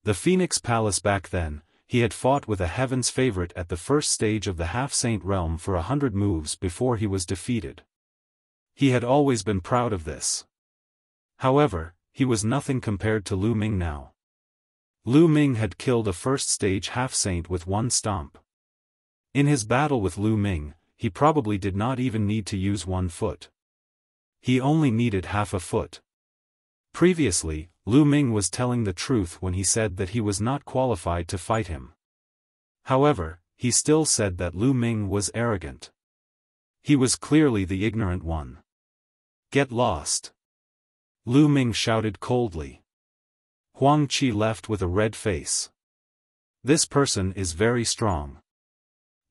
The Phoenix Palace back then, he had fought with a heaven's favorite at the first stage of the half-saint realm for 100 moves before he was defeated. He had always been proud of this. However, he was nothing compared to Lu Ming now. Lu Ming had killed a first-stage half-saint with one stomp. In his battle with Lu Ming, he probably did not even need to use 1 foot. He only needed half a foot. Previously, Lu Ming was telling the truth when he said that he was not qualified to fight him. However, he still said that Lu Ming was arrogant. He was clearly the ignorant one. Get lost! Lu Ming shouted coldly. Huang Qi left with a red face. This person is very strong.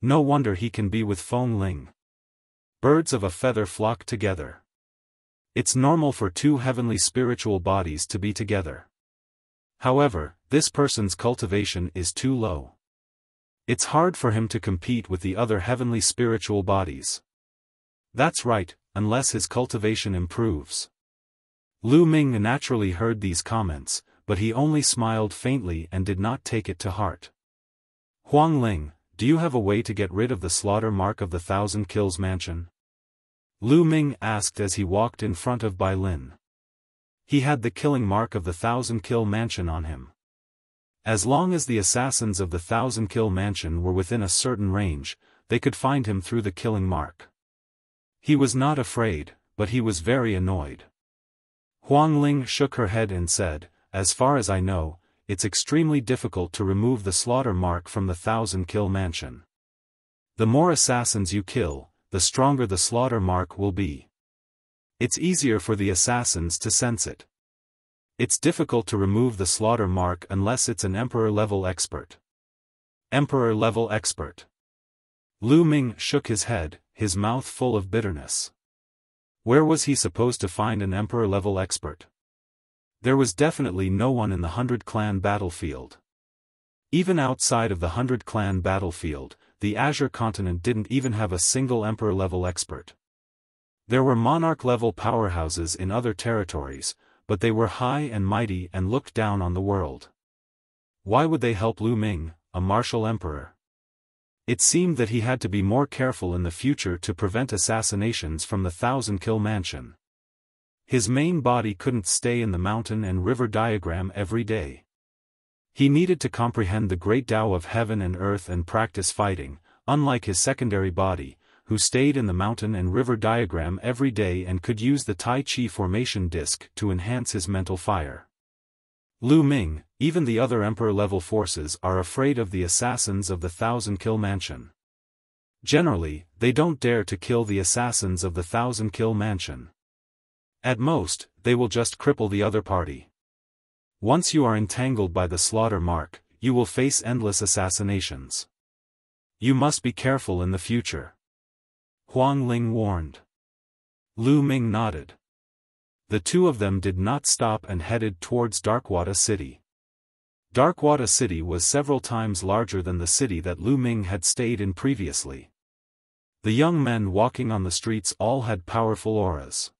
No wonder he can be with Feng Ling. Birds of a feather flock together. It's normal for 2 heavenly spiritual bodies to be together. However, this person's cultivation is too low. It's hard for him to compete with the other heavenly spiritual bodies. That's right, unless his cultivation improves. Lu Ming naturally heard these comments, but he only smiled faintly and did not take it to heart. Huang Ling, do you have a way to get rid of the slaughter mark of the 1,000 Kills mansion? Lu Ming asked as he walked in front of Bai Lin. He had the killing mark of the 1,000 Kill mansion on him. As long as the assassins of the 1,000 Kill mansion were within a certain range, they could find him through the killing mark. He was not afraid, but he was very annoyed. Huang Ling shook her head and said, as far as I know, it's extremely difficult to remove the slaughter mark from the 1,000 Kill mansion. The more assassins you kill, the stronger the slaughter mark will be. It's easier for the assassins to sense it. It's difficult to remove the slaughter mark unless it's an Emperor-level expert. Emperor-level expert. Lu Ming shook his head, his mouth full of bitterness. Where was he supposed to find an Emperor-level expert? There was definitely no one in the 100 Clan battlefield. Even outside of the 100 Clan battlefield, the Azure continent didn't even have a single Emperor-level expert. There were Monarch-level powerhouses in other territories, but they were high and mighty and looked down on the world. Why would they help Lu Ming, a martial emperor? It seemed that he had to be more careful in the future to prevent assassinations from the 1,000 Kill mansion. His main body couldn't stay in the mountain and river diagram every day. He needed to comprehend the great Tao of heaven and earth and practice fighting, unlike his secondary body, who stayed in the mountain and river diagram every day and could use the Tai Chi formation disc to enhance his mental fire. Lu Ming, even the other Emperor-level forces are afraid of the assassins of the 1,000 Kill mansion. Generally, they don't dare to kill the assassins of the 1,000 Kill mansion. At most, they will just cripple the other party. Once you are entangled by the slaughter mark, you will face endless assassinations. You must be careful in the future. Huang Ling warned. Lu Ming nodded. The two of them did not stop and headed towards Darkwada City. Darkwada City was several times larger than the city that Lu Ming had stayed in previously. The young men walking on the streets all had powerful auras.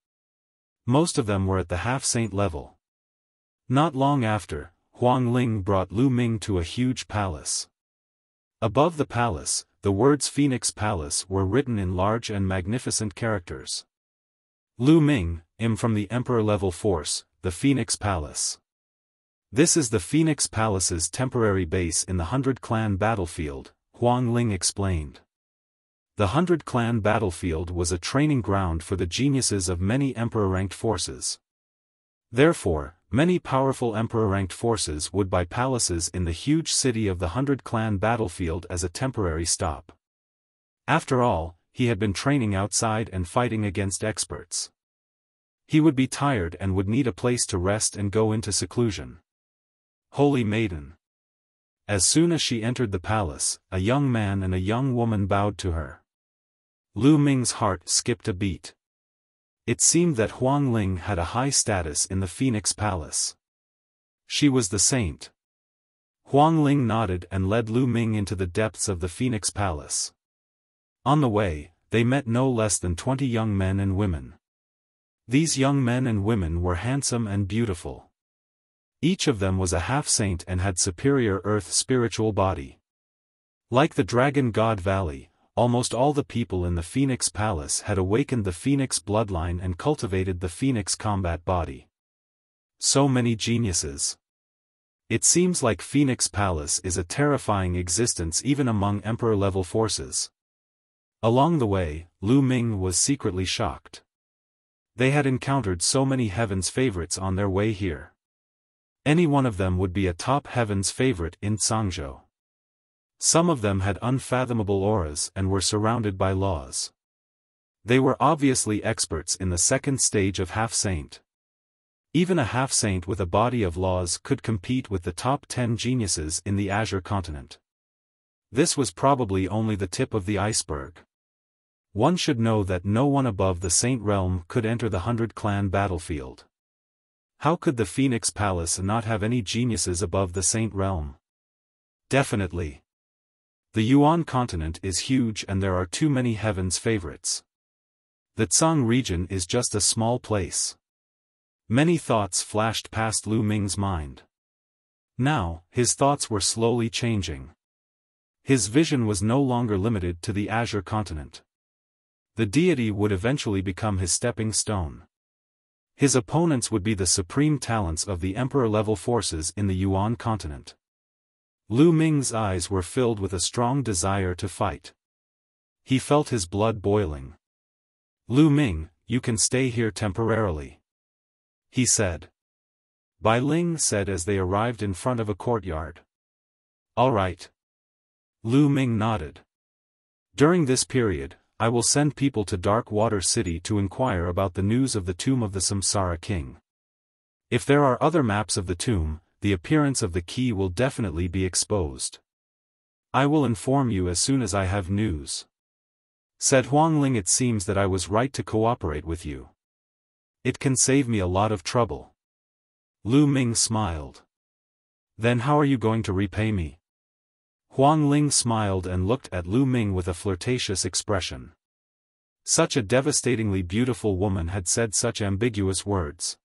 Most of them were at the half-saint level. Not long after, Huang Ling brought Lu Ming to a huge palace. Above the palace, the words Phoenix Palace were written in large and magnificent characters. Lu Ming, from the Emperor-level force, the Phoenix Palace. This is the Phoenix Palace's temporary base in the 100 Clan battlefield, Huang Ling explained. The 100 Clan battlefield was a training ground for the geniuses of many Emperor-ranked forces. Therefore, many powerful Emperor-ranked forces would buy palaces in the huge city of the 100 Clan battlefield as a temporary stop. After all, he had been training outside and fighting against experts. He would be tired and would need a place to rest and go into seclusion. Holy Maiden. As soon as she entered the palace, a young man and a young woman bowed to her. Lu Ming's heart skipped a beat. It seemed that Huang Ling had a high status in the Phoenix Palace. She was the saint. Huang Ling nodded and led Lu Ming into the depths of the Phoenix Palace. On the way, they met no less than 20 young men and women. These young men and women were handsome and beautiful. Each of them was a half-saint and had superior earth spiritual body. Like the Dragon God Valley, almost all the people in the Phoenix Palace had awakened the Phoenix bloodline and cultivated the Phoenix combat body. So many geniuses. It seems like Phoenix Palace is a terrifying existence even among Emperor-level forces. Along the way, Lu Ming was secretly shocked. They had encountered so many Heaven's favorites on their way here. Any one of them would be a top Heaven's favorite in Zhangzhou. Some of them had unfathomable auras and were surrounded by laws. They were obviously experts in the second stage of half-saint. Even a half-saint with a body of laws could compete with the top 10 geniuses in the Azure continent. This was probably only the tip of the iceberg. One should know that no one above the Saint Realm could enter the 100-clan battlefield. How could the Phoenix Palace not have any geniuses above the Saint Realm? Definitely. The Yuan continent is huge and there are too many Heaven's favorites. The Tsang region is just a small place. Many thoughts flashed past Lu Ming's mind. Now, his thoughts were slowly changing. His vision was no longer limited to the Azure continent. The deity would eventually become his stepping stone. His opponents would be the supreme talents of the Emperor-level forces in the Yuan continent. Lu Ming's eyes were filled with a strong desire to fight. He felt his blood boiling. Lu Ming, you can stay here temporarily, he said. Bai Ling said as they arrived in front of a courtyard. All right. Lu Ming nodded. During this period, I will send people to Dark Water City to inquire about the news of the tomb of the Samsara King. If there are other maps of the tomb, the appearance of the key will definitely be exposed. I will inform you as soon as I have news. Said Huangling, it seems that I was right to cooperate with you. It can save me a lot of trouble. Lu Ming smiled. Then how are you going to repay me? Huangling smiled and looked at Lu Ming with a flirtatious expression. Such a devastatingly beautiful woman had said such ambiguous words.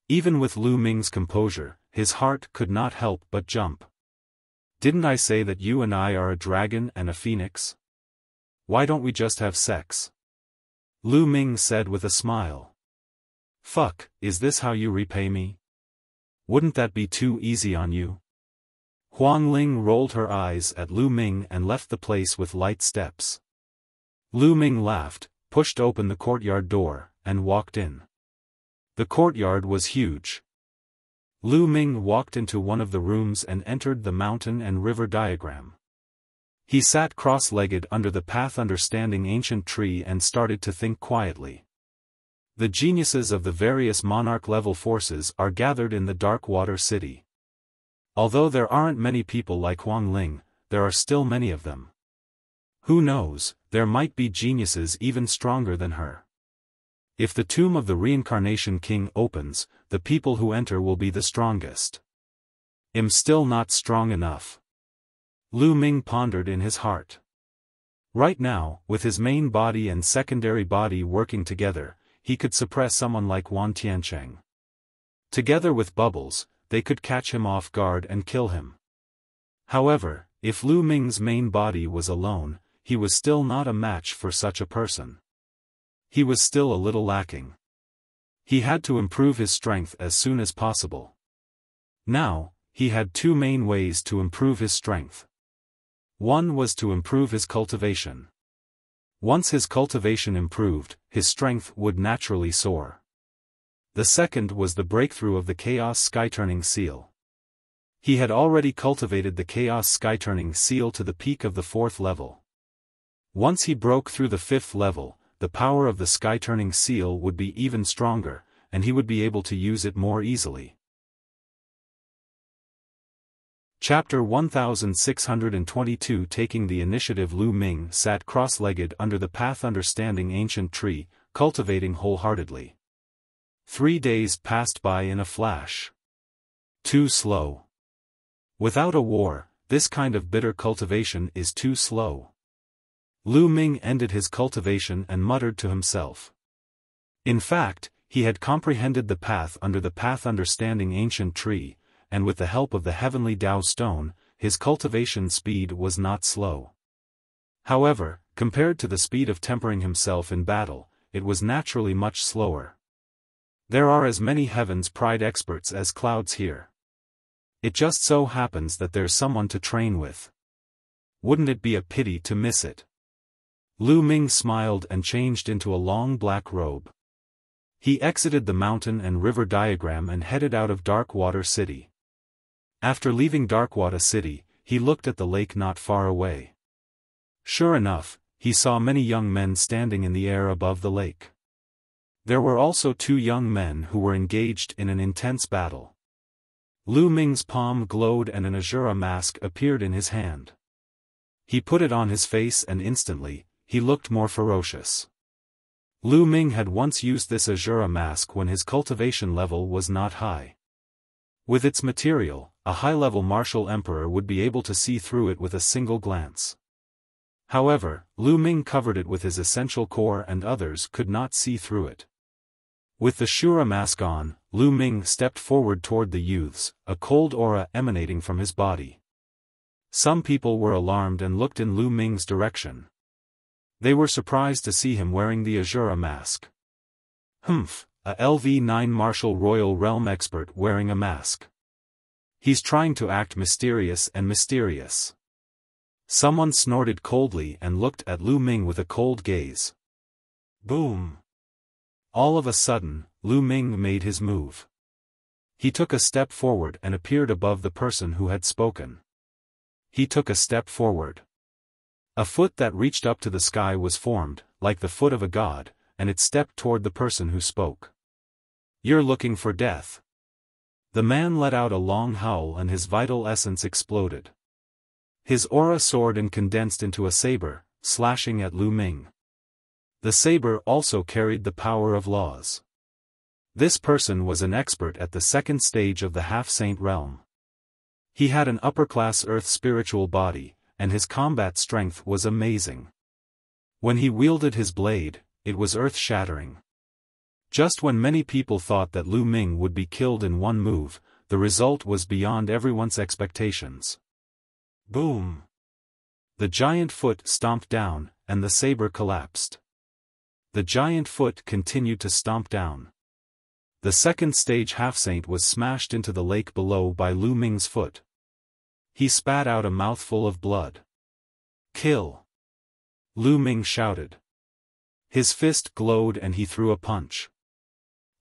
Even with Lu Ming's composure, his heart could not help but jump. Didn't I say that you and I are a dragon and a phoenix? Why don't we just have sex? Lu Ming said with a smile. Fuck, is this how you repay me? Wouldn't that be too easy on you? Huangling rolled her eyes at Lu Ming and left the place with light steps. Lu Ming laughed, pushed open the courtyard door, and walked in. The courtyard was huge. Lu Ming walked into one of the rooms and entered the mountain and river diagram. He sat cross-legged under the path understanding ancient tree and started to think quietly. The geniuses of the various monarch-level forces are gathered in the Dark Water City. Although there aren't many people like Huangling, there are still many of them. Who knows, there might be geniuses even stronger than her. If the tomb of the Reincarnation King opens, the people who enter will be the strongest. I'm still not strong enough. Lu Ming pondered in his heart. Right now, with his main body and secondary body working together, he could suppress someone like Wan Tiancheng. Together with Bubbles, they could catch him off guard and kill him. However, if Lu Ming's main body was alone, he was still not a match for such a person. He was still a little lacking. He had to improve his strength as soon as possible. Now, he had two main ways to improve his strength. One was to improve his cultivation. Once his cultivation improved, his strength would naturally soar. The second was the breakthrough of the Chaos Sky-Turning Seal. He had already cultivated the Chaos Sky-Turning Seal to the peak of the 4th level. Once he broke through the 5th level, the power of the Sky-Turning Seal would be even stronger, and he would be able to use it more easily. Chapter 1622 Taking the initiative. Lu Ming sat cross-legged under the path understanding ancient tree, cultivating wholeheartedly. 3 days passed by in a flash. Too slow. Without a war, this kind of bitter cultivation is too slow. Lu Ming ended his cultivation and muttered to himself. In fact, he had comprehended the path under the path understanding ancient tree, and with the help of the heavenly Tao stone, his cultivation speed was not slow. However, compared to the speed of tempering himself in battle, it was naturally much slower. There are as many heaven's pride experts as clouds here. It just so happens that there's someone to train with. Wouldn't it be a pity to miss it? Lu Ming smiled and changed into a long black robe. He exited the mountain and river diagram and headed out of Darkwater City. After leaving Darkwater City, he looked at the lake not far away. Sure enough, he saw many young men standing in the air above the lake. There were also 2 young men who were engaged in an intense battle. Lu Ming's palm glowed and an Azura mask appeared in his hand. He put it on his face and instantly, he looked more ferocious. Lu Ming had once used this Azura mask when his cultivation level was not high. With its material, a high-level martial emperor would be able to see through it with a single glance. However, Lu Ming covered it with his essential core and others could not see through it. With the Shura mask on, Lu Ming stepped forward toward the youths, a cold aura emanating from his body. Some people were alarmed and looked in Lu Ming's direction. They were surprised to see him wearing the Azura mask. Humph, a LV9 Martial Royal Realm expert wearing a mask. He's trying to act mysterious and mysterious. Someone snorted coldly and looked at Lu Ming with a cold gaze. Boom! All of a sudden, Lu Ming made his move. He took a step forward and appeared above the person who had spoken. He took a step forward. A foot that reached up to the sky was formed, like the foot of a god, and it stepped toward the person who spoke. You're looking for death. The man let out a long howl and his vital essence exploded. His aura soared and condensed into a saber, slashing at Lu Ming. The saber also carried the power of laws. This person was an expert at the 2nd stage of the half-saint realm. He had an upper-class earth spiritual body, and his combat strength was amazing. When he wielded his blade, it was earth-shattering. Just when many people thought that Lu Ming would be killed in one move, the result was beyond everyone's expectations. Boom! The giant foot stomped down, and the saber collapsed. The giant foot continued to stomp down. The 2nd stage half-saint was smashed into the lake below by Lu Ming's foot. He spat out a mouthful of blood. Kill! Lu Ming shouted. His fist glowed and he threw a punch.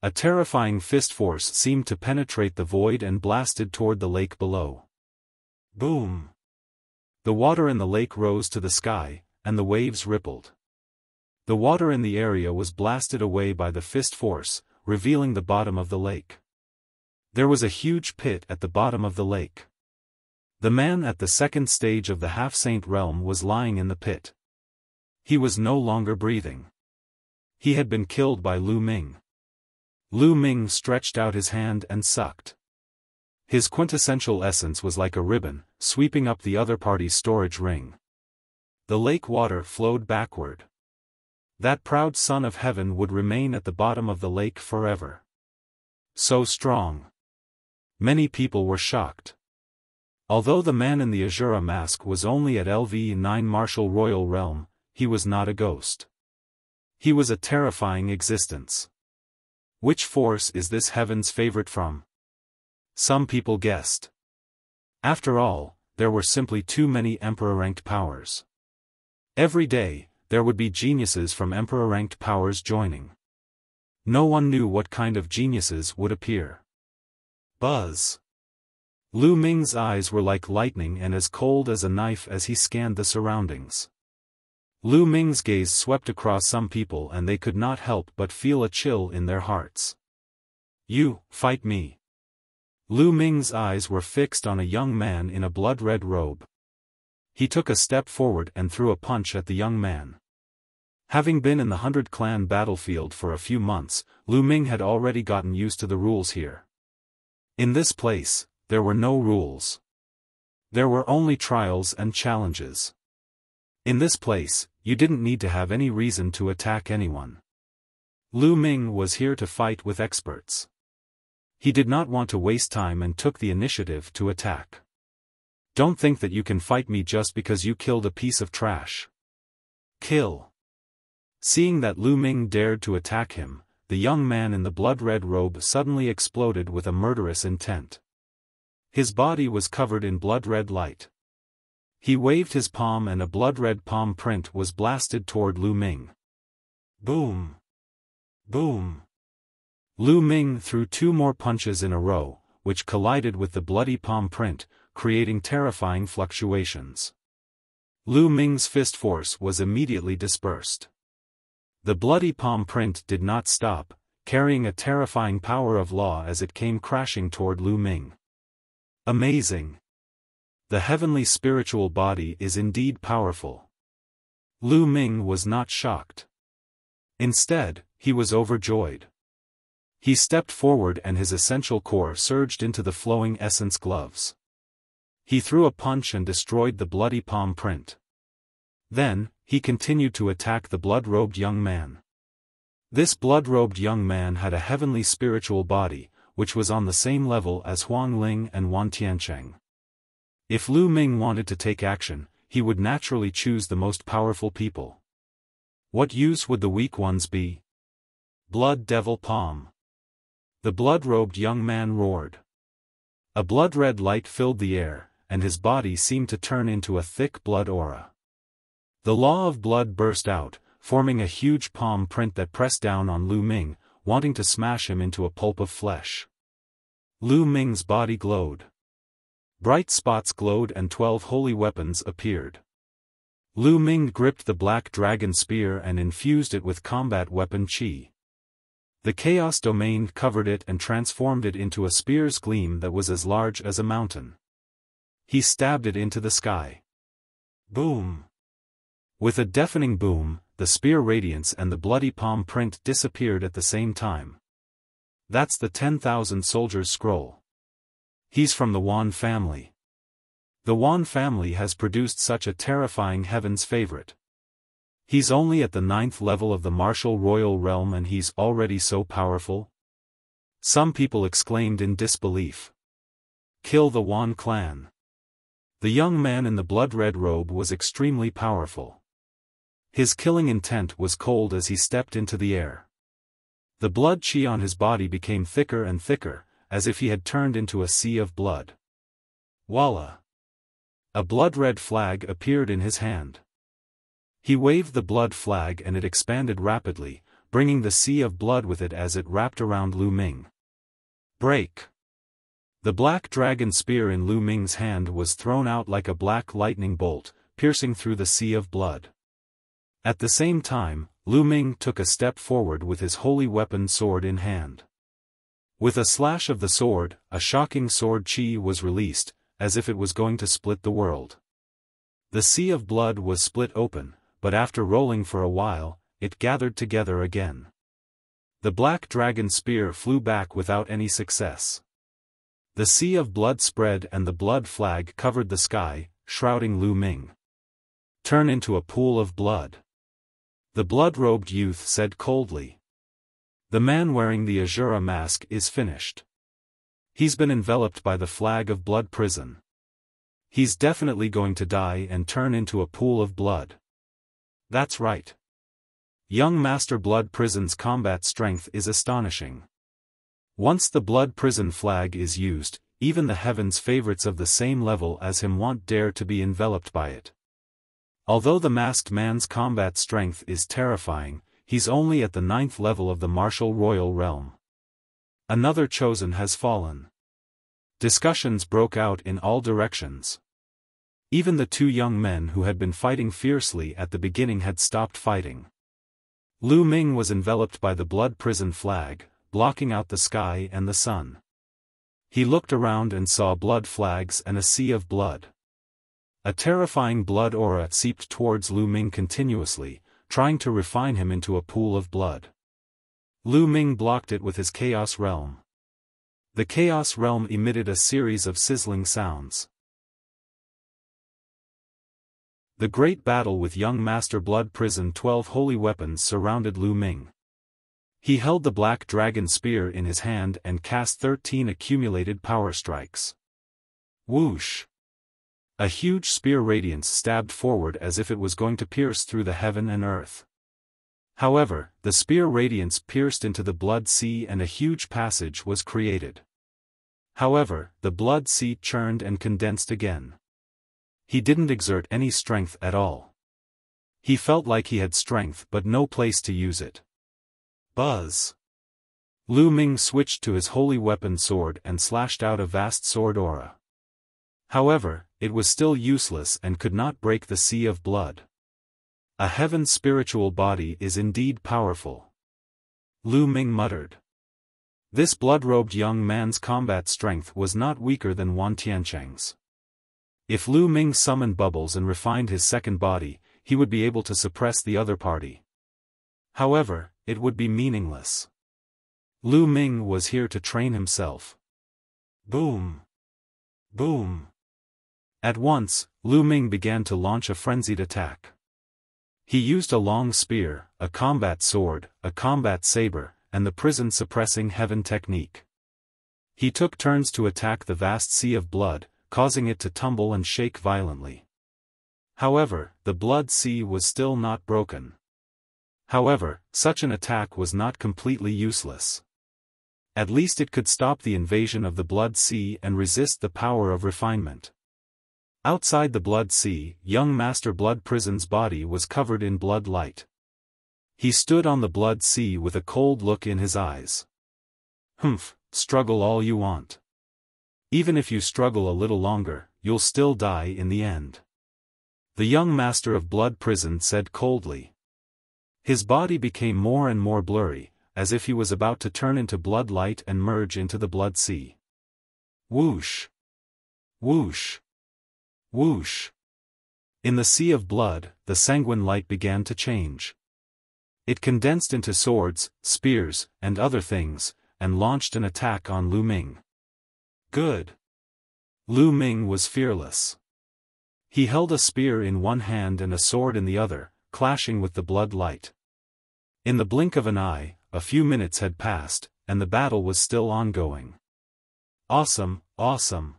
A terrifying fist force seemed to penetrate the void and blasted toward the lake below. Boom! The water in the lake rose to the sky, and the waves rippled. The water in the area was blasted away by the fist force, revealing the bottom of the lake. There was a huge pit at the bottom of the lake. The man at the 2nd stage of the half-saint realm was lying in the pit. He was no longer breathing. He had been killed by Lu Ming. Lu Ming stretched out his hand and sucked. His quintessential essence was like a ribbon, sweeping up the other party's storage ring. The lake water flowed backward. That proud son of heaven would remain at the bottom of the lake forever. So strong. Many people were shocked. Although the man in the Azura mask was only at LV9 Martial Royal Realm, he was not a ghost. He was a terrifying existence. Which force is this heaven's favorite from? Some people guessed. After all, there were simply too many Emperor-ranked powers. Every day, there would be geniuses from Emperor-ranked powers joining. No one knew what kind of geniuses would appear. Buzz! Lu Ming's eyes were like lightning and as cold as a knife as he scanned the surroundings. Lu Ming's gaze swept across some people and they could not help but feel a chill in their hearts. You, fight me. Lu Ming's eyes were fixed on a young man in a blood-red robe. He took a step forward and threw a punch at the young man. Having been in the 100 Clan battlefield for a few months, Lu Ming had already gotten used to the rules here. In this place, there were no rules. There were only trials and challenges. In this place, you didn't need to have any reason to attack anyone. Lu Ming was here to fight with experts. He did not want to waste time and took the initiative to attack. Don't think that you can fight me just because you killed a piece of trash. Kill. Seeing that Lu Ming dared to attack him, the young man in the blood-red robe suddenly exploded with a murderous intent. His body was covered in blood-red light. He waved his palm and a blood-red palm print was blasted toward Lu Ming. Boom! Boom! Lu Ming threw 2 more punches in a row, which collided with the bloody palm print, creating terrifying fluctuations. Lu Ming's fist force was immediately dispersed. The bloody palm print did not stop, carrying a terrifying power of law as it came crashing toward Lu Ming. Amazing! The heavenly spiritual body is indeed powerful. Lu Ming was not shocked. Instead, he was overjoyed. He stepped forward and his essential core surged into the flowing essence gloves. He threw a punch and destroyed the bloody palm print. Then, he continued to attack the blood-robed young man. This blood-robed young man had a heavenly spiritual body, which was on the same level as Huang Ling and Wan Tiancheng. If Lu Ming wanted to take action, he would naturally choose the most powerful people. What use would the weak ones be? Blood Devil Palm. The blood-robed young man roared. A blood-red light filled the air, and his body seemed to turn into a thick blood aura. The law of blood burst out, forming a huge palm print that pressed down on Lu Ming, wanting to smash him into a pulp of flesh. Lu Ming's body glowed. Bright spots glowed and 12 holy weapons appeared. Lu Ming gripped the black dragon spear and infused it with combat weapon qi. The chaos domain covered it and transformed it into a spear's gleam that was as large as a mountain. He stabbed it into the sky. Boom! With a deafening boom, the spear radiance and the bloody palm print disappeared at the same time. That's the 10,000 soldiers scroll. He's from the Wan family. The Wan family has produced such a terrifying heaven's favorite. He's only at the 9th level of the martial royal realm and he's already so powerful? Some people exclaimed in disbelief. Kill the Wan clan. The young man in the blood-red robe was extremely powerful. His killing intent was cold as he stepped into the air. The blood qi on his body became thicker and thicker, as if he had turned into a sea of blood. Voila! A blood-red flag appeared in his hand. He waved the blood flag and it expanded rapidly, bringing the sea of blood with it as it wrapped around Lu Ming. Break! The black dragon spear in Lu Ming's hand was thrown out like a black lightning bolt, piercing through the sea of blood. At the same time, Lu Ming took a step forward with his holy weapon sword in hand. With a slash of the sword, a shocking sword qi was released, as if it was going to split the world. The sea of blood was split open, but after rolling for a while, it gathered together again. The black dragon spear flew back without any success. The sea of blood spread and the blood flag covered the sky, shrouding Lu Ming. Turn into a pool of blood. The blood-robed youth said coldly. The man wearing the Azura mask is finished. He's been enveloped by the flag of blood prison. He's definitely going to die and turn into a pool of blood. That's right. Young Master Blood Prison's combat strength is astonishing. Once the blood prison flag is used, even the heavens favorites of the same level as him won't dare to be enveloped by it. Although the masked man's combat strength is terrifying, he's only at the 9th level of the martial royal realm. Another chosen has fallen. Discussions broke out in all directions. Even the 2 young men who had been fighting fiercely at the beginning had stopped fighting. Lu Ming was enveloped by the blood prison flag, blocking out the sky and the sun. He looked around and saw blood flags and a sea of blood. A terrifying blood aura seeped towards Lu Ming continuously, trying to refine him into a pool of blood. Lu Ming blocked it with his Chaos Realm. The Chaos Realm emitted a series of sizzling sounds. The great battle with young Master Blood Prison 12 holy weapons surrounded Lu Ming. He held the black dragon spear in his hand and cast 13 accumulated power strikes. Whoosh! A huge spear radiance stabbed forward as if it was going to pierce through the heaven and earth. However, the spear radiance pierced into the blood sea and a huge passage was created. However, the blood sea churned and condensed again. He didn't exert any strength at all. He felt like he had strength but no place to use it. Buzz! Lu Ming switched to his holy weapon sword and slashed out a vast sword aura. However, it was still useless and could not break the sea of blood. A heaven's spiritual body is indeed powerful. Lu Ming muttered. This blood-robed young man's combat strength was not weaker than Wan Tiancheng's. If Lu Ming summoned bubbles and refined his second body, he would be able to suppress the other party. However, it would be meaningless. Lu Ming was here to train himself. Boom! Boom! At once, Lu Ming began to launch a frenzied attack. He used a long spear, a combat sword, a combat saber, and the prison-suppressing heaven technique. He took turns to attack the vast sea of blood, causing it to tumble and shake violently. However, the blood sea was still not broken. However, such an attack was not completely useless. At least it could stop the invasion of the blood sea and resist the power of refinement. Outside the blood sea, young Master Blood Prison's body was covered in blood light. He stood on the blood sea with a cold look in his eyes. Humph, struggle all you want. Even if you struggle a little longer, you'll still die in the end. The young Master of Blood Prison said coldly. His body became more and more blurry, as if he was about to turn into blood light and merge into the blood sea. Whoosh! Whoosh! Whoosh! In the sea of blood, the sanguine light began to change. It condensed into swords, spears, and other things, and launched an attack on Lu Ming. Good! Lu Ming was fearless. He held a spear in one hand and a sword in the other, clashing with the blood light. In the blink of an eye, a few minutes had passed, and the battle was still ongoing. Awesome, awesome.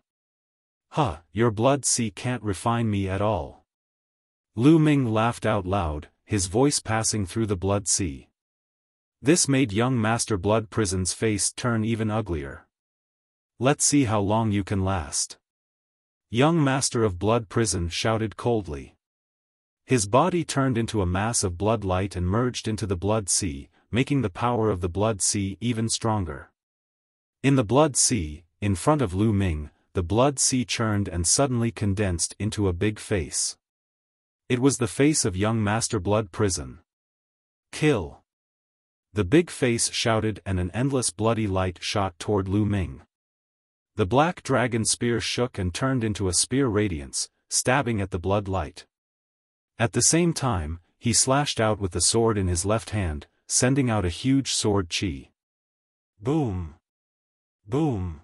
Huh, your blood sea can't refine me at all. Lu Ming laughed out loud, his voice passing through the blood sea. This made young Master Blood Prison's face turn even uglier. Let's see how long you can last. Young Master of Blood Prison shouted coldly. His body turned into a mass of blood light and merged into the blood sea, making the power of the blood sea even stronger. In the blood sea, in front of Lu Ming, the blood sea churned and suddenly condensed into a big face. It was the face of young Master Blood Prison. Kill! The big face shouted and an endless bloody light shot toward Lu Ming. The black dragon spear shook and turned into a spear radiance, stabbing at the blood light. At the same time, he slashed out with the sword in his left hand, sending out a huge sword chi. Boom! Boom!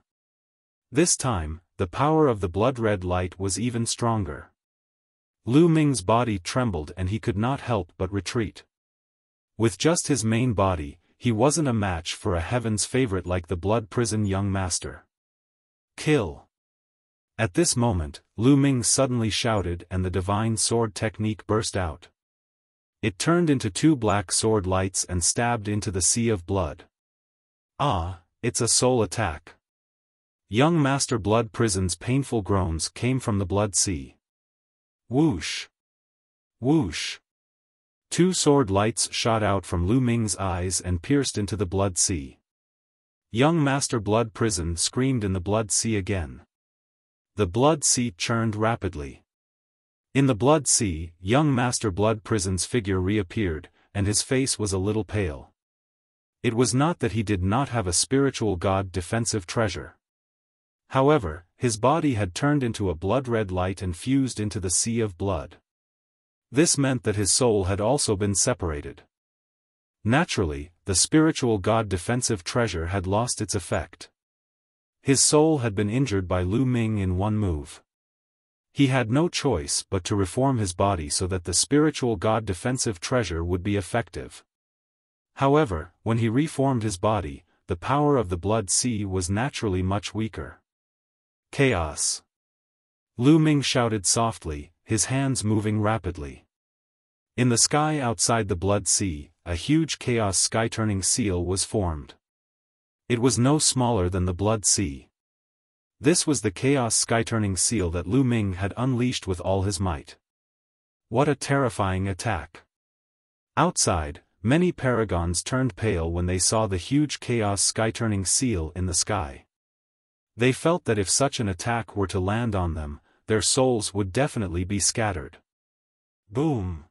This time, the power of the blood-red light was even stronger. Lu Ming's body trembled and he could not help but retreat. With just his main body, he wasn't a match for a heaven's favorite like the Blood Prison young master. Kill! At this moment, Lu Ming suddenly shouted and the divine sword technique burst out. It turned into two black sword lights and stabbed into the sea of blood. Ah, it's a soul attack. Young Master Blood Prison's painful groans came from the blood sea. Whoosh! Whoosh! Two sword lights shot out from Lu Ming's eyes and pierced into the blood sea. Young Master Blood Prison screamed in the blood sea again. The blood sea churned rapidly. In the blood sea, young Master Blood Prison's figure reappeared, and his face was a little pale. It was not that he did not have a spiritual god defensive treasure. However, his body had turned into a blood-red light and fused into the sea of blood. This meant that his soul had also been separated. Naturally, the spiritual god defensive treasure had lost its effect. His soul had been injured by Lu Ming in one move. He had no choice but to reform his body so that the spiritual god defensive treasure would be effective. However, when he reformed his body, the power of the Blood Sea was naturally much weaker. Chaos! Lu Ming shouted softly, his hands moving rapidly. In the sky outside the Blood Sea, a huge chaos sky-turning seal was formed. It was no smaller than the Blood Sea. This was the chaos sky-turning seal that Lu Ming had unleashed with all his might. What a terrifying attack! Outside, many paragons turned pale when they saw the huge chaos sky-turning seal in the sky. They felt that if such an attack were to land on them, their souls would definitely be scattered. Boom!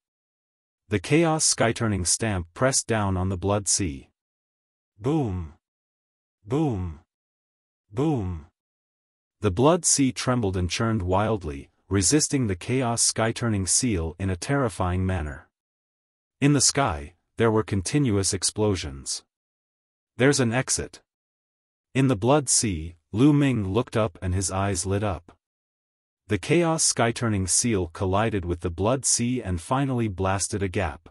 The chaos sky-turning stamp pressed down on the Blood Sea. Boom! Boom! Boom! The Blood Sea trembled and churned wildly, resisting the chaos sky-turning seal in a terrifying manner. In the sky, there were continuous explosions. There's an exit. In the Blood Sea, Lu Ming looked up and his eyes lit up. The chaos sky-turning seal collided with the Blood Sea and finally blasted a gap.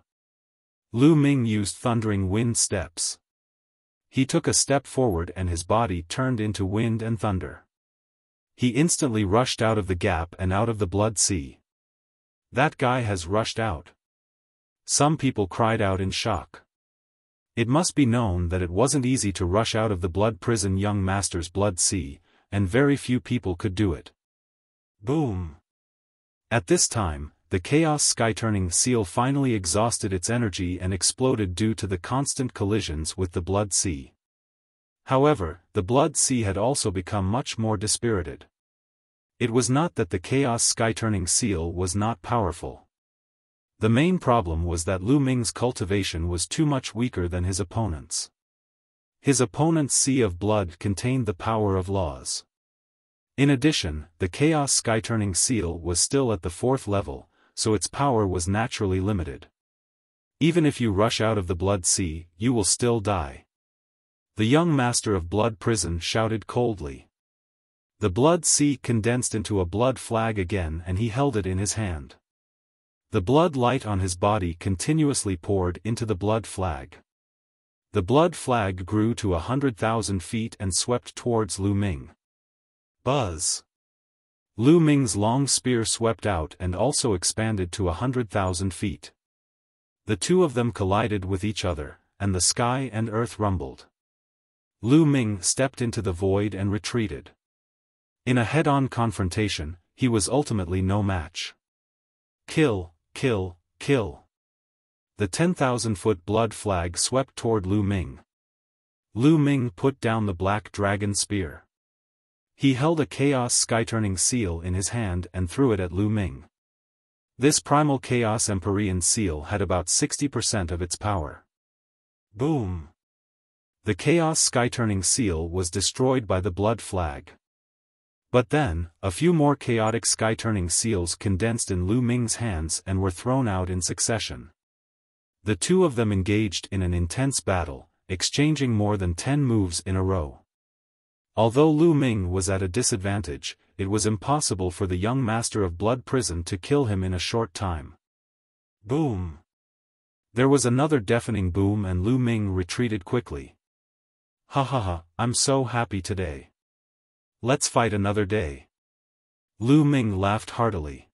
Lu Ming used thundering wind steps. He took a step forward and his body turned into wind and thunder. He instantly rushed out of the gap and out of the Blood Sea. That guy has rushed out. Some people cried out in shock. It must be known that it wasn't easy to rush out of the Blood Prison Young Master's Blood Sea, and very few people could do it. Boom! At this time, the chaos sky-turning seal finally exhausted its energy and exploded due to the constant collisions with the Blood Sea. However, the Blood Sea had also become much more dispirited. It was not that the chaos sky-turning seal was not powerful. The main problem was that Lu Ming's cultivation was too much weaker than his opponent's. His opponent's sea of blood contained the power of laws. In addition, the chaos sky-turning seal was still at the 4th level, so its power was naturally limited. Even if you rush out of the Blood Sea, you will still die. The young master of Blood Prison shouted coldly. The Blood Sea condensed into a blood flag again and he held it in his hand. The blood light on his body continuously poured into the blood flag. The blood flag grew to 100,000 feet and swept towards Lu Ming. Buzz! Lu Ming's long spear swept out and also expanded to 100,000 feet. The two of them collided with each other, and the sky and earth rumbled. Lu Ming stepped into the void and retreated. In a head-on confrontation, he was ultimately no match. Kill, kill, kill. The 10,000-foot blood flag swept toward Lu Ming. Lu Ming put down the black dragon spear. He held a chaos sky-turning seal in his hand and threw it at Lu Ming. This primal chaos Empyrean seal had about 60% of its power. Boom! The chaos sky-turning seal was destroyed by the blood flag. But then, a few more chaotic sky-turning seals condensed in Lu Ming's hands and were thrown out in succession. The two of them engaged in an intense battle, exchanging more than 10 moves in a row. Although Lu Ming was at a disadvantage, it was impossible for the young master of Blood Prison to kill him in a short time. Boom! There was another deafening boom and Lu Ming retreated quickly. Ha ha ha, I'm so happy today. Let's fight another day. Lu Ming laughed heartily.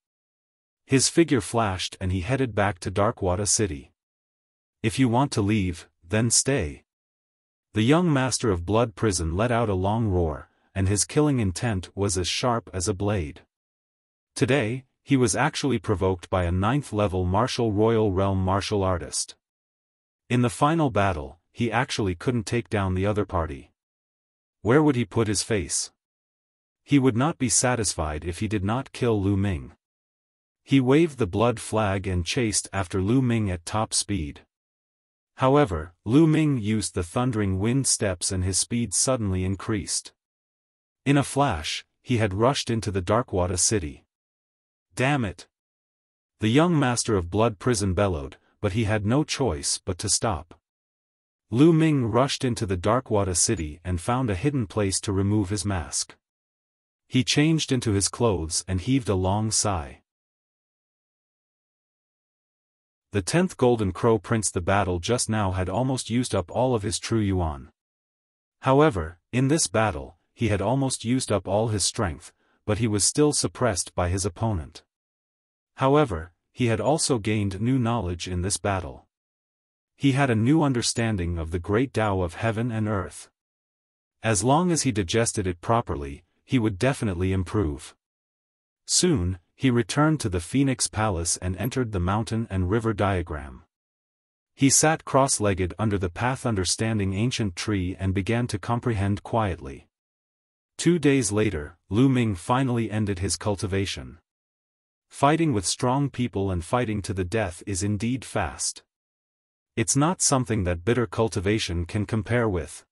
His figure flashed and he headed back to Darkwater City. If you want to leave, then stay. The young master of Blood Prison let out a long roar, and his killing intent was as sharp as a blade. Today, he was actually provoked by a 9th-level martial royal realm martial artist. In the final battle, he actually couldn't take down the other party. Where would he put his face? He would not be satisfied if he did not kill Lu Ming. He waved the blood flag and chased after Lu Ming at top speed. However, Lu Ming used the thundering wind steps and his speed suddenly increased. In a flash, he had rushed into the Darkwater City. Damn it! The young master of Blood Prison bellowed, but he had no choice but to stop. Lu Ming rushed into the Darkwater City and found a hidden place to remove his mask. He changed into his clothes and heaved a long sigh. The 10th Golden Crow Prince. The battle just now had almost used up all of his true yuan. However, in this battle, he had almost used up all his strength, but he was still suppressed by his opponent. However, he had also gained new knowledge in this battle. He had a new understanding of the great Tao of heaven and earth. As long as he digested it properly, he would definitely improve. Soon, he returned to the Phoenix Palace and entered the mountain and river diagram. He sat cross-legged under the path understanding ancient tree and began to comprehend quietly. 2 days later, Lu Ming finally ended his cultivation. Fighting with strong people and fighting to the death is indeed fast. It's not something that bitter cultivation can compare with.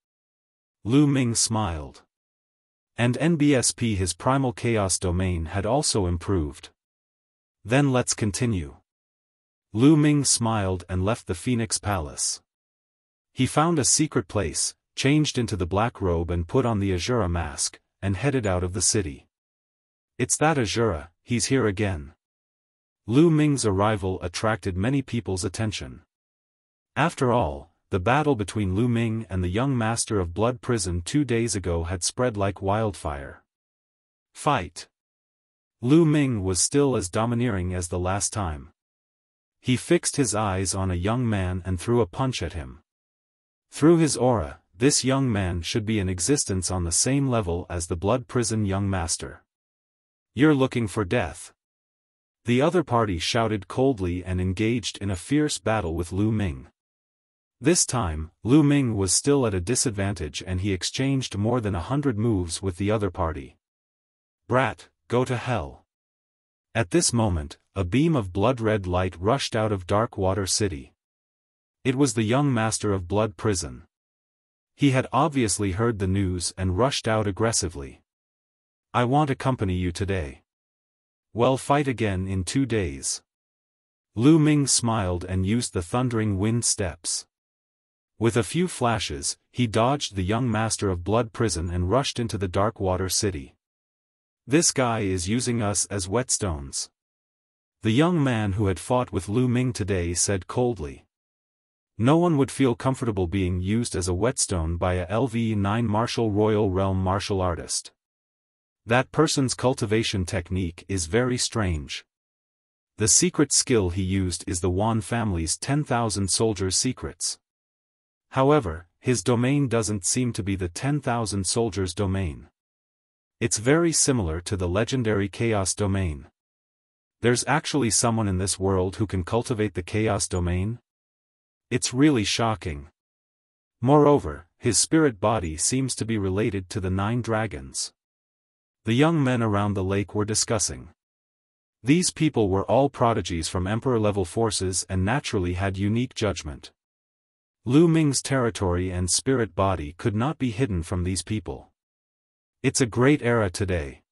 Lu Ming smiled. And NBSP, his primal chaos domain, had also improved. Then let's continue. Lu Ming smiled and left the Phoenix Palace. He found a secret place, changed into the black robe and put on the Azura mask, and headed out of the city. It's that Azura, he's here again. Lu Ming's arrival attracted many people's attention. After all, the battle between Lu Ming and the young master of Blood Prison 2 days ago had spread like wildfire. Fight! Lu Ming was still as domineering as the last time. He fixed his eyes on a young man and threw a punch at him. Through his aura, this young man should be in existence on the same level as the Blood Prison young master. You're looking for death. The other party shouted coldly and engaged in a fierce battle with Lu Ming. This time, Lu Ming was still at a disadvantage and he exchanged more than 100 moves with the other party. Brat, go to hell. At this moment, a beam of blood-red light rushed out of Dark Water City. It was the young master of Blood Prison. He had obviously heard the news and rushed out aggressively. I want to accompany you today. Well, fight again in 2 days. Lu Ming smiled and used the thundering wind steps. With a few flashes, he dodged the young master of Blood Prison and rushed into the Dark Water City. This guy is using us as whetstones. The young man who had fought with Lu Ming today said coldly. No one would feel comfortable being used as a whetstone by a LV9 martial royal realm martial artist. That person's cultivation technique is very strange. The secret skill he used is the Wan family's 10,000 soldiers' secrets. However, his domain doesn't seem to be the 10,000 soldiers domain. It's very similar to the legendary Chaos domain. There's actually someone in this world who can cultivate the Chaos domain? It's really shocking. Moreover, his spirit body seems to be related to the 9 dragons. The young men around the lake were discussing. These people were all prodigies from Emperor-level forces and naturally had unique judgment. Lu Ming's territory and spirit body could not be hidden from these people. It's a great era today.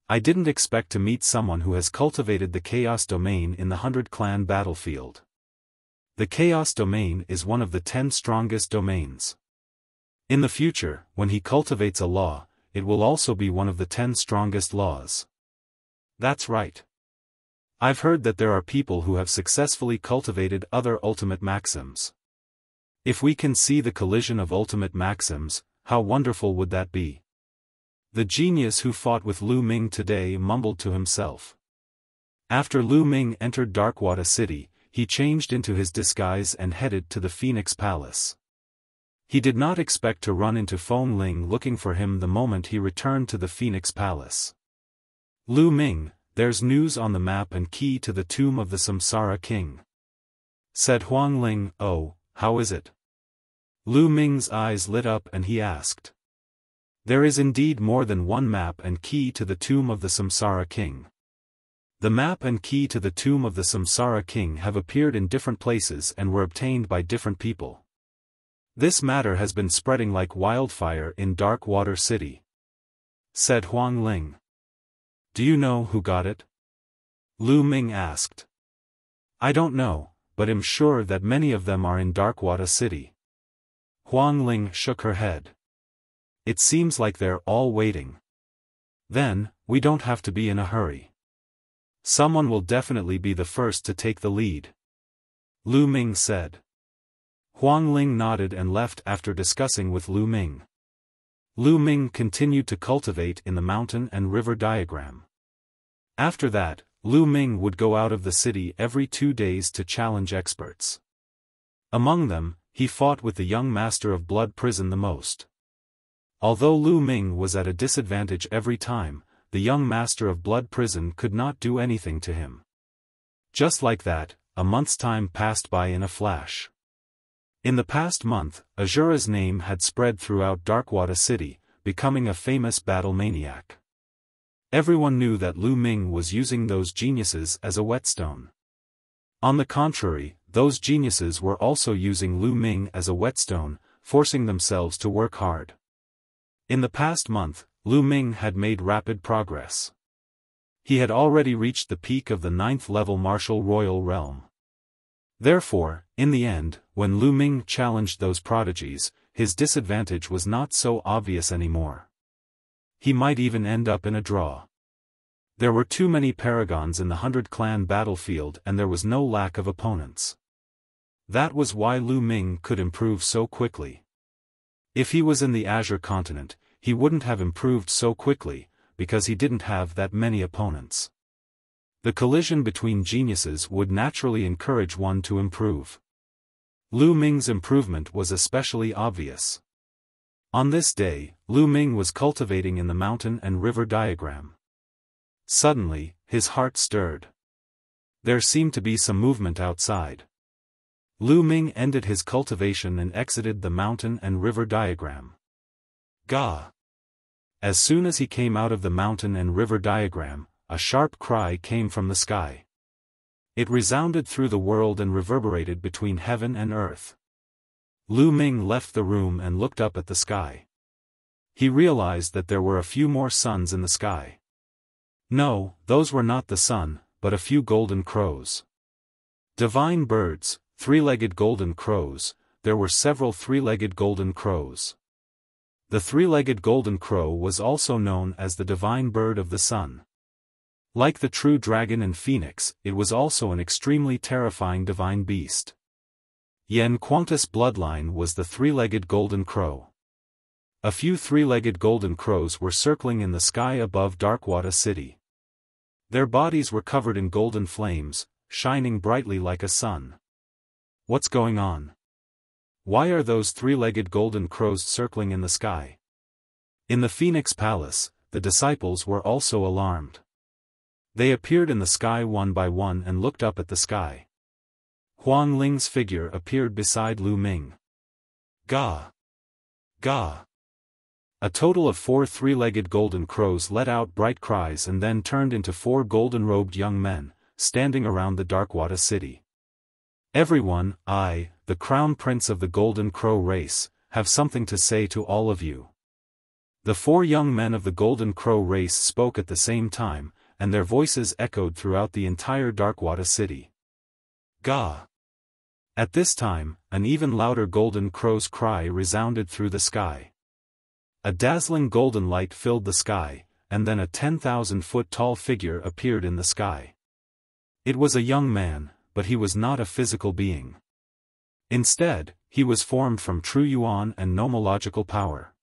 I didn't expect to meet someone who has cultivated the Chaos domain in the 100 clan battlefield. The Chaos domain is one of the 10 strongest domains. In the future, when he cultivates a law, it will also be one of the 10 strongest laws. That's right. I've heard that there are people who have successfully cultivated other ultimate maxims. If we can see the collision of ultimate maxims, how wonderful would that be? The genius who fought with Lu Ming today mumbled to himself. After Lu Ming entered Darkwater City, he changed into his disguise and headed to the Phoenix Palace. He did not expect to run into Feng Ling looking for him the moment he returned to the Phoenix Palace. Lu Ming, there's news on the map and key to the tomb of the Samsara King. Said Huang Ling. Oh, how is it? Lu Ming's eyes lit up and he asked. There is indeed more than one map and key to the tomb of the Samsara King. The map and key to the tomb of the Samsara King have appeared in different places and were obtained by different people. This matter has been spreading like wildfire in Dark Water City. Said Huang Ling. Do you know who got it? Lu Ming asked. I don't know, but I'm sure that many of them are in Darkwater City. Huang Ling shook her head. It seems like they're all waiting. Then, we don't have to be in a hurry. Someone will definitely be the first to take the lead. Lu Ming said. Huang Ling nodded and left after discussing with Lu Ming. Lu Ming continued to cultivate in the mountain and river diagram. After that, Lu Ming would go out of the city every 2 days to challenge experts. Among them, he fought with the young master of blood prison the most. Although Lu Ming was at a disadvantage every time, the young master of blood prison could not do anything to him. Just like that, a month's time passed by in a flash. In the past month, Azura's name had spread throughout Darkwater City, becoming a famous battle maniac. Everyone knew that Lu Ming was using those geniuses as a whetstone. On the contrary, those geniuses were also using Lu Ming as a whetstone, forcing themselves to work hard. In the past month, Lu Ming had made rapid progress. He had already reached the peak of the 9th level martial royal realm. Therefore, in the end, when Lu Ming challenged those prodigies, his disadvantage was not so obvious anymore. He might even end up in a draw. There were too many paragons in the 100-clan battlefield and there was no lack of opponents. That was why Lu Ming could improve so quickly. If he was in the Azure continent, he wouldn't have improved so quickly, because he didn't have that many opponents. The collision between geniuses would naturally encourage one to improve. Lu Ming's improvement was especially obvious. On this day, Lu Ming was cultivating in the mountain and river diagram. Suddenly, his heart stirred. There seemed to be some movement outside. Lu Ming ended his cultivation and exited the mountain and river diagram. Gah! As soon as he came out of the mountain and river diagram, a sharp cry came from the sky. It resounded through the world and reverberated between heaven and earth. Lu Ming left the room and looked up at the sky. He realized that there were a few more suns in the sky. No, those were not the sun, but a few golden crows. Divine birds, 3-legged golden crows, there were several 3-legged golden crows. The 3-legged golden crow was also known as the divine bird of the sun. Like the true dragon and phoenix, it was also an extremely terrifying divine beast. Yen Quantus' bloodline was the 3-legged golden crow. A few 3-legged golden crows were circling in the sky above Darkwater City. Their bodies were covered in golden flames, shining brightly like a sun. What's going on? Why are those 3-legged golden crows circling in the sky? In the Phoenix Palace, the disciples were also alarmed. They appeared in the sky one by one and looked up at the sky. Huang Ling's figure appeared beside Lu Ming. Gah! Gah! A total of 4 3-legged golden crows let out bright cries and then turned into 4 golden-robed young men, standing around the Darkwater City. Everyone, I, the Crown Prince of the Golden Crow race, have something to say to all of you. The 4 young men of the Golden Crow race spoke at the same time, and their voices echoed throughout the entire Darkwater City. Gah! At this time, an even louder golden crow's cry resounded through the sky. A dazzling golden light filled the sky, and then a 10,000-foot tall figure appeared in the sky. It was a young man, but he was not a physical being. Instead, he was formed from true yuan and nomological power.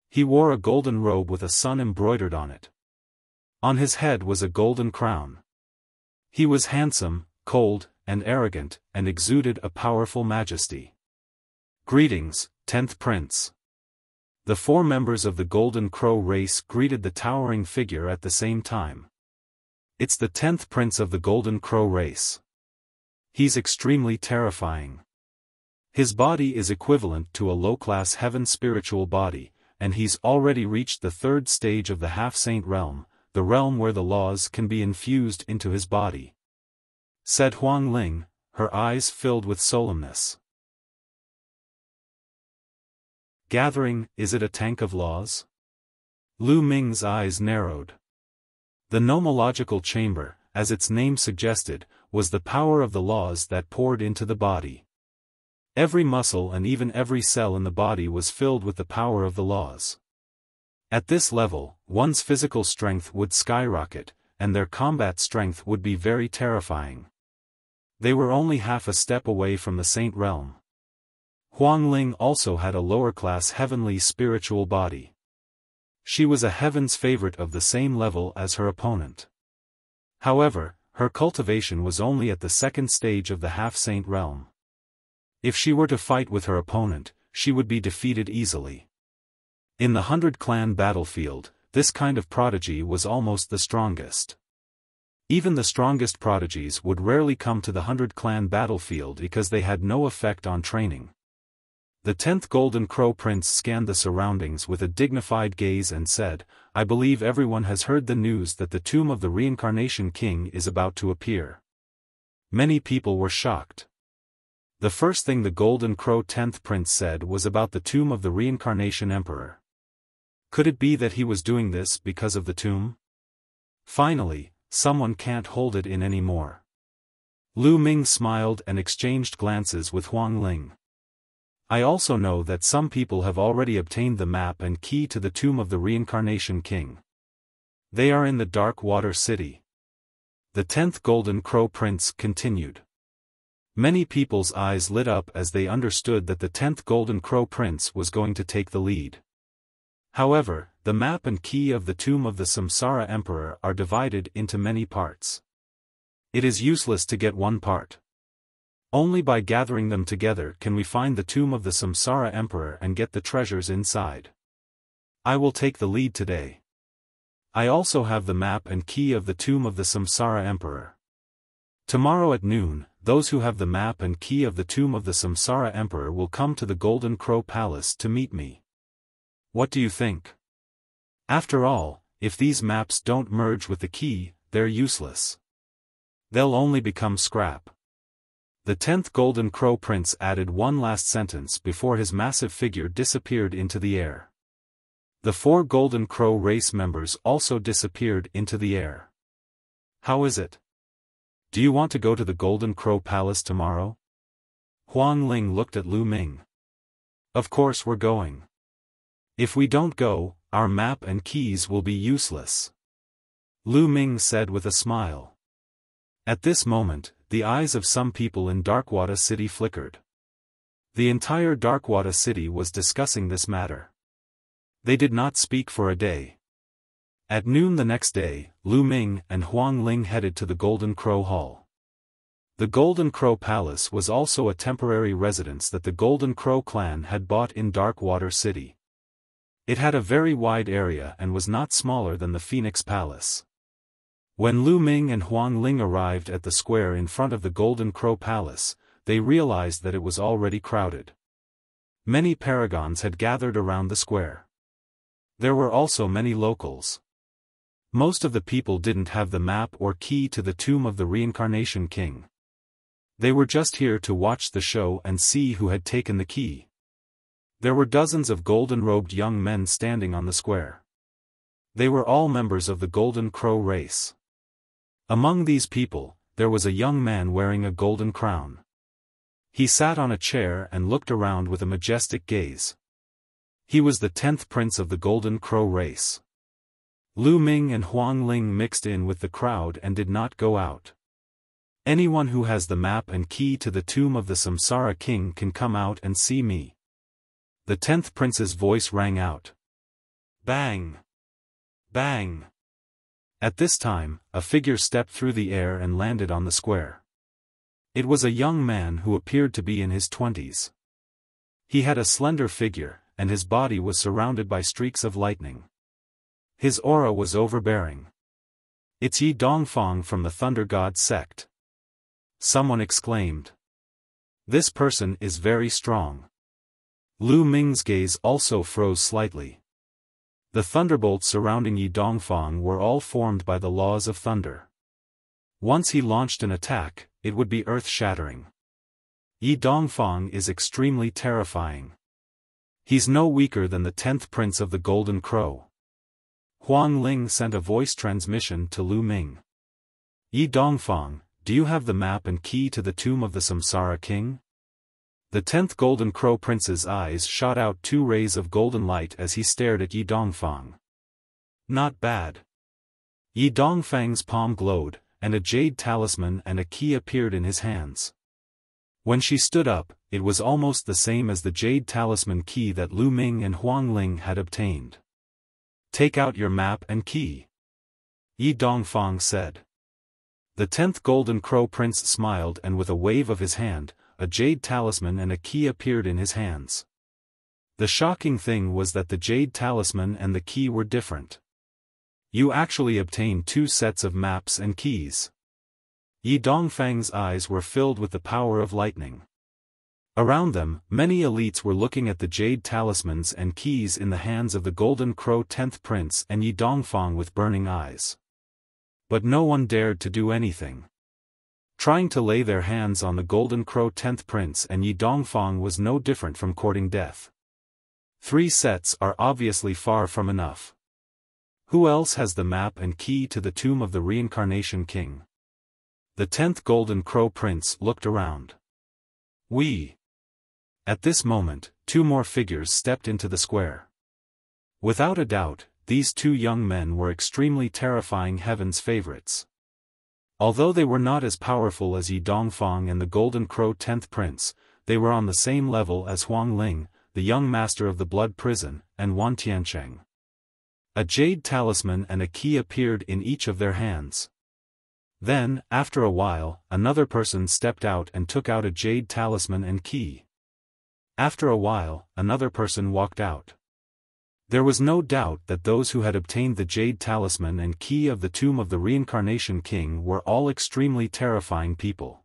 He wore a golden robe with a sun embroidered on it. On his head was a golden crown. He was handsome, cold, and arrogant, and exuded a powerful majesty. Greetings, 10th Prince. The 4 members of the Golden Crow race greeted the towering figure at the same time. It's the 10th Prince of the Golden Crow race. He's extremely terrifying. His body is equivalent to a low-class heaven spiritual body, and he's already reached the 3rd stage of the half-saint realm, the realm where the laws can be infused into his body. Said Huang Ling, her eyes filled with solemnness. Gathering, is it a tank of laws? Lu Ming's eyes narrowed. The nomological chamber, as its name suggested, was the power of the laws that poured into the body. Every muscle and even every cell in the body was filled with the power of the laws. At this level, one's physical strength would skyrocket, and their combat strength would be very terrifying. They were only half a step away from the Saint Realm. Huang Ling also had a lower-class heavenly spiritual body. She was a heaven's favorite of the same level as her opponent. However, her cultivation was only at the second stage of the half-saint realm. If she were to fight with her opponent, she would be defeated easily. In the 100-clan battlefield, this kind of prodigy was almost the strongest. Even the strongest prodigies would rarely come to the 100-clan battlefield because they had no effect on training. The 10th Golden Crow Prince scanned the surroundings with a dignified gaze and said, "I believe everyone has heard the news that the tomb of the Reincarnation King is about to appear." Many people were shocked. The first thing the Golden Crow 10th Prince said was about the tomb of the Reincarnation Emperor. Could it be that he was doing this because of the tomb? Finally, someone can't hold it in anymore. Lu Ming smiled and exchanged glances with Huang Ling. I also know that some people have already obtained the map and key to the tomb of the Reincarnation King. They are in the Dark Water City. The 10th Golden Crow Prince continued. Many people's eyes lit up as they understood that the 10th Golden Crow Prince was going to take the lead. However, the map and key of the tomb of the Samsara Emperor are divided into many parts. It is useless to get one part. Only by gathering them together can we find the tomb of the Samsara Emperor and get the treasures inside. I will take the lead today. I also have the map and key of the tomb of the Samsara Emperor. Tomorrow at noon, those who have the map and key of the tomb of the Samsara Emperor will come to the Golden Crow Palace to meet me. What do you think? After all, if these maps don't merge with the key, they're useless. They'll only become scrap. The 10th Golden Crow Prince added one last sentence before his massive figure disappeared into the air. The 4 Golden Crow race members also disappeared into the air. How is it? Do you want to go to the Golden Crow Palace tomorrow? Huang Ling looked at Lu Ming. Of course we're going. If we don't go, our map and keys will be useless. Lu Ming said with a smile. At this moment, the eyes of some people in Darkwater City flickered. The entire Darkwater City was discussing this matter. They did not speak for a day. At noon the next day, Lu Ming and Huang Ling headed to the Golden Crow Hall. The Golden Crow Palace was also a temporary residence that the Golden Crow clan had bought in Darkwater City. It had a very wide area and was not smaller than the Phoenix Palace. When Lu Ming and Huang Ling arrived at the square in front of the Golden Crow Palace, they realized that it was already crowded. Many paragons had gathered around the square. There were also many locals. Most of the people didn't have the map or key to the tomb of the Reincarnation King. They were just here to watch the show and see who had taken the key. There were dozens of golden-robed young men standing on the square. They were all members of the Golden Crow race. Among these people, there was a young man wearing a golden crown. He sat on a chair and looked around with a majestic gaze. He was the 10th prince of the Golden Crow race. Lu Ming and Huang Ling mixed in with the crowd and did not go out. Anyone who has the map and key to the tomb of the Samsara King can come out and see me. The 10th prince's voice rang out. Bang! Bang! At this time, a figure stepped through the air and landed on the square. It was a young man who appeared to be in his 20s. He had a slender figure, and his body was surrounded by streaks of lightning. His aura was overbearing. It's Yi Dongfang from the Thunder God sect. Someone exclaimed. This person is very strong. Lu Ming's gaze also froze slightly. The thunderbolts surrounding Yi Dongfang were all formed by the laws of thunder. Once he launched an attack, it would be earth-shattering. Yi Dongfang is extremely terrifying. He's no weaker than the 10th prince of the Golden Crow. Huang Ling sent a voice transmission to Lu Ming. Yi Dongfang, do you have the map and key to the tomb of the Samsara King? The 10th Golden Crow Prince's eyes shot out 2 rays of golden light as he stared at Yi Dongfang. Not bad. Yi Dongfang's palm glowed, and a jade talisman and a key appeared in his hands. When she stood up, it was almost the same as the jade talisman key that Lu Ming and Huang Ling had obtained. "Take out your map and key," Yi Dongfang said. The 10th Golden Crow Prince smiled, and with a wave of his hand, a jade talisman and a key appeared in his hands. The shocking thing was that the jade talisman and the key were different. "You actually obtained 2 sets of maps and keys." Yi Dongfang's eyes were filled with the power of lightning. Around them, many elites were looking at the jade talismans and keys in the hands of the Golden Crow 10th Prince and Yi Dongfang with burning eyes. But no one dared to do anything. Trying to lay their hands on the Golden Crow 10th Prince and Yi Dongfang was no different from courting death. 3 sets are obviously far from enough. Who else has the map and key to the tomb of the Reincarnation King? The 10th Golden Crow Prince looked around. "We." At this moment, 2 more figures stepped into the square. Without a doubt, these 2 young men were extremely terrifying heaven's favorites. Although they were not as powerful as Yi Dongfang and the Golden Crow 10th Prince, they were on the same level as Huang Ling, the young master of the Blood Prison, and Wan Tiancheng. A jade talisman and a key appeared in each of their hands. Then, after a while, another person stepped out and took out a jade talisman and key. After a while, another person walked out. There was no doubt that those who had obtained the jade talisman and key of the tomb of the Reincarnation King were all extremely terrifying people.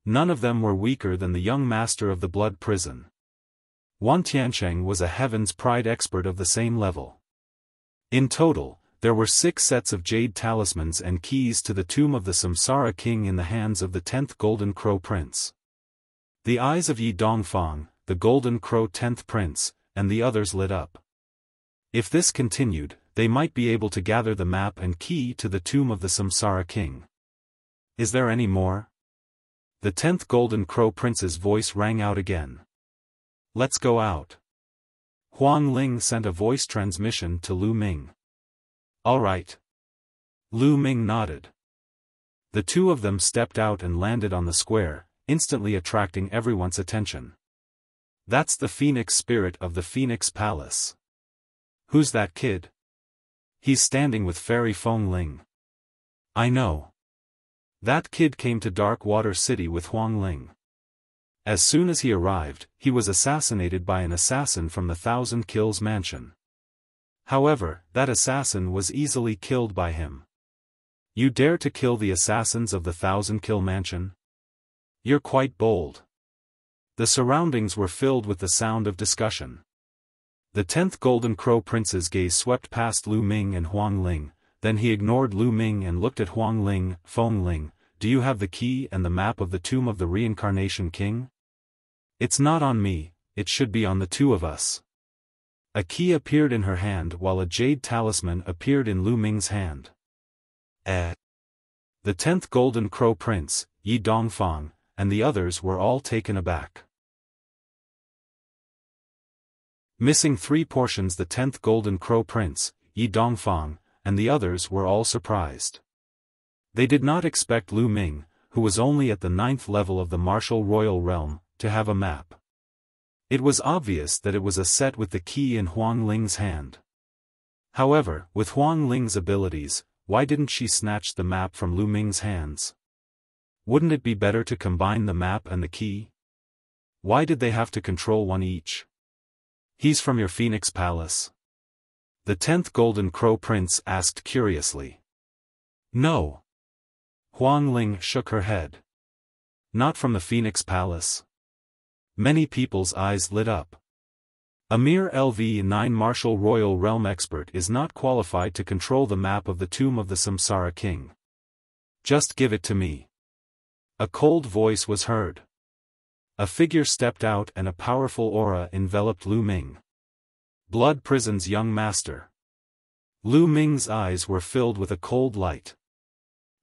None of them were weaker than the young master of the Blood Prison. Wan Tiancheng was a Heaven's Pride expert of the same level. In total, there were 6 sets of jade talismans and keys to the tomb of the Samsara King in the hands of the 10th Golden Crow Prince. The eyes of Yi Dongfang, the Golden Crow 10th Prince, and the others lit up. If this continued, they might be able to gather the map and key to the tomb of the Samsara King. "Is there any more?" The 10th Golden Crow Prince's voice rang out again. "Let's go out." Huang Ling sent a voice transmission to Lu Ming. "All right." Lu Ming nodded. The 2 of them stepped out and landed on the square, instantly attracting everyone's attention. "That's the Phoenix Spirit of the Phoenix Palace." "Who's that kid?" "He's standing with Fairy Feng Ling." "I know. That kid came to Dark Water City with Huang Ling. As soon as he arrived, he was assassinated by an assassin from the Thousand Kills mansion. However, that assassin was easily killed by him." "You dare to kill the assassins of the Thousand Kill mansion? You're quite bold." The surroundings were filled with the sound of discussion. The 10th Golden Crow Prince's gaze swept past Lu Ming and Huang Ling, then he ignored Lu Ming and looked at Huang Ling. "Feng Ling, do you have the key and the map of the tomb of the Reincarnation King?" "It's not on me, it should be on the 2 of us." A key appeared in her hand while a jade talisman appeared in Lu Ming's hand. The 10th Golden Crow Prince, Yi Dongfang, and the others were all taken aback. Missing 3 portions. The 10th Golden Crow Prince, Yi Dongfang, and the others were all surprised. They did not expect Lu Ming, who was only at the 9th level of the martial royal realm, to have a map. It was obvious that it was a set with the key in Huang Ling's hand. However, with Huang Ling's abilities, why didn't she snatch the map from Lu Ming's hands? Wouldn't it be better to combine the map and the key? Why did they have to control one each? "He's from your Phoenix Palace?" The 10th Golden Crow Prince asked curiously. "No." Huang Ling shook her head. "Not from the Phoenix Palace?" Many people's eyes lit up. A mere LV9 martial royal realm expert is not qualified to control the map of the tomb of the Samsara King. "Just give it to me." A cold voice was heard. A figure stepped out and a powerful aura enveloped Lu Ming. Blood Prison's young master. Lu Ming's eyes were filled with a cold light.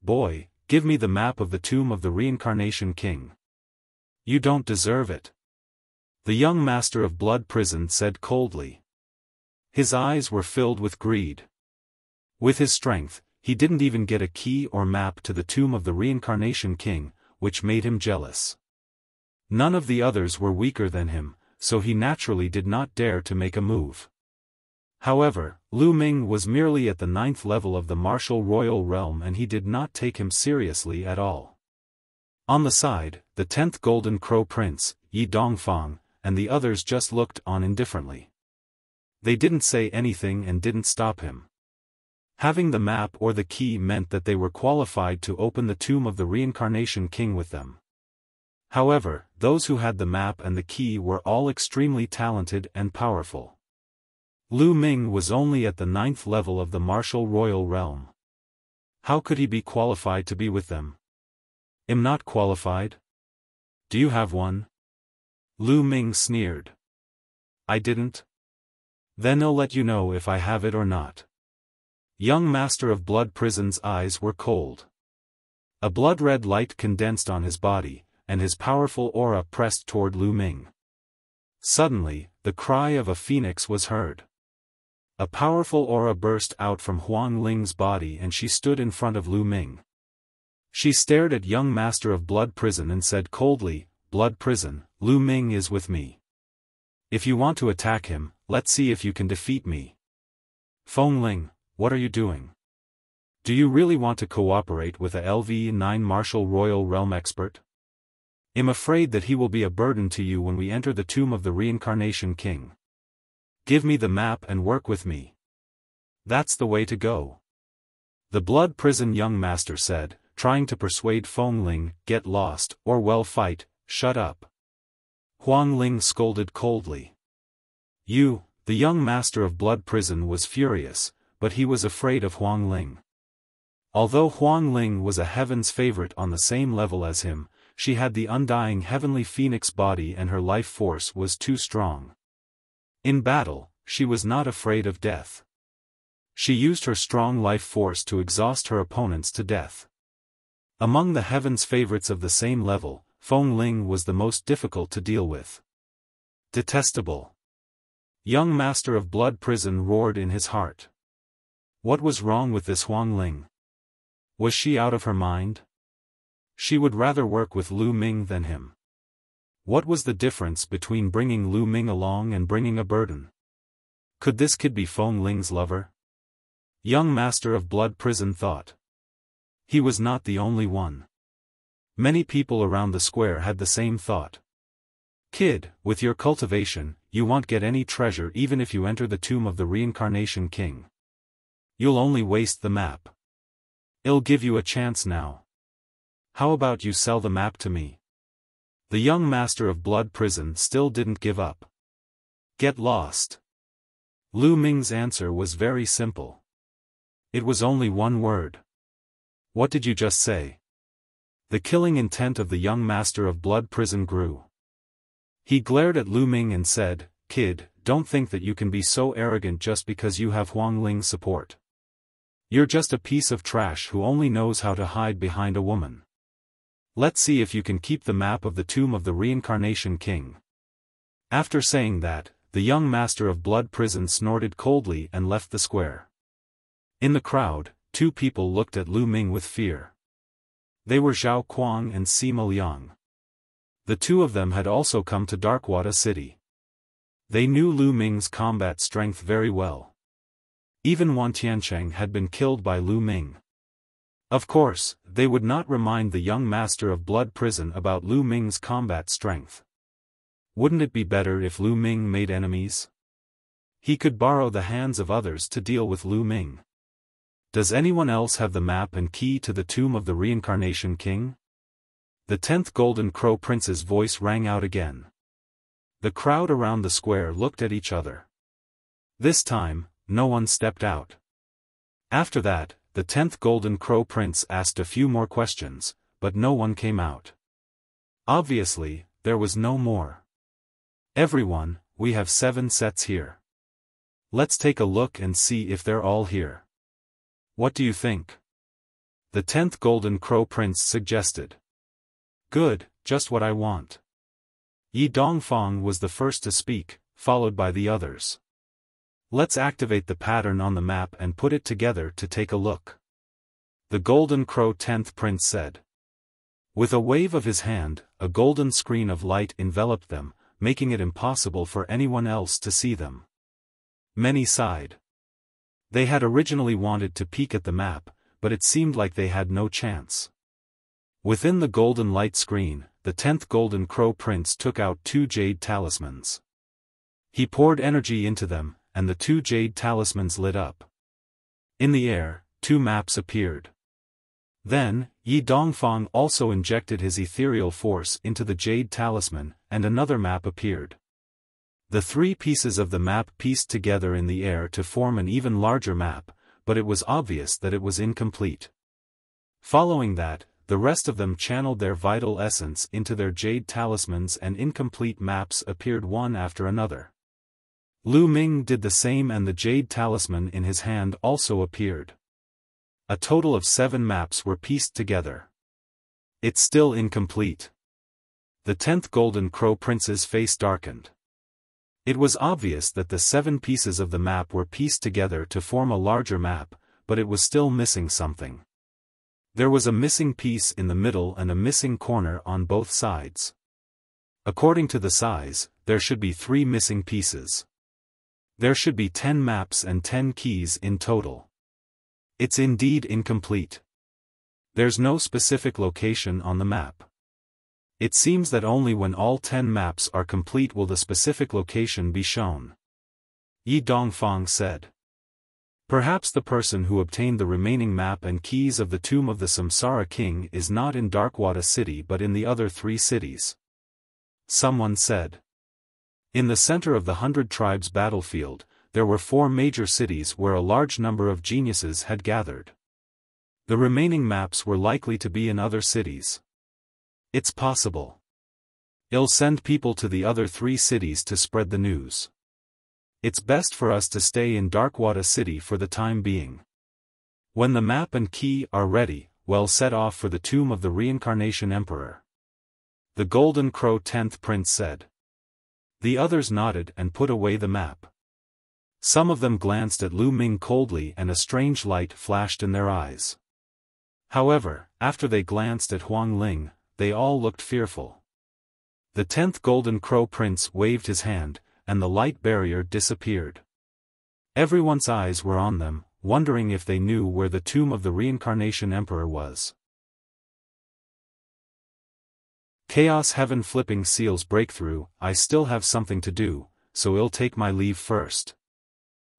"Boy, give me the map of the tomb of the Reincarnation King." "You don't deserve it," the young master of Blood Prison said coldly. His eyes were filled with greed. With his strength, he didn't even get a key or map to the tomb of the Reincarnation King, which made him jealous. None of the others were weaker than him, so he naturally did not dare to make a move. However, Lu Ming was merely at the 9th level of the martial royal realm and he did not take him seriously at all. On the side, the 10th Golden Crow Prince, Yi Dongfang, and the others just looked on indifferently. They didn't say anything and didn't stop him. Having the map or the key meant that they were qualified to open the tomb of the Reincarnation King with them. However, those who had the map and the key were all extremely talented and powerful. Lu Ming was only at the 9th level of the martial royal realm. How could he be qualified to be with them? Am not qualified? Do you have one? Lu Ming sneered. I didn't. Then I'll let you know if I have it or not. Young Master of Blood Prison's eyes were cold. A blood-red light condensed on his body, and his powerful aura pressed toward Lu Ming. Suddenly, the cry of a phoenix was heard. A powerful aura burst out from Huang Ling's body and she stood in front of Lu Ming. She stared at young Master of Blood Prison and said coldly, Blood Prison, Lu Ming is with me. If you want to attack him, let's see if you can defeat me. Feng Ling, what are you doing? Do you really want to cooperate with a LV9 martial royal realm expert? I'm afraid that he will be a burden to you when we enter the tomb of the Reincarnation King. Give me the map and work with me. That's the way to go. The Blood Prison young master said, trying to persuade Feng Ling, get lost, or well fight, shut up. Huang Ling scolded coldly. The young master of Blood Prison was furious, but he was afraid of Huang Ling. Although Huang Ling was a heaven's favorite on the same level as him, she had the undying heavenly phoenix body and her life force was too strong. In battle, she was not afraid of death. She used her strong life force to exhaust her opponents to death. Among the heaven's favorites of the same level, Feng Ling was the most difficult to deal with. Detestable. Young Master of Blood Prison roared in his heart. What was wrong with this Huang Ling? Was she out of her mind? She would rather work with Lu Ming than him. What was the difference between bringing Lu Ming along and bringing a burden? Could this kid be Feng Ling's lover? Young Master of Blood Prison thought. He was not the only one. Many people around the square had the same thought. Kid, with your cultivation, you won't get any treasure even if you enter the tomb of the Reincarnation King. You'll only waste the map. I'll give you a chance now. How about you sell the map to me? The young Master of Blood Prison still didn't give up. Get lost. Lu Ming's answer was very simple. It was only one word. What did you just say? The killing intent of the young Master of Blood Prison grew. He glared at Lu Ming and said, Kid, don't think that you can be so arrogant just because you have Huang Ling's support. You're just a piece of trash who only knows how to hide behind a woman. Let's see if you can keep the map of the tomb of the Reincarnation King. After saying that, the young Master of Blood Prison snorted coldly and left the square. In the crowd, two people looked at Lu Ming with fear. They were Zhao Kuang and Sima Liang. The two of them had also come to Darkwada City. They knew Lu Ming's combat strength very well. Even Wan Tiancheng had been killed by Lu Ming. Of course, they would not remind the young Master of Blood Prison about Lu Ming's combat strength. Wouldn't it be better if Lu Ming made enemies? He could borrow the hands of others to deal with Lu Ming. Does anyone else have the map and key to the tomb of the Reincarnation King? The 10th Golden Crow Prince's voice rang out again. The crowd around the square looked at each other. This time, no one stepped out. After that, the 10th Golden Crow Prince asked a few more questions, but no one came out. Obviously, there was no more. Everyone, we have 7 sets here. Let's take a look and see if they're all here. What do you think? The 10th Golden Crow Prince suggested. Good, just what I want. Yi Dongfang was the first to speak, followed by the others. Let's activate the pattern on the map and put it together to take a look. the Golden Crow 10th Prince said. With a wave of his hand, a golden screen of light enveloped them, making it impossible for anyone else to see them. Many sighed. They had originally wanted to peek at the map, but it seemed like they had no chance. Within the golden light screen, the 10th Golden Crow Prince took out 2 jade talismans. He poured energy into them, and the 2 jade talismans lit up. In the air, 2 maps appeared. Then, Yi Dongfang also injected his ethereal force into the jade talisman, and another map appeared. The 3 pieces of the map pieced together in the air to form an even larger map, but it was obvious that it was incomplete. Following that, the rest of them channeled their vital essence into their jade talismans and incomplete maps appeared one after another. Lu Ming did the same and the jade talisman in his hand also appeared. A total of 7 maps were pieced together. It's still incomplete. The 10th Golden Crow Prince's face darkened. It was obvious that the 7 pieces of the map were pieced together to form a larger map, but it was still missing something. There was a missing piece in the middle and a missing corner on both sides. According to the size, there should be 3 missing pieces. There should be 10 maps and 10 keys in total. It's indeed incomplete. There's no specific location on the map. It seems that only when all 10 maps are complete will the specific location be shown. Yi Dongfang said. Perhaps the person who obtained the remaining map and keys of the tomb of the Samsara King is not in Darkwada City but in the other 3 cities. Someone said. In the center of the 100 Tribes battlefield, there were 4 major cities where a large number of geniuses had gathered. The remaining maps were likely to be in other cities. It's possible. I'll send people to the other 3 cities to spread the news. It's best for us to stay in Darkwada City for the time being. When the map and key are ready, we'll set off for the tomb of the Reincarnation Emperor. The Golden Crow 10th Prince said. The others nodded and put away the map. Some of them glanced at Lu Ming coldly and a strange light flashed in their eyes. However, after they glanced at Huang Ling, they all looked fearful. The 10th Golden Crow Prince waved his hand, and the light barrier disappeared. Everyone's eyes were on them, wondering if they knew where the tomb of the Reincarnation Emperor was. Chaos Heaven flipping seals breakthrough. I still have something to do, so I'll take my leave first.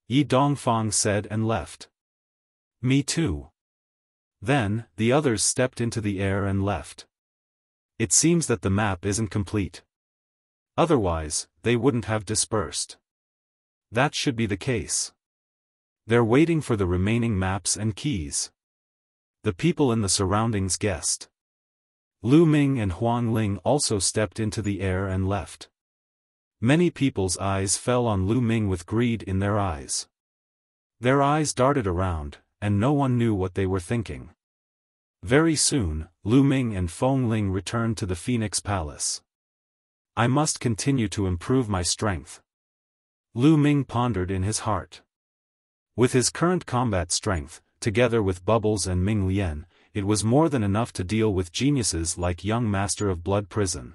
Yi Dongfang said and left. Me too. Then, the others stepped into the air and left. It seems that the map isn't complete. Otherwise, they wouldn't have dispersed. That should be the case. They're waiting for the remaining maps and keys. The people in the surroundings guessed. Lu Ming and Huang Ling also stepped into the air and left. Many people's eyes fell on Lu Ming with greed in their eyes. Their eyes darted around, and no one knew what they were thinking. Very soon, Lu Ming and Feng Ling returned to the Phoenix Palace. I must continue to improve my strength. Lu Ming pondered in his heart. With his current combat strength, together with Bubbles and Ming Lian, it was more than enough to deal with geniuses like young Master of Blood Prison.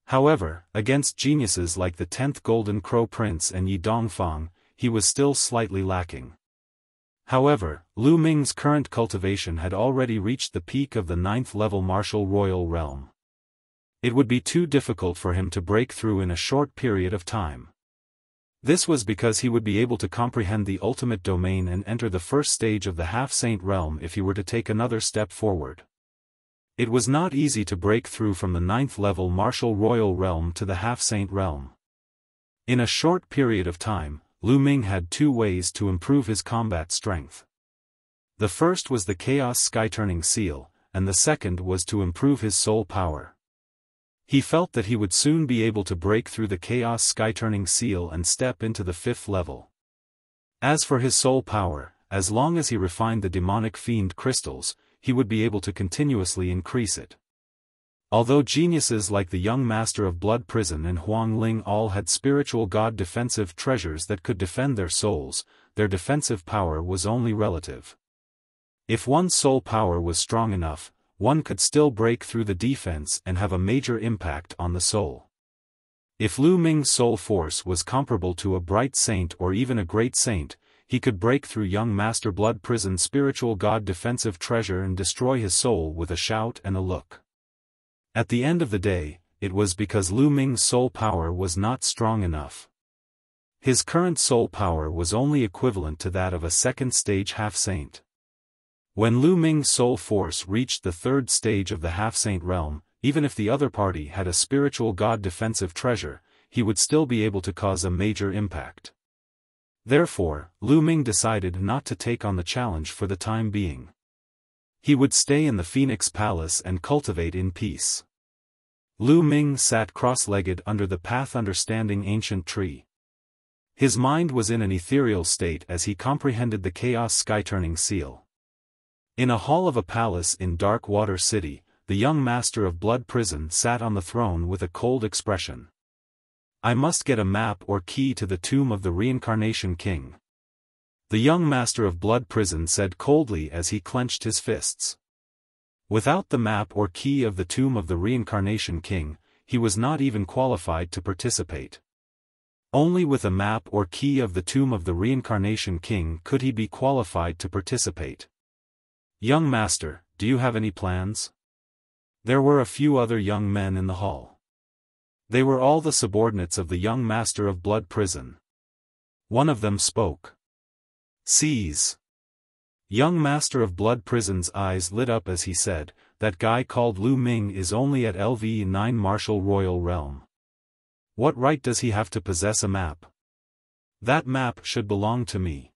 However, against geniuses like the 10th Golden Crow Prince and Yi Dongfang, he was still slightly lacking. However, Lu Ming's current cultivation had already reached the peak of the 9th level martial royal realm. It would be too difficult for him to break through in a short period of time. This was because he would be able to comprehend the ultimate domain and enter the first stage of the half-saint realm if he were to take another step forward. It was not easy to break through from the 9th level martial royal realm to the half-saint realm. In a short period of time, Lu Ming had 2 ways to improve his combat strength. The first was the Chaos Sky-Turning Seal, and the second was to improve his soul power. He felt that he would soon be able to break through the Chaos Sky-Turning Seal and step into the 5th level. As for his soul power, as long as he refined the demonic fiend crystals, he would be able to continuously increase it. Although geniuses like the young Master of Blood Prison and Huang Ling all had spiritual god defensive treasures that could defend their souls, their defensive power was only relative. If one's soul power was strong enough, one could still break through the defense and have a major impact on the soul. If Lu Ming's soul force was comparable to a bright saint or even a great saint, he could break through young Master Blood Prison's spiritual god defensive treasure and destroy his soul with a shout and a look. At the end of the day, it was because Lu Ming's soul power was not strong enough. His current soul power was only equivalent to that of a second-stage half-saint. When Lu Ming's soul force reached the third stage of the half-saint realm, even if the other party had a spiritual god defensive treasure, he would still be able to cause a major impact. Therefore, Lu Ming decided not to take on the challenge for the time being. He would stay in the Phoenix Palace and cultivate in peace. Lu Ming sat cross-legged under the path understanding ancient tree. His mind was in an ethereal state as he comprehended the chaos sky-turning seal. In a hall of a palace in Dark Water City, the young master of Blood Prison sat on the throne with a cold expression. I must get a map or key to the tomb of the Reincarnation King. The young master of Blood Prison said coldly as he clenched his fists. Without the map or key of the tomb of the Reincarnation King, he was not even qualified to participate. Only with a map or key of the tomb of the Reincarnation King could he be qualified to participate. Young master, do you have any plans? There were a few other young men in the hall. They were all the subordinates of the young master of Blood Prison. One of them spoke. Seize. Young master of Blood Prison's eyes lit up as he said, that guy called Lu Ming is only at LV9 Martial Royal Realm. What right does he have to possess a map? That map should belong to me.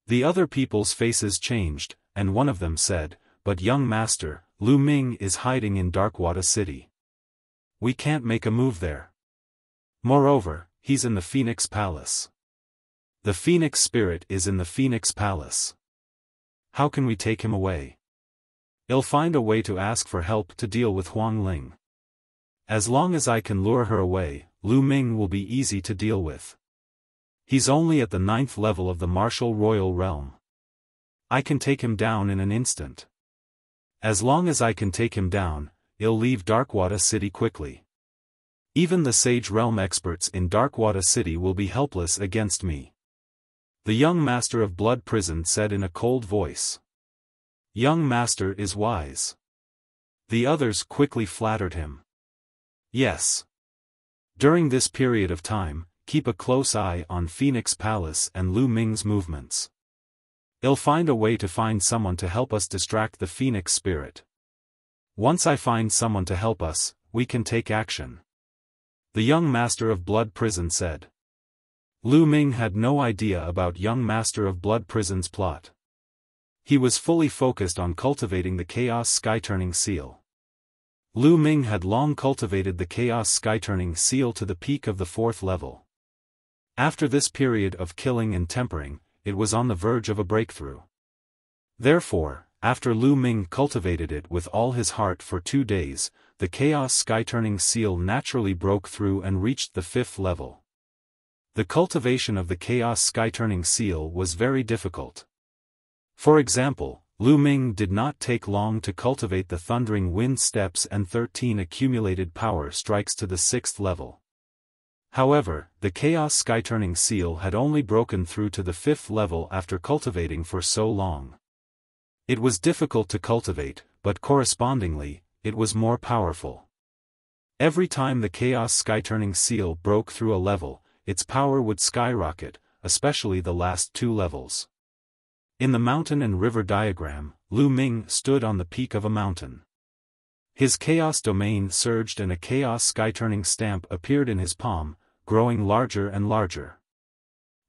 The other people's faces changed, and one of them said, but young master, Lu Ming is hiding in Darkwater City. We can't make a move there. Moreover, he's in the Phoenix Palace. The Phoenix Spirit is in the Phoenix Palace. How can we take him away? I'll find a way to ask for help to deal with Huang Ling. As long as I can lure her away, Lu Ming will be easy to deal with. He's only at the 9th level of the Martial Royal Realm. I can take him down in an instant. As long as I can take him down, I'll leave Darkwater City quickly. Even the Sage Realm experts in Darkwater City will be helpless against me. The young master of Blood Prison said in a cold voice. Young master is wise. The others quickly flattered him. Yes. During this period of time, keep a close eye on Phoenix Palace and Lu Ming's movements. I'll find a way to find someone to help us distract the Phoenix Spirit. Once I find someone to help us, we can take action. The young master of Blood Prison said. Lu Ming had no idea about young master of Blood Prison's plot. He was fully focused on cultivating the Chaos Sky-Turning Seal. Lu Ming had long cultivated the Chaos Sky-Turning Seal to the peak of the 4th level. After this period of killing and tempering, it was on the verge of a breakthrough. Therefore, after Lu Ming cultivated it with all his heart for 2 days, the Chaos Sky-Turning Seal naturally broke through and reached the 5th level. The cultivation of the Chaos Sky-Turning Seal was very difficult. For example, Lu Ming did not take long to cultivate the Thundering Wind Steps and 13 accumulated power strikes to the 6th level. However, the Chaos Sky-Turning Seal had only broken through to the 5th level after cultivating for so long. It was difficult to cultivate, but correspondingly, it was more powerful. Every time the Chaos Sky-Turning Seal broke through a level, its power would skyrocket, especially the last 2 levels. In the mountain and river diagram, Lu Ming stood on the peak of a mountain. His chaos domain surged and a chaos sky-turning stamp appeared in his palm, growing larger and larger.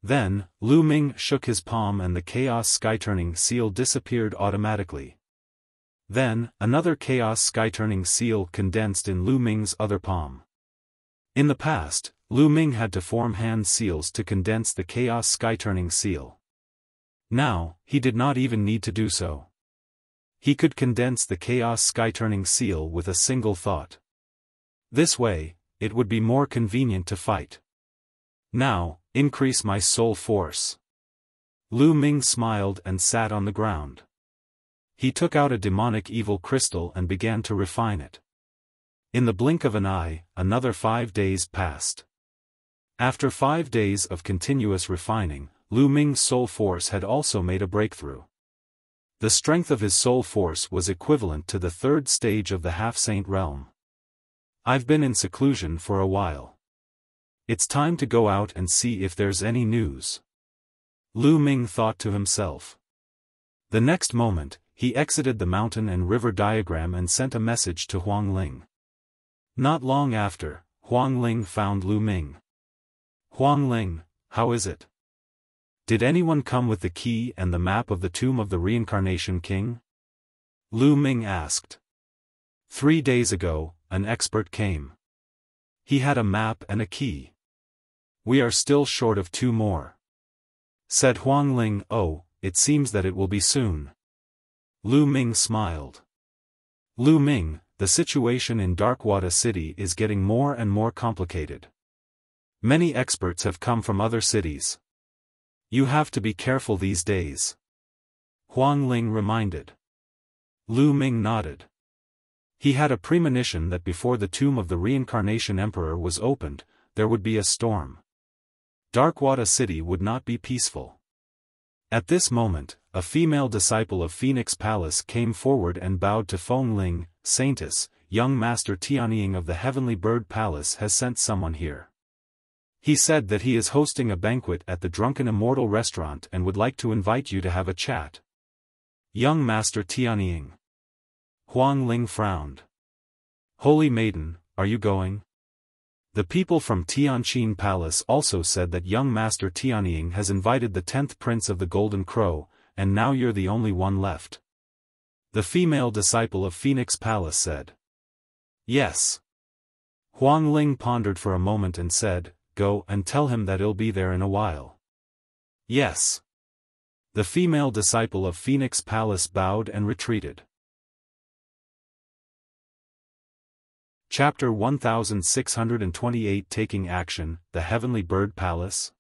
Then, Lu Ming shook his palm and the chaos sky-turning seal disappeared automatically. Then, another chaos sky-turning seal condensed in Lu Ming's other palm. In the past, Lu Ming had to form hand seals to condense the chaos sky-turning seal. Now, he did not even need to do so. He could condense the Chaos Sky-Turning Seal with a single thought. This way, it would be more convenient to fight. Now, increase my soul force. Lu Ming smiled and sat on the ground. He took out a demonic evil crystal and began to refine it. In the blink of an eye, another 5 days passed. After 5 days of continuous refining, Lu Ming's soul force had also made a breakthrough. The strength of his soul force was equivalent to the 3rd stage of the half-saint realm. I've been in seclusion for a while. It's time to go out and see if there's any news. Lu Ming thought to himself. The next moment, he exited the mountain and river diagram and sent a message to Huang Ling. Not long after, Huang Ling found Lu Ming. Huang Ling, how is it? Did anyone come with the key and the map of the tomb of the reincarnation king? Lu Ming asked. 3 days ago, an expert came. He had a map and a key. We are still short of 2 more. Said Huang Ling. Oh, it seems that it will be soon. Lu Ming smiled. Lu Ming, the situation in Darkwada City is getting more and more complicated. Many experts have come from other cities. You have to be careful these days. Huang Ling reminded. Lu Ming nodded. He had a premonition that before the tomb of the reincarnation emperor was opened, there would be a storm. Darkwada City would not be peaceful. At this moment, a female disciple of Phoenix Palace came forward and bowed to Feng Ling. Saintess, young Master Tianying of the Heavenly Bird Palace has sent someone here. He said that he is hosting a banquet at the Drunken Immortal restaurant and would like to invite you to have a chat. Young Master Tianying. Huang Ling frowned. Holy Maiden, are you going? The people from Tianqin Palace also said that young Master Tianying has invited the 10th Prince of the Golden Crow, and now you're the only one left. The female disciple of Phoenix Palace said. Yes. Huang Ling pondered for a moment and said, Go and tell him that he'll be there in a while. Yes. The female disciple of Phoenix Palace bowed and retreated. Chapter 1628 Taking Action, the Heavenly Bird Palace?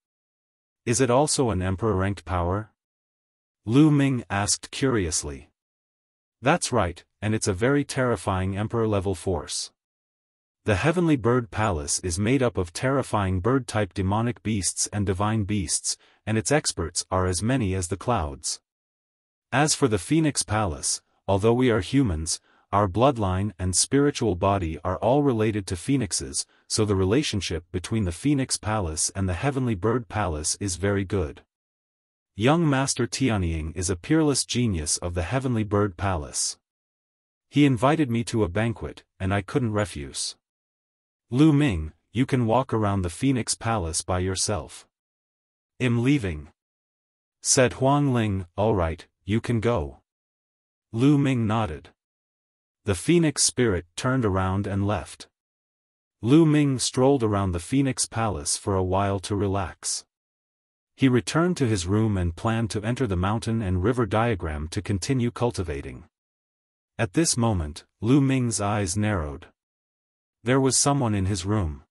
Is it also an emperor-ranked power? Lu Ming asked curiously. That's right, and it's a very terrifying emperor-level force. The Heavenly Bird Palace is made up of terrifying bird-type demonic beasts and divine beasts, and its experts are as many as the clouds. As for the Phoenix Palace, although we are humans, our bloodline and spiritual body are all related to phoenixes, so the relationship between the Phoenix Palace and the Heavenly Bird Palace is very good. Young Master Tianying is a peerless genius of the Heavenly Bird Palace. He invited me to a banquet, and I couldn't refuse. Lu Ming, you can walk around the Phoenix Palace by yourself. I'm leaving. Said Huang Ling. All right, you can go. Lu Ming nodded. The Phoenix spirit turned around and left. Lu Ming strolled around the Phoenix Palace for a while to relax. He returned to his room and planned to enter the mountain and river diagram to continue cultivating. At this moment, Lu Ming's eyes narrowed. There was someone in his room.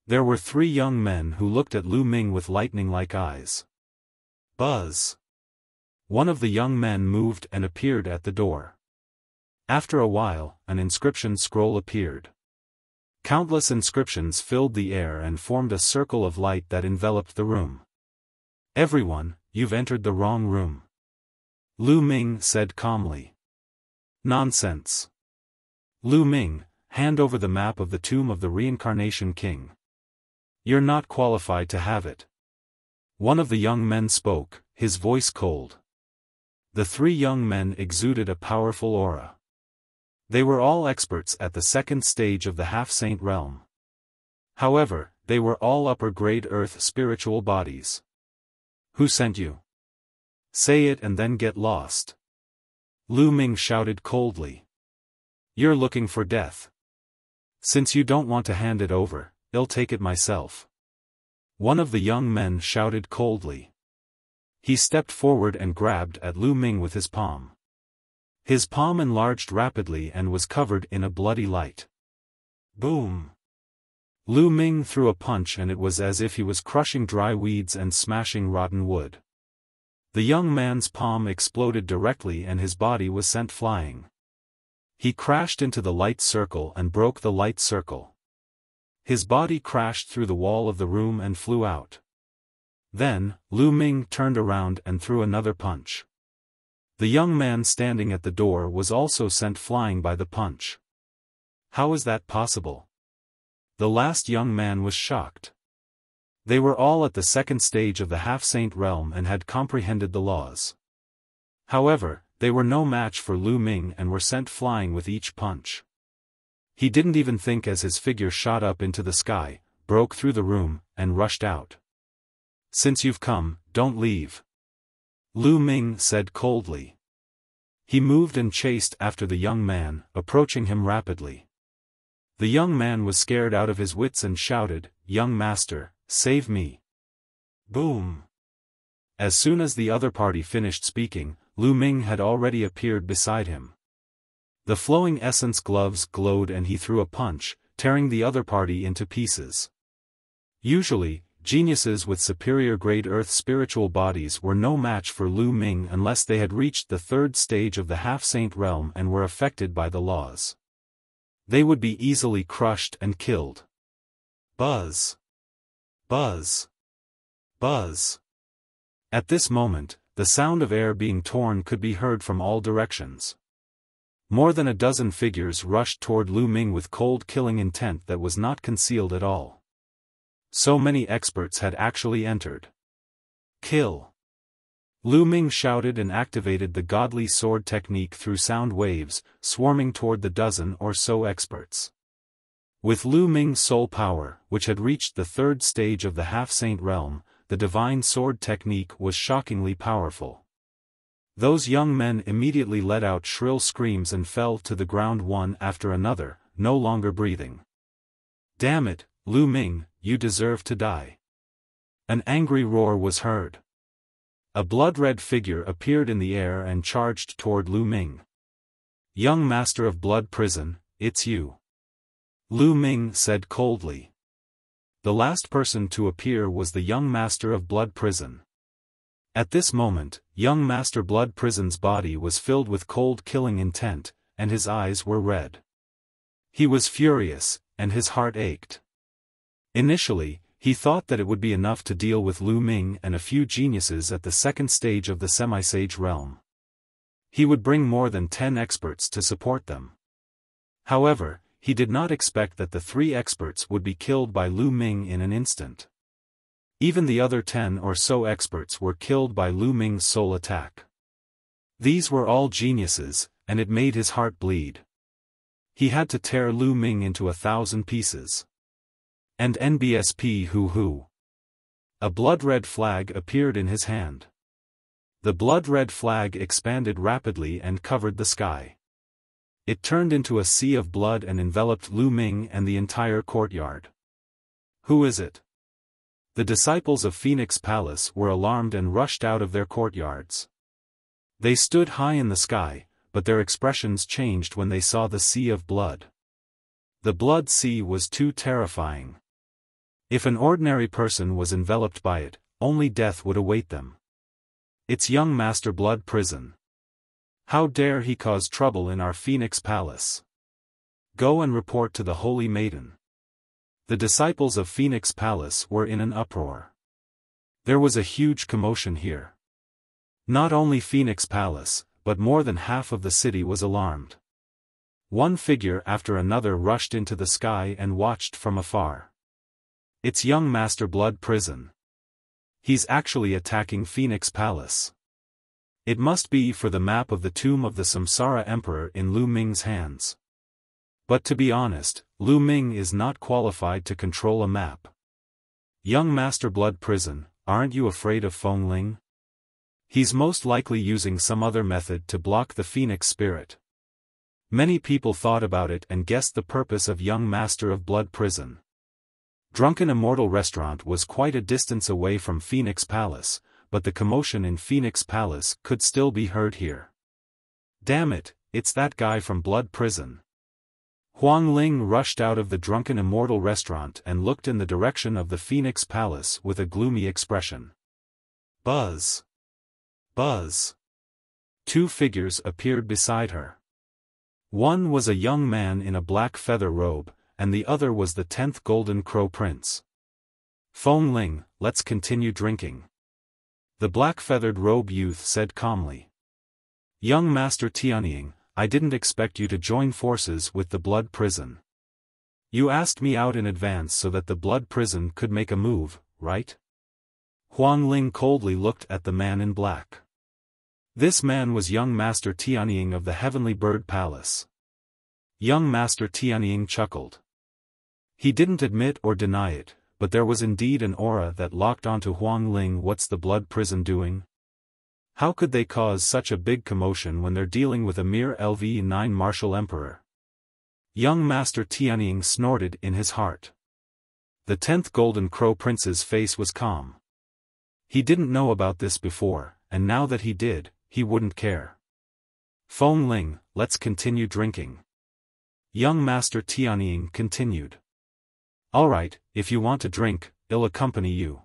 There were 3 young men who looked at Lu Ming with lightning-like eyes. Buzz! One of the young men moved and appeared at the door. After a while, an inscription scroll appeared. Countless inscriptions filled the air and formed a circle of light that enveloped the room. Everyone, you've entered the wrong room. Lu Ming said calmly. Nonsense. Lu Ming, hand over the map of the tomb of the reincarnation king. You're not qualified to have it. One of the young men spoke, his voice cold. The 3 young men exuded a powerful aura. They were all experts at the 2nd stage of the half-saint realm. However, they were all upper-grade earth spiritual bodies. Who sent you? Say it and then get lost. Lu Ming shouted coldly. You're looking for death. Since you don't want to hand it over, I'll take it myself. One of the young men shouted coldly. He stepped forward and grabbed at Lu Ming with his palm. His palm enlarged rapidly and was covered in a bloody light. Boom! Lu Ming threw a punch and it was as if he was crushing dry weeds and smashing rotten wood. The young man's palm exploded directly and his body was sent flying. He crashed into the light circle and broke the light circle. His body crashed through the wall of the room and flew out. Then, Lu Ming turned around and threw another punch. The young man standing at the door was also sent flying by the punch. How is that possible? The last young man was shocked. They were all at the second stage of the half-saint realm and had comprehended the laws. However, they were no match for Lu Ming and were sent flying with each punch. He didn't even think as his figure shot up into the sky, broke through the room, and rushed out. "Since you've come, don't leave," Lu Ming said coldly. He moved and chased after the young man, approaching him rapidly. The young man was scared out of his wits and shouted, "Young master, save me." Boom! As soon as the other party finished speaking, Lu Ming had already appeared beside him. The flowing essence gloves glowed and he threw a punch, tearing the other party into pieces. Usually, geniuses with superior grade earth spiritual bodies were no match for Lu Ming unless they had reached the third stage of the half-saint realm and were affected by the laws. They would be easily crushed and killed. Buzz! Buzz! Buzz! At this moment, the sound of air being torn could be heard from all directions. More than a dozen figures rushed toward Lu Ming with cold killing intent that was not concealed at all. So many experts had actually entered. Kill! Lu Ming shouted and activated the godly sword technique through sound waves, swarming toward the dozen or so experts. With Lu Ming's soul power, which had reached the third stage of the half-saint realm, the divine sword technique was shockingly powerful. Those young men immediately let out shrill screams and fell to the ground one after another, no longer breathing. "Damn it, Lu Ming, you deserve to die." An angry roar was heard. A blood-red figure appeared in the air and charged toward Lu Ming. "Young master of Blood Prison, it's you," Lu Ming said coldly. The last person to appear was the young master of Blood Prison. At this moment, young Master Blood Prison's body was filled with cold killing intent, and his eyes were red. He was furious, and his heart ached. Initially, he thought that it would be enough to deal with Lu Ming and a few geniuses at the second stage of the semi-sage realm. He would bring more than 10 experts to support them. However, he did not expect that the 3 experts would be killed by Lu Ming in an instant. Even the other 10 or so experts were killed by Lu Ming's soul attack. These were all geniuses, and it made his heart bleed. He had to tear Lu Ming into 1,000 pieces. And NBSP hoo-hoo. A blood-red flag appeared in his hand. The blood-red flag expanded rapidly and covered the sky. It turned into a sea of blood and enveloped Lu Ming and the entire courtyard. "Who is it?" The disciples of Phoenix Palace were alarmed and rushed out of their courtyards. They stood high in the sky, but their expressions changed when they saw the sea of blood. The blood sea was too terrifying. If an ordinary person was enveloped by it, only death would await them. "It's young Master Blood Prison. How dare he cause trouble in our Phoenix Palace? Go and report to the Holy Maiden." The disciples of Phoenix Palace were in an uproar. There was a huge commotion here. Not only Phoenix Palace, but more than half of the city was alarmed. One figure after another rushed into the sky and watched from afar. "It's young Master Blood Prison. He's actually attacking Phoenix Palace. It must be for the map of the tomb of the Samsara Emperor in Lu Ming's hands." But to be honest, Lu Ming is not qualified to control a map. "Young Master Blood Prison, aren't you afraid of Feng Ling? He's most likely using some other method to block the Phoenix spirit." Many people thought about it and guessed the purpose of young Master of Blood Prison. Drunken Immortal Restaurant was quite a distance away from Phoenix Palace, but the commotion in Phoenix Palace could still be heard here. "Damn it, it's that guy from Blood Prison." Huang Ling rushed out of the Drunken Immortal Restaurant and looked in the direction of the Phoenix Palace with a gloomy expression. "Buzz! Buzz. Two figures appeared beside her. One was a young man in a black feather robe, and the other was the 10th Golden Crow Prince. Feng Ling, let's continue drinking. The black-feathered robe youth said calmly. Young Master Tianying, I didn't expect you to join forces with the Blood Prison. You asked me out in advance so that the Blood Prison could make a move, right? Huang Ling coldly looked at the man in black. This man was young Master Tianying of the Heavenly Bird Palace. Young Master Tianying chuckled. He didn't admit or deny it, but there was indeed an aura that locked onto Huang Ling. What's the Blood Prison doing? How could they cause such a big commotion when they're dealing with a mere LV9 martial emperor? Young Master Tianying snorted in his heart. The 10th Golden Crow Prince's face was calm. He didn't know about this before, and now that he did, he wouldn't care. Feng Ling, let's continue drinking. Young Master Tianying continued. Alright, if you want to drink, I'll accompany you.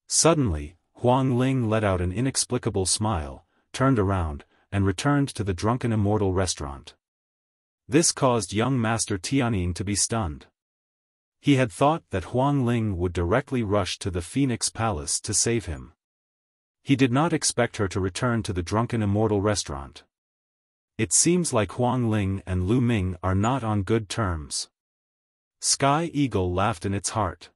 Suddenly, Huang Ling let out an inexplicable smile, turned around, and returned to the Drunken Immortal restaurant. This caused young Master Tianying to be stunned. He had thought that Huang Ling would directly rush to the Phoenix Palace to save him. He did not expect her to return to the Drunken Immortal restaurant. It seems like Huang Ling and Lu Ming are not on good terms. Sky Eagle laughed in its heart.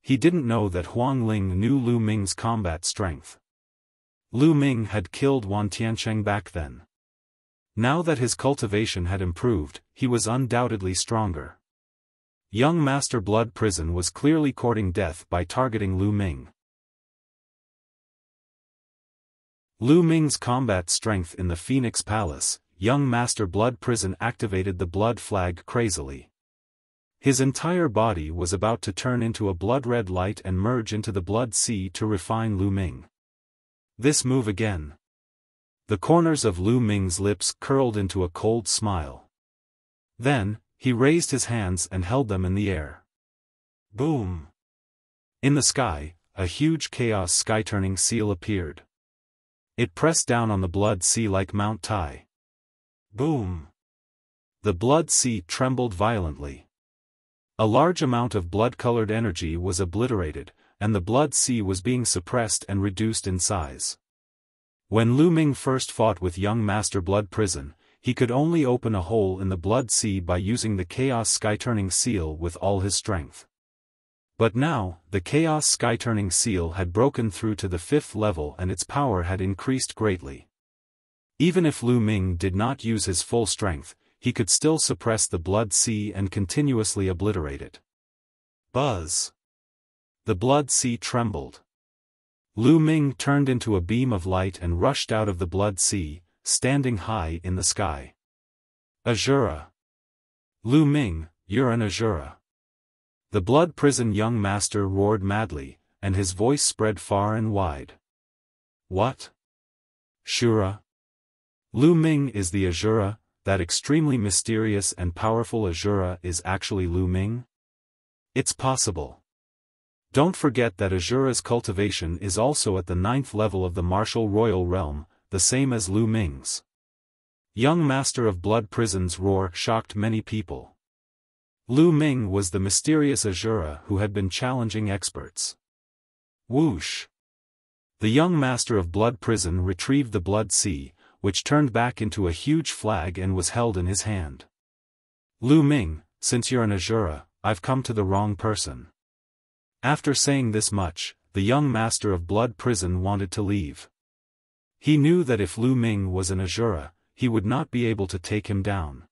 He didn't know that Huang Ling knew Lu Ming's combat strength. Lu Ming had killed Wan Tiancheng back then. Now that his cultivation had improved, he was undoubtedly stronger. Young Master Blood Prison was clearly courting death by targeting Lu Ming. Lu Ming's combat strength in the Phoenix Palace, young Master Blood Prison activated the blood flag crazily. His entire body was about to turn into a blood-red light and merge into the blood sea to refine Lu Ming. This move again. The corners of Lu Ming's lips curled into a cold smile. Then, he raised his hands and held them in the air. Boom! In the sky, a huge chaos sky-turning seal appeared. It pressed down on the blood sea like Mount Tai. Boom! The blood sea trembled violently. A large amount of blood-colored energy was obliterated, and the blood sea was being suppressed and reduced in size. When Lu Ming first fought with young Master Blood Prison, he could only open a hole in the blood sea by using the Chaos Sky-Turning Seal with all his strength. But now, the Chaos Sky-Turning Seal had broken through to the 5th level and its power had increased greatly. Even if Lu Ming did not use his full strength, he could still suppress the blood sea and continuously obliterate it. Buzz! The blood sea trembled. Lu Ming turned into a beam of light and rushed out of the blood sea, standing high in the sky. Azura! Lu Ming, you're an Azura! The Blood Prison young master roared madly, and his voice spread far and wide. What? Shura? Lu Ming is the Azura, that extremely mysterious and powerful Azura is actually Lu Ming? It's possible. Don't forget that Azura's cultivation is also at the 9th level of the martial royal realm, the same as Lu Ming's. Young Master of Blood Prison's roar shocked many people. Lu Ming was the mysterious Azura who had been challenging experts. Whoosh! The young Master of Blood Prison retrieved the blood sea, which turned back into a huge flag and was held in his hand. Lu Ming, since you're an Azura, I've come to the wrong person. After saying this much, the young Master of Blood Prison wanted to leave. He knew that if Lu Ming was an Azura, he would not be able to take him down.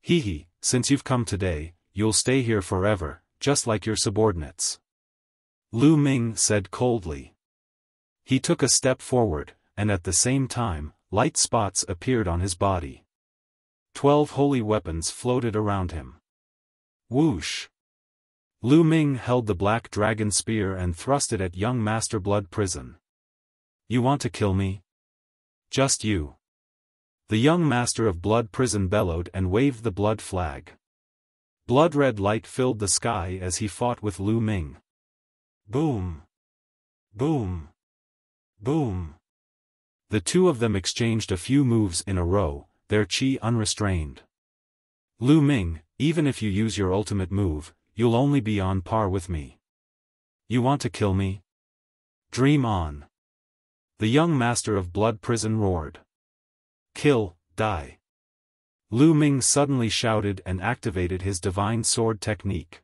Hee, since you've come today, you'll stay here forever, just like your subordinates. Lu Ming said coldly. He took a step forward, and at the same time, light spots appeared on his body. 12 holy weapons floated around him. Whoosh! Lu Ming held the black dragon spear and thrust it at young Master Blood Prison. You want to kill me? Just you. The young Master of Blood Prison bellowed and waved the blood flag. Blood-red light filled the sky as he fought with Lu Ming. Boom! Boom! Boom! The two of them exchanged a few moves in a row, their chi unrestrained. Lu Ming, even if you use your ultimate move, you'll only be on par with me. You want to kill me? Dream on. The young master of Blood Prison roared. Kill, die. Lu Ming suddenly shouted and activated his divine sword technique.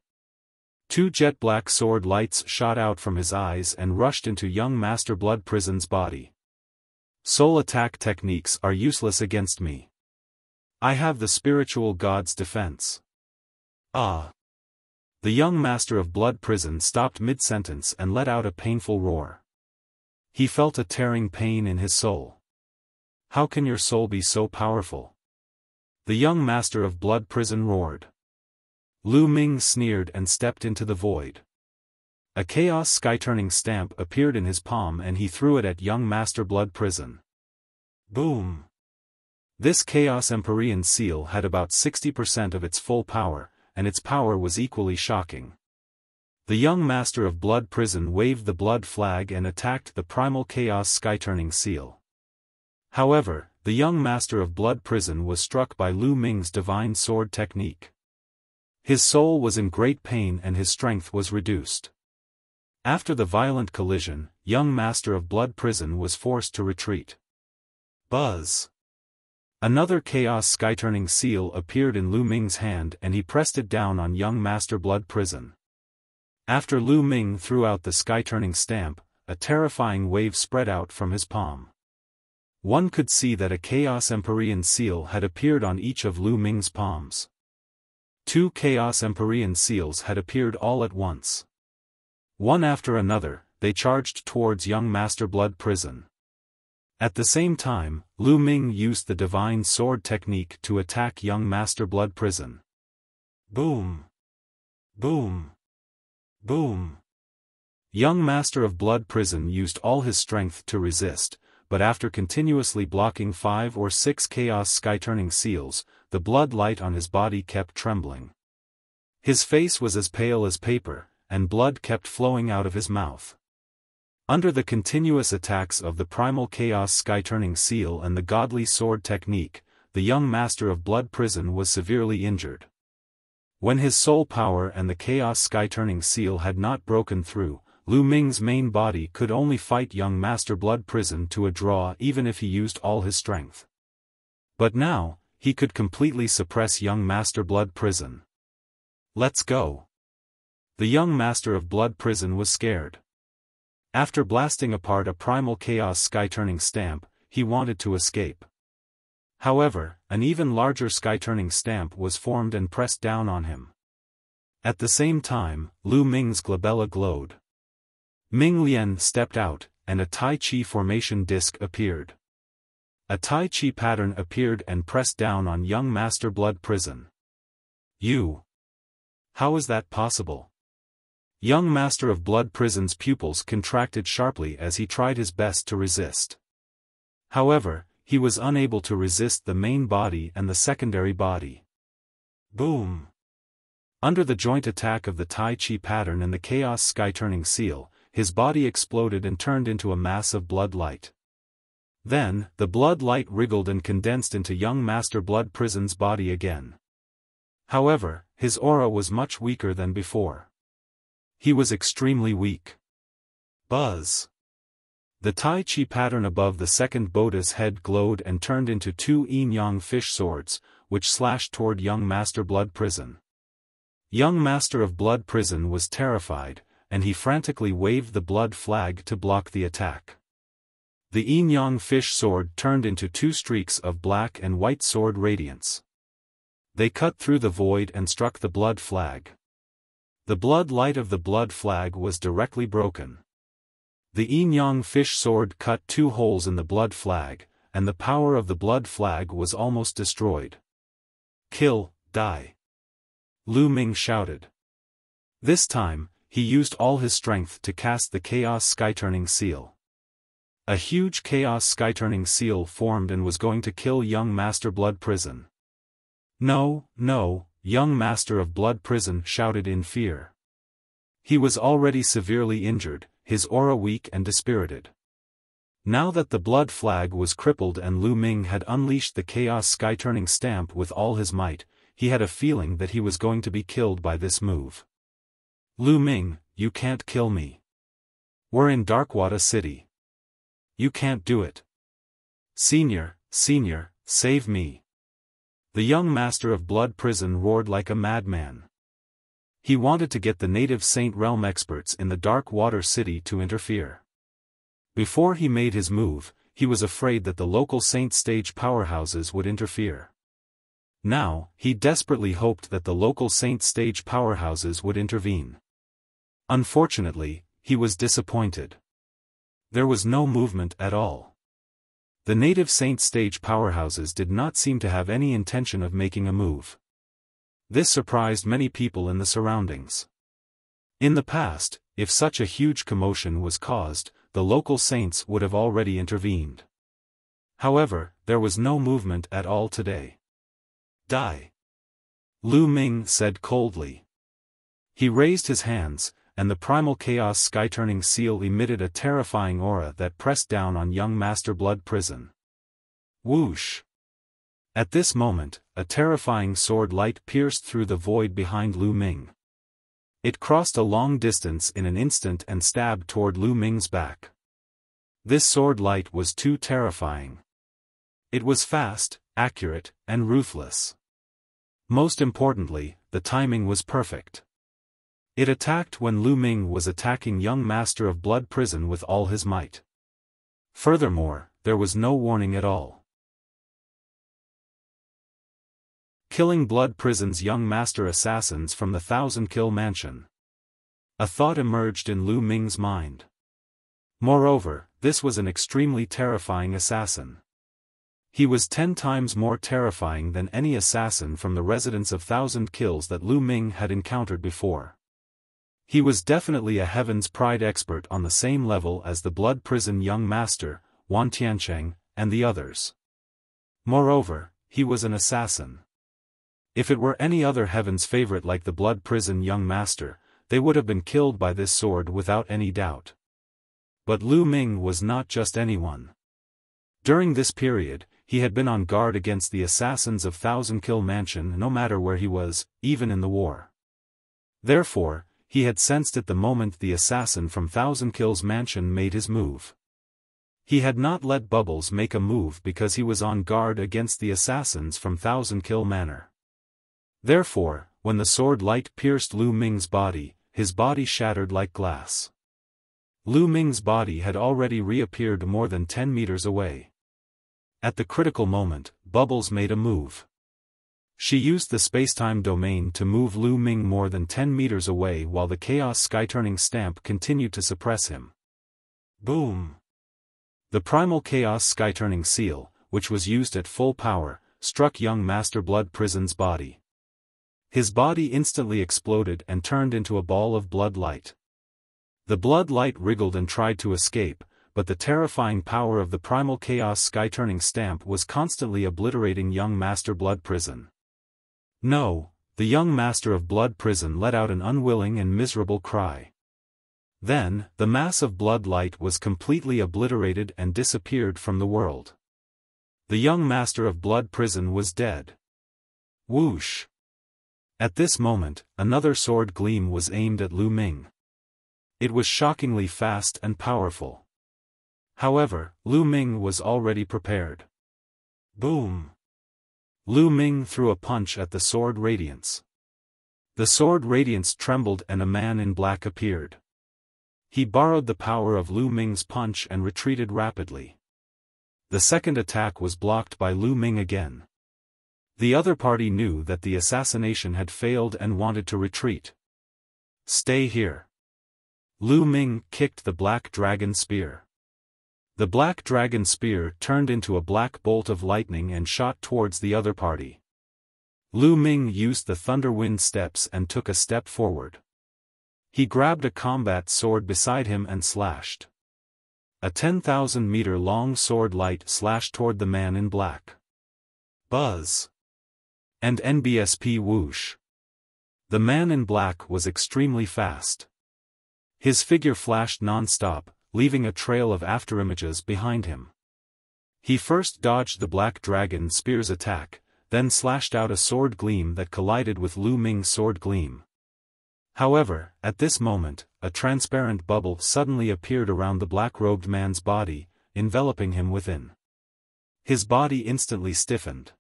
Two jet-black sword lights shot out from his eyes and rushed into young Master Blood Prison's body. Soul attack techniques are useless against me. I have the spiritual god's defense. Ah! The young Master of Blood Prison stopped mid-sentence and let out a painful roar. He felt a tearing pain in his soul. How can your soul be so powerful? The young Master of Blood Prison roared. Lu Ming sneered and stepped into the void. A chaos sky-turning stamp appeared in his palm and he threw it at young Master Blood Prison. Boom! This Chaos Empyrean seal had about 60% of its full power, and its power was equally shocking. The young Master of Blood Prison waved the blood flag and attacked the primal Chaos sky-turning seal. However, the young Master of Blood Prison was struck by Lu Ming's divine sword technique. His soul was in great pain and his strength was reduced. After the violent collision, young Master of Blood Prison was forced to retreat. Buzz! Another Chaos sky-turning seal appeared in Lu Ming's hand and he pressed it down on young Master Blood Prison. After Lu Ming threw out the sky-turning stamp, a terrifying wave spread out from his palm. One could see that a Chaos Empyrean seal had appeared on each of Lu Ming's palms. Two Chaos Empyrean seals had appeared all at once. One after another, they charged towards young Master Blood Prison. At the same time, Lu Ming used the divine sword technique to attack young Master Blood Prison. Boom! Boom! Boom! Young Master of Blood Prison used all his strength to resist, but after continuously blocking 5 or 6 Chaos sky-turning seals, the blood light on his body kept trembling. His face was as pale as paper, and blood kept flowing out of his mouth. Under the continuous attacks of the primal Chaos sky-turning seal and the godly sword technique, the young Master of Blood Prison was severely injured. When his soul power and the Chaos sky-turning seal had not broken through, Lu Ming's main body could only fight young Master Blood Prison to a draw even if he used all his strength. But now, he could completely suppress young Master Blood Prison. Let's go! The young Master of Blood Prison was scared. After blasting apart a primal Chaos sky-turning stamp, he wanted to escape. However, an even larger sky-turning stamp was formed and pressed down on him. At the same time, Lu Ming's glabella glowed. Ming Lian stepped out, and a Tai Chi formation disc appeared. A Tai Chi pattern appeared and pressed down on young Master Blood Prison. You! How is that possible? Young Master of Blood Prison's pupils contracted sharply as he tried his best to resist. However, he was unable to resist the main body and the secondary body. Boom! Under the joint attack of the Tai Chi pattern and the Chaos sky-turning seal, his body exploded and turned into a mass of blood light. Then, the blood light wriggled and condensed into young Master Blood Prison's body again. However, his aura was much weaker than before. He was extremely weak. Buzz! The Tai Chi pattern above the second Buddha's head glowed and turned into 2 yin-yang fish swords, which slashed toward young Master Blood Prison. Young Master of Blood Prison was terrified, and he frantically waved the blood flag to block the attack. The yin-yang fish sword turned into 2 streaks of black and white sword radiance. They cut through the void and struck the blood flag. The blood light of the blood flag was directly broken. The yin-yang fish sword cut 2 holes in the blood flag, and the power of the blood flag was almost destroyed. Kill, die! Lu Ming shouted. This time, he used all his strength to cast the Chaos sky-turning seal. A huge Chaos sky-turning seal formed and was going to kill young Master Blood Prison. No, no! Young Master of Blood Prison shouted in fear. He was already severely injured, his aura weak and dispirited. Now that the blood flag was crippled and Lu Ming had unleashed the chaos sky-turning stamp with all his might, he had a feeling that he was going to be killed by this move. Lu Ming, you can't kill me. We're in Darkwater City. You can't do it. Senior, save me. The young master of Blood Prison roared like a madman. He wanted to get the native Saint Realm experts in the Darkwater City to interfere. Before he made his move, he was afraid that the local Saint Stage powerhouses would interfere. Now, he desperately hoped that the local Saint Stage powerhouses would intervene. Unfortunately, he was disappointed. There was no movement at all. The native Saint Stage powerhouses did not seem to have any intention of making a move. This surprised many people in the surroundings. In the past, if such a huge commotion was caused, the local saints would have already intervened. However, there was no movement at all today. Die. Lu Ming said coldly. He raised his hands, and the primal chaos sky-turning seal emitted a terrifying aura that pressed down on young Master Blood Prison. Whoosh! At this moment, a terrifying sword light pierced through the void behind Lu Ming. It crossed a long distance in an instant and stabbed toward Lu Ming's back. This sword light was too terrifying. It was fast, accurate, and ruthless. Most importantly, the timing was perfect. It attacked when Lu Ming was attacking young Master of Blood Prison with all his might. Furthermore, there was no warning at all. Killing Blood Prison's young master assassins from the 1,000-kill mansion. A thought emerged in Lu Ming's mind. Moreover, this was an extremely terrifying assassin. He was 10 times more terrifying than any assassin from the residents of 1,000 kills that Lu Ming had encountered before. He was definitely a Heaven's Pride expert on the same level as the Blood Prison young master, Wan Tiancheng, and the others. Moreover, he was an assassin. If it were any other Heaven's favorite like the Blood Prison young master, they would have been killed by this sword without any doubt. But Lu Ming was not just anyone. During this period, he had been on guard against the assassins of 1,000-kill mansion no matter where he was, even in the war. Therefore, he had sensed it the moment the assassin from 1,000-kills mansion made his move. He had not let Bubbles make a move because he was on guard against the assassins from 1,000-kill manor. Therefore, when the sword light pierced Lu Ming's body, his body shattered like glass. Lu Ming's body had already reappeared more than 10 meters away. At the critical moment, Bubbles made a move. She used the spacetime domain to move Lu Ming more than 10 meters away while the chaos sky-turning stamp continued to suppress him. Boom! The primal chaos sky-turning seal, which was used at full power, struck young Master Blood Prison's body. His body instantly exploded and turned into a ball of blood light. The blood light wriggled and tried to escape, but the terrifying power of the primal chaos sky-turning stamp was constantly obliterating young Master Blood Prison. No, the young Master of Blood Prison let out an unwilling and miserable cry. Then, the mass of blood light was completely obliterated and disappeared from the world. The young Master of Blood Prison was dead. Whoosh! At this moment, another sword gleam was aimed at Lu Ming. It was shockingly fast and powerful. However, Lu Ming was already prepared. Boom! Lu Ming threw a punch at the sword radiance. The sword radiance trembled and a man in black appeared. He borrowed the power of Lu Ming's punch and retreated rapidly. The second attack was blocked by Lu Ming again. The other party knew that the assassination had failed and wanted to retreat. Stay here. Lu Ming kicked the black dragon spear. The black dragon spear turned into a black bolt of lightning and shot towards the other party. Lu Ming used the thunder wind steps and took a step forward. He grabbed a combat sword beside him and slashed. A 10,000-meter-long sword light slashed toward the man in black. Buzz! And NBSP whoosh! The man in black was extremely fast. His figure flashed non-stop, leaving a trail of afterimages behind him. He first dodged the Black Dragon Spear's attack, then slashed out a sword gleam that collided with Lu Ming's sword gleam. However, at this moment, a transparent bubble suddenly appeared around the black-robed man's body, enveloping him within. His body instantly stiffened.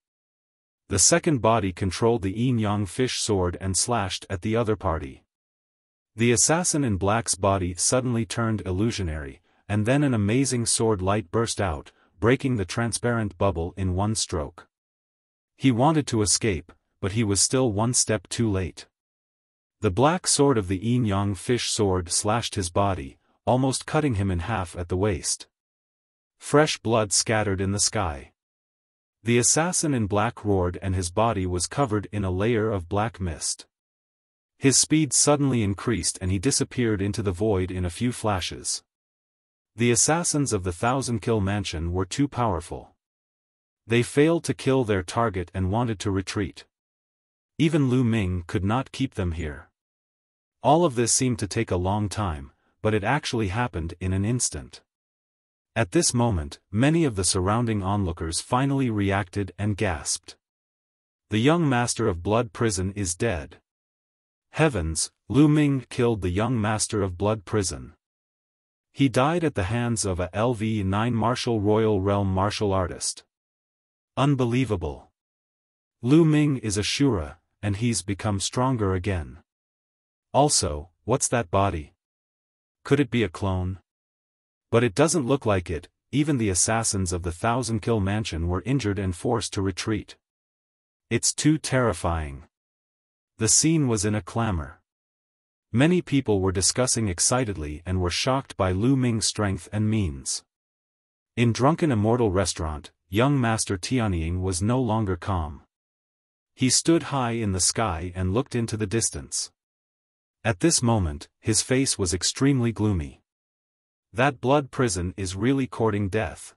The second body controlled the yin-yang fish sword and slashed at the other party. The assassin in black's body suddenly turned illusionary, and then an amazing sword light burst out, breaking the transparent bubble in one stroke. He wanted to escape, but he was still one step too late. The black sword of the yin-yang fish sword slashed his body, almost cutting him in half at the waist. Fresh blood scattered in the sky. The assassin in black roared and his body was covered in a layer of black mist. His speed suddenly increased and he disappeared into the void in a few flashes. The assassins of the 1,000-kill mansion were too powerful. They failed to kill their target and wanted to retreat. Even Lu Ming could not keep them here. All of this seemed to take a long time, but it actually happened in an instant. At this moment, many of the surrounding onlookers finally reacted and gasped. The young master of Blood Prison is dead. Heavens, Lu Ming killed the young master of Blood Prison. He died at the hands of a LV-9 Martial Royal Realm martial artist. Unbelievable. Lu Ming is a Shura, and he's become stronger again. Also, what's that body? Could it be a clone? But it doesn't look like it. Even the assassins of the 1,000-kill mansion were injured and forced to retreat. It's too terrifying. The scene was in a clamor. Many people were discussing excitedly and were shocked by Lu Ming's strength and means. In Drunken Immortal Restaurant, young Master Tianying was no longer calm. He stood high in the sky and looked into the distance. At this moment, his face was extremely gloomy. That Blood Prison is really courting death.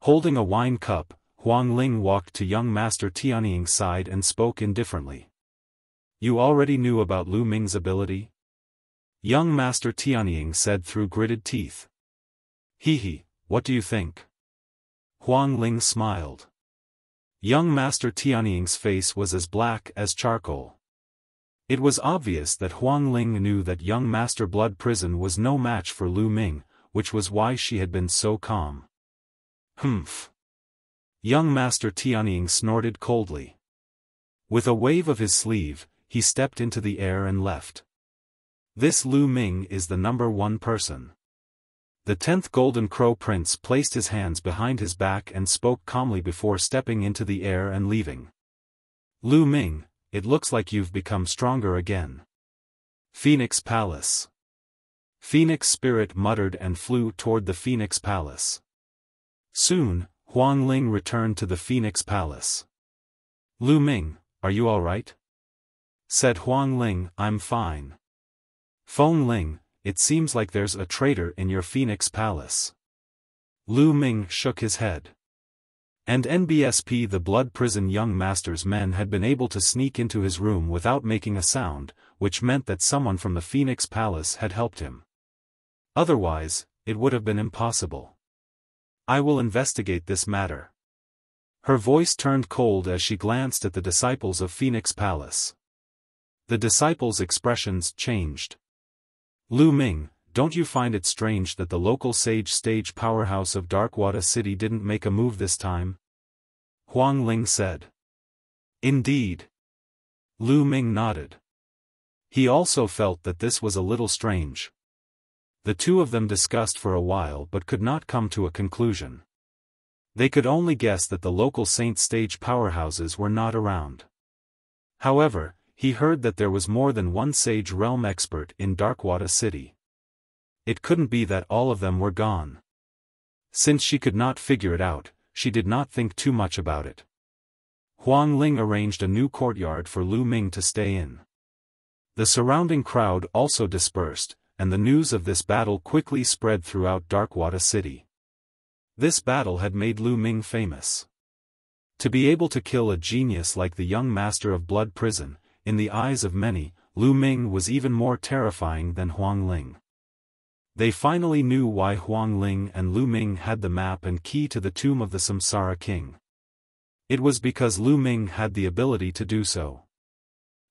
Holding a wine cup, Huang Ling walked to young Master Tianying's side and spoke indifferently. You already knew about Lu Ming's ability? Young Master Tianying said through gritted teeth. He, what do you think? Huang Ling smiled. Young Master Tianying's face was as black as charcoal. It was obvious that Huang Ling knew that young Master Blood Prison was no match for Lu Ming, which was why she had been so calm. Humph. Young Master Tianying snorted coldly. With a wave of his sleeve, he stepped into the air and left. This Lu Ming is the #1 person. The 10th Golden Crow Prince placed his hands behind his back and spoke calmly before stepping into the air and leaving. Lu Ming, it looks like you've become stronger again. Phoenix Palace. Phoenix Spirit muttered and flew toward the Phoenix Palace. Soon, Huang Ling returned to the Phoenix Palace. Lu Ming, are you all right? Said Huang Ling, I'm fine. Feng Ling, it seems like there's a traitor in your Phoenix Palace. Lu Ming shook his head. And NBSP the Blood Prison young master's men had been able to sneak into his room without making a sound, which meant that someone from the Phoenix Palace had helped him. Otherwise, it would have been impossible. I will investigate this matter. Her voice turned cold as she glanced at the disciples of Phoenix Palace. The disciples' expressions changed. Lu Ming, don't you find it strange that the local stage powerhouse of Darkwater City didn't make a move this time? Huang Ling said. Indeed. Lu Ming nodded. He also felt that this was a little strange. The two of them discussed for a while but could not come to a conclusion. They could only guess that the local Saint stage powerhouses were not around. However, he heard that there was more than one Sage Realm expert in Darkwater City. It couldn't be that all of them were gone. Since she could not figure it out, she did not think too much about it. Huang Ling arranged a new courtyard for Lu Ming to stay in. The surrounding crowd also dispersed, and the news of this battle quickly spread throughout Darkwater City. This battle had made Lu Ming famous. To be able to kill a genius like the young master of Blood Prison, in the eyes of many, Lu Ming was even more terrifying than Huang Ling. They finally knew why Huang Ling and Lu Ming had the map and key to the tomb of the Samsara king. It was because Lu Ming had the ability to do so.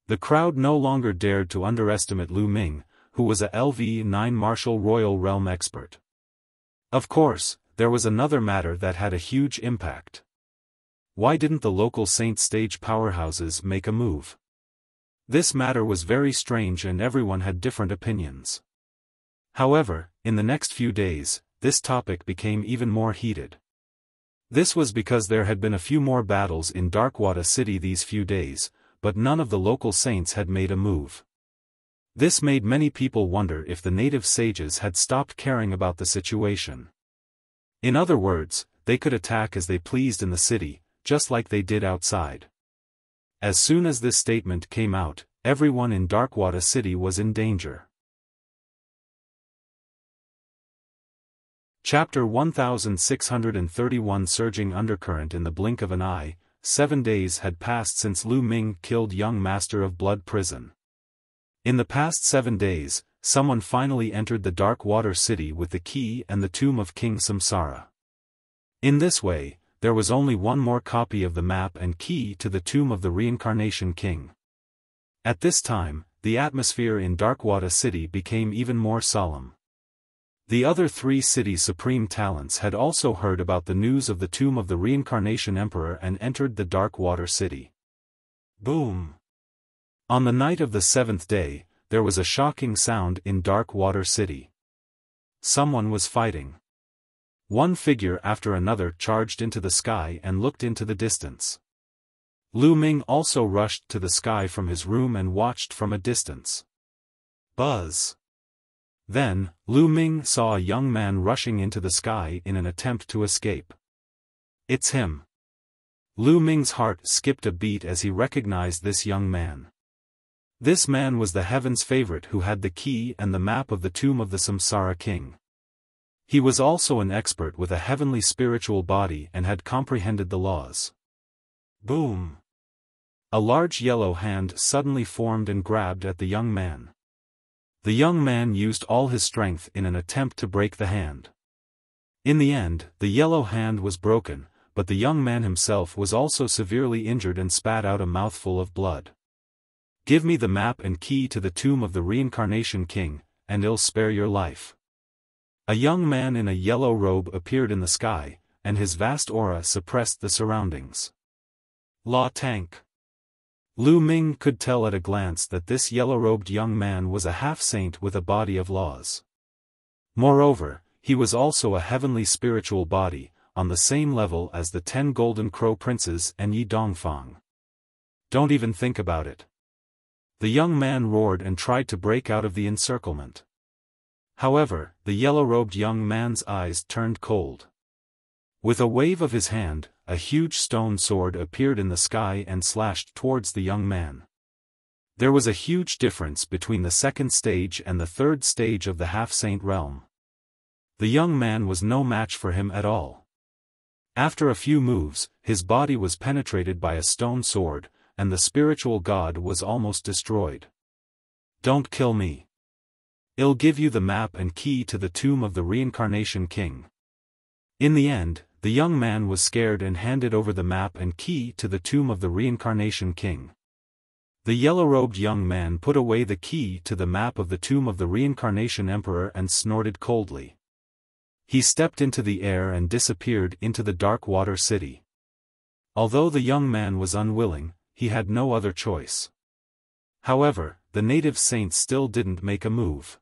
The crowd no longer dared to underestimate Lu Ming, who was a LV9 martial royal realm expert. Of course, there was another matter that had a huge impact. Why didn't the local Saint stage powerhouses make a move? This matter was very strange and everyone had different opinions. However, in the next few days, this topic became even more heated. This was because there had been a few more battles in Darkwater City these few days, but none of the local saints had made a move. This made many people wonder if the native sages had stopped caring about the situation. In other words, they could attack as they pleased in the city, just like they did outside. As soon as this statement came out, everyone in Darkwater City was in danger. Chapter 1631 Surging Undercurrent. In the blink of an eye, 7 days had passed since Lu Ming killed young Master of Blood Prison. In the past 7 days, someone finally entered the Darkwater City with the key and the tomb of King Samsara. In this way, there was only one more copy of the map and key to the tomb of the Reincarnation King. At this time, the atmosphere in Darkwater City became even more solemn. The other 3 city supreme talents had also heard about the news of the tomb of the Reincarnation Emperor and entered the Darkwater City. Boom! On the night of the 7th day, there was a shocking sound in Darkwater City. Someone was fighting. One figure after another charged into the sky and looked into the distance. Lu Ming also rushed to the sky from his room and watched from a distance. Buzz! Then, Lu Ming saw a young man rushing into the sky in an attempt to escape. It's him. Lu Ming's heart skipped a beat as he recognized this young man. This man was the Heaven's favorite who had the key and the map of the tomb of the Samsara king. He was also an expert with a heavenly spiritual body and had comprehended the laws. Boom! A large yellow hand suddenly formed and grabbed at the young man. The young man used all his strength in an attempt to break the hand. In the end, the yellow hand was broken, but the young man himself was also severely injured and spat out a mouthful of blood. Give me the map and key to the tomb of the Reincarnation King, and I'll spare your life. A young man in a yellow robe appeared in the sky, and his vast aura suppressed the surroundings. La Tank. Lu Ming could tell at a glance that this yellow-robed young man was a half-saint with a body of laws. Moreover, he was also a heavenly spiritual body, on the same level as the 10 Golden Crow Princes and Yi Dongfang. Don't even think about it. The young man roared and tried to break out of the encirclement. However, the yellow-robed young man's eyes turned cold. With a wave of his hand, a huge stone sword appeared in the sky and slashed towards the young man. There was a huge difference between the 2nd stage and the 3rd stage of the half-saint realm. The young man was no match for him at all. After a few moves, his body was penetrated by a stone sword, and the spiritual god was almost destroyed. Don't kill me. I'll give you the map and key to the tomb of the Reincarnation King. In the end, the young man was scared and handed over the map and key to the tomb of the Reincarnation King. The yellow-robed young man put away the key to the map of the tomb of the Reincarnation Emperor and snorted coldly. He stepped into the air and disappeared into the Darkwater City. Although the young man was unwilling, he had no other choice. However, the native saints still didn't make a move.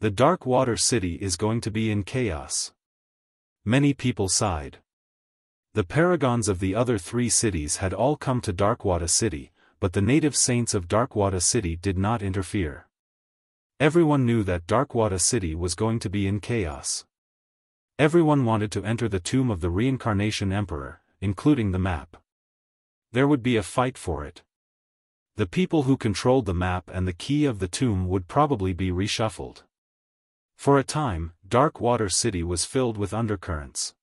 The Darkwater City is going to be in chaos. Many people sighed. The paragons of the other 3 cities had all come to Darkwater City, but the native saints of Darkwater City did not interfere. Everyone knew that Darkwater City was going to be in chaos. Everyone wanted to enter the tomb of the Reincarnation Emperor, including the map. There would be a fight for it. The people who controlled the map and the key of the tomb would probably be reshuffled. For a time, Darkwater City was filled with undercurrents.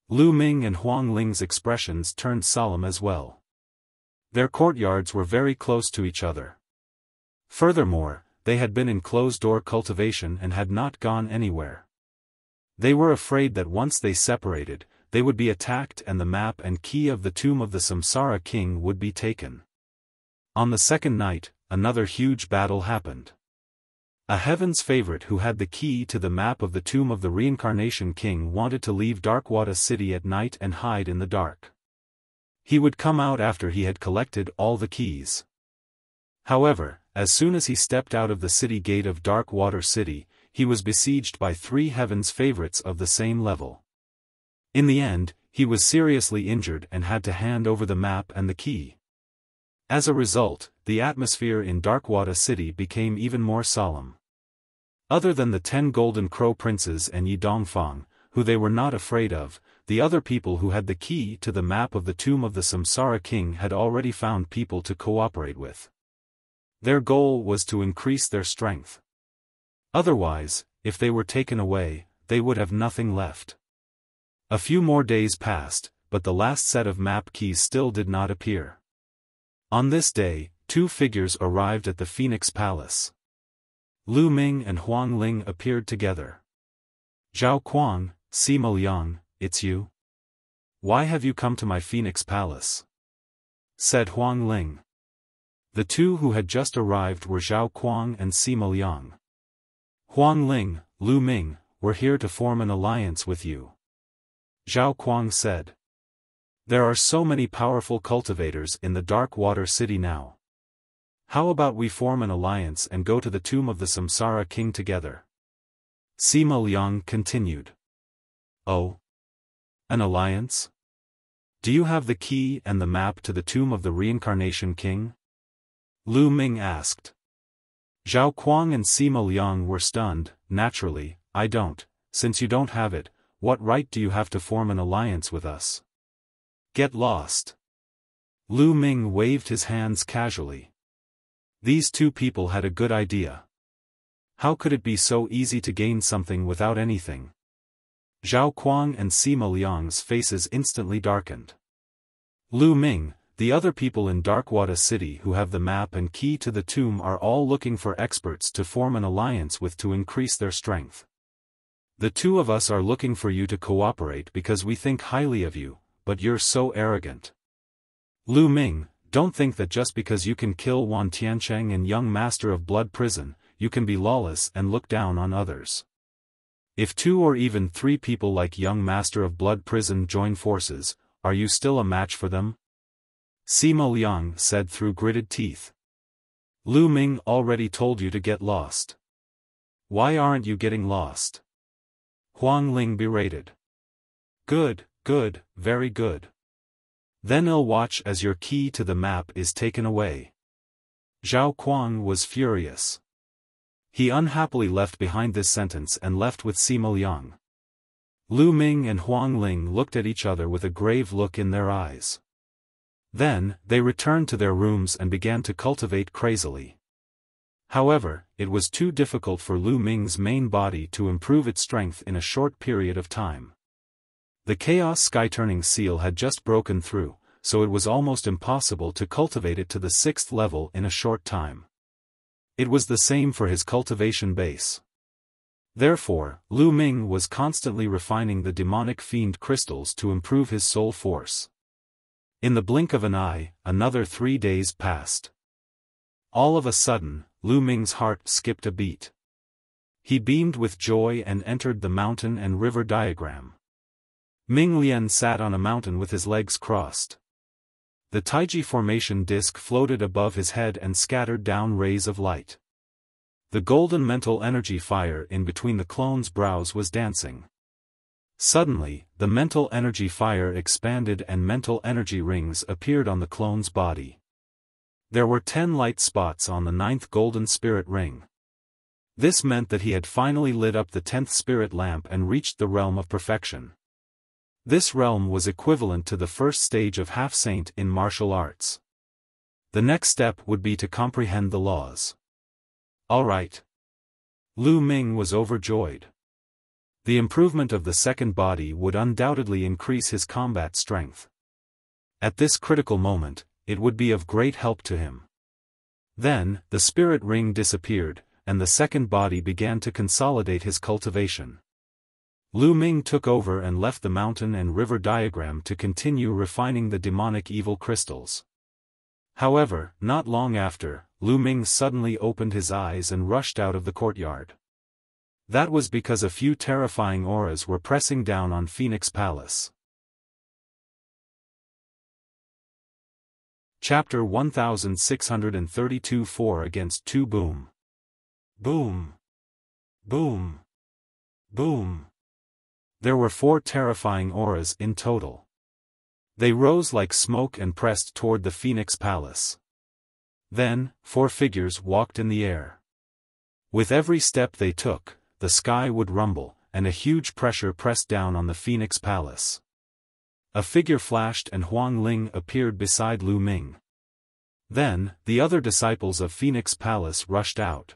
Lu Ming and Huang Ling's expressions turned solemn as well. Their courtyards were very close to each other. Furthermore, they had been in closed-door cultivation and had not gone anywhere. They were afraid that once they separated, they would be attacked and the map and key of the tomb of the Samsara king would be taken. On the second night, another huge battle happened. A heaven's favorite who had the key to the map of the tomb of the reincarnation king wanted to leave Darkwada city at night and hide in the dark. He would come out after he had collected all the keys. However, as soon as he stepped out of the city gate of Darkwater City, he was besieged by 3 heaven's favorites of the same level. In the end, he was seriously injured and had to hand over the map and the key. As a result, the atmosphere in Darkwada City became even more solemn. Other than the 10 Golden Crow Princes and Yi Dongfang, who they were not afraid of, the other people who had the key to the map of the tomb of the Samsara king had already found people to cooperate with. Their goal was to increase their strength. Otherwise, if they were taken away, they would have nothing left. A few more days passed, but the last set of map keys still did not appear. On this day, 2 figures arrived at the Phoenix Palace. Lu Ming and Huang Ling appeared together. "Zhao Kuang, Sima Liang, it's you? Why have you come to my Phoenix Palace?" said Huang Ling. The 2 who had just arrived were Zhao Kuang and Sima Liang. "Huang Ling, Lu Ming, we're here to form an alliance with you," Zhao Kuang said. "There are so many powerful cultivators in the Darkwater City now. How about we form an alliance and go to the tomb of the Samsara king together?" Sima Liang continued. "Oh? An alliance? Do you have the key and the map to the tomb of the reincarnation king?" Lu Ming asked. Zhao Kuang and Sima Liang were stunned. "Naturally, I don't. Since you don't have it, what right do you have to form an alliance with us? Get lost." Lu Ming waved his hands casually. These 2 people had a good idea. How could it be so easy to gain something without anything? Zhao Kuang and Sima Liang's faces instantly darkened. Lu Ming, the other people in Darkwada City who have the map and key to the tomb are all looking for experts to form an alliance with to increase their strength. The 2 of us are looking for you to cooperate because we think highly of you, but you're so arrogant. Lu Ming, don't think that just because you can kill Wan Tiancheng and young master of Blood Prison, you can be lawless and look down on others. If 2 or even 3 people like young master of Blood Prison join forces, are you still a match for them? Sima Liang said through gritted teeth. Lu Ming already told you to get lost. Why aren't you getting lost? Huang Ling berated. Good, good, very good. Then I'll watch as your key to the map is taken away. Zhao Kuang was furious. He unhappily left behind this sentence and left with Sima Liang. Lu Ming and Huang Ling looked at each other with a grave look in their eyes. Then, they returned to their rooms and began to cultivate crazily. However, it was too difficult for Lu Ming's main body to improve its strength in a short period of time. The Chaos Sky-Turning Seal had just broken through, so it was almost impossible to cultivate it to the 6th level in a short time. It was the same for his cultivation base. Therefore, Lu Ming was constantly refining the demonic fiend crystals to improve his soul force. In the blink of an eye, another 3 days passed. All of a sudden, Lu Ming's heart skipped a beat. He beamed with joy and entered the mountain and river diagram. Ming Lian sat on a mountain with his legs crossed. The Taiji formation disk floated above his head and scattered down rays of light. The golden mental energy fire in between the clone's brows was dancing. Suddenly, the mental energy fire expanded and mental energy rings appeared on the clone's body. There were 10 light spots on the 9th golden spirit ring. This meant that he had finally lit up the 10th spirit lamp and reached the realm of perfection. This realm was equivalent to the first stage of half-saint in martial arts. The next step would be to comprehend the laws. All right. Lu Ming was overjoyed. The improvement of the second body would undoubtedly increase his combat strength. At this critical moment, it would be of great help to him. Then, the spirit ring disappeared, and the second body began to consolidate his cultivation. Lu Ming took over and left the mountain and river diagram to continue refining the demonic evil crystals. However, not long after, Lu Ming suddenly opened his eyes and rushed out of the courtyard. That was because a few terrifying auras were pressing down on Phoenix Palace. Chapter 1632 4 against 2 Boom. Boom. Boom. Boom. There were 4 terrifying auras in total. They rose like smoke and pressed toward the Phoenix Palace. Then, 4 figures walked in the air. With every step they took, the sky would rumble, and a huge pressure pressed down on the Phoenix Palace. A figure flashed and Huang Ling appeared beside Lu Ming. Then, the other disciples of Phoenix Palace rushed out.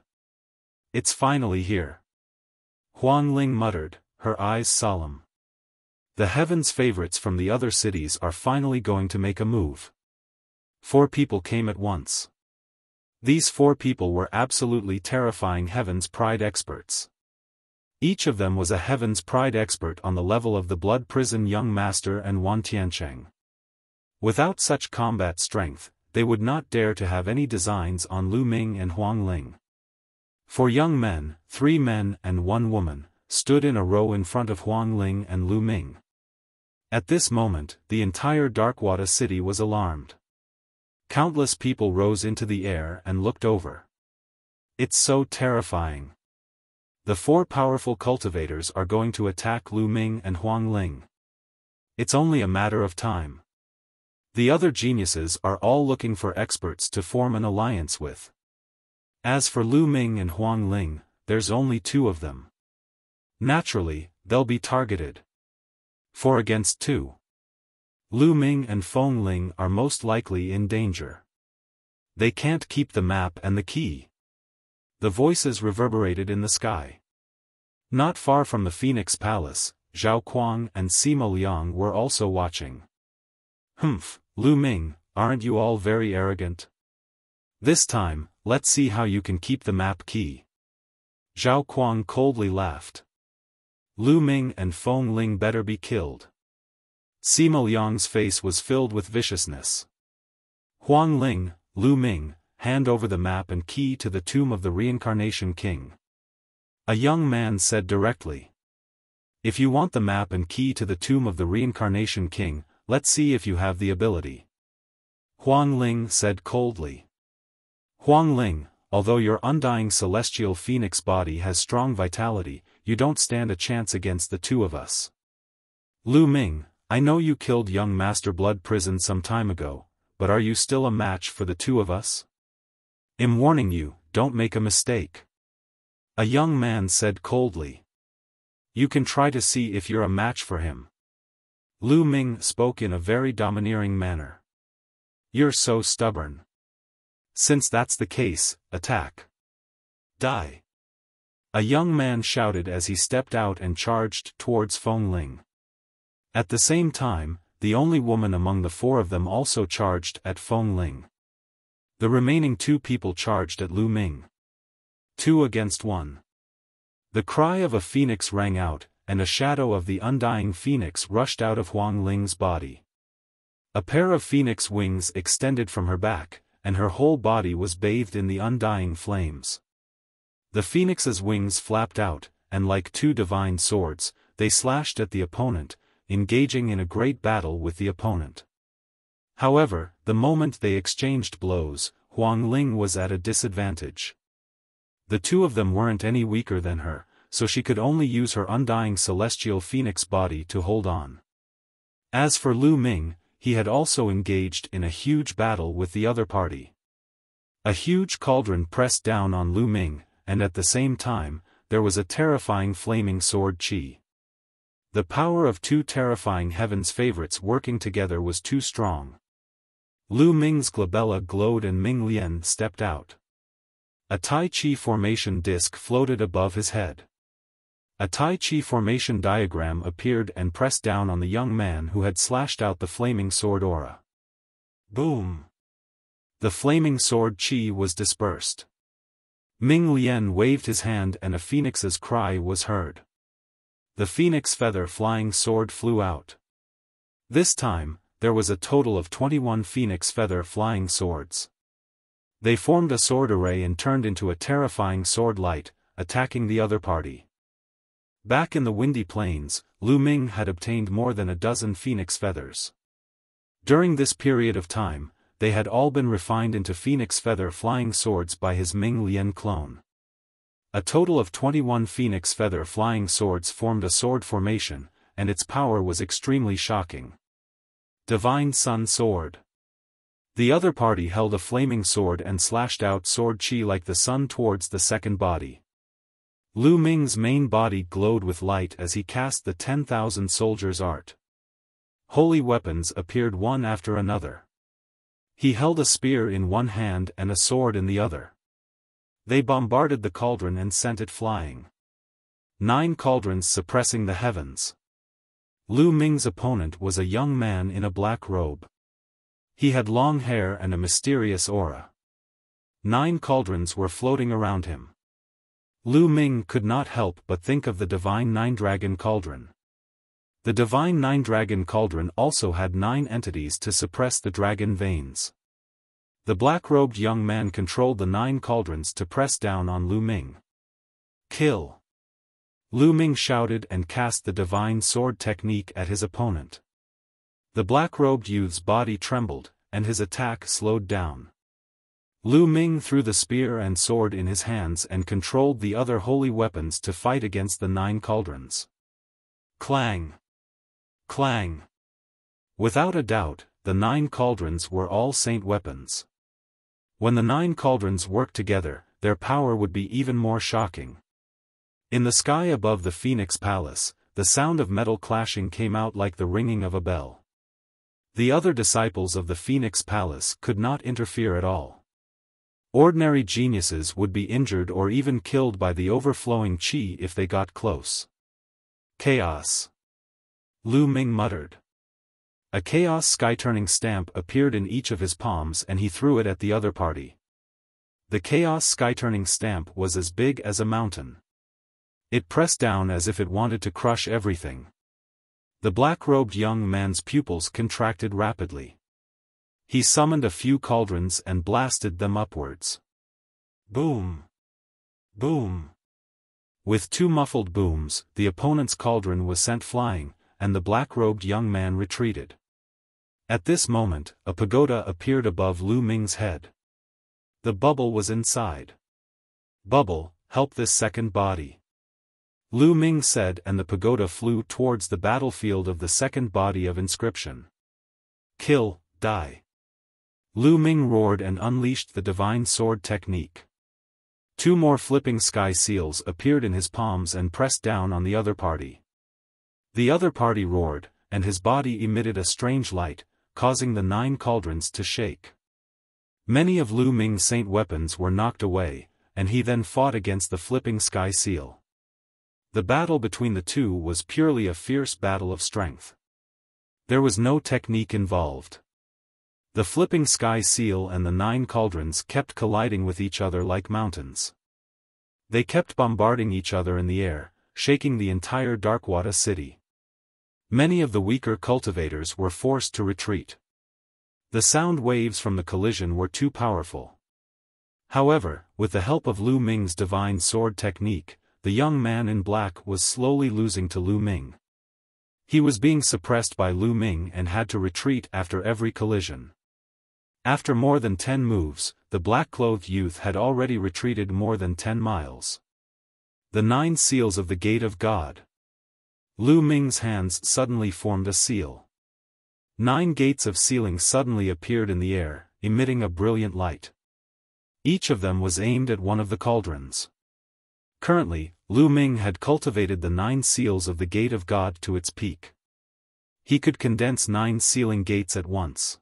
"It's finally here," Huang Ling muttered, her eyes solemn. "The heavens' favorites from the other cities are finally going to make a move." 4 people came at once. These 4 people were absolutely terrifying Heaven's Pride experts. Each of them was a Heaven's Pride expert on the level of the Blood Prison Young Master and Wan Tiancheng. Without such combat strength, they would not dare to have any designs on Lu Ming and Huang Ling. 4 young men, 3 men and 1 woman, stood in a row in front of Huang Ling and Lu Ming. At this moment, the entire Darkwada city was alarmed. Countless people rose into the air and looked over. It's so terrifying. The 4 powerful cultivators are going to attack Lu Ming and Huang Ling. It's only a matter of time. The other geniuses are all looking for experts to form an alliance with. As for Lu Ming and Huang Ling, there's only 2 of them. Naturally, they'll be targeted. 4 against 2. Lu Ming and Feng Ling are most likely in danger. They can't keep the map and the key. The voices reverberated in the sky. Not far from the Phoenix Palace, Zhao Kuang and Sima Liang were also watching. "Humph, Lu Ming, aren't you all very arrogant? This time, let's see how you can keep the map key." Zhao Kuang coldly laughed. "Lu Ming and Feng Ling better be killed." Sima Liang's face was filled with viciousness. "Huang Ling, Lu Ming, hand over the map and key to the tomb of the Reincarnation King," a young man said directly. "If you want the map and key to the tomb of the Reincarnation King, let's see if you have the ability," Huang Ling said coldly. "Huang Ling, although your undying celestial phoenix body has strong vitality, you don't stand a chance against the 2 of us. Lu Ming, I know you killed young Master Blood Prison some time ago, but are you still a match for the 2 of us? I'm warning you, don't make a mistake," a young man said coldly. "You can try to see if you're a match for him." Lu Ming spoke in a very domineering manner. "You're so stubborn. Since that's the case, attack. Die," a young man shouted as he stepped out and charged towards Feng Ling. At the same time, the only woman among the 4 of them also charged at Feng Ling. The remaining 2 people charged at Lu Ming. 2 against 1. The cry of a phoenix rang out, and a shadow of the undying phoenix rushed out of Huang Ling's body. A pair of phoenix wings extended from her back, and her whole body was bathed in the undying flames. The phoenix's wings flapped out, and like 2 divine swords, they slashed at the opponent, engaging in a great battle with the opponent. However, the moment they exchanged blows, Huang Ling was at a disadvantage. The 2 of them weren't any weaker than her, so she could only use her undying celestial phoenix body to hold on. As for Lu Ming, he had also engaged in a huge battle with the other party. A huge cauldron pressed down on Lu Ming, and at the same time, there was a terrifying flaming sword chi. The power of 2 terrifying Heaven's favorites working together was too strong. Lu Ming's glabella glowed and Ming Lian stepped out. A Tai Chi formation disc floated above his head. A Tai Chi formation diagram appeared and pressed down on the young man who had slashed out the flaming sword aura. Boom! The flaming sword chi was dispersed. Ming Lian waved his hand and a phoenix's cry was heard. The phoenix feather flying sword flew out. This time, there was a total of 21 phoenix feather flying swords. They formed a sword array and turned into a terrifying sword light, attacking the other party. Back in the windy plains, Lu Ming had obtained more than a dozen phoenix feathers. During this period of time, they had all been refined into phoenix feather flying swords by his Ming Lian clone. A total of 21 phoenix feather flying swords formed a sword formation, and its power was extremely shocking. Divine Sun Sword. The other party held a flaming sword and slashed out sword chi like the sun towards the second body. Lu Ming's main body glowed with light as he cast the 10,000 soldiers' art. Holy weapons appeared one after another. He held a spear in one hand and a sword in the other. They bombarded the cauldron and sent it flying. 9 cauldrons suppressing the heavens. Lu Ming's opponent was a young man in a black robe. He had long hair and a mysterious aura. 9 cauldrons were floating around him. Lu Ming could not help but think of the Divine Nine-Dragon Cauldron. The Divine Nine-Dragon Cauldron also had 9 entities to suppress the dragon veins. The black-robed young man controlled the 9 cauldrons to press down on Lu Ming. Kill! Lu Ming shouted and cast the divine sword technique at his opponent. The black-robed youth's body trembled, and his attack slowed down. Lu Ming threw the spear and sword in his hands and controlled the other holy weapons to fight against the 9 cauldrons. Clang! Clang! Without a doubt, the 9 cauldrons were all saint weapons. When the 9 cauldrons worked together, their power would be even more shocking. In the sky above the Phoenix Palace, the sound of metal clashing came out like the ringing of a bell. The other disciples of the Phoenix Palace could not interfere at all. Ordinary geniuses would be injured or even killed by the overflowing qi if they got close. Chaos! Lu Ming muttered. A chaos sky-turning stamp appeared in each of his palms and he threw it at the other party. The chaos sky-turning stamp was as big as a mountain. It pressed down as if it wanted to crush everything. The black-robed young man's pupils contracted rapidly. He summoned a few cauldrons and blasted them upwards. Boom! Boom! With 2 muffled booms, the opponent's cauldron was sent flying, and the black-robed young man retreated. At this moment, a pagoda appeared above Lu Ming's head. The bubble was inside. Bubble, help this second body. Lu Ming said, and the pagoda flew towards the battlefield of the second body of inscription. Kill, die. Lu Ming roared and unleashed the divine sword technique. 2 more flipping sky seals appeared in his palms and pressed down on the other party. The other party roared, and his body emitted a strange light, causing the 9 cauldrons to shake. Many of Lu Ming's saint weapons were knocked away, and he then fought against the flipping sky seal. The battle between the two was purely a fierce battle of strength. There was no technique involved. The flipping sky seal and the 9 cauldrons kept colliding with each other like mountains. They kept bombarding each other in the air, shaking the entire Darkwada city. Many of the weaker cultivators were forced to retreat. The sound waves from the collision were too powerful. However, with the help of Lu Ming's divine sword technique, the young man in black was slowly losing to Lu Ming. He was being suppressed by Lu Ming and had to retreat after every collision. After more than 10 moves, the black-clothed youth had already retreated more than 10 miles. The 9 seals of the Gate of God. Lu Ming's hands suddenly formed a seal. 9 gates of sealing suddenly appeared in the air, emitting a brilliant light. Each of them was aimed at one of the cauldrons. Currently, Lu Ming had cultivated the 9 seals of the Gate of God to its peak. He could condense 9 sealing gates at once.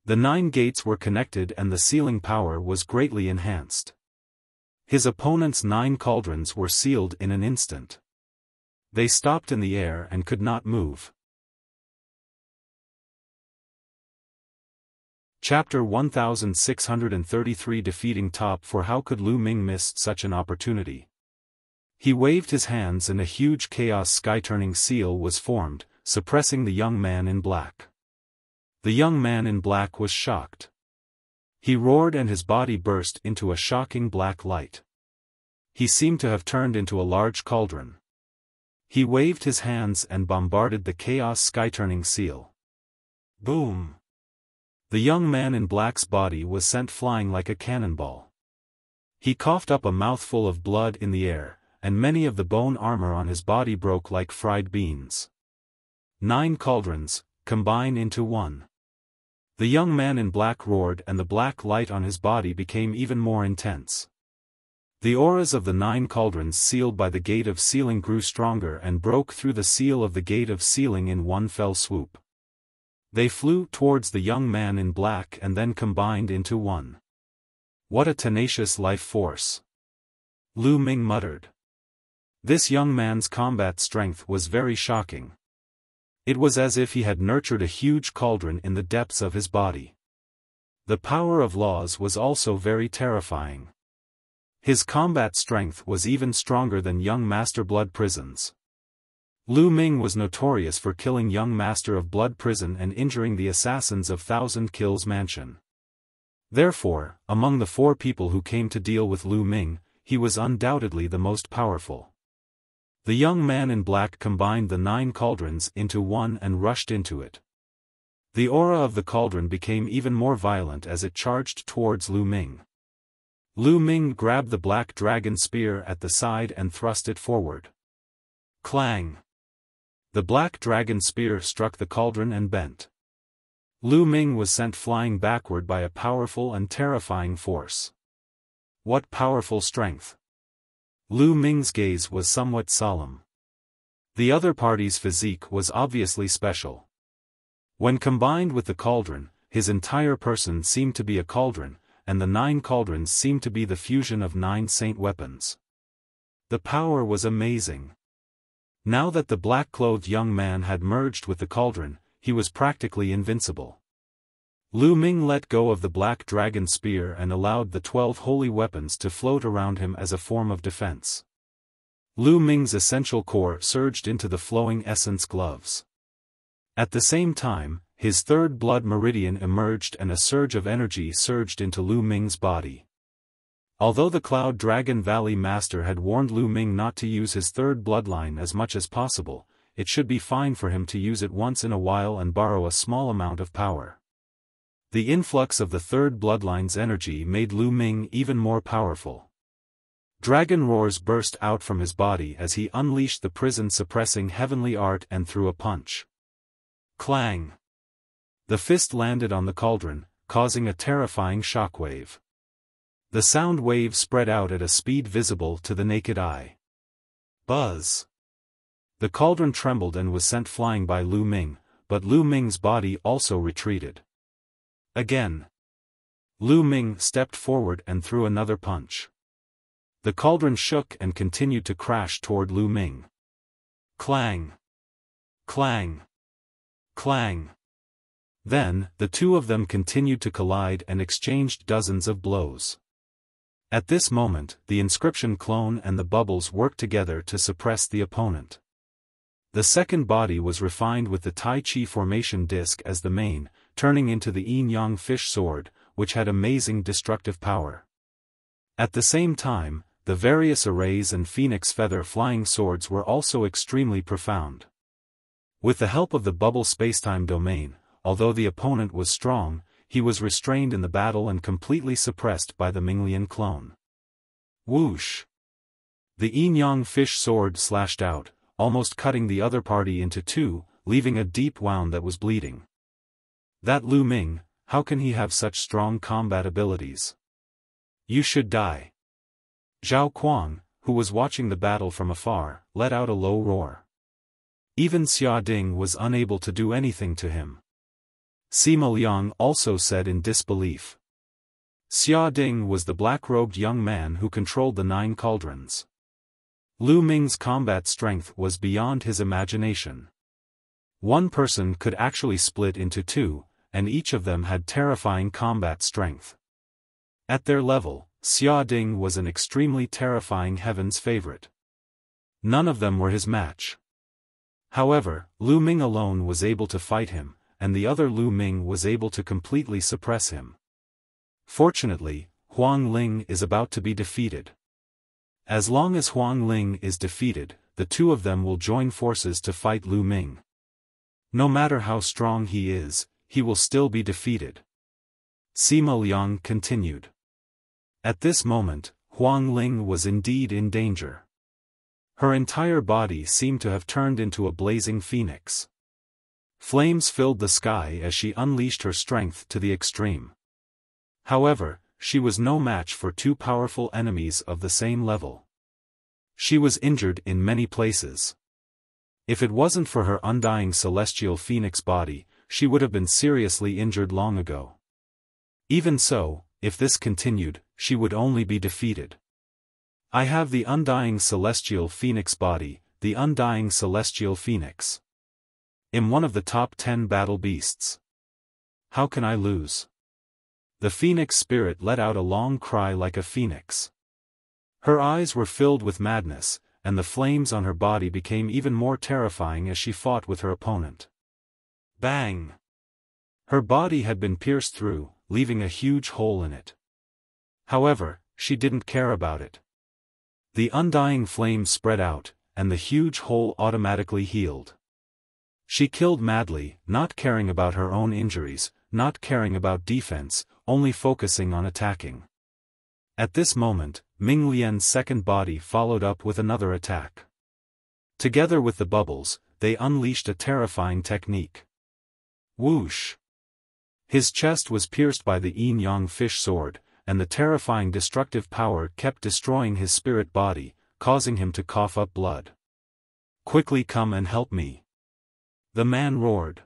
The 9 gates were connected and the sealing power was greatly enhanced. His opponent's 9 cauldrons were sealed in an instant. They stopped in the air and could not move. Chapter 1633 Defeating Top 4. How could Lu Ming miss such an opportunity? He waved his hands and a huge chaos sky-turning seal was formed, suppressing the young man in black. The young man in black was shocked. He roared and his body burst into a shocking black light. He seemed to have turned into a large cauldron. He waved his hands and bombarded the chaos sky-turning seal. Boom! The young man in black's body was sent flying like a cannonball. He coughed up a mouthful of blood in the air, and many of the bone armor on his body broke like fried beans. 9 cauldrons, combine into one. The young man in black roared and the black light on his body became even more intense. The auras of the 9 cauldrons sealed by the gate of sealing grew stronger and broke through the seal of the gate of sealing in one fell swoop. They flew towards the young man in black and then combined into one. What a tenacious life force! Lu Ming muttered. This young man's combat strength was very shocking. It was as if he had nurtured a huge cauldron in the depths of his body. The power of laws was also very terrifying. His combat strength was even stronger than young Master Blood Prison's. Lu Ming was notorious for killing young Master of Blood Prison and injuring the assassins of Thousand Kills Mansion. Therefore, among the 4 people who came to deal with Lu Ming, he was undoubtedly the most powerful. The young man in black combined the 9 cauldrons into one and rushed into it. The aura of the cauldron became even more violent as it charged towards Lu Ming. Lu Ming grabbed the black dragon spear at the side and thrust it forward. Clang! The black dragon spear struck the cauldron and bent. Lu Ming was sent flying backward by a powerful and terrifying force. What powerful strength! Lu Ming's gaze was somewhat solemn. The other party's physique was obviously special. When combined with the cauldron, his entire person seemed to be a cauldron, and the 9 cauldrons seemed to be the fusion of 9 saint weapons. The power was amazing. Now that the black-clothed young man had merged with the cauldron, he was practically invincible. Lu Ming let go of the black dragon spear and allowed the 12 holy weapons to float around him as a form of defense. Lu Ming's essential core surged into the flowing essence gloves. At the same time, his 3rd blood meridian emerged and a surge of energy surged into Lu Ming's body. Although the Cloud Dragon Valley Master had warned Lu Ming not to use his 3rd bloodline as much as possible, it should be fine for him to use it once in a while and borrow a small amount of power. The influx of the 3rd bloodline's energy made Lu Ming even more powerful. Dragon roars burst out from his body as he unleashed the prison-suppressing heavenly art and threw a punch. Clang! The fist landed on the cauldron, causing a terrifying shockwave. The sound wave spread out at a speed visible to the naked eye. Buzz! The cauldron trembled and was sent flying by Lu Ming, but Lu Ming's body also retreated. Again. Lu Ming stepped forward and threw another punch. The cauldron shook and continued to crash toward Lu Ming. Clang! Clang! Clang! Then, the 2 of them continued to collide and exchanged dozens of blows. At this moment, the inscription clone and the bubbles worked together to suppress the opponent. The second body was refined with the Tai Chi formation disc as the main, turning into the yin-yang fish sword, which had amazing destructive power. At the same time, the various arrays and phoenix feather flying swords were also extremely profound. With the help of the bubble spacetime domain, although the opponent was strong, he was restrained in the battle and completely suppressed by the Minglian clone. Whoosh! The yin-yang fish sword slashed out, almost cutting the other party into 2, leaving a deep wound that was bleeding. That Lu Ming, how can he have such strong combat abilities? You should die. Zhao Kuang, who was watching the battle from afar, let out a low roar. Even Xia Ding was unable to do anything to him. Sima Liang also said in disbelief. Xia Ding was the black-robed young man who controlled the 9 cauldrons. Lu Ming's combat strength was beyond his imagination. One person could actually split into 2, and each of them had terrifying combat strength. At their level, Xia Ding was an extremely terrifying heaven's favorite. None of them were his match. However, Lu Ming alone was able to fight him, and the other Lu Ming was able to completely suppress him. Fortunately, Huang Ling is about to be defeated. As long as Huang Ling is defeated, the two of them will join forces to fight Lu Ming. No matter how strong he is, he will still be defeated. Sima Liang continued. At this moment, Huang Ling was indeed in danger. Her entire body seemed to have turned into a blazing phoenix. Flames filled the sky as she unleashed her strength to the extreme. However, she was no match for two powerful enemies of the same level. She was injured in many places. If it wasn't for her undying celestial phoenix body, she would have been seriously injured long ago. Even so, if this continued, she would only be defeated. I have the undying celestial phoenix body, the undying celestial phoenix. I'm one of the top 10 battle beasts. How can I lose? The phoenix spirit let out a long cry like a phoenix. Her eyes were filled with madness, and the flames on her body became even more terrifying as she fought with her opponent. Bang! Her body had been pierced through, leaving a huge hole in it. However, she didn't care about it. The undying flames spread out, and the huge hole automatically healed. She killed madly, not caring about her own injuries, not caring about defense, only focusing on attacking. At this moment, Ming Lian's second body followed up with another attack. Together with the bubbles, they unleashed a terrifying technique. Whoosh! His chest was pierced by the yin-yang fish sword, and the terrifying destructive power kept destroying his spirit body, causing him to cough up blood. Quickly come and help me! The man roared.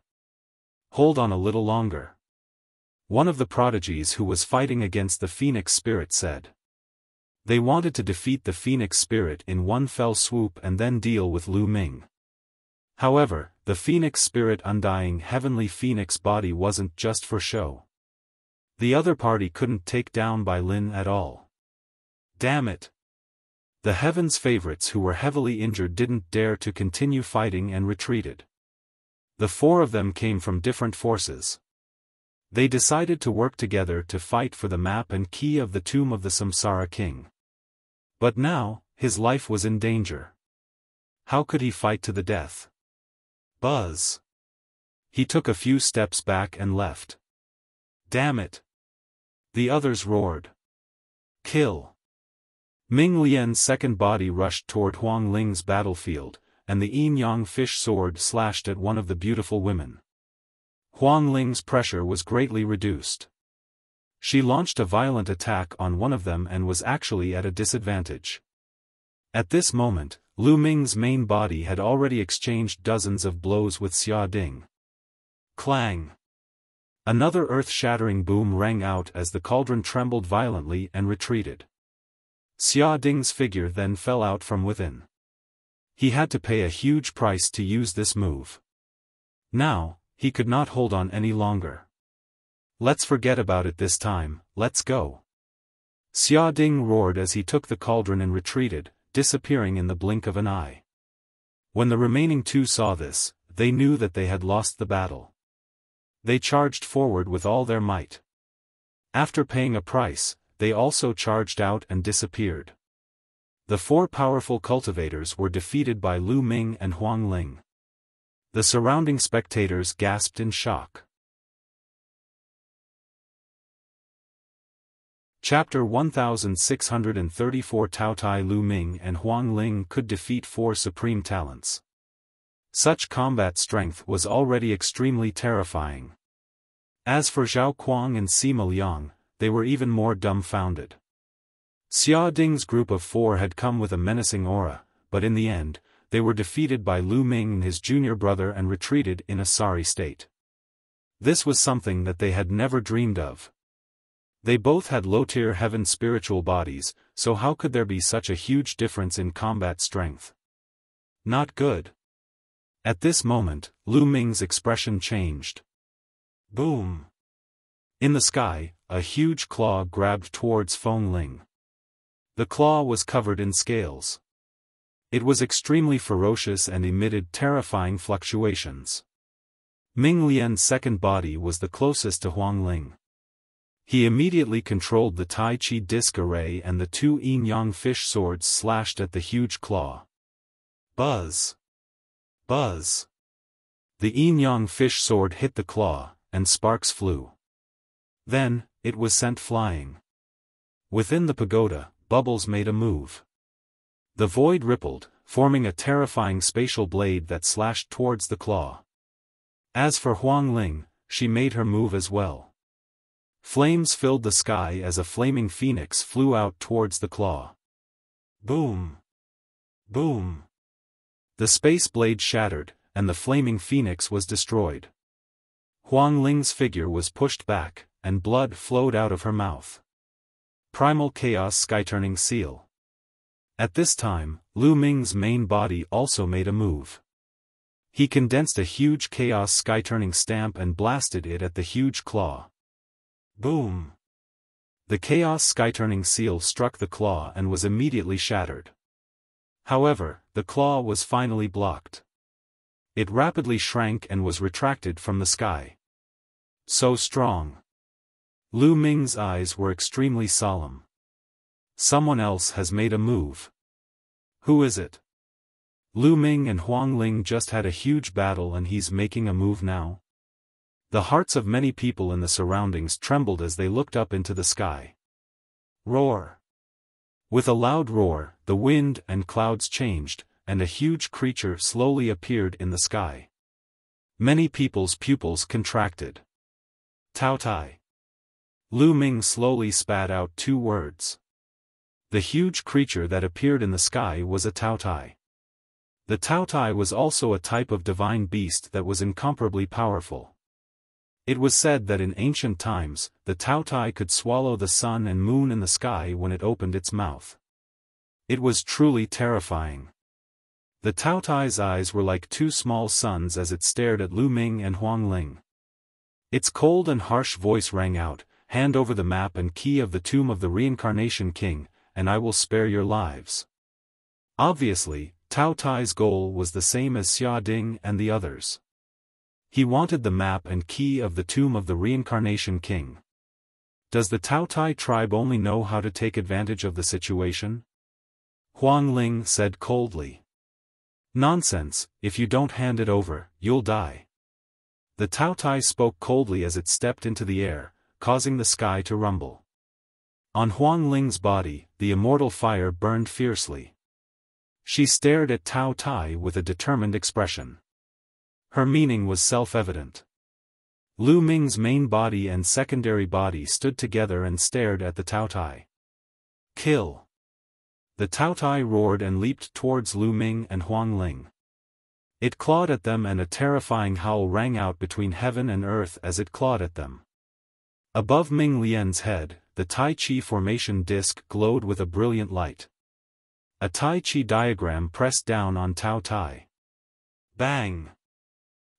Hold on a little longer. One of the prodigies who was fighting against the Phoenix Spirit said. They wanted to defeat the Phoenix Spirit in one fell swoop and then deal with Lu Ming. However, the Phoenix Spirit undying heavenly Phoenix body wasn't just for show. The other party couldn't take down Bai Lin at all. Damn it! The heavens' favorites who were heavily injured didn't dare to continue fighting and retreated. The four of them came from different forces. They decided to work together to fight for the map and key of the tomb of the Samsara King. But now, his life was in danger. How could he fight to the death? Buzz! He took a few steps back and left. Damn it! The others roared. Kill! Ming Lian's second body rushed toward Huang Ling's battlefield, and the yin-yang fish sword slashed at one of the beautiful women. Huang Ling's pressure was greatly reduced. She launched a violent attack on one of them and was actually at a disadvantage. At this moment, Lu Ming's main body had already exchanged dozens of blows with Xia Ding. Clang! Another earth-shattering boom rang out as the cauldron trembled violently and retreated. Xia Ding's figure then fell out from within. He had to pay a huge price to use this move. Now, he could not hold on any longer. Let's forget about it this time, let's go. Xia Ding roared as he took the cauldron and retreated, disappearing in the blink of an eye. When the remaining two saw this, they knew that they had lost the battle. They charged forward with all their might. After paying a price, they also charged out and disappeared. The four powerful cultivators were defeated by Lu Ming and Huang Ling. The surrounding spectators gasped in shock. Chapter 1634 Tao Tai Lu Ming and Huang Ling could defeat four supreme talents. Such combat strength was already extremely terrifying. As for Zhao Kuang and Sima Liang, they were even more dumbfounded. Xia Ding's group of four had come with a menacing aura, but in the end, they were defeated by Lu Ming and his junior brother and retreated in a sorry state. This was something that they had never dreamed of. They both had low-tier heaven spiritual bodies, so how could there be such a huge difference in combat strength? Not good. At this moment, Lu Ming's expression changed. Boom! In the sky, a huge claw grabbed towards Feng Ling. The claw was covered in scales. It was extremely ferocious and emitted terrifying fluctuations. Ming Lian's second body was the closest to Huang Ling. He immediately controlled the Tai Chi disc array, and the two yin-yang fish swords slashed at the huge claw. Buzz! Buzz! The yin-yang fish sword hit the claw, and sparks flew. Then, it was sent flying. Within the pagoda, bubbles made a move. The void rippled, forming a terrifying spatial blade that slashed towards the claw. As for Huang Ling, she made her move as well. Flames filled the sky as a flaming phoenix flew out towards the claw. Boom! Boom! The space blade shattered, and the flaming phoenix was destroyed. Huang Ling's figure was pushed back, and blood flowed out of her mouth. Primal Chaos Skyturning Seal. At this time, Lu Ming's main body also made a move. He condensed a huge Chaos Skyturning stamp and blasted it at the huge claw. Boom! The Chaos Skyturning seal struck the claw and was immediately shattered. However, the claw was finally blocked. It rapidly shrank and was retracted from the sky. So strong. Lu Ming's eyes were extremely solemn. Someone else has made a move. Who is it? Lu Ming and Huang Ling just had a huge battle and he's making a move now? The hearts of many people in the surroundings trembled as they looked up into the sky. Roar! With a loud roar, the wind and clouds changed, and a huge creature slowly appeared in the sky. Many people's pupils contracted. Tao Tai. Lu Ming slowly spat out two words. The huge creature that appeared in the sky was a Tao Tai. The Tao Tai was also a type of divine beast that was incomparably powerful. It was said that in ancient times, the Tao Tai could swallow the sun and moon in the sky when it opened its mouth. It was truly terrifying. The Tao Tai's eyes were like two small suns as it stared at Lu Ming and Huang Ling. Its cold and harsh voice rang out, "Hand over the map and key of the tomb of the Reincarnation King, and I will spare your lives." Obviously, Tao Tai's goal was the same as Xia Ding and the others. He wanted the map and key of the tomb of the Reincarnation King. Does the Tao Tai tribe only know how to take advantage of the situation? Huang Ling said coldly. Nonsense, if you don't hand it over, you'll die. The Tao Tai spoke coldly as it stepped into the air, causing the sky to rumble. On Huang Ling's body, the immortal fire burned fiercely. She stared at Tao Tai with a determined expression. Her meaning was self-evident. Lu Ming's main body and secondary body stood together and stared at the Tao Tai. Kill! The Tao Tai roared and leaped towards Lu Ming and Huang Ling. It clawed at them and a terrifying howl rang out between heaven and earth as it clawed at them. Above Ming Lian's head, the Tai Chi formation disc glowed with a brilliant light. A Tai Chi diagram pressed down on Tao Tai. Bang!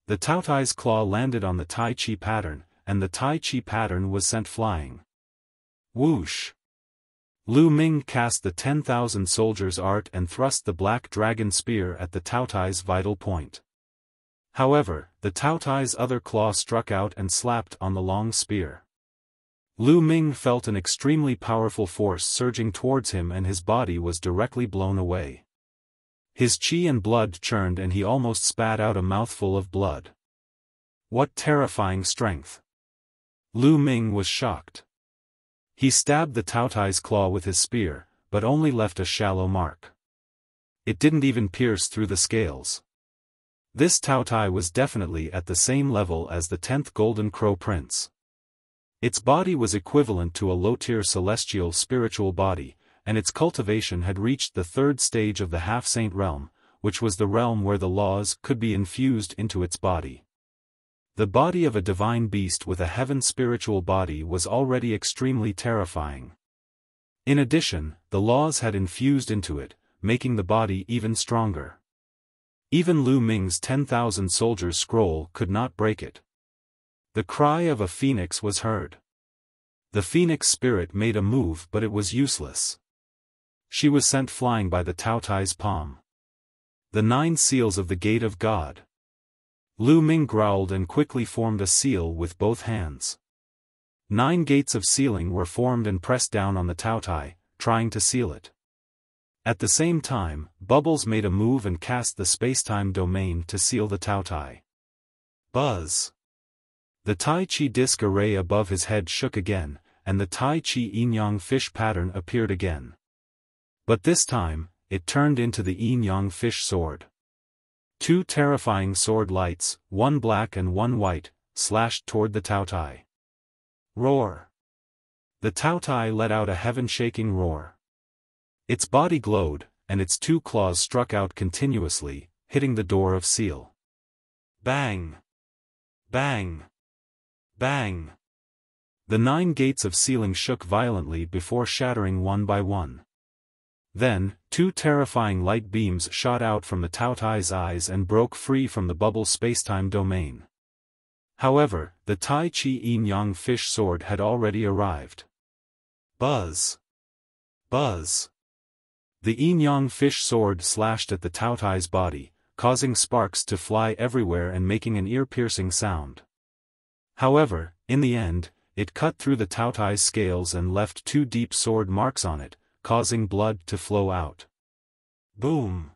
The Tao Tai's claw landed on the Tai Chi pattern, and the Tai Chi pattern was sent flying. Whoosh! Lu Ming cast the 10,000 soldiers art and thrust the black dragon spear at the Tao Tai's vital point. However, the Tao Tai's other claw struck out and slapped on the long spear. Lu Ming felt an extremely powerful force surging towards him and his body was directly blown away. His chi and blood churned and he almost spat out a mouthful of blood. What terrifying strength! Lu Ming was shocked. He stabbed the Tao Tai's claw with his spear, but only left a shallow mark. It didn't even pierce through the scales. This Tao Tai was definitely at the same level as the 10th Golden Crow Prince. Its body was equivalent to a low-tier celestial spiritual body, and its cultivation had reached the third stage of the half-saint realm, which was the realm where the laws could be infused into its body. The body of a divine beast with a heaven spiritual body was already extremely terrifying. In addition, the laws had infused into it, making the body even stronger. Even Lu Ming's 10,000 soldiers scroll could not break it. The cry of a phoenix was heard. The phoenix spirit made a move, but it was useless. She was sent flying by the Taotai's palm. The 9 seals of the gate of God. Lu Ming growled and quickly formed a seal with both hands. 9 gates of sealing were formed and pressed down on the Taotai, trying to seal it. At the same time, Bubbles made a move and cast the spacetime domain to seal the Taotai. Buzz! The Tai Chi disc array above his head shook again, and the Tai Chi yin-yang fish pattern appeared again. But this time, it turned into the yin-yang fish sword. 2 terrifying sword lights, one black and one white, slashed toward the Taotai. Roar! The Taotai let out a heaven-shaking roar. Its body glowed, and its 2 claws struck out continuously, hitting the door of seal. Bang! Bang! Bang! The 9 gates of sealing shook violently before shattering one by one. Then, 2 terrifying light beams shot out from the Taotai's eyes and broke free from the bubble spacetime domain. However, the Tai Chi yin-yang fish sword had already arrived. Buzz! Buzz! The yin-yang fish sword slashed at the Taotai's body, causing sparks to fly everywhere and making an ear-piercing sound. However, in the end, it cut through the Taotai's scales and left 2 deep sword marks on it, causing blood to flow out. Boom!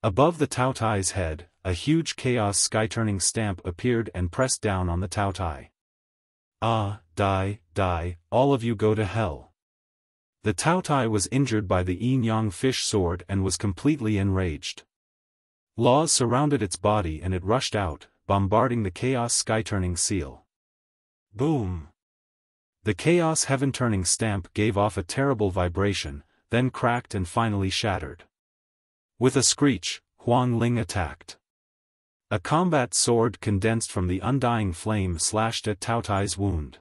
Above the Taotai's head, a huge chaos sky-turning stamp appeared and pressed down on the Taotai. Ah, die, die, all of you go to hell. The Taotai was injured by the yin-yang fish sword and was completely enraged. Laws surrounded its body and it rushed out, bombarding the chaos sky-turning seal. Boom! The chaos heaven-turning stamp gave off a terrible vibration, then cracked and finally shattered. With a screech, Huang Ling attacked. A combat sword condensed from the undying flame slashed at Taotai's wound.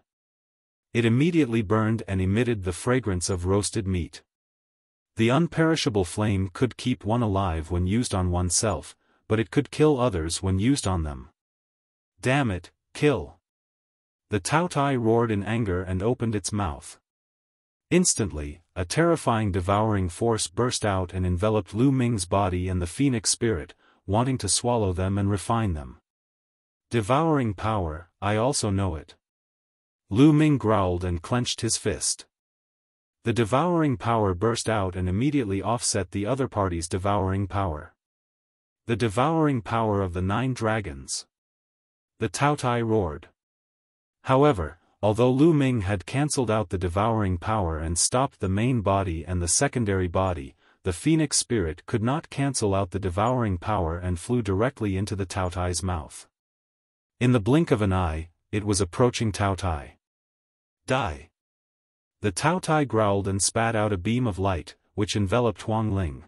It immediately burned and emitted the fragrance of roasted meat. The unperishable flame could keep one alive when used on oneself, but it could kill others when used on them. Damn it, kill! The Taotai roared in anger and opened its mouth. Instantly, a terrifying devouring force burst out and enveloped Lu Ming's body and the phoenix spirit, wanting to swallow them and refine them. Devouring power, I also know it. Lu Ming growled and clenched his fist. The devouring power burst out and immediately offset the other party's devouring power. The devouring power of the 9 dragons. The Taotai roared. However, although Lu Ming had cancelled out the devouring power and stopped the main body and the secondary body, the phoenix spirit could not cancel out the devouring power and flew directly into the Taotai's mouth. In the blink of an eye, it was approaching Taotai. Die! The Taotai growled and spat out a beam of light, which enveloped Huang Ling.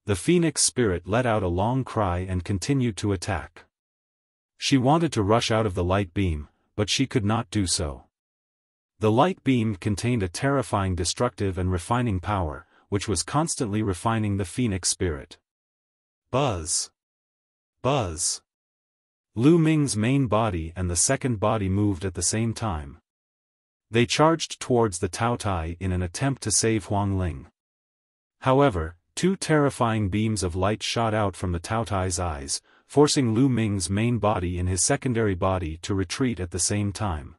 The phoenix spirit let out a long cry and continued to attack. She wanted to rush out of the light beam, but she could not do so. The light beam contained a terrifying destructive and refining power, which was constantly refining the phoenix spirit. Buzz! Buzz! Lu Ming's main body and the second body moved at the same time. They charged towards the Taotai in an attempt to save Huang Ling. However, 2 terrifying beams of light shot out from the Taotai's eyes, forcing Lu Ming's main body and his secondary body to retreat at the same time.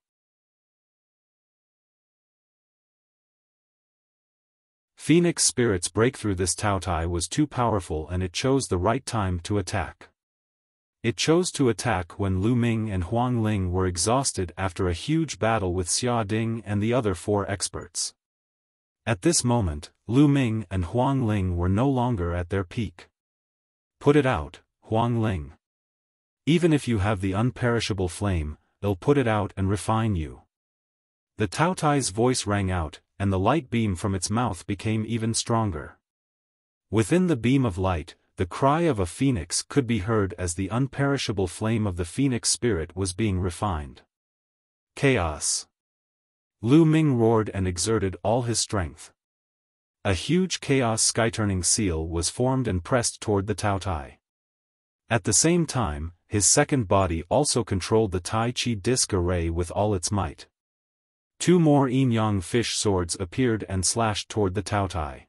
Phoenix Spirit's breakthrough. This Taotai was too powerful and it chose the right time to attack. It chose to attack when Lu Ming and Huang Ling were exhausted after a huge battle with Xia Ding and the other 4 experts. At this moment, Lu Ming and Huang Ling were no longer at their peak. Put it out, Huang Ling. Even if you have the unperishable flame, it'll put it out and refine you. The Taotai's voice rang out, and the light beam from its mouth became even stronger. Within the beam of light, the cry of a phoenix could be heard as the unperishable flame of the phoenix spirit was being refined. Chaos! Lu Ming roared and exerted all his strength. A huge chaos sky-turning seal was formed and pressed toward the Taotai. At the same time, his second body also controlled the Tai Chi disc array with all its might. Two more yin-yang fish swords appeared and slashed toward the Taotai.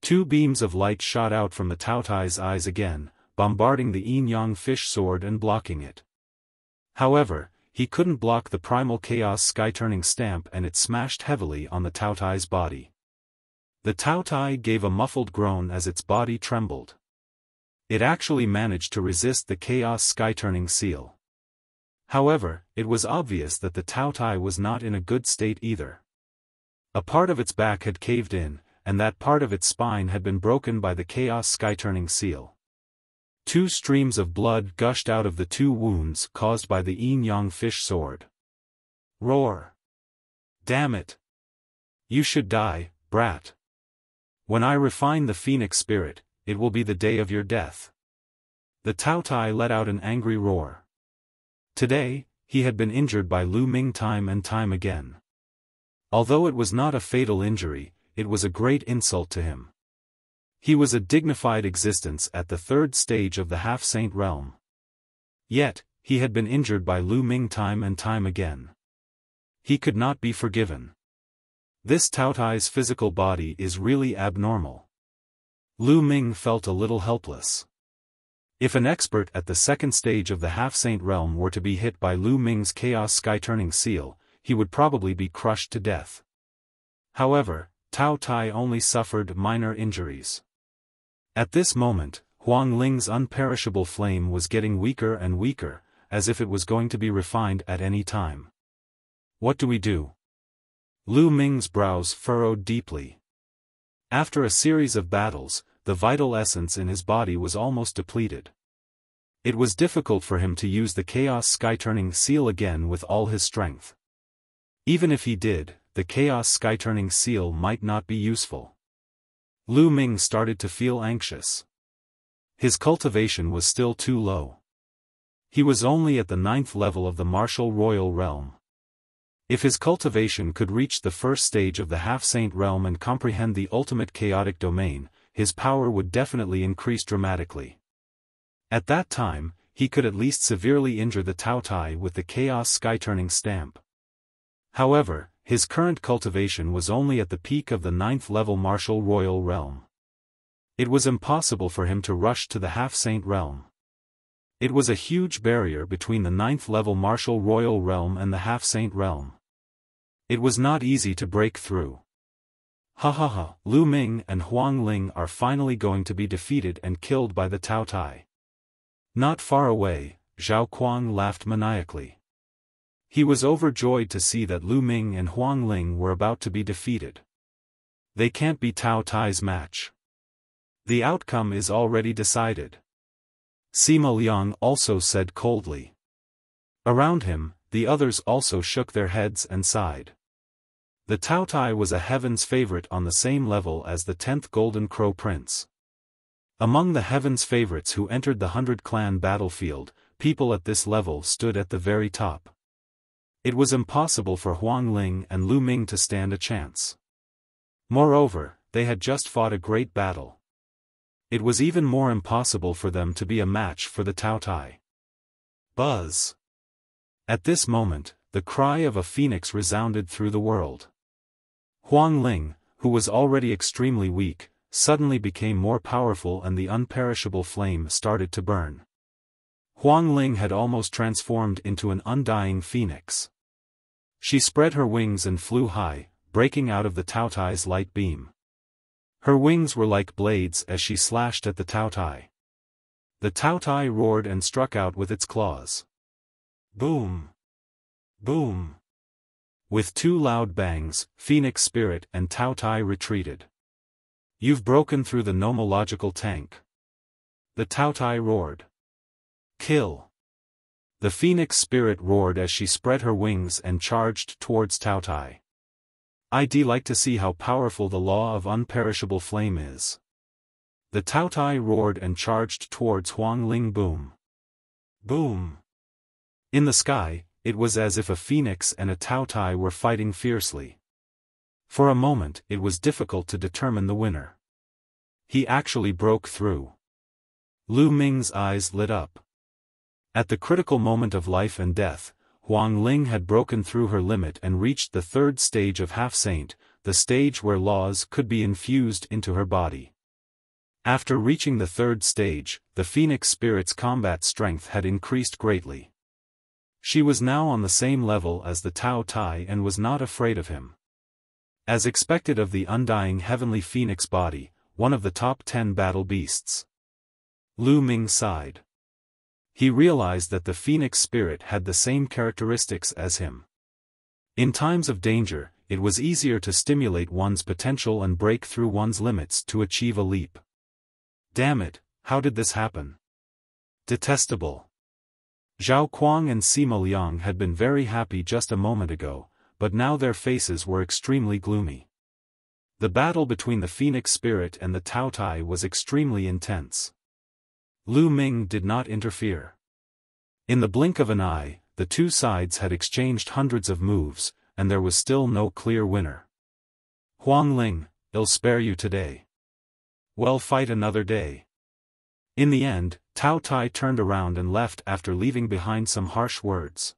Two beams of light shot out from the Taotai's eyes again, bombarding the yin-yang fish sword and blocking it. However, he couldn't block the primal chaos sky-turning stamp, and it smashed heavily on the Taotai's body. The Taotai gave a muffled groan as its body trembled. It actually managed to resist the chaos sky-turning seal. However, it was obvious that the Taotai was not in a good state either. A part of its back had caved in, and that part of its spine had been broken by the chaos sky-turning seal. Two streams of blood gushed out of the two wounds caused by the yin-yang fish sword. Roar! Damn it! You should die, brat. When I refine the phoenix spirit, it will be the day of your death. The Taotai let out an angry roar. Today, he had been injured by Lu Ming time and time again. Although it was not a fatal injury, it was a great insult to him. He was a dignified existence at the third stage of the half-saint realm. Yet, he had been injured by Lu Ming time and time again. He could not be forgiven. This Taotai's physical body is really abnormal. Lu Ming felt a little helpless. If an expert at the second stage of the half-saint realm were to be hit by Lu Ming's chaos sky-turning seal, he would probably be crushed to death. However, Taotai only suffered minor injuries. At this moment, Huang Ling's unperishable flame was getting weaker and weaker, as if it was going to be refined at any time. What do we do? Lu Ming's brows furrowed deeply. After a series of battles, the vital essence in his body was almost depleted. It was difficult for him to use the chaos sky-turning seal again with all his strength. Even if he did, the chaos sky-turning seal might not be useful. Lu Ming started to feel anxious. His cultivation was still too low. He was only at the 9th level of the martial royal realm. If his cultivation could reach the first stage of the half-saint realm and comprehend the ultimate chaotic domain, his power would definitely increase dramatically. At that time, he could at least severely injure the Taotai with the chaos sky-turning stamp. However, his current cultivation was only at the peak of the 9th level martial royal realm. It was impossible for him to rush to the half-saint realm. It was a huge barrier between the 9th level martial royal realm and the half-saint realm. It was not easy to break through. Ha ha ha, Lu Ming and Huang Ling are finally going to be defeated and killed by the Taotai. Not far away, Zhao Kuang laughed maniacally. He was overjoyed to see that Lu Ming and Huang Ling were about to be defeated. They can't be Taotai's match. The outcome is already decided. Sima Liang also said coldly. Around him, the others also shook their heads and sighed. The Taotai was a heaven's favorite on the same level as the 10th Golden Crow Prince. Among the heaven's favorites who entered the 100-clan battlefield, people at this level stood at the very top. It was impossible for Huang Ling and Lu Ming to stand a chance. Moreover, they had just fought a great battle. It was even more impossible for them to be a match for the Taotai. Buzz! At this moment, the cry of a phoenix resounded through the world. Huang Ling, who was already extremely weak, suddenly became more powerful and the unperishable flame started to burn. Huang Ling had almost transformed into an undying phoenix. She spread her wings and flew high, breaking out of the Taotai's light beam. Her wings were like blades as she slashed at the Taotai. The Taotai roared and struck out with its claws. Boom! Boom! With two loud bangs, Phoenix Spirit and Taotai retreated. You've broken through the nomological tank. The Taotai roared. Kill! The Phoenix Spirit roared as she spread her wings and charged towards Taotai. I'd like to see how powerful the law of unperishable flame is. The Taotai roared and charged towards Huang Ling. Boom! Boom! In the sky, it was as if a phoenix and a Taotai were fighting fiercely. For a moment it was difficult to determine the winner. He actually broke through. Lu Ming's eyes lit up. At the critical moment of life and death, Huang Ling had broken through her limit and reached the third stage of half-saint, the stage where laws could be infused into her body. After reaching the third stage, the Phoenix spirit's combat strength had increased greatly. She was now on the same level as the Tao Tai and was not afraid of him. As expected of the undying heavenly phoenix body, one of the top 10 battle beasts. Lu Ming sighed. He realized that the phoenix spirit had the same characteristics as him. In times of danger, it was easier to stimulate one's potential and break through one's limits to achieve a leap. Damn it, how did this happen? Detestable. Zhao Kuang and Sima Liang had been very happy just a moment ago, but now their faces were extremely gloomy. The battle between the Phoenix Spirit and the Tao Tai was extremely intense. Lu Ming did not interfere. In the blink of an eye, the two sides had exchanged hundreds of moves, and there was still no clear winner. Huang Ling, I'll spare you today. Well, fight another day. In the end, Tao Tai turned around and left after leaving behind some harsh words.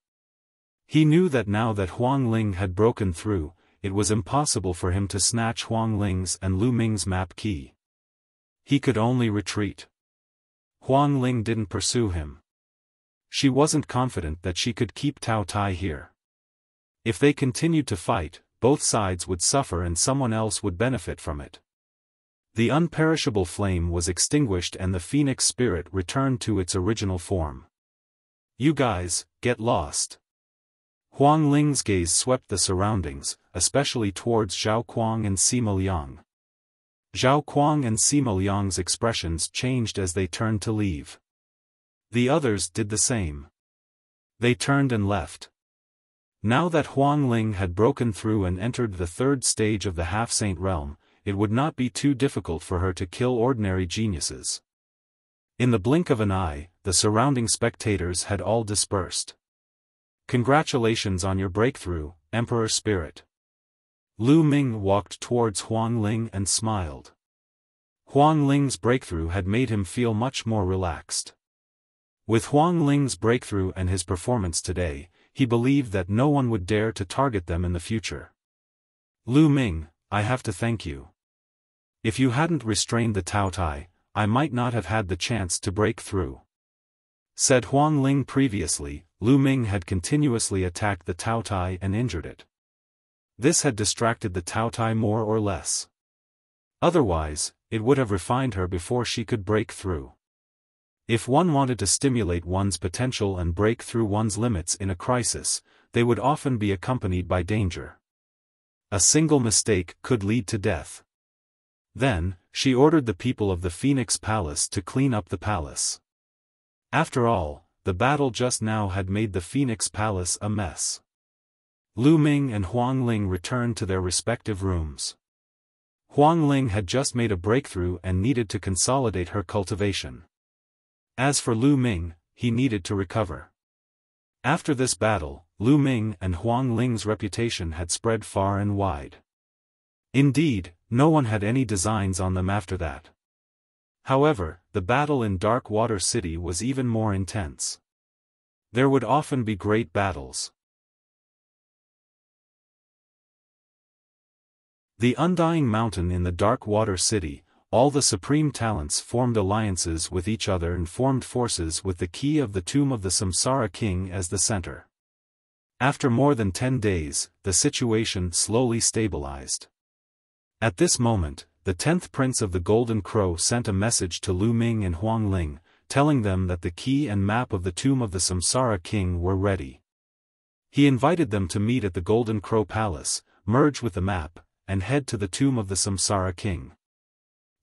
He knew that now that Huang Ling had broken through, it was impossible for him to snatch Huang Ling's and Lu Ming's map key. He could only retreat. Huang Ling didn't pursue him. She wasn't confident that she could keep Tao Tai here. If they continued to fight, both sides would suffer and someone else would benefit from it. The unperishable flame was extinguished and the Phoenix spirit returned to its original form. You guys, get lost. Huang Ling's gaze swept the surroundings, especially towards Zhao Kuang and Sima Liang. Zhao Kuang and Sima Liang's expressions changed as they turned to leave. The others did the same. They turned and left. Now that Huang Ling had broken through and entered the third stage of the half-saint realm, it would not be too difficult for her to kill ordinary geniuses. In the blink of an eye, the surrounding spectators had all dispersed. Congratulations on your breakthrough, Emperor Spirit. Lu Ming walked towards Huang Ling and smiled. Huang Ling's breakthrough had made him feel much more relaxed. With Huang Ling's breakthrough and his performance today, he believed that no one would dare to target them in the future. Lu Ming, I have to thank you. If you hadn't restrained the Tao Tai, I might not have had the chance to break through. Said Huang Ling previously, Lu Ming had continuously attacked the Tao Tai and injured it. This had distracted the Tao Tai more or less. Otherwise, it would have refined her before she could break through. If one wanted to stimulate one's potential and break through one's limits in a crisis, they would often be accompanied by danger. A single mistake could lead to death. Then, she ordered the people of the Phoenix Palace to clean up the palace. After all, the battle just now had made the Phoenix Palace a mess. Lu Ming and Huang Ling returned to their respective rooms. Huang Ling had just made a breakthrough and needed to consolidate her cultivation. As for Lu Ming, he needed to recover. After this battle, Lu Ming and Huang Ling's reputation had spread far and wide. Indeed, no one had any designs on them after that. However, the battle in Dark Water City was even more intense. There would often be great battles. The Undying Mountain in the Dark Water City, all the supreme talents formed alliances with each other and formed forces with the key of the tomb of the Samsara King as the center. After more than 10 days, the situation slowly stabilized. At this moment, the 10th Prince of the Golden Crow sent a message to Lu Ming and Huang Ling, telling them that the key and map of the tomb of the Samsara King were ready. He invited them to meet at the Golden Crow Palace, merge with the map, and head to the tomb of the Samsara King.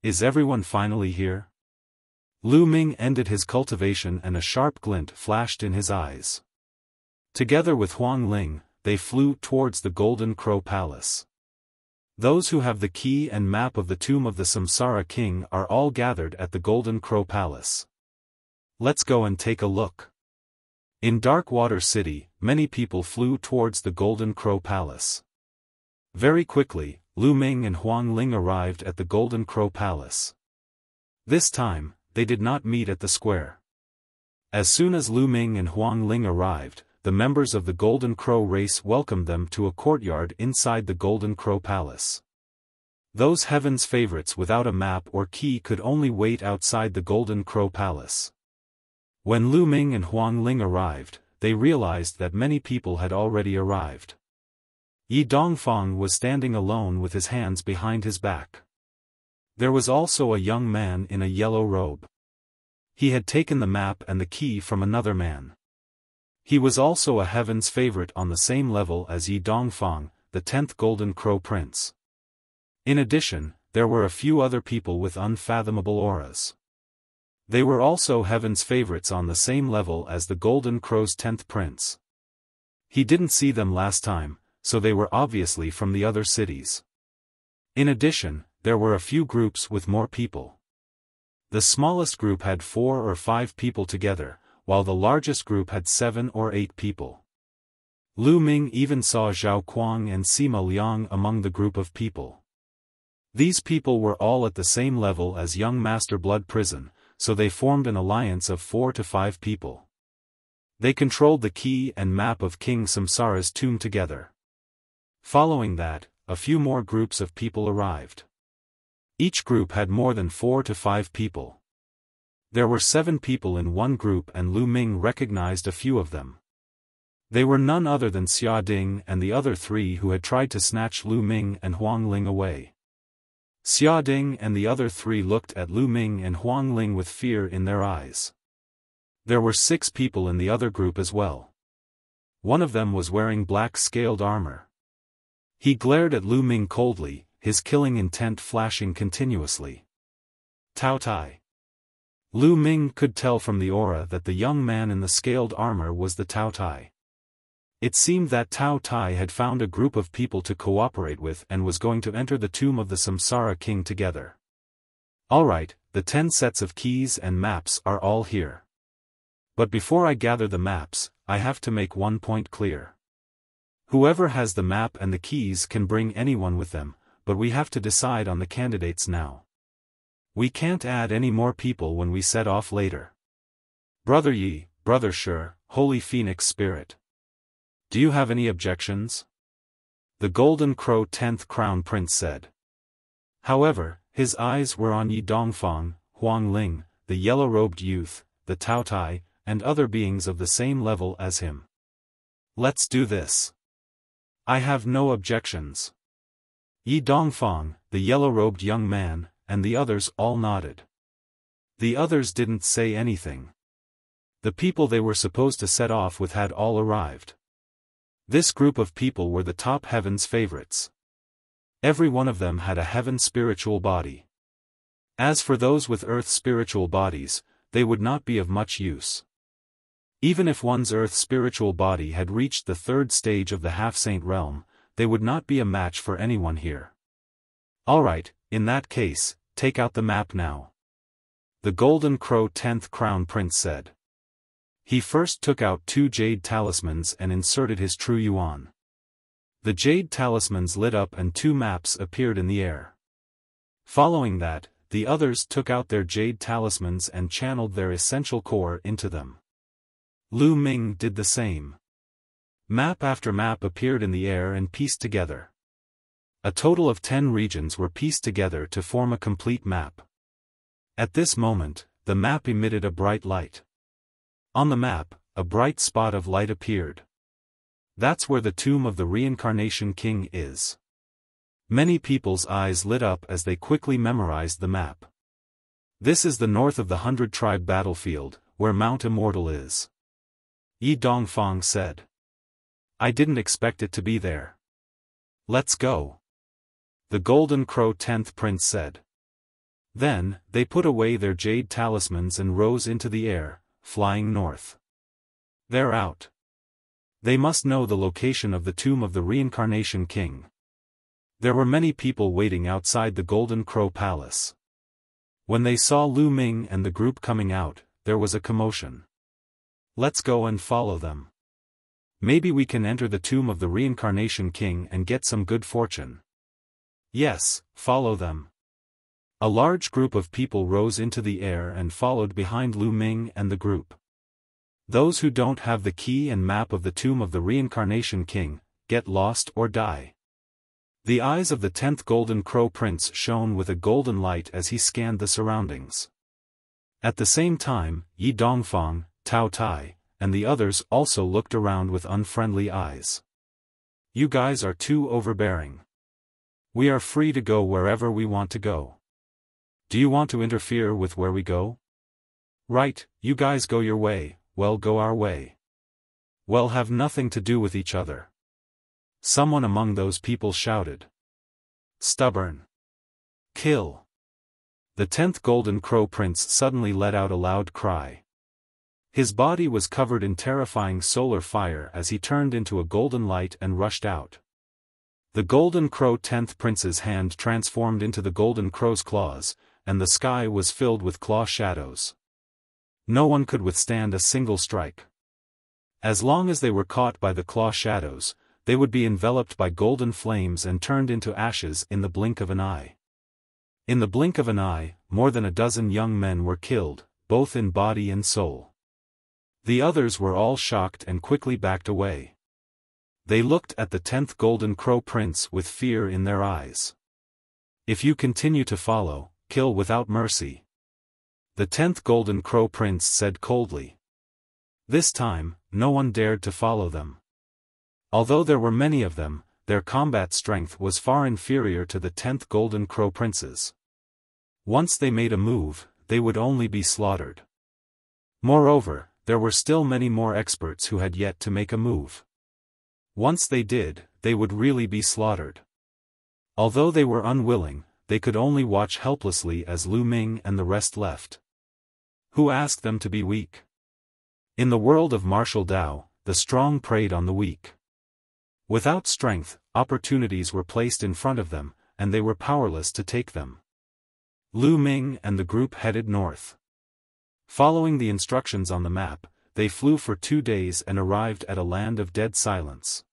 Is everyone finally here? Lu Ming ended his cultivation and a sharp glint flashed in his eyes. Together with Huang Ling, they flew towards the Golden Crow Palace. Those who have the key and map of the tomb of the Samsara King are all gathered at the Golden Crow Palace. Let's go and take a look. In Dark Water City, many people flew towards the Golden Crow Palace. Very quickly, Lu Ming and Huang Ling arrived at the Golden Crow Palace. This time, they did not meet at the square. As soon as Lu Ming and Huang Ling arrived, the members of the Golden Crow race welcomed them to a courtyard inside the Golden Crow Palace. Those heaven's favorites without a map or key could only wait outside the Golden Crow Palace. When Lu Ming and Huang Ling arrived, they realized that many people had already arrived. Yi Dongfang was standing alone with his hands behind his back. There was also a young man in a yellow robe. He had taken the map and the key from another man. He was also a heaven's favorite on the same level as Yi Dongfang, the 10th Golden Crow Prince. In addition, there were a few other people with unfathomable auras. They were also heaven's favorites on the same level as the Golden Crow's 10th Prince. He didn't see them last time, so they were obviously from the other cities. In addition, there were a few groups with more people. The smallest group had 4 or 5 people together, while the largest group had 7 or 8 people. Lu Ming even saw Zhao Kuang and Sima Liang among the group of people. These people were all at the same level as young Master Blood Prison, so they formed an alliance of 4 to 5 people. They controlled the key and map of King Samsara's tomb together. Following that, a few more groups of people arrived. Each group had more than 4 to 5 people. There were 7 people in one group and Lu Ming recognized a few of them. They were none other than Xia Ding and the other 3 who had tried to snatch Lu Ming and Huang Ling away. Xia Ding and the other 3 looked at Lu Ming and Huang Ling with fear in their eyes. There were 6 people in the other group as well. One of them was wearing black scaled armor. He glared at Lu Ming coldly, his killing intent flashing continuously. Tao Tai. Lu Ming could tell from the aura that the young man in the scaled armor was the Tao Tai. It seemed that Tao Tai had found a group of people to cooperate with and was going to enter the tomb of the Samsara King together. Alright, the 10 sets of keys and maps are all here. But before I gather the maps, I have to make one point clear. Whoever has the map and the keys can bring anyone with them, but we have to decide on the candidates now. We can't add any more people when we set off later. Brother Yi, Brother Shi, Holy Phoenix Spirit. Do you have any objections? The Golden Crow 10th Crown Prince said. However, his eyes were on Yi Dongfang, Huang Ling, the yellow-robed youth, the Tao Tai, and other beings of the same level as him. Let's do this. I have no objections. Yi Dongfang, the yellow-robed young man, and the others all nodded. The others didn't say anything. The people they were supposed to set off with had all arrived. This group of people were the top heaven's favorites. Every one of them had a heaven spiritual body. As for those with earth spiritual bodies, they would not be of much use. Even if one's earth spiritual body had reached the 3rd stage of the half-saint realm, they would not be a match for anyone here. Alright, in that case, take out the map now. The Golden Crow 10th Crown Prince said. He first took out 2 jade talismans and inserted his true yuan. The jade talismans lit up and 2 maps appeared in the air. Following that, the others took out their jade talismans and channeled their essential core into them. Lu Ming did the same. Map after map appeared in the air and pieced together. A total of 10 regions were pieced together to form a complete map. At this moment, the map emitted a bright light. On the map, a bright spot of light appeared. That's where the tomb of the Reincarnation King is. Many people's eyes lit up as they quickly memorized the map. This is the north of the 100-tribe battlefield, where Mount Immortal is. Yi Dongfang said. I didn't expect it to be there. Let's go. The Golden Crow 10th Prince said. Then, they put away their jade talismans and rose into the air, flying north. They're out. They must know the location of the tomb of the Reincarnation King. There were many people waiting outside the Golden Crow Palace. When they saw Lu Ming and the group coming out, there was a commotion. Let's go and follow them. Maybe we can enter the tomb of the Reincarnation King and get some good fortune. Yes, follow them. A large group of people rose into the air and followed behind Lu Ming and the group. Those who don't have the key and map of the tomb of the Reincarnation King, get lost or die. The eyes of the 10th Golden Crow Prince shone with a golden light as he scanned the surroundings. At the same time, Yi Dongfang, Tao Tai, and the others also looked around with unfriendly eyes. You guys are too overbearing. We are free to go wherever we want to go. Do you want to interfere with where we go? Right, you guys go your way, well go our way. Well have nothing to do with each other. Someone among those people shouted. Stubborn. Kill. The 10th Golden Crow Prince suddenly let out a loud cry. His body was covered in terrifying solar fire as he turned into a golden light and rushed out. The Golden Crow 10th Prince's hand transformed into the Golden Crow's claws, and the sky was filled with claw shadows. No one could withstand a single strike. As long as they were caught by the claw shadows, they would be enveloped by golden flames and turned into ashes in the blink of an eye. In the blink of an eye, more than a dozen young men were killed, both in body and soul. The others were all shocked and quickly backed away. They looked at the 10th Golden Crow Prince with fear in their eyes. If you continue to follow, kill without mercy. The 10th Golden Crow Prince said coldly. This time, no one dared to follow them. Although there were many of them, their combat strength was far inferior to the 10th Golden Crow Prince's. Once they made a move, they would only be slaughtered. Moreover, there were still many more experts who had yet to make a move. Once they did, they would really be slaughtered. Although they were unwilling, they could only watch helplessly as Lu Ming and the rest left. Who asked them to be weak? In the world of martial Tao, the strong preyed on the weak. Without strength, opportunities were placed in front of them, and they were powerless to take them. Lu Ming and the group headed north. Following the instructions on the map, they flew for 2 days and arrived at a land of dead silence.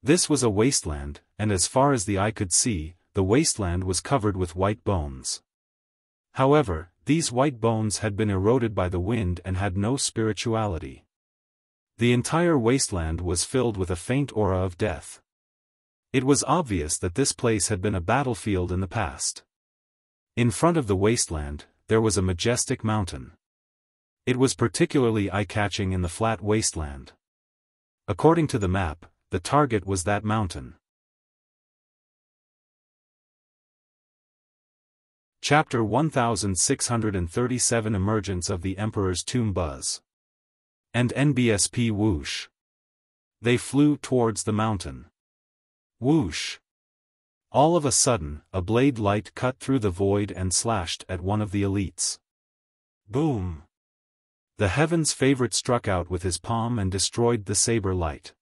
This was a wasteland, and as far as the eye could see, the wasteland was covered with white bones. However, these white bones had been eroded by the wind and had no spirituality. The entire wasteland was filled with a faint aura of death. It was obvious that this place had been a battlefield in the past. In front of the wasteland, there was a majestic mountain. It was particularly eye-catching in the flat wasteland. According to the map, the target was that mountain. Chapter 1637 Emergence of the Emperor's Tomb Buzz and NBSP Whoosh. They flew towards the mountain. Whoosh. All of a sudden, a blade light cut through the void and slashed at one of the elites. Boom! The heaven's favorite struck out with his palm and destroyed the saber light.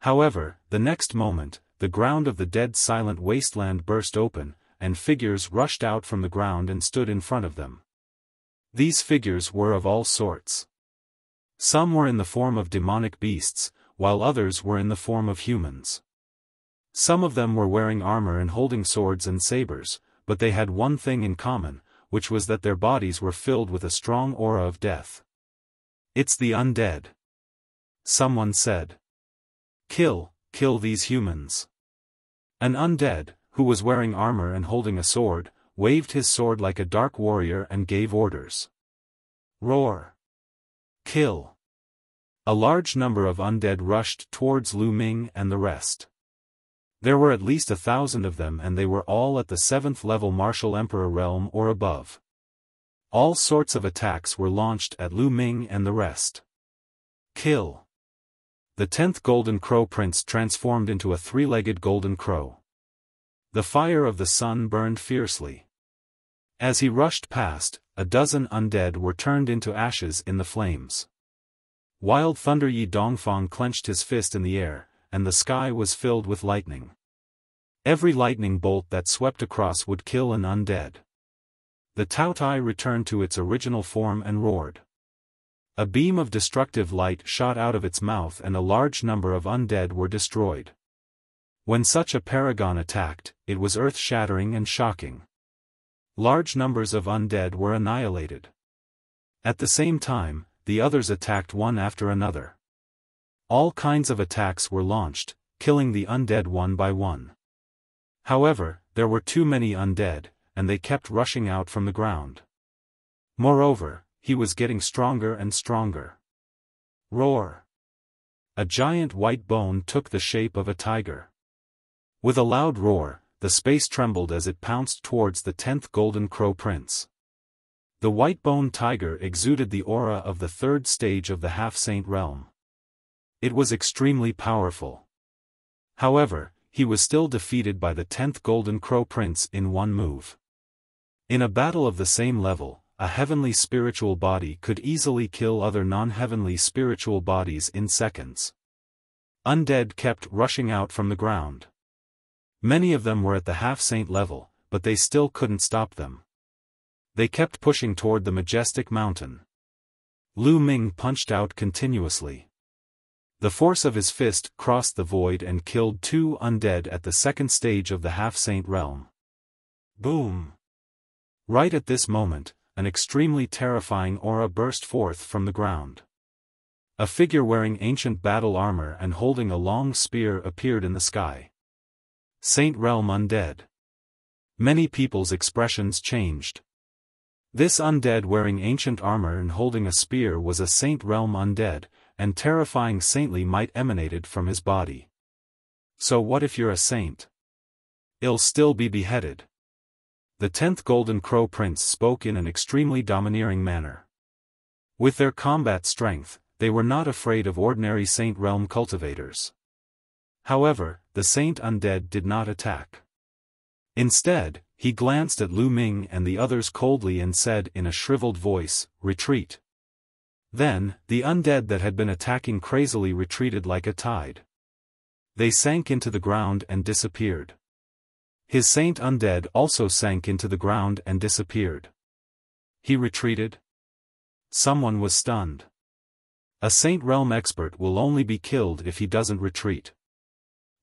However, the next moment, the ground of the dead silent wasteland burst open, and figures rushed out from the ground and stood in front of them. These figures were of all sorts. Some were in the form of demonic beasts, while others were in the form of humans. Some of them were wearing armor and holding swords and sabers, but they had one thing in common, which was that their bodies were filled with a strong aura of death. It's the undead. Someone said. Kill these humans. An undead, who was wearing armor and holding a sword, waved his sword like a dark warrior and gave orders. Roar. Kill. A large number of undead rushed towards Lu Ming and the rest. There were at least 1,000 of them and they were all at the 7th level Martial Emperor realm or above. All sorts of attacks were launched at Lu Ming and the rest. Kill. The 10th Golden Crow Prince transformed into a 3-legged golden crow. The fire of the sun burned fiercely. As he rushed past, a dozen undead were turned into ashes in the flames. Wild Thunder Yi Dongfang clenched his fist in the air, and the sky was filled with lightning. Every lightning bolt that swept across would kill an undead. The Tao Tai returned to its original form and roared. A beam of destructive light shot out of its mouth and a large number of undead were destroyed. When such a paragon attacked, it was earth-shattering and shocking. Large numbers of undead were annihilated. At the same time, the others attacked one after another. All kinds of attacks were launched, killing the undead one by one. However, there were too many undead, and they kept rushing out from the ground. Moreover, he was getting stronger and stronger. Roar! A giant white bone took the shape of a tiger. With a loud roar, the space trembled as it pounced towards the 10th Golden Crow Prince. The white-boned tiger exuded the aura of the 3rd stage of the half-saint realm. It was extremely powerful. However, he was still defeated by the 10th Golden Crow Prince in one move. In a battle of the same level, a heavenly spiritual body could easily kill other non-heavenly spiritual bodies in seconds. Undead kept rushing out from the ground. Many of them were at the half-saint level, but they still couldn't stop them. They kept pushing toward the majestic mountain. Lu Ming punched out continuously. The force of his fist crossed the void and killed 2 undead at the 2nd stage of the half-saint realm. Boom! Right at this moment, an extremely terrifying aura burst forth from the ground. A figure wearing ancient battle armor and holding a long spear appeared in the sky. Saint Realm Undead. Many people's expressions changed. This undead wearing ancient armor and holding a spear was a Saint Realm Undead, and terrifying saintly might emanated from his body. So what if you're a saint? You'll still be beheaded. The 10th Golden Crow Prince spoke in an extremely domineering manner. With their combat strength, they were not afraid of ordinary Saint Realm cultivators. However, the Saint Undead did not attack. Instead, he glanced at Lu Ming and the others coldly and said in a shriveled voice, "Retreat." Then, the undead that had been attacking crazily retreated like a tide. They sank into the ground and disappeared. His Saint Undead also sank into the ground and disappeared. He retreated? Someone was stunned. A Saint Realm expert will only be killed if he doesn't retreat.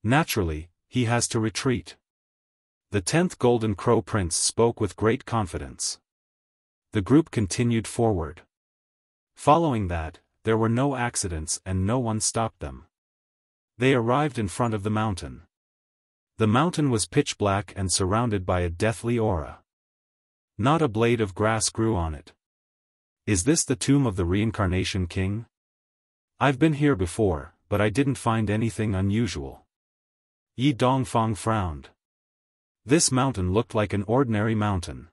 Naturally, he has to retreat. The 10th Golden Crow Prince spoke with great confidence. The group continued forward. Following that, there were no accidents and no one stopped them. They arrived in front of the mountain. The mountain was pitch black and surrounded by a deathly aura. Not a blade of grass grew on it. Is this the tomb of the Reincarnation King? I've been here before, but I didn't find anything unusual. Yi Dongfang frowned. This mountain looked like an ordinary mountain.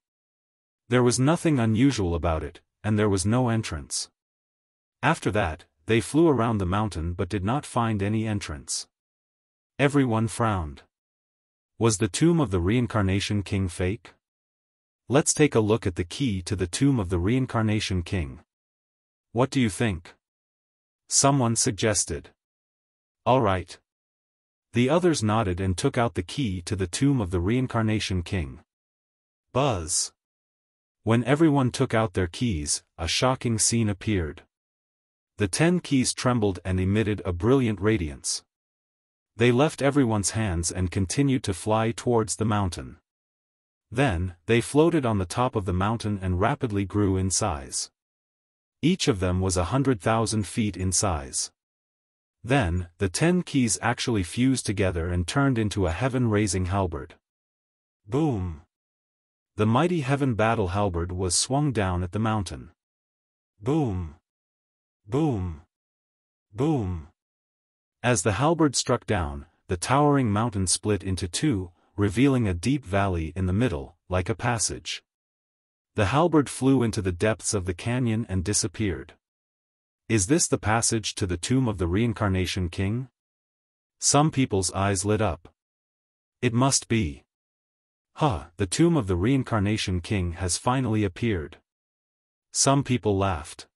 There was nothing unusual about it, and there was no entrance. After that, they flew around the mountain but did not find any entrance. Everyone frowned. Was the tomb of the Reincarnation King fake? Let's take a look at the key to the tomb of the Reincarnation King. What do you think? Someone suggested. All right. The others nodded and took out the key to the tomb of the Reincarnation King. Buzz. When everyone took out their keys, a shocking scene appeared. The 10 keys trembled and emitted a brilliant radiance. They left everyone's hands and continued to fly towards the mountain. Then, they floated on the top of the mountain and rapidly grew in size. Each of them was 100,000 feet in size. Then, the 10 keys actually fused together and turned into a heaven-raising halberd. Boom! The mighty heaven battle halberd was swung down at the mountain. Boom! Boom! Boom! As the halberd struck down, the towering mountain split into 2, revealing a deep valley in the middle, like a passage. The halberd flew into the depths of the canyon and disappeared. Is this the passage to the tomb of the Reincarnation King? Some people's eyes lit up. It must be. The tomb of the Reincarnation King has finally appeared. Some people laughed.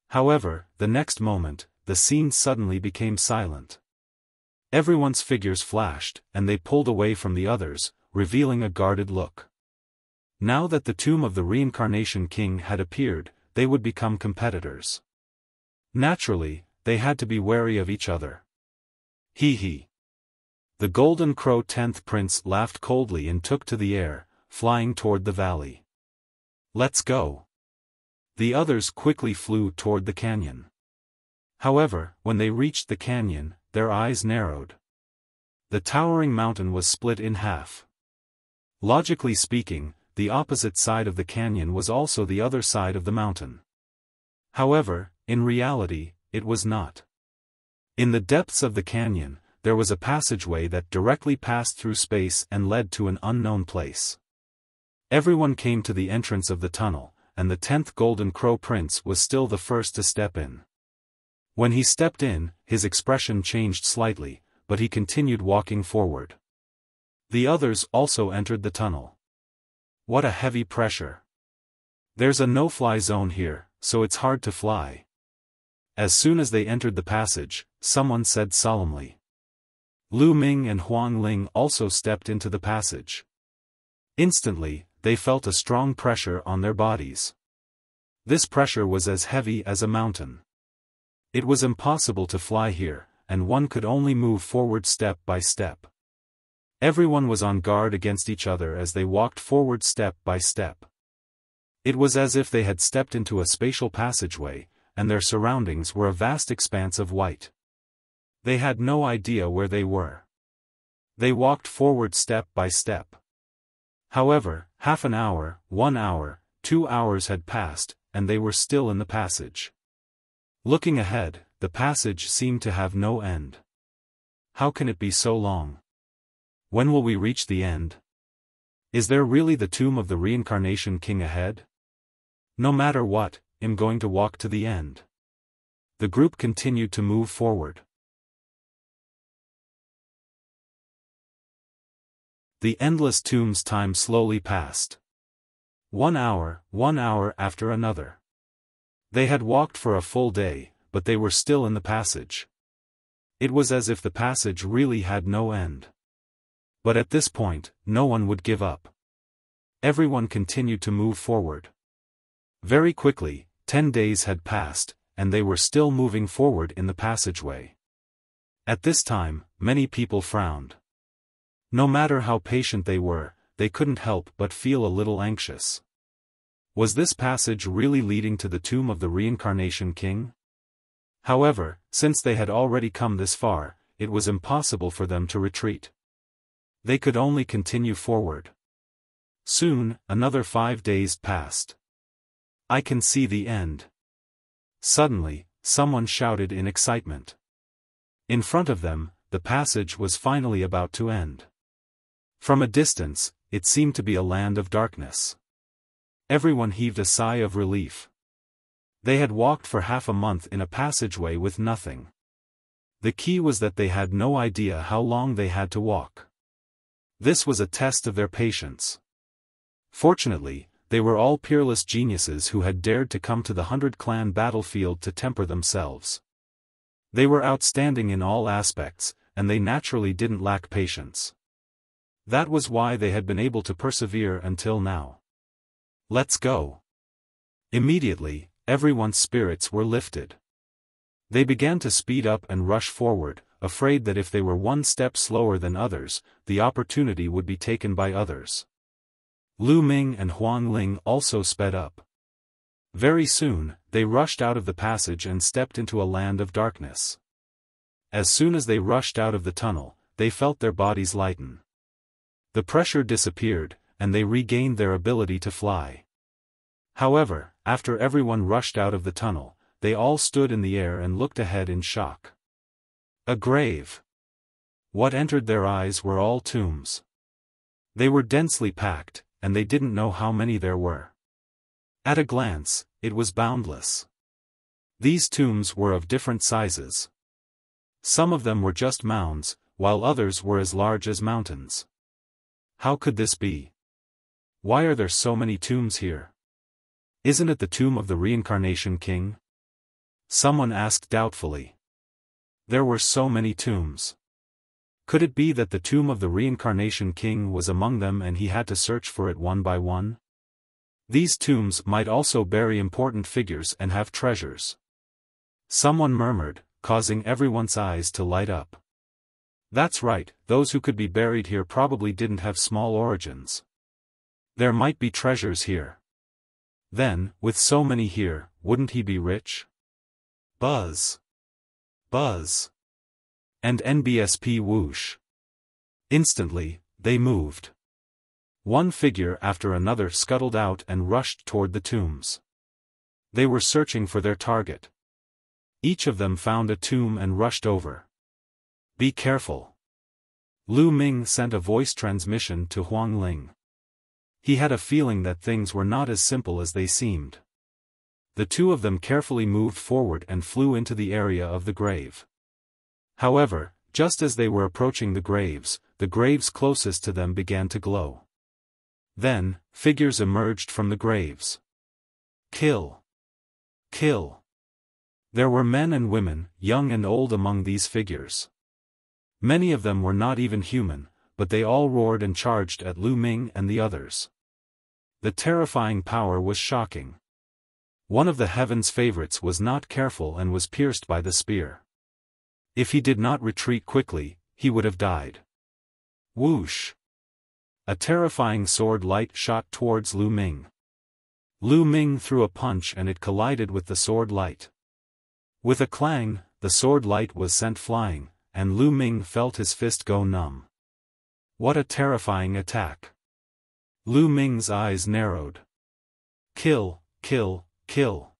However, the next moment, the scene suddenly became silent. Everyone's figures flashed, and they pulled away from the others, revealing a guarded look. Now that the tomb of the Reincarnation King had appeared, they would become competitors. Naturally, they had to be wary of each other. Hee hee. The Golden Crow 10th Prince laughed coldly and took to the air, flying toward the valley. Let's go. The others quickly flew toward the canyon. However, when they reached the canyon, their eyes narrowed. The towering mountain was split in half. Logically speaking, the opposite side of the canyon was also the other side of the mountain. However, in reality, it was not. In the depths of the canyon, there was a passageway that directly passed through space and led to an unknown place. Everyone came to the entrance of the tunnel, and the 10th Golden Crow Prince was still the first to step in. When he stepped in, his expression changed slightly, but he continued walking forward. The others also entered the tunnel. What a heavy pressure. There's a no-fly zone here, so it's hard to fly. As soon as they entered the passage, someone said solemnly. Lu Ming and Huang Ling also stepped into the passage. Instantly, they felt a strong pressure on their bodies. This pressure was as heavy as a mountain. It was impossible to fly here, and one could only move forward step by step. Everyone was on guard against each other as they walked forward step by step. It was as if they had stepped into a spatial passageway, and their surroundings were a vast expanse of white. They had no idea where they were. They walked forward step by step. However, half an hour, 1 hour, 2 hours had passed, and they were still in the passage. Looking ahead, the passage seemed to have no end. How can it be so long? When will we reach the end? Is there really the tomb of the Reincarnation King ahead? No matter what, I'm going to walk to the end. The group continued to move forward. The endless tomb's time slowly passed. 1 hour after another. They had walked for a full day, but they were still in the passage. It was as if the passage really had no end. But at this point, no one would give up. Everyone continued to move forward. Very quickly, 10 days had passed, and they were still moving forward in the passageway. At this time, many people frowned. No matter how patient they were, they couldn't help but feel a little anxious. Was this passage really leading to the tomb of the Reincarnation King? However, since they had already come this far, it was impossible for them to retreat. They could only continue forward. Soon, another 5 days passed. I can see the end. Suddenly, someone shouted in excitement. In front of them, the passage was finally about to end. From a distance, it seemed to be a land of darkness. Everyone heaved a sigh of relief. They had walked for half a month in a passageway with nothing. The key was that they had no idea how long they had to walk. This was a test of their patience. Fortunately, they were all peerless geniuses who had dared to come to the 100-clan battlefield to temper themselves. They were outstanding in all aspects, and they naturally didn't lack patience. That was why they had been able to persevere until now. Let's go. Immediately, everyone's spirits were lifted. They began to speed up and rush forward, afraid that if they were one step slower than others, the opportunity would be taken by others. Lu Ming and Huang Ling also sped up. Very soon, they rushed out of the passage and stepped into a land of darkness. As soon as they rushed out of the tunnel, they felt their bodies lighten. The pressure disappeared, and they regained their ability to fly. However, after everyone rushed out of the tunnel, they all stood in the air and looked ahead in shock. A grave. What entered their eyes were all tombs. They were densely packed, and they didn't know how many there were. At a glance, it was boundless. These tombs were of different sizes. Some of them were just mounds, while others were as large as mountains. How could this be? Why are there so many tombs here? Isn't it the tomb of the Reincarnation King? Someone asked doubtfully. There were so many tombs. Could it be that the tomb of the Reincarnation King was among them and he had to search for it one by one? These tombs might also bury important figures and have treasures. Someone murmured, causing everyone's eyes to light up. That's right, those who could be buried here probably didn't have small origins. There might be treasures here. Then, with so many here, wouldn't he be rich? Buzz. Buzz. And NBSP whoosh. Instantly, they moved. One figure after another scuttled out and rushed toward the tombs. They were searching for their target. Each of them found a tomb and rushed over. Be careful. Lu Ming sent a voice transmission to Huang Ling. He had a feeling that things were not as simple as they seemed. The two of them carefully moved forward and flew into the area of the grave. However, just as they were approaching the graves closest to them began to glow. Then, figures emerged from the graves. Kill. Kill. There were men and women, young and old among these figures. Many of them were not even human, but they all roared and charged at Lu Ming and the others. The terrifying power was shocking. One of the heaven's favorites was not careful and was pierced by the spear. If he did not retreat quickly, he would have died. Whoosh! A terrifying sword light shot towards Lu Ming. Lu Ming threw a punch and it collided with the sword light. With a clang, the sword light was sent flying, and Lu Ming felt his fist go numb. What a terrifying attack! Lu Ming's eyes narrowed. Kill, kill, kill.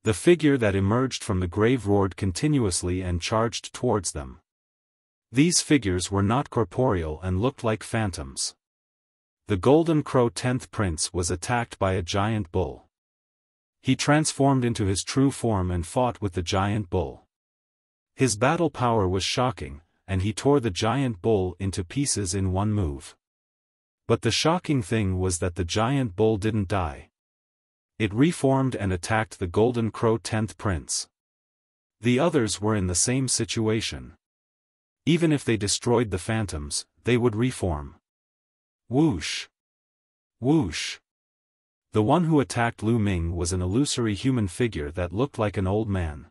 The figure that emerged from the grave roared continuously and charged towards them. These figures were not corporeal and looked like phantoms. The Golden Crow 10th Prince was attacked by a giant bull. He transformed into his true form and fought with the giant bull. His battle power was shocking, and he tore the giant bull into pieces in one move. But the shocking thing was that the giant bull didn't die. It reformed and attacked the Golden Crow 10th Prince. The others were in the same situation. Even if they destroyed the phantoms, they would reform. Whoosh! Whoosh! The one who attacked Lu Ming was an illusory human figure that looked like an old man.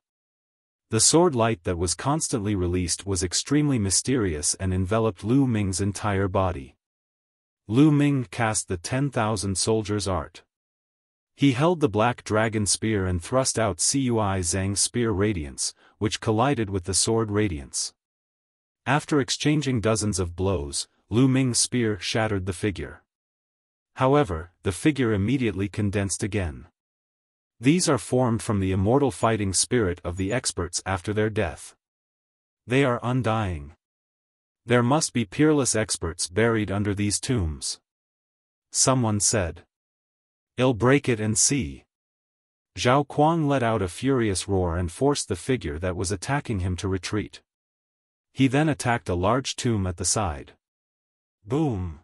The sword light that was constantly released was extremely mysterious and enveloped Lu Ming's entire body. Lu Ming cast the 10,000 soldiers' art. He held the black dragon spear and thrust out Cui Zhang's spear radiance, which collided with the sword radiance. After exchanging dozens of blows, Lu Ming's spear shattered the figure. However, the figure immediately condensed again. These are formed from the immortal fighting spirit of the experts after their death. They are undying. There must be peerless experts buried under these tombs. Someone said. I'll break it and see. Zhao Kuang let out a furious roar and forced the figure that was attacking him to retreat. He then attacked a large tomb at the side. Boom!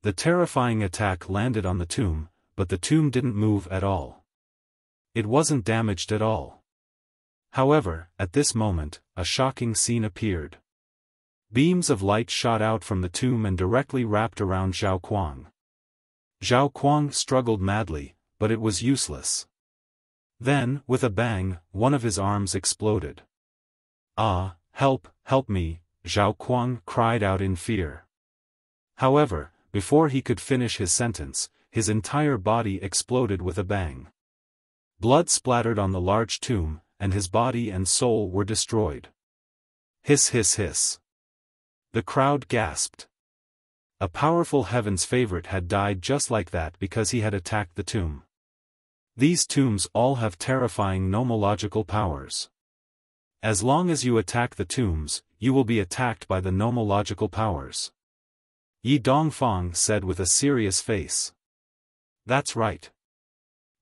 The terrifying attack landed on the tomb, but the tomb didn't move at all. It wasn't damaged at all. However, at this moment, a shocking scene appeared. Beams of light shot out from the tomb and directly wrapped around Zhao Kuang. Zhao Kuang struggled madly, but it was useless. Then, with a bang, one of his arms exploded. Ah, help, help me, Zhao Kuang cried out in fear. However, before he could finish his sentence, his entire body exploded with a bang. Blood splattered on the large tomb, and his body and soul were destroyed. Hiss hiss hiss. The crowd gasped. A powerful heaven's favorite had died just like that because he had attacked the tomb. These tombs all have terrifying nomological powers. As long as you attack the tombs, you will be attacked by the nomological powers. Yi Dongfang said with a serious face. That's right.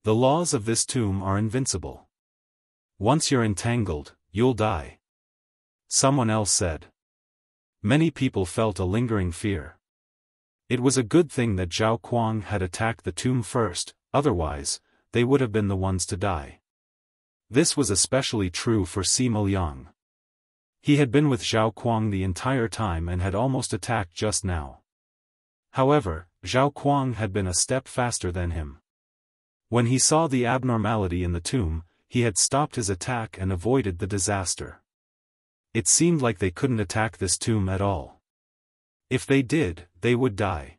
The laws of this tomb are invincible. Once you're entangled, you'll die. Someone else said. Many people felt a lingering fear. It was a good thing that Zhao Kuang had attacked the tomb first, otherwise, they would have been the ones to die. This was especially true for Sima Liang. He had been with Zhao Kuang the entire time and had almost attacked just now. However, Zhao Kuang had been a step faster than him. When he saw the abnormality in the tomb, he had stopped his attack and avoided the disaster. It seemed like they couldn't attack this tomb at all. If they did, they would die.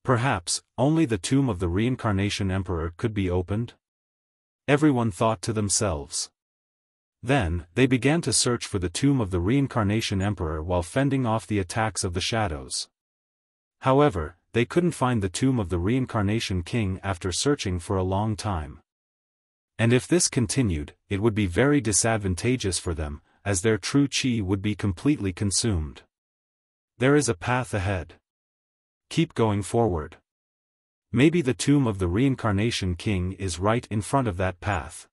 Perhaps, only the tomb of the reincarnation emperor could be opened? Everyone thought to themselves. Then, they began to search for the tomb of the reincarnation emperor while fending off the attacks of the shadows. However, they couldn't find the tomb of the reincarnation king after searching for a long time. And if this continued, it would be very disadvantageous for them, as their true chi would be completely consumed. There is a path ahead. Keep going forward. Maybe the tomb of the reincarnation king is right in front of that path.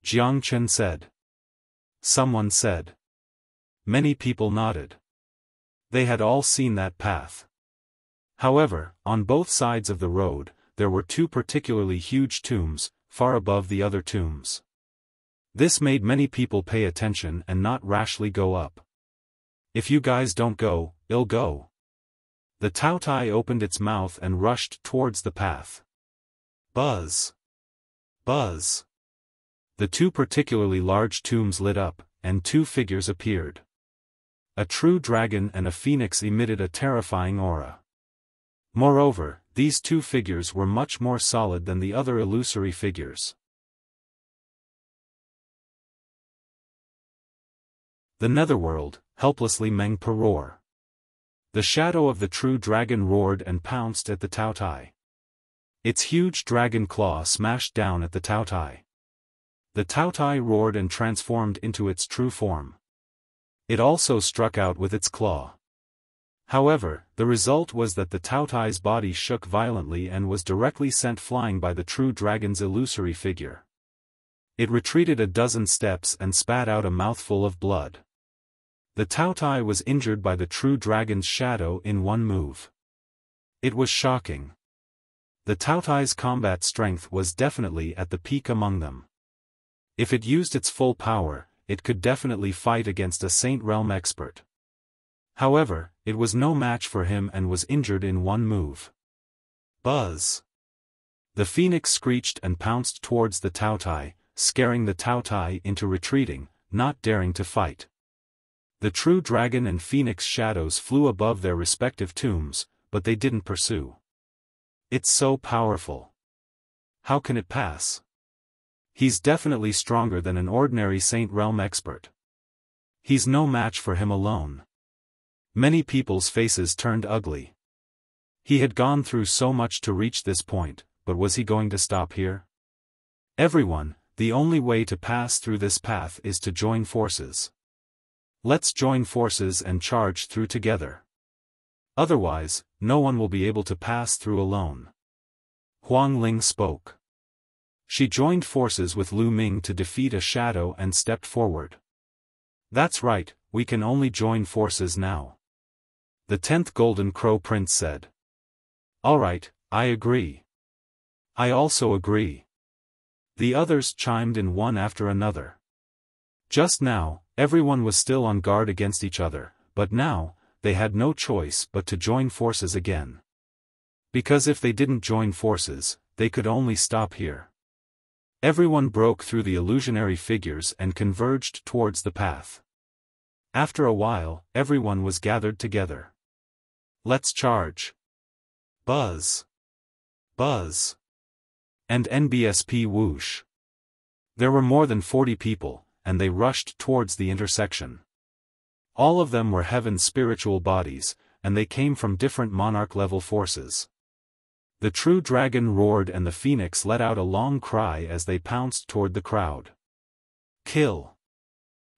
Jiang Chen said. Someone said. Many people nodded. They had all seen that path. However, on both sides of the road, there were two particularly huge tombs, far above the other tombs. This made many people pay attention and not rashly go up. If you guys don't go, I'll go. The Taotai opened its mouth and rushed towards the path. Buzz! Buzz! The two particularly large tombs lit up, and two figures appeared. A true dragon and a phoenix emitted a terrifying aura. Moreover, these two figures were much more solid than the other illusory figures. The netherworld, helplessly Meng Per roar. The shadow of the true dragon roared and pounced at the Taotai. Its huge dragon claw smashed down at the Taotai. The Taotai roared and transformed into its true form. It also struck out with its claw. However, the result was that the Taotai's body shook violently and was directly sent flying by the true dragon's illusory figure. It retreated a dozen steps and spat out a mouthful of blood. The Taotai was injured by the true dragon's shadow in one move. It was shocking. The Taotai's combat strength was definitely at the peak among them. If it used its full power, it could definitely fight against a Saint Realm expert. However, it was no match for him and was injured in one move. Buzz! The phoenix screeched and pounced towards the Taotai, scaring the Taotai into retreating, not daring to fight. The true dragon and phoenix shadows flew above their respective tombs, but they didn't pursue. It's so powerful. How can it pass? He's definitely stronger than an ordinary Saint Realm expert. He's no match for him alone. Many people's faces turned ugly. He had gone through so much to reach this point, but was he going to stop here? Everyone, the only way to pass through this path is to join forces. Let's join forces and charge through together. Otherwise, no one will be able to pass through alone. Huang Ling spoke. She joined forces with Lu Ming to defeat a shadow and stepped forward. That's right, we can only join forces now. The 10th Golden Crow Prince said. Alright, I agree. I also agree. The others chimed in one after another. Just now, everyone was still on guard against each other, but now, they had no choice but to join forces again. Because if they didn't join forces, they could only stop here. Everyone broke through the illusionary figures and converged towards the path. After a while, everyone was gathered together. Let's charge. Buzz. Buzz. And NBSP whoosh. There were more than 40 people, and they rushed towards the intersection. All of them were heaven's spiritual bodies, and they came from different monarch-level forces. The true dragon roared and the phoenix let out a long cry as they pounced toward the crowd. Kill!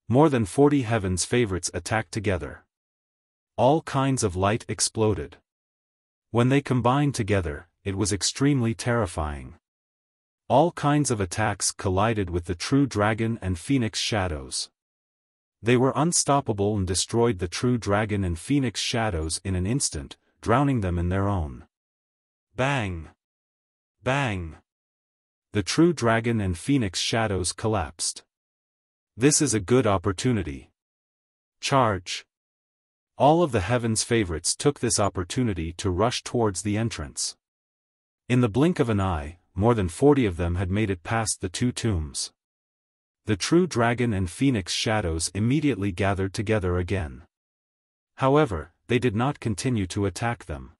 More than 40 heaven's favorites attacked together. All kinds of light exploded. When they combined together, it was extremely terrifying. All kinds of attacks collided with the true dragon and phoenix shadows. They were unstoppable and destroyed the true dragon and phoenix shadows in an instant, drowning them in their own. Bang! Bang! The true dragon and phoenix shadows collapsed. This is a good opportunity. Charge! All of the heaven's favorites took this opportunity to rush towards the entrance. In the blink of an eye, more than 40 of them had made it past the two tombs. The true dragon and phoenix shadows immediately gathered together again. However, they did not continue to attack them.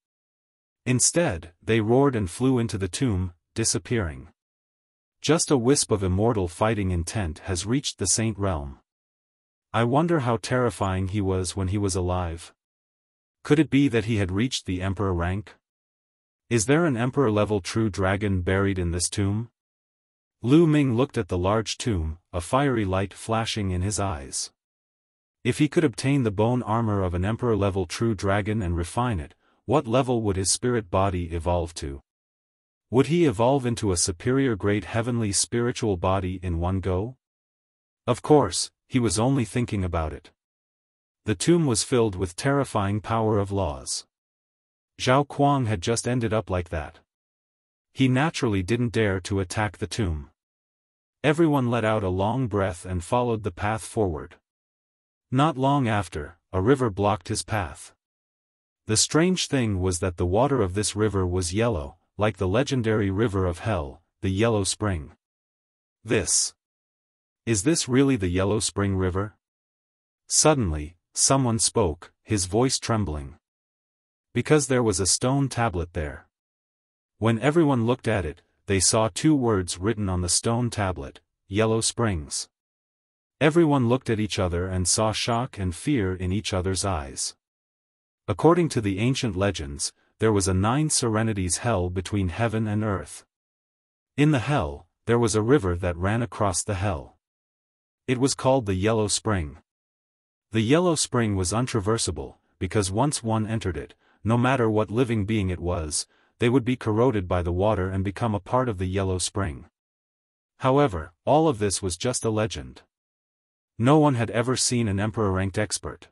Instead, they roared and flew into the tomb, disappearing. Just a wisp of immortal fighting intent has reached the Saint Realm. I wonder how terrifying he was when he was alive. Could it be that he had reached the Emperor rank? Is there an Emperor-level true dragon buried in this tomb? Lu Ming looked at the large tomb, a fiery light flashing in his eyes. If he could obtain the bone armor of an Emperor-level true dragon and refine it, what level would his spirit body evolve to? Would he evolve into a superior great heavenly spiritual body in one go? Of course, he was only thinking about it. The tomb was filled with terrifying power of laws. Zhao Kuang had just ended up like that. He naturally didn't dare to attack the tomb. Everyone let out a long breath and followed the path forward. Not long after, a river blocked his path. The strange thing was that the water of this river was yellow, like the legendary river of hell, the Yellow Spring. Is this really the Yellow Spring River? Suddenly, someone spoke, his voice trembling. Because there was a stone tablet there. When everyone looked at it, they saw two words written on the stone tablet, Yellow Springs. Everyone looked at each other and saw shock and fear in each other's eyes. According to the ancient legends, there was a 9 serenities hell between heaven and earth. In the hell, there was a river that ran across the hell. It was called the Yellow Spring. The Yellow Spring was untraversable, because once one entered it, no matter what living being it was, they would be corroded by the water and become a part of the Yellow Spring. However, all of this was just a legend. No one had ever seen an Emperor-ranked expert.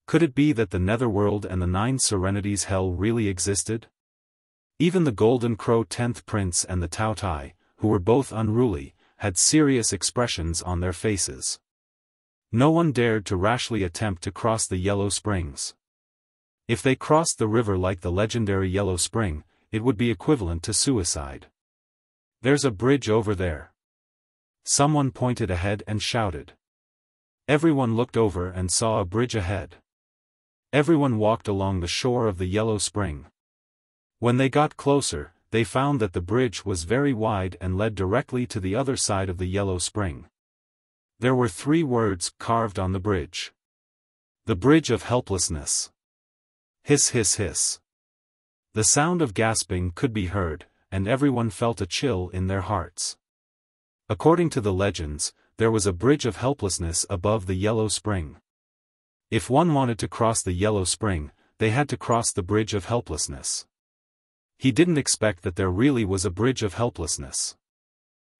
Could it be that the Netherworld and the 9 serenities hell really existed? Even the Golden Crow 10th Prince and the Tao Tai, who were both unruly, had serious expressions on their faces. No one dared to rashly attempt to cross the Yellow Springs. If they crossed the river like the legendary Yellow Spring, it would be equivalent to suicide. There's a bridge over there. Someone pointed ahead and shouted. Everyone looked over and saw a bridge ahead. Everyone walked along the shore of the Yellow Spring. When they got closer, they found that the bridge was very wide and led directly to the other side of the Yellow Spring. There were 3 words carved on the bridge. The Bridge of Helplessness. Hiss hiss hiss. The sound of gasping could be heard, and everyone felt a chill in their hearts. According to the legends, there was a bridge of helplessness above the Yellow Spring. If one wanted to cross the Yellow Spring, they had to cross the Bridge of Helplessness. He didn't expect that there really was a Bridge of Helplessness.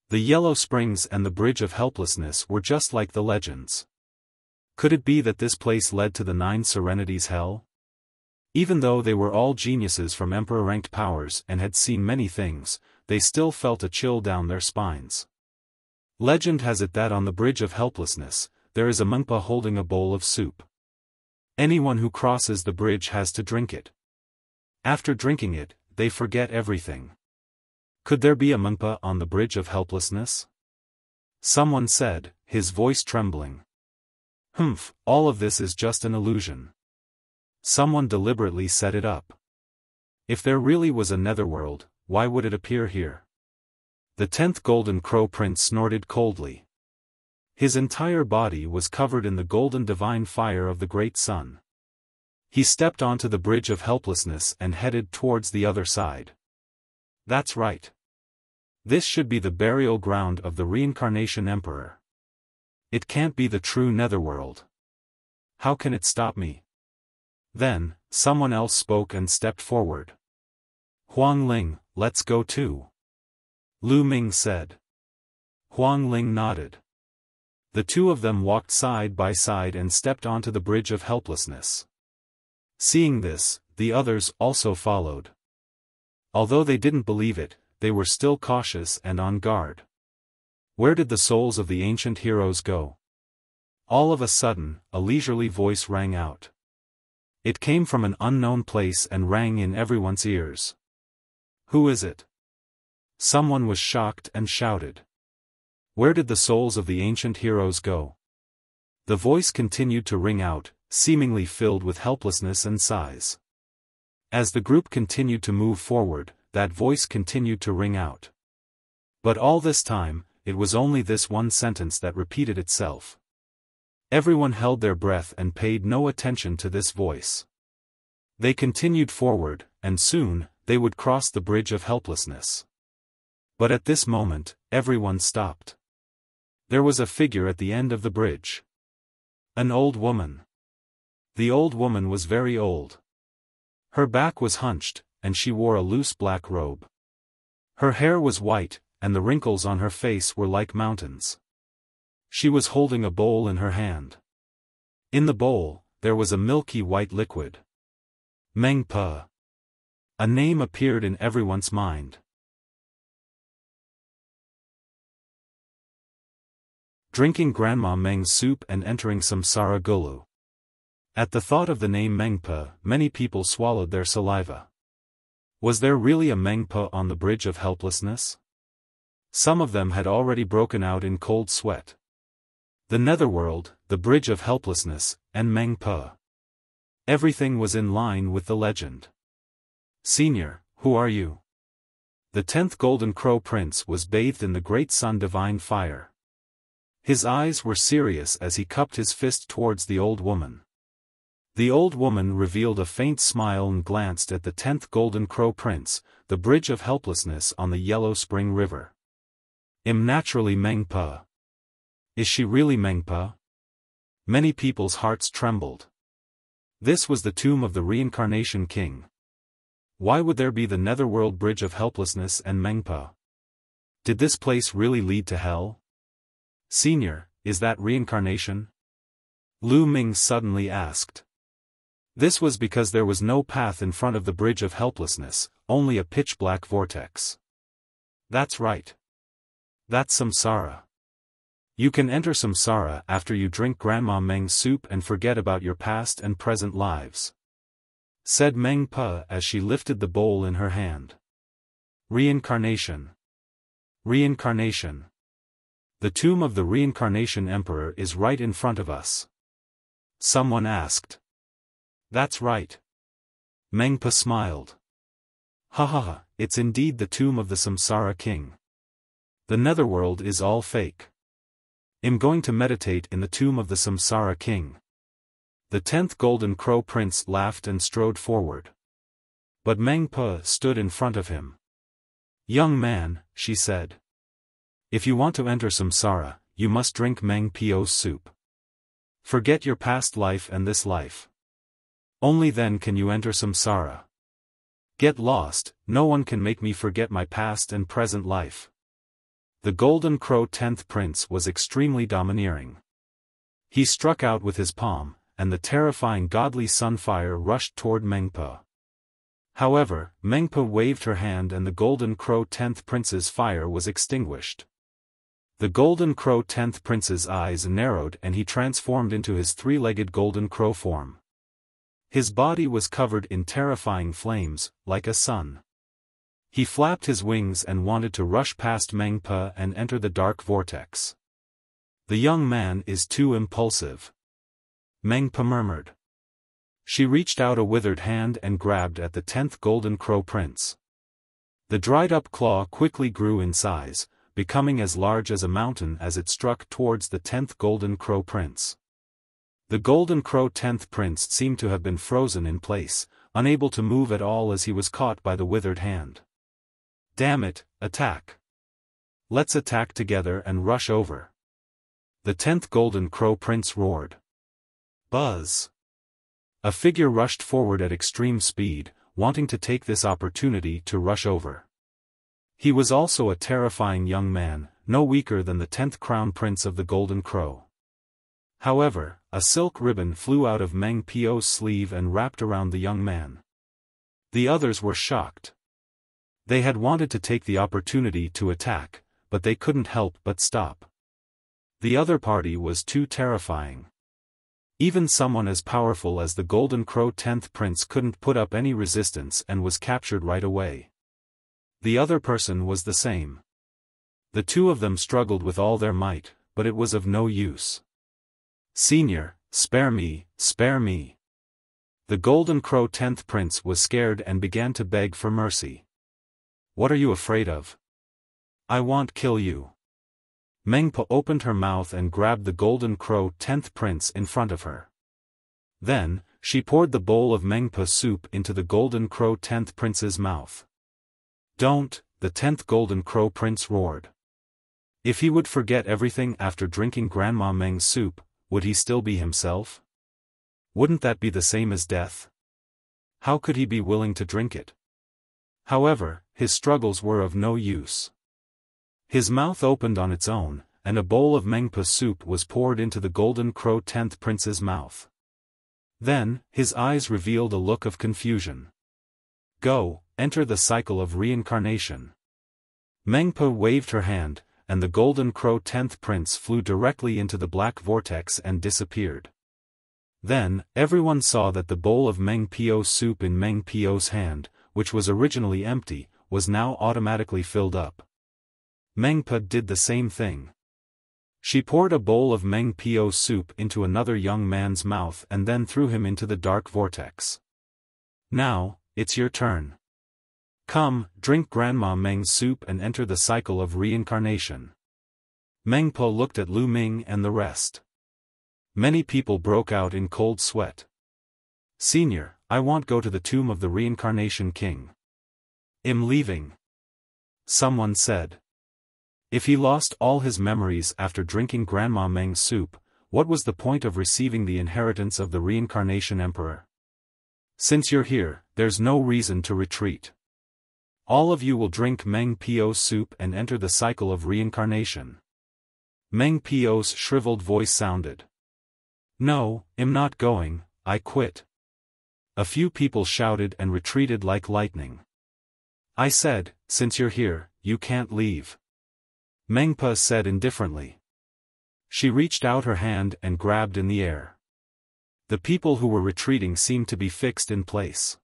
The Yellow Springs and the Bridge of Helplessness were just like the legends. Could it be that this place led to the 9 serenities hell? Even though they were all geniuses from Emperor-ranked powers and had seen many things, they still felt a chill down their spines. Legend has it that on the Bridge of Helplessness, there is a Mengpa holding a bowl of soup. Anyone who crosses the bridge has to drink it. After drinking it, they forget everything. Could there be a Mengpa on the Bridge of Helplessness? Someone said, his voice trembling. All of this is just an illusion. Someone deliberately set it up. If there really was a netherworld, why would it appear here? The 10th Golden Crow Prince snorted coldly. His entire body was covered in the golden divine fire of the great sun. He stepped onto the Bridge of Helplessness and headed towards the other side. That's right. This should be the burial ground of the Reincarnation Emperor. It can't be the true netherworld. How can it stop me? Then, someone else spoke and stepped forward. Huang Ling, let's go too. Lu Ming said. Huang Ling nodded. The two of them walked side by side and stepped onto the Bridge of Helplessness. Seeing this, the others also followed. Although they didn't believe it, they were still cautious and on guard. Where did the souls of the ancient heroes go? All of a sudden, a leisurely voice rang out. It came from an unknown place and rang in everyone's ears. Who is it? Someone was shocked and shouted. Where did the souls of the ancient heroes go? The voice continued to ring out, seemingly filled with helplessness and sighs. As the group continued to move forward, that voice continued to ring out. But all this time, it was only this one sentence that repeated itself. Everyone held their breath and paid no attention to this voice. They continued forward, and soon, they would cross the bridge of helplessness. But at this moment, everyone stopped. There was a figure at the end of the bridge. An old woman. The old woman was very old. Her back was hunched, and she wore a loose black robe. Her hair was white, and the wrinkles on her face were like mountains. She was holding a bowl in her hand. In the bowl, there was a milky white liquid. Meng Pe. A name appeared in everyone's mind. Drinking Grandma Meng's soup and entering samsara gulu. At the thought of the name Meng Pe, many people swallowed their saliva. Was there really a Meng Pe on the bridge of helplessness? Some of them had already broken out in cold sweat. The netherworld, the bridge of helplessness, and Meng Pe. Everything was in line with the legend. Senior, who are you? The 10th Golden Crow Prince was bathed in the great sun divine fire. His eyes were serious as he cupped his fist towards the old woman. The old woman revealed a faint smile and glanced at the 10th Golden Crow Prince, the bridge of helplessness on the Yellow Spring River. Naturally Meng Pe. Is she really Meng Pe? Many people's hearts trembled. This was the tomb of the Reincarnation King. Why would there be the Netherworld Bridge of Helplessness and Meng Pe? Did this place really lead to hell? Senior, is that reincarnation? Lu Ming suddenly asked. This was because there was no path in front of the Bridge of Helplessness, only a pitch-black vortex. That's right. That's samsara. You can enter samsara after you drink Grandma Meng's soup and forget about your past and present lives. Said Meng Pe as she lifted the bowl in her hand. Reincarnation. Reincarnation. The tomb of the Reincarnation Emperor is right in front of us. Someone asked. That's right. Meng Pe smiled. Ha ha ha, it's indeed the tomb of the Samsara King. The netherworld is all fake. I'm going to meditate in the tomb of the Samsara King. The 10th Golden Crow Prince laughed and strode forward. But Meng Pe stood in front of him. Young man, she said. If you want to enter samsara, you must drink Meng Pe's soup. Forget your past life and this life. Only then can you enter samsara. Get lost, no one can make me forget my past and present life. The Golden Crow 10th Prince was extremely domineering. He struck out with his palm, and the terrifying godly sunfire rushed toward Meng Pe. However, Meng Pe waved her hand and the Golden Crow 10th Prince's fire was extinguished. The Golden Crow 10th Prince's eyes narrowed and he transformed into his three-legged Golden Crow form. His body was covered in terrifying flames, like a sun. He flapped his wings and wanted to rush past Meng Pe and enter the dark vortex. The young man is too impulsive. Meng Pe murmured. She reached out a withered hand and grabbed at the 10th Golden Crow Prince. The dried-up claw quickly grew in size, becoming as large as a mountain as it struck towards the 10th Golden Crow Prince. The Golden Crow 10th Prince seemed to have been frozen in place, unable to move at all as he was caught by the withered hand. Damn it, attack! Let's attack together and rush over. The 10th Golden Crow Prince roared. Buzz! A figure rushed forward at extreme speed, wanting to take this opportunity to rush over. He was also a terrifying young man, no weaker than the 10th Crown Prince of the Golden Crow. However, a silk ribbon flew out of Meng Pe's sleeve and wrapped around the young man. The others were shocked. They had wanted to take the opportunity to attack, but they couldn't help but stop. The other party was too terrifying. Even someone as powerful as the Golden Crow 10th Prince couldn't put up any resistance and was captured right away. The other person was the same. The two of them struggled with all their might, but it was of no use. Senior, spare me, spare me. The Golden Crow 10th Prince was scared and began to beg for mercy. What are you afraid of? I won't kill you. Mengpo opened her mouth and grabbed the Golden Crow 10th Prince in front of her. Then, she poured the bowl of Mengpo soup into the Golden Crow 10th Prince's mouth. Don't, the 10th Golden Crow Prince roared. If he would forget everything after drinking Grandma Meng's soup, would he still be himself? Wouldn't that be the same as death? How could he be willing to drink it? However, his struggles were of no use. His mouth opened on its own, and a bowl of Mengpo soup was poured into the Golden Crow 10th Prince's mouth. Then, his eyes revealed a look of confusion. Go, enter the cycle of reincarnation. Mengpo waved her hand, and the Golden Crow 10th Prince flew directly into the black vortex and disappeared. Then, everyone saw that the bowl of Mengpo soup in Mengpo's hand, which was originally empty, was now automatically filled up. Mengpo did the same thing. She poured a bowl of Mengpo soup into another young man's mouth and then threw him into the dark vortex. Now, it's your turn. Come, drink Grandma Meng's soup and enter the cycle of reincarnation. Mengpo looked at Lu Ming and the rest. Many people broke out in cold sweat. Senior, I won't go to the tomb of the reincarnation king. I'm leaving. Someone said. If he lost all his memories after drinking Grandma Meng's soup, what was the point of receiving the inheritance of the reincarnation emperor? Since you're here, there's no reason to retreat. All of you will drink Mengpo's soup and enter the cycle of reincarnation. Mengpo's shriveled voice sounded. No, I'm not going, I quit. A few people shouted and retreated like lightning. I said, since you're here, you can't leave. Mengpo said indifferently. She reached out her hand and grabbed in the air. The people who were retreating seemed to be fixed in place.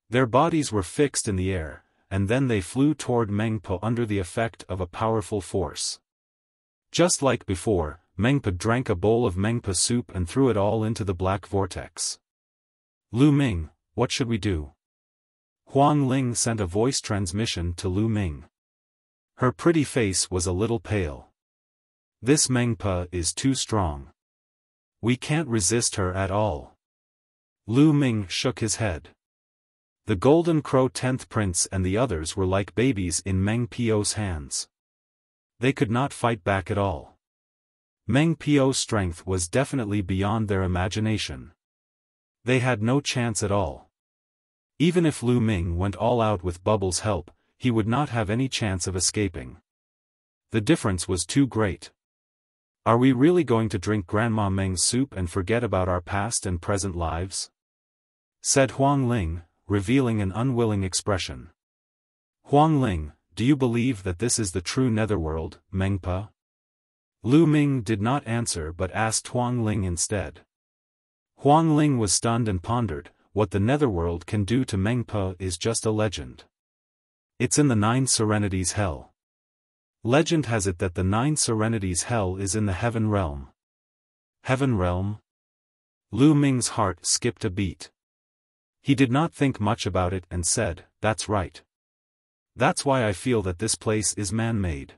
Their bodies were fixed in the air, and then they flew toward Mengpo under the effect of a powerful force. Just like before, Mengpo drank a bowl of Mengpo soup and threw it all into the black vortex. Lu Ming, what should we do? Huang Ling sent a voice transmission to Lu Ming. Her pretty face was a little pale. This Mengpo is too strong. We can't resist her at all. Lu Ming shook his head. The Golden Crow 10th Prince and the others were like babies in Mengpo's hands. They could not fight back at all. Mengpo's strength was definitely beyond their imagination. They had no chance at all. Even if Lu Ming went all out with Bubble's help, he would not have any chance of escaping. The difference was too great. Are we really going to drink Grandma Meng's soup and forget about our past and present lives? Said Huang Ling, revealing an unwilling expression. Huang Ling, do you believe that this is the true netherworld, Mengpo? Lu Ming did not answer but asked Huang Ling instead. Huang Ling was stunned and pondered, what the netherworld can do to Mengpo is just a legend. It's in the 9 Serenities Hell. Legend has it that the 9 Serenities Hell is in the Heaven Realm. Heaven Realm? Lu Ming's heart skipped a beat. He did not think much about it and said, that's right. That's why I feel that this place is man-made.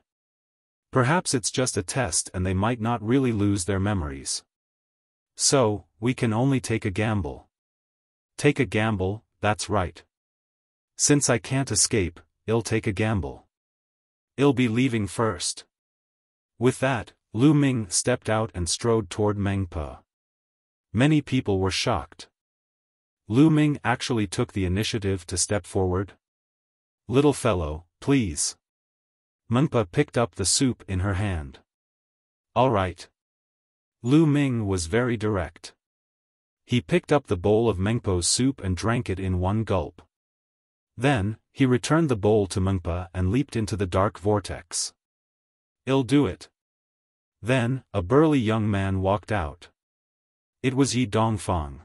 Perhaps it's just a test and they might not really lose their memories. So, we can only take a gamble. Take a gamble, that's right. Since I can't escape, I'll take a gamble. I'll be leaving first. With that, Lu Ming stepped out and strode toward Mengpo. Many people were shocked. Lu Ming actually took the initiative to step forward. Little fellow, please. Mengpo picked up the soup in her hand. All right. Lu Ming was very direct. He picked up the bowl of Mengpo's soup and drank it in one gulp. Then, he returned the bowl to Mengpo and leaped into the dark vortex. I'll do it. Then, a burly young man walked out. It was Yi Dongfang.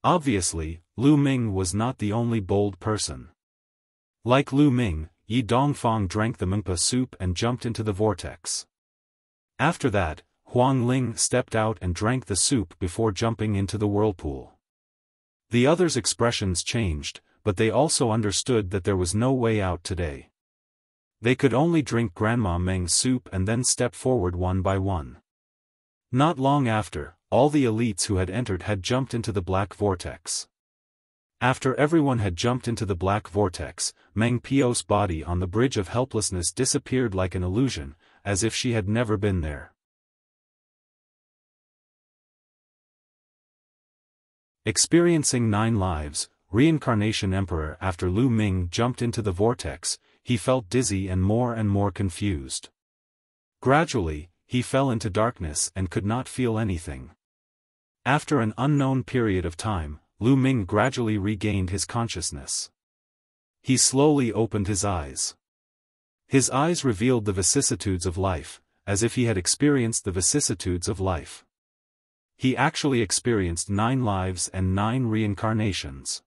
Obviously, Lu Ming was not the only bold person. Like Lu Ming, Yi Dongfang drank the Mengpo soup and jumped into the vortex. After that, Huang Ling stepped out and drank the soup before jumping into the whirlpool. The others' expressions changed, but they also understood that there was no way out today. They could only drink Grandma Meng's soup and then step forward one by one. Not long after, all the elites who had entered had jumped into the black vortex. After everyone had jumped into the black vortex, Meng Piao's body on the bridge of helplessness disappeared like an illusion, as if she had never been there. Experiencing 9 lives, Reincarnation Emperor. After Lu Ming jumped into the vortex, he felt dizzy and more confused. Gradually, he fell into darkness and could not feel anything. After an unknown period of time, Lu Ming gradually regained his consciousness. He slowly opened his eyes. His eyes revealed the vicissitudes of life, as if he had experienced the vicissitudes of life. He actually experienced 9 lives and 9 reincarnations.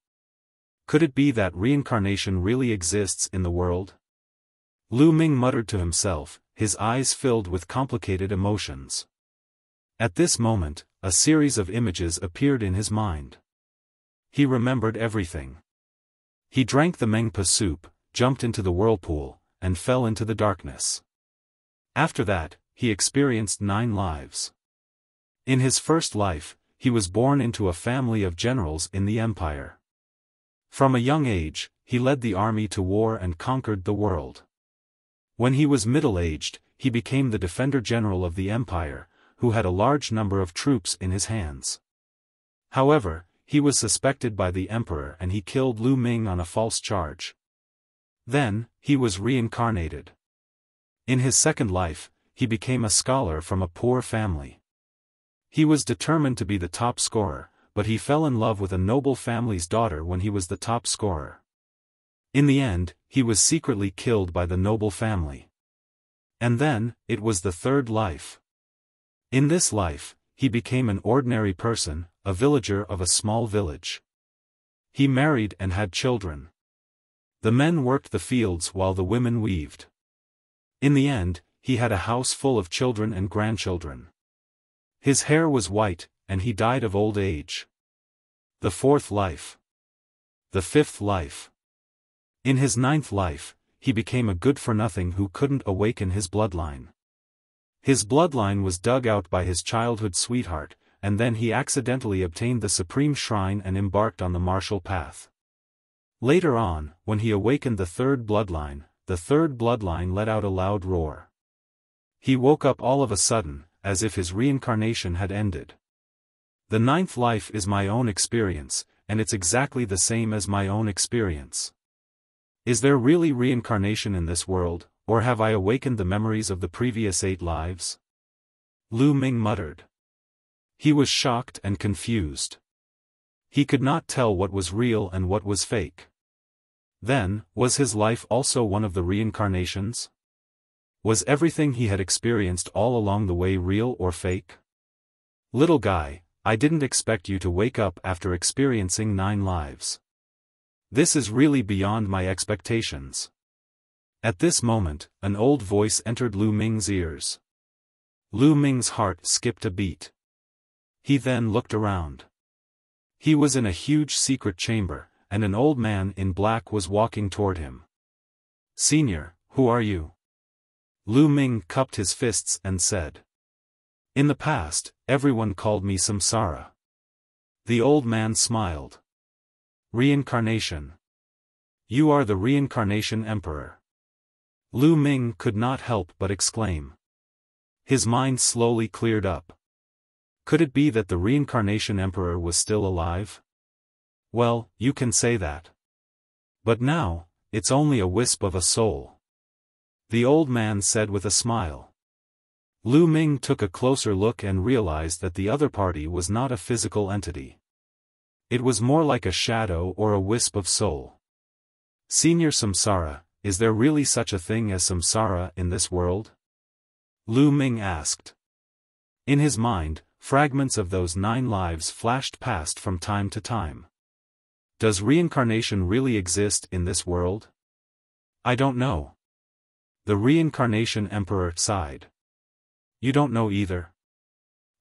Could it be that reincarnation really exists in the world? Lu Ming muttered to himself, his eyes filled with complicated emotions. At this moment, a series of images appeared in his mind. He remembered everything. He drank the Mengpa soup, jumped into the whirlpool, and fell into the darkness. After that, he experienced 9 lives. In his first life, he was born into a family of generals in the empire. From a young age, he led the army to war and conquered the world. When he was middle-aged, he became the defender general of the empire, who had a large number of troops in his hands. However, he was suspected by the emperor and he killed Lu Ming on a false charge. Then, he was reincarnated. In his second life, he became a scholar from a poor family. He was determined to be the top scorer, but he fell in love with a noble family's daughter when he was the top scorer. In the end, he was secretly killed by the noble family. And then, it was the third life. In this life, he became an ordinary person, a villager of a small village. He married and had children. The men worked the fields while the women weaved. In the end, he had a house full of children and grandchildren. His hair was white, and he died of old age. The fourth life. The fifth life. In his 9th life, he became a good-for-nothing who couldn't awaken his bloodline. His bloodline was dug out by his childhood sweetheart, and then he accidentally obtained the supreme shrine and embarked on the martial path. Later on, when he awakened the third bloodline let out a loud roar. He woke up all of a sudden, as if his reincarnation had ended. The 9th life is my own experience, and it's exactly the same as my own experience. Is there really reincarnation in this world, or have I awakened the memories of the previous 8 lives? Lu Ming muttered. He was shocked and confused. He could not tell what was real and what was fake. Then, was his life also one of the reincarnations? Was everything he had experienced all along the way real or fake? Little guy, I didn't expect you to wake up after experiencing 9 lives. This is really beyond my expectations. At this moment, an old voice entered Lu Ming's ears. Lu Ming's heart skipped a beat. He then looked around. He was in a huge secret chamber, and an old man in black was walking toward him. Senior, who are you? Lu Ming cupped his fists and said. In the past, everyone called me Samsara. The old man smiled. Reincarnation. You are the Reincarnation Emperor. Lu Ming could not help but exclaim. His mind slowly cleared up. Could it be that the Reincarnation Emperor was still alive? Well, you can say that. But now, it's only a wisp of a soul. The old man said with a smile. Lu Ming took a closer look and realized that the other party was not a physical entity. It was more like a shadow or a wisp of soul. Senior Samsara, is there really such a thing as samsara in this world? Lu Ming asked. In his mind, fragments of those 9 lives flashed past from time to time. Does reincarnation really exist in this world? I don't know. The Reincarnation Emperor sighed. You don't know either?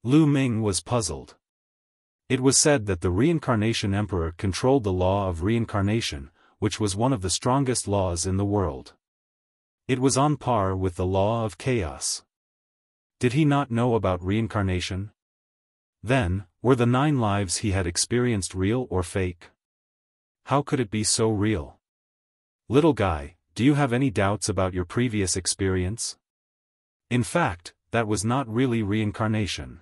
Lu Ming was puzzled. It was said that the Reincarnation Emperor controlled the law of reincarnation, which was one of the strongest laws in the world. It was on par with the law of chaos. Did he not know about reincarnation? Then, were the 9 lives he had experienced real or fake? How could it be so real? Little guy, do you have any doubts about your previous experience? In fact, that was not really reincarnation.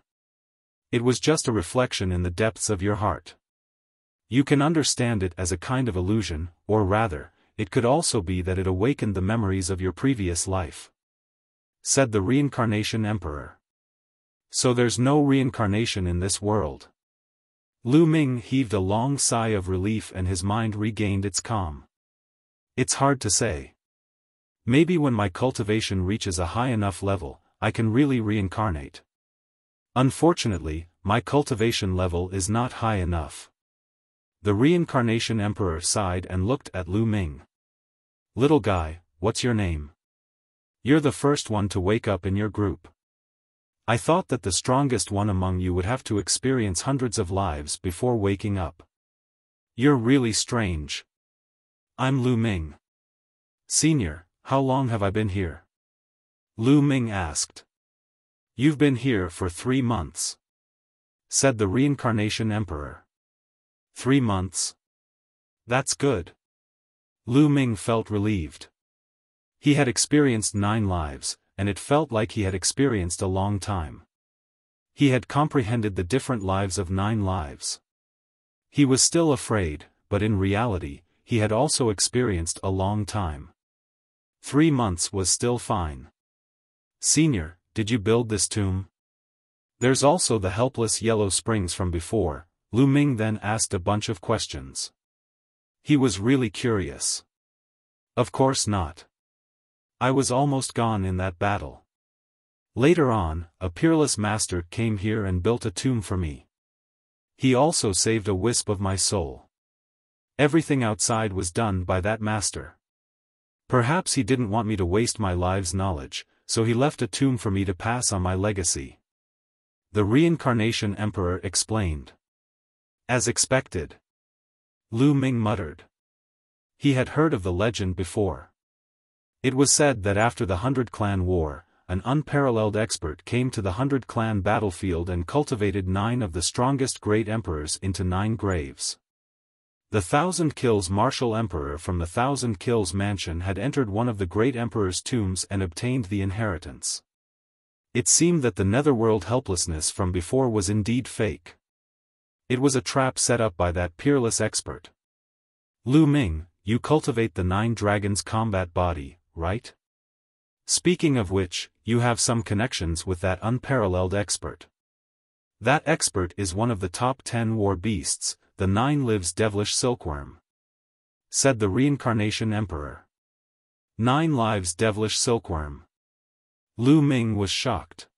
It was just a reflection in the depths of your heart. You can understand it as a kind of illusion, or rather, it could also be that it awakened the memories of your previous life," said the Reincarnation Emperor. "So there's no reincarnation in this world." Lu Ming heaved a long sigh of relief and his mind regained its calm. "It's hard to say. Maybe when my cultivation reaches a high enough level, I can really reincarnate. Unfortunately, my cultivation level is not high enough." The Reincarnation Emperor sighed and looked at Lu Ming. "Little guy, what's your name? You're the first one to wake up in your group. I thought that the strongest one among you would have to experience hundreds of lives before waking up. You're really strange." "I'm Lu Ming. Senior, how long have I been here?" Lu Ming asked. "You've been here for 3 months," said the Reincarnation Emperor. 3 months? That's good." Lu Ming felt relieved. He had experienced 9 lives, and it felt like he had experienced a long time. He had comprehended the different lives of 9 lives. He was still afraid, but in reality, he had also experienced a long time. 3 months was still fine. "Senior, did you build this tomb? There's also the helpless yellow springs from before." Lu Ming then asked a bunch of questions. He was really curious. "Of course not. I was almost gone in that battle. Later on, a peerless master came here and built a tomb for me. He also saved a wisp of my soul. Everything outside was done by that master. Perhaps he didn't want me to waste my life's knowledge, so he left a tomb for me to pass on my legacy," the Reincarnation Emperor explained. "As expected," Lu Ming muttered. He had heard of the legend before. It was said that after the 100-clan war, an unparalleled expert came to the 100-clan battlefield and cultivated 9 of the strongest great emperors into 9 graves. The 1,000 Kills martial emperor from the 1,000 Kills mansion had entered one of the great emperor's tombs and obtained the inheritance. It seemed that the netherworld helplessness from before was indeed fake. It was a trap set up by that peerless expert. "Lu Ming, you cultivate the 9 dragons combat body, right? Speaking of which, you have some connections with that unparalleled expert. That expert is one of the top 10 war beasts, the 9 lives devilish silkworm," said the Reincarnation Emperor. 9 lives devilish silkworm. Lu Ming was shocked.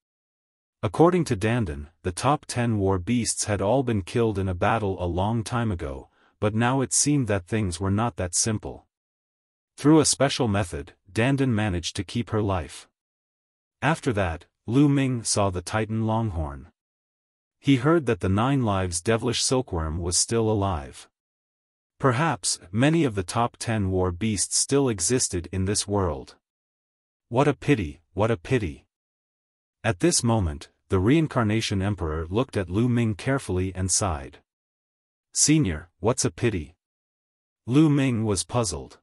According to Dandan, the top 10 war beasts had all been killed in a battle a long time ago, but now it seemed that things were not that simple. Through a special method, Dandan managed to keep her life. After that, Lu Ming saw the Titan Longhorn. He heard that the 9 lives devilish silkworm was still alive. Perhaps, many of the top 10 war beasts still existed in this world. What a pity, what a pity. At this moment, the Reincarnation Emperor looked at Lu Ming carefully and sighed. "Senior, what's a pity?" Lu Ming was puzzled.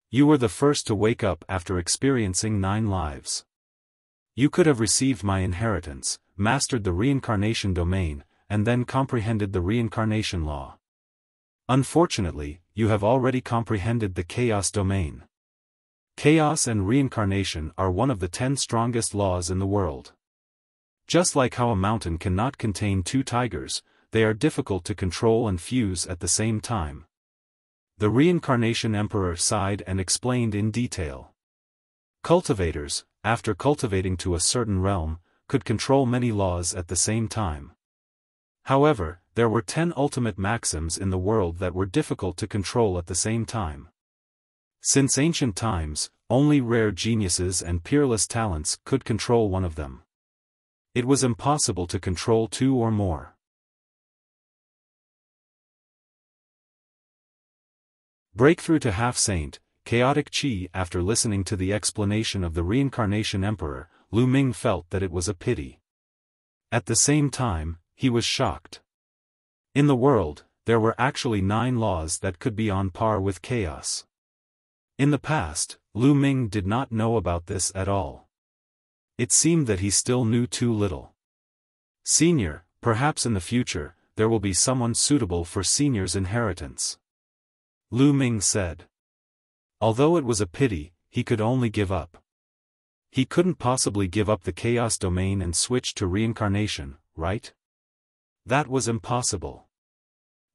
"You were the first to wake up after experiencing 9 lives. You could have received my inheritance, mastered the reincarnation domain, and then comprehended the reincarnation law. Unfortunately, you have already comprehended the chaos domain. Chaos and reincarnation are one of the 10 strongest laws in the world. Just like how a mountain cannot contain 2 tigers, they are difficult to control and fuse at the same time." The Reincarnation Emperor sighed and explained in detail. Cultivators, after cultivating to a certain realm, could control many laws at the same time. However, there were 10 ultimate maxims in the world that were difficult to control at the same time. Since ancient times, only rare geniuses and peerless talents could control one of them. It was impossible to control 2 or more. Breakthrough to half-saint, chaotic qi. After listening to the explanation of the reincarnation emperor, Lu Ming felt that it was a pity. At the same time, he was shocked. In the world, there were actually 9 laws that could be on par with chaos. In the past, Lu Ming did not know about this at all. It seemed that he still knew too little. Senior, perhaps in the future, there will be someone suitable for Senior's inheritance. Lu Ming said. Although it was a pity, he could only give up. He couldn't possibly give up the chaos domain and switch to reincarnation, right? That was impossible.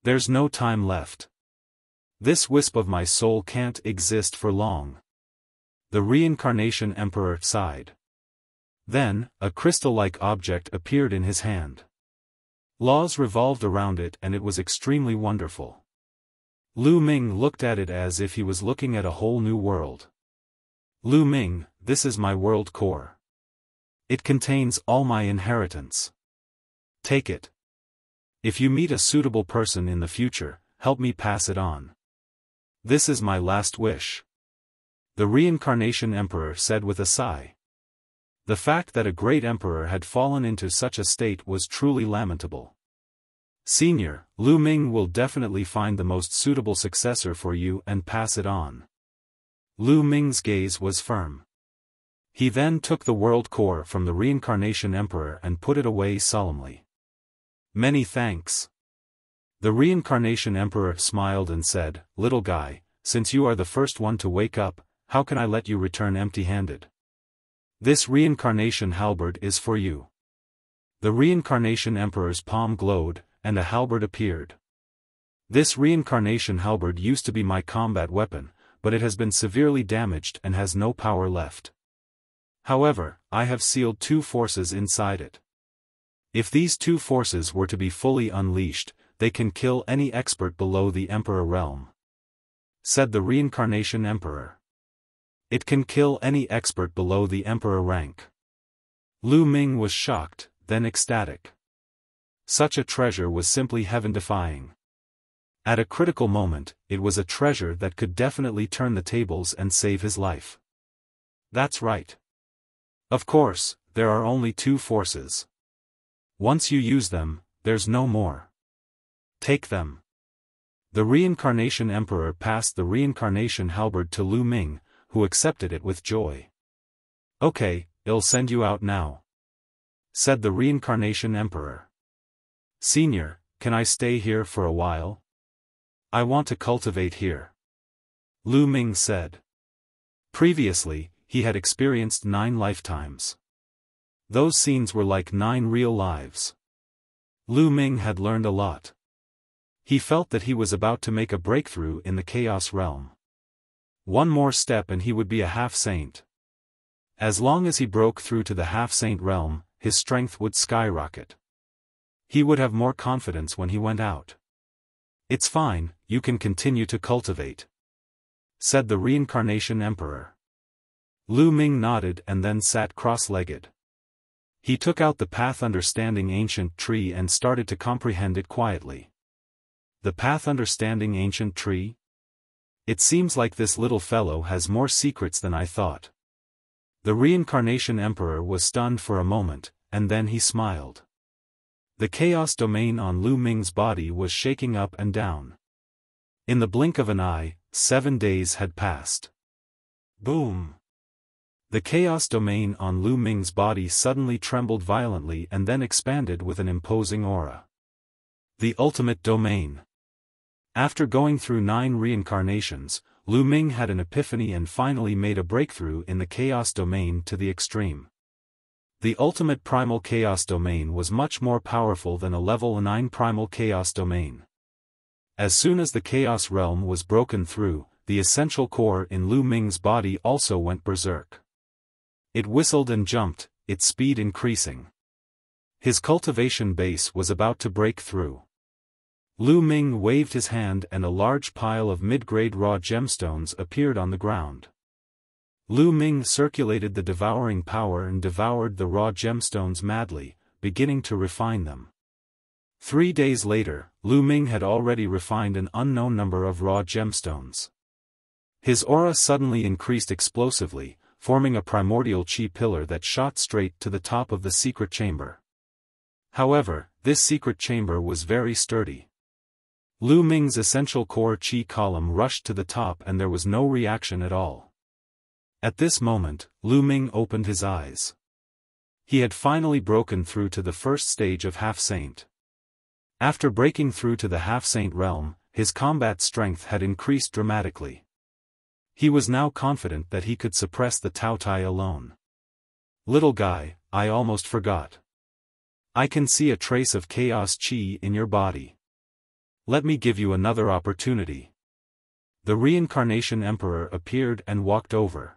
There's no time left. This wisp of my soul can't exist for long. The reincarnation emperor sighed. Then, a crystal-like object appeared in his hand. Laws revolved around it and it was extremely wonderful. Lu Ming looked at it as if he was looking at a whole new world. Lu Ming, this is my world core. It contains all my inheritance. Take it. If you meet a suitable person in the future, help me pass it on. This is my last wish. The reincarnation emperor said with a sigh. The fact that a great emperor had fallen into such a state was truly lamentable. Senior, Lu Ming will definitely find the most suitable successor for you and pass it on. Lu Ming's gaze was firm. He then took the world core from the reincarnation emperor and put it away solemnly. Many thanks. The reincarnation emperor smiled and said, Little guy, since you are the first one to wake up, how can I let you return empty-handed? This reincarnation halberd is for you. The reincarnation emperor's palm glowed, and a halberd appeared. This reincarnation halberd used to be my combat weapon, but it has been severely damaged and has no power left. However, I have sealed 2 forces inside it. If these 2 forces were to be fully unleashed, they can kill any expert below the Emperor realm. Said the reincarnation emperor. It can kill any expert below the Emperor rank. Lu Ming was shocked, then ecstatic. Such a treasure was simply heaven-defying. At a critical moment, it was a treasure that could definitely turn the tables and save his life. That's right. Of course, there are only 2 forces. Once you use them, there's no more. Take them. The reincarnation emperor passed the reincarnation halberd to Lu Ming, who accepted it with joy. Okay, I'll send you out now. Said the reincarnation emperor. Senior, can I stay here for a while? I want to cultivate here. Lu Ming said. Previously, he had experienced 9 lifetimes. Those scenes were like 9 real lives. Lu Ming had learned a lot. He felt that he was about to make a breakthrough in the chaos realm. One more step and he would be a half-saint. As long as he broke through to the half-saint realm, his strength would skyrocket. He would have more confidence when he went out. It's fine, you can continue to cultivate. Said the reincarnation emperor. Lu Ming nodded and then sat cross-legged. He took out the path understanding ancient tree and started to comprehend it quietly. The path understanding ancient tree? It seems like this little fellow has more secrets than I thought. The reincarnation emperor was stunned for a moment, and then he smiled. The chaos domain on Lu Ming's body was shaking up and down. In the blink of an eye, 7 days had passed. Boom! The chaos domain on Lu Ming's body suddenly trembled violently and then expanded with an imposing aura. The ultimate domain. After going through 9 reincarnations, Lu Ming had an epiphany and finally made a breakthrough in the chaos domain to the extreme. The ultimate primal chaos domain was much more powerful than a level 9 primal chaos domain. As soon as the chaos realm was broken through, the essential core in Lu Ming's body also went berserk. It whistled and jumped, its speed increasing. His cultivation base was about to break through. Lu Ming waved his hand and a large pile of mid-grade raw gemstones appeared on the ground. Lu Ming circulated the devouring power and devoured the raw gemstones madly, beginning to refine them. 3 days later, Lu Ming had already refined an unknown number of raw gemstones. His aura suddenly increased explosively, forming a primordial qi pillar that shot straight to the top of the secret chamber. However, this secret chamber was very sturdy. Lu Ming's essential core qi column rushed to the top and there was no reaction at all. At this moment, Lu Ming opened his eyes. He had finally broken through to the first stage of half-saint. After breaking through to the half-saint realm, his combat strength had increased dramatically. He was now confident that he could suppress the Tao Tai alone. Little guy, I almost forgot. I can see a trace of chaos qi in your body. Let me give you another opportunity. The reincarnation emperor appeared and walked over.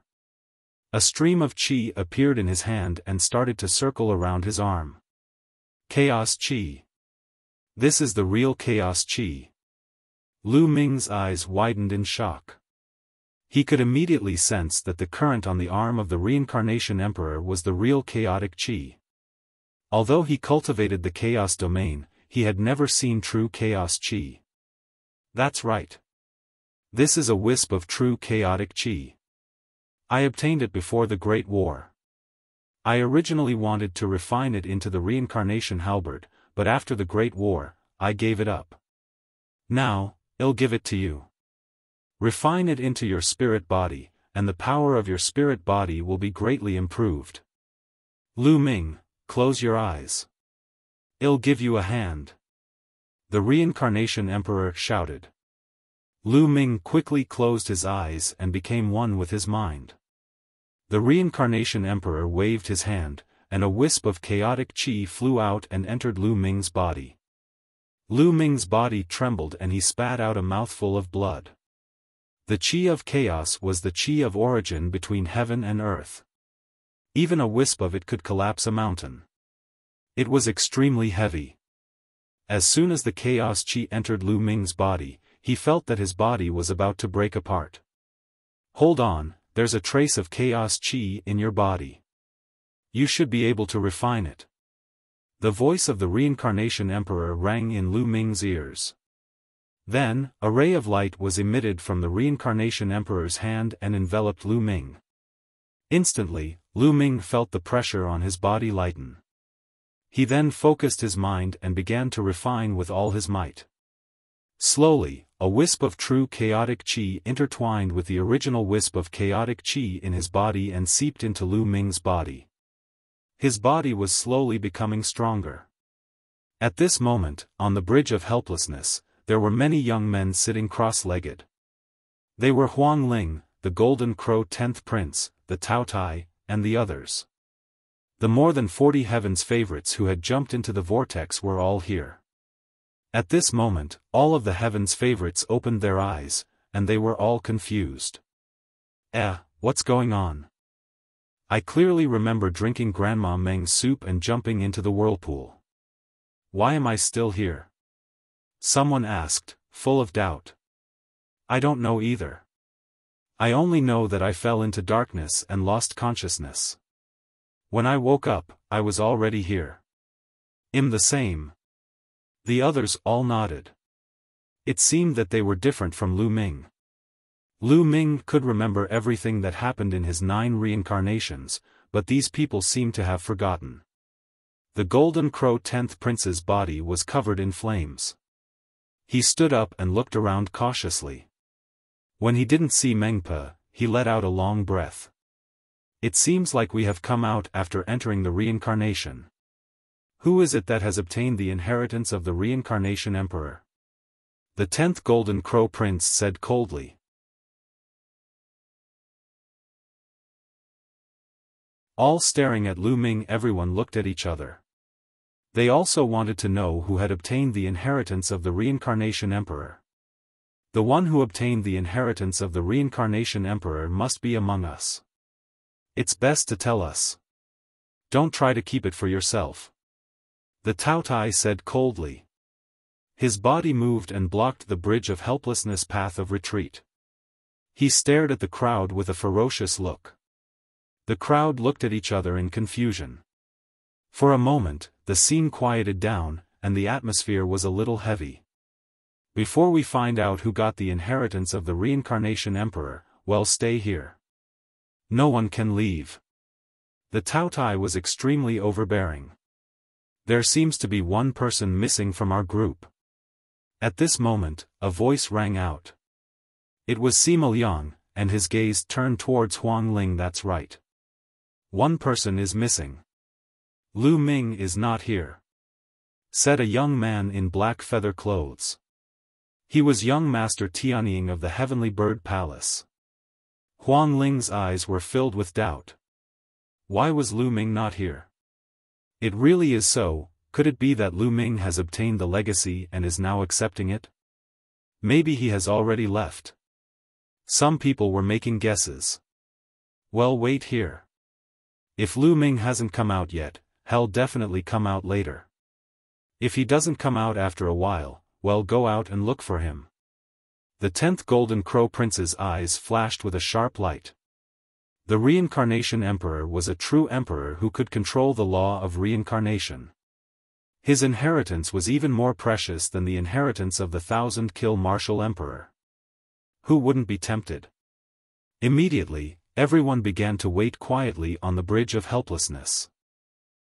A stream of qi appeared in his hand and started to circle around his arm. Chaos qi. This is the real chaos qi. Lu Ming's eyes widened in shock. He could immediately sense that the current on the arm of the reincarnation emperor was the real chaotic qi. Although he cultivated the chaos domain, he had never seen true chaos qi. That's right. This is a wisp of true chaotic qi. I obtained it before the Great War. I originally wanted to refine it into the reincarnation halberd, but after the Great War, I gave it up. Now, I'll give it to you. Refine it into your spirit body, and the power of your spirit body will be greatly improved. Lu Ming, close your eyes. I'll give you a hand. The reincarnation emperor shouted. Lu Ming quickly closed his eyes and became one with his mind. The reincarnation emperor waved his hand, and a wisp of chaotic qi flew out and entered Lu Ming's body. Lu Ming's body trembled and he spat out a mouthful of blood. The qi of chaos was the qi of origin between heaven and earth. Even a wisp of it could collapse a mountain. It was extremely heavy. As soon as the chaos qi entered Lu Ming's body, he felt that his body was about to break apart. Hold on, there's a trace of chaos qi in your body. You should be able to refine it. The voice of the reincarnation emperor rang in Lu Ming's ears. Then, a ray of light was emitted from the reincarnation emperor's hand and enveloped Lu Ming. Instantly, Lu Ming felt the pressure on his body lighten. He then focused his mind and began to refine with all his might. Slowly, a wisp of true chaotic qi intertwined with the original wisp of chaotic qi in his body and seeped into Lu Ming's body. His body was slowly becoming stronger. At this moment, on the bridge of helplessness, there were many young men sitting cross-legged. They were Huang Ling, the Golden Crow 10th Prince, the Tao Tai, and the others. The more than 40 heaven's favorites who had jumped into the vortex were all here. At this moment, all of the heaven's favorites opened their eyes, and they were all confused. What's going on? I clearly remember drinking Grandma Meng's soup and jumping into the whirlpool. Why am I still here? Someone asked, full of doubt. I don't know either. I only know that I fell into darkness and lost consciousness. When I woke up, I was already here. I'm the same. The others all nodded. It seemed that they were different from Lu Ming. Lu Ming could remember everything that happened in his 9 reincarnations, but these people seemed to have forgotten. The Golden Crow 10th Prince's body was covered in flames. He stood up and looked around cautiously. When he didn't see Mengpe, he let out a long breath. It seems like we have come out after entering the reincarnation. Who is it that has obtained the inheritance of the reincarnation emperor? The 10th Golden Crow Prince said coldly. All staring at Lu Ming, everyone looked at each other. They also wanted to know who had obtained the inheritance of the reincarnation emperor. The one who obtained the inheritance of the reincarnation emperor must be among us. It's best to tell us. Don't try to keep it for yourself. The Tao Tai said coldly. His body moved and blocked the bridge of helplessness path of retreat. He stared at the crowd with a ferocious look. The crowd looked at each other in confusion. For a moment, the scene quieted down, and the atmosphere was a little heavy. Before we find out who got the inheritance of the Reincarnation Emperor, well, stay here. No one can leave. The Taotai was extremely overbearing. There seems to be one person missing from our group. At this moment, a voice rang out. It was Sima Liang, and his gaze turned towards Huang Ling. That's right. One person is missing. Lu Ming is not here, said a young man in black feather clothes. He was young Master Tianying of the Heavenly Bird Palace. Huang Ling's eyes were filled with doubt. Why was Lu Ming not here? It really is so. Could it be that Lu Ming has obtained the legacy and is now accepting it? Maybe he has already left. Some people were making guesses. Well, wait here. If Lu Ming hasn't come out yet, he'll definitely come out later. If he doesn't come out after a while, well, go out and look for him. The 10th Golden Crow Prince's eyes flashed with a sharp light. The Reincarnation Emperor was a true emperor who could control the law of reincarnation. His inheritance was even more precious than the inheritance of the 1,000-kill martial emperor. Who wouldn't be tempted? Immediately, everyone began to wait quietly on the bridge of helplessness.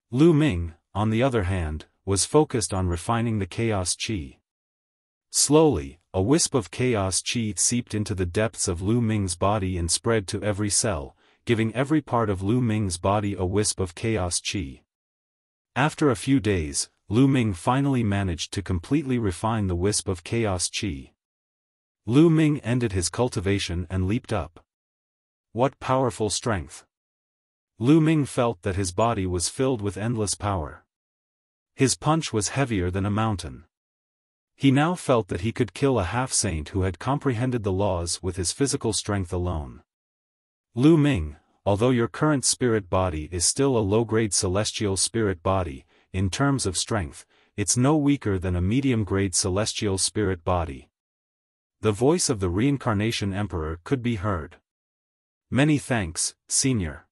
Lu Ming, on the other hand, was focused on refining the chaos qi. Slowly, a wisp of chaos qi seeped into the depths of Lu Ming's body and spread to every cell, giving every part of Lu Ming's body a wisp of chaos qi. After a few days, Lu Ming finally managed to completely refine the wisp of chaos qi. Lu Ming ended his cultivation and leaped up. What powerful strength! Lu Ming felt that his body was filled with endless power. His punch was heavier than a mountain. He now felt that he could kill a half-saint who had comprehended the laws with his physical strength alone. Lu Ming, although your current spirit body is still a low-grade celestial spirit body, in terms of strength, it's no weaker than a medium-grade celestial spirit body. The voice of the Reincarnation Emperor could be heard. Many thanks, Senior.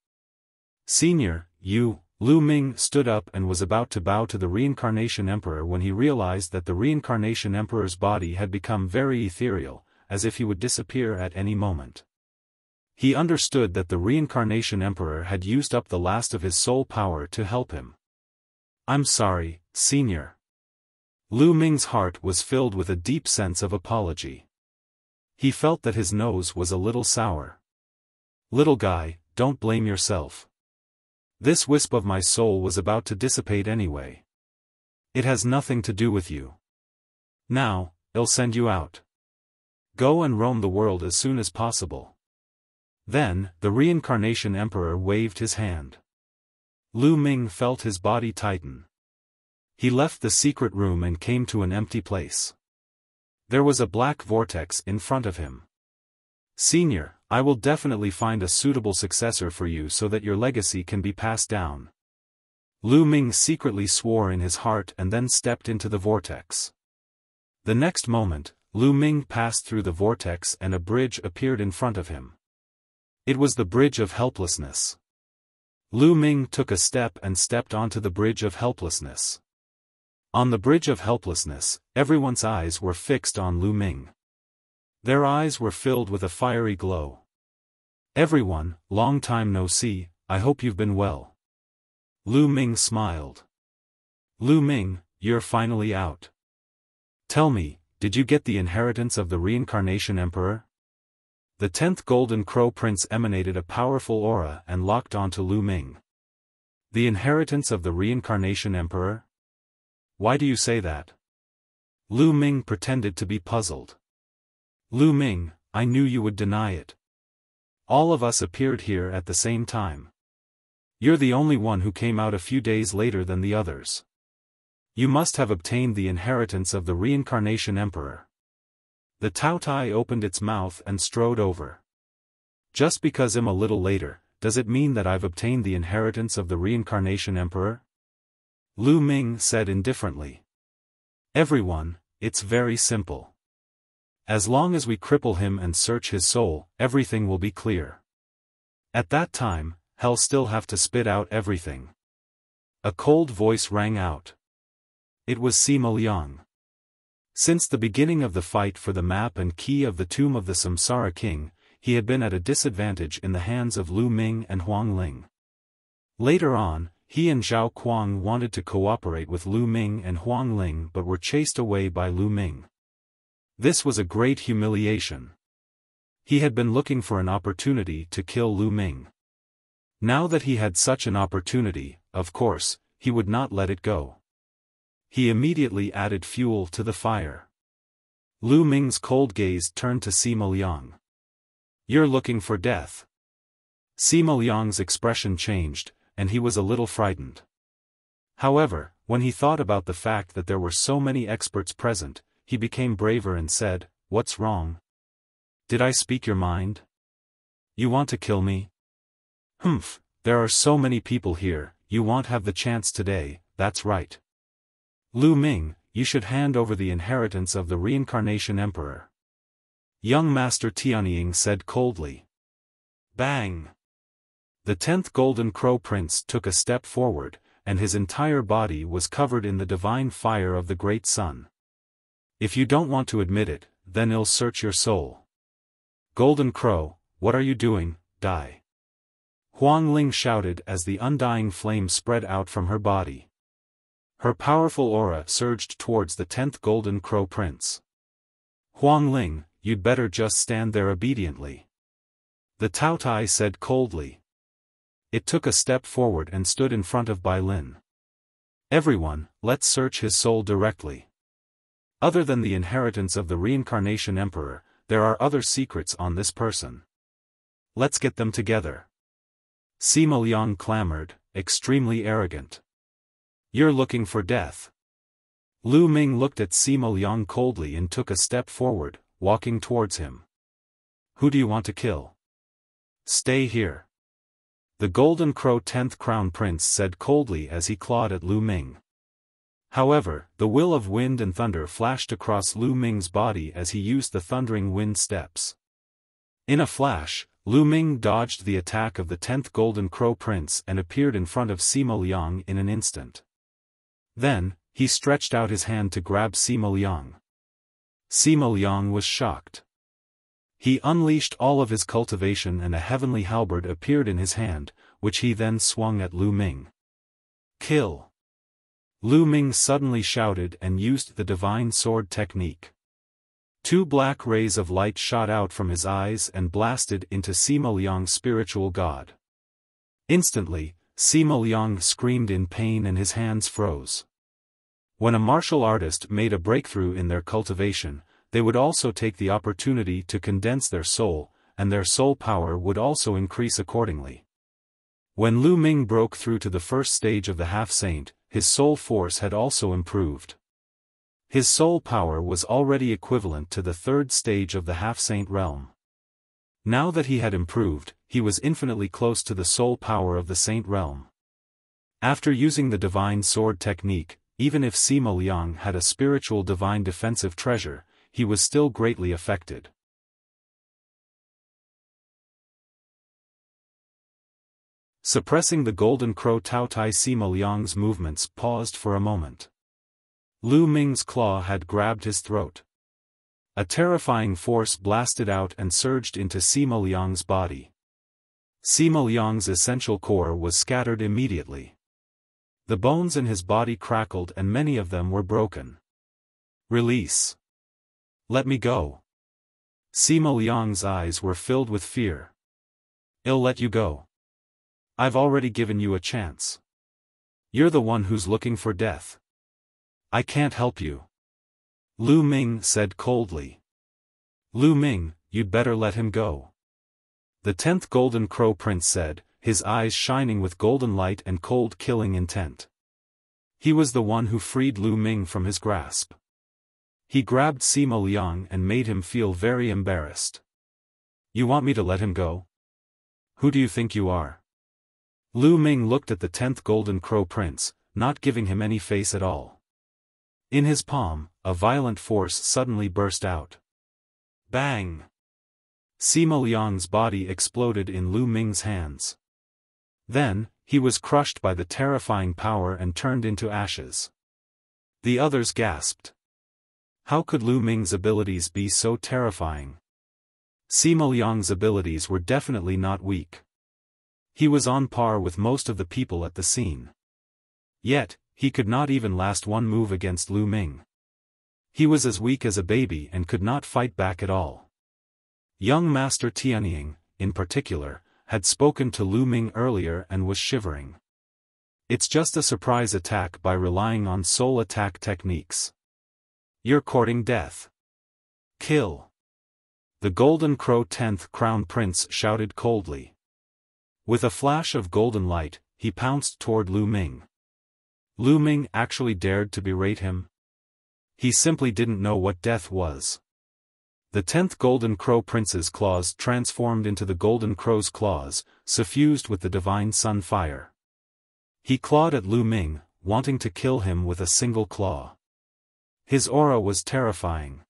Senior, you. Lu Ming stood up and was about to bow to the Reincarnation Emperor when he realized that the Reincarnation Emperor's body had become very ethereal, as if he would disappear at any moment. He understood that the Reincarnation Emperor had used up the last of his soul power to help him. I'm sorry, Senior. Lu Ming's heart was filled with a deep sense of apology. He felt that his nose was a little sour. Little guy, don't blame yourself. This wisp of my soul was about to dissipate anyway. It has nothing to do with you. Now, I'll send you out. Go and roam the world as soon as possible. Then, the Reincarnation Emperor waved his hand. Lu Ming felt his body tighten. He left the secret room and came to an empty place. There was a black vortex in front of him. Senior, I will definitely find a suitable successor for you so that your legacy can be passed down. Lu Ming secretly swore in his heart and then stepped into the vortex. The next moment, Lu Ming passed through the vortex and a bridge appeared in front of him. It was the bridge of helplessness. Lu Ming took a step and stepped onto the bridge of helplessness. On the bridge of helplessness, everyone's eyes were fixed on Lu Ming. Their eyes were filled with a fiery glow. Everyone, long time no see, I hope you've been well. Lu Ming smiled. Lu Ming, you're finally out. Tell me, did you get the inheritance of the Reincarnation Emperor? The 10th Golden Crow Prince emanated a powerful aura and locked onto Lu Ming. The inheritance of the Reincarnation Emperor? Why do you say that? Lu Ming pretended to be puzzled. Lu Ming, I knew you would deny it. All of us appeared here at the same time. You're the only one who came out a few days later than the others. You must have obtained the inheritance of the Reincarnation Emperor. The Taotai opened its mouth and strode over. Just because I'm a little later, does it mean that I've obtained the inheritance of the Reincarnation Emperor? Lu Ming said indifferently. Everyone, it's very simple. As long as we cripple him and search his soul, everything will be clear. At that time, he'll still have to spit out everything. A cold voice rang out. It was Sima Liang. Since the beginning of the fight for the map and key of the tomb of the Samsara king, he had been at a disadvantage in the hands of Lu Ming and Huang Ling. Later on, he and Zhao Kuang wanted to cooperate with Lu Ming and Huang Ling but were chased away by Lu Ming. This was a great humiliation. He had been looking for an opportunity to kill Lu Ming. Now that he had such an opportunity, of course, he would not let it go. He immediately added fuel to the fire. Lu Ming's cold gaze turned to Sima Liang. "You're looking for death." Sima Liang's expression changed, and he was a little frightened. However, when he thought about the fact that there were so many experts present, he became braver and said, "What's wrong? Did I speak your mind? You want to kill me? Humph, there are so many people here, you won't have the chance today, that's right. Lu Ming, you should hand over the inheritance of the reincarnation emperor." Young Master Tianying said coldly. Bang! The 10th Golden Crow Prince took a step forward, and his entire body was covered in the divine fire of the Great Sun. "If you don't want to admit it, then I'll search your soul. Golden Crow, what are you doing? Die!" Huang Ling shouted as the undying flame spread out from her body. Her powerful aura surged towards the 10th Golden Crow Prince. "Huang Ling, you'd better just stand there obediently," the Taotai said coldly. It took a step forward and stood in front of Bai Lin. "Everyone, let's search his soul directly. Other than the inheritance of the reincarnation emperor, there are other secrets on this person. Let's get them together." Sima Liang clamored, extremely arrogant. "You're looking for death." Lu Ming looked at Sima Liang coldly and took a step forward, walking towards him. "Who do you want to kill? Stay here." The Golden Crow 10th Crown Prince said coldly as he clawed at Lu Ming. However, the will of wind and thunder flashed across Lu Ming's body as he used the thundering wind steps. In a flash, Lu Ming dodged the attack of the 10th Golden Crow Prince and appeared in front of Sima Liang in an instant. Then, he stretched out his hand to grab Sima Liang. Sima Liang was shocked. He unleashed all of his cultivation and a heavenly halberd appeared in his hand, which he then swung at Lu Ming. "Kill!" Lu Ming suddenly shouted and used the divine sword technique. 2 black rays of light shot out from his eyes and blasted into Sima Liang's spiritual god. Instantly, Sima Liang screamed in pain and his hands froze. When a martial artist made a breakthrough in their cultivation, they would also take the opportunity to condense their soul, and their soul power would also increase accordingly. When Lu Ming broke through to the first stage of the half-saint, his soul force had also improved. His soul power was already equivalent to the 3rd stage of the half-saint realm. Now that he had improved, he was infinitely close to the soul power of the saint realm. After using the divine sword technique, even if Sima Liang had a spiritual divine defensive treasure, he was still greatly affected. Suppressing the Golden Crow Taotai, Sima Liang's movements paused for a moment. Lu Ming's claw had grabbed his throat. A terrifying force blasted out and surged into Sima Liang's body. Sima Liang's essential core was scattered immediately. The bones in his body crackled and many of them were broken. "Release! Let me go!" Sima Liang's eyes were filled with fear. "I'll let you go. I've already given you a chance. You're the one who's looking for death. I can't help you." Lu Ming said coldly. "Lu Ming, you'd better let him go," the 10th Golden Crow Prince said, his eyes shining with golden light and cold killing intent. He was the one who freed Lu Ming from his grasp. He grabbed Sima Liang and made him feel very embarrassed. "You want me to let him go? Who do you think you are?" Lu Ming looked at the 10th Golden Crow Prince, not giving him any face at all. In his palm, a violent force suddenly burst out. Bang! Sima Liang's body exploded in Lu Ming's hands. Then, he was crushed by the terrifying power and turned into ashes. The others gasped. How could Lu Ming's abilities be so terrifying? Sima Liang's abilities were definitely not weak. He was on par with most of the people at the scene. Yet, he could not even last one move against Lu Ming. He was as weak as a baby and could not fight back at all. Young Master Tianying, in particular, had spoken to Lu Ming earlier and was shivering. It's just a surprise attack by relying on soul attack techniques. You're courting death. Kill. The Golden Crow 10th Crown Prince shouted coldly. With a flash of golden light, he pounced toward Lu Ming. Lu Ming actually dared to berate him. He simply didn't know what death was. The 10th Golden Crow Prince's claws transformed into the Golden Crow's claws, suffused with the divine sun fire. He clawed at Lu Ming, wanting to kill him with a single claw. His aura was terrifying.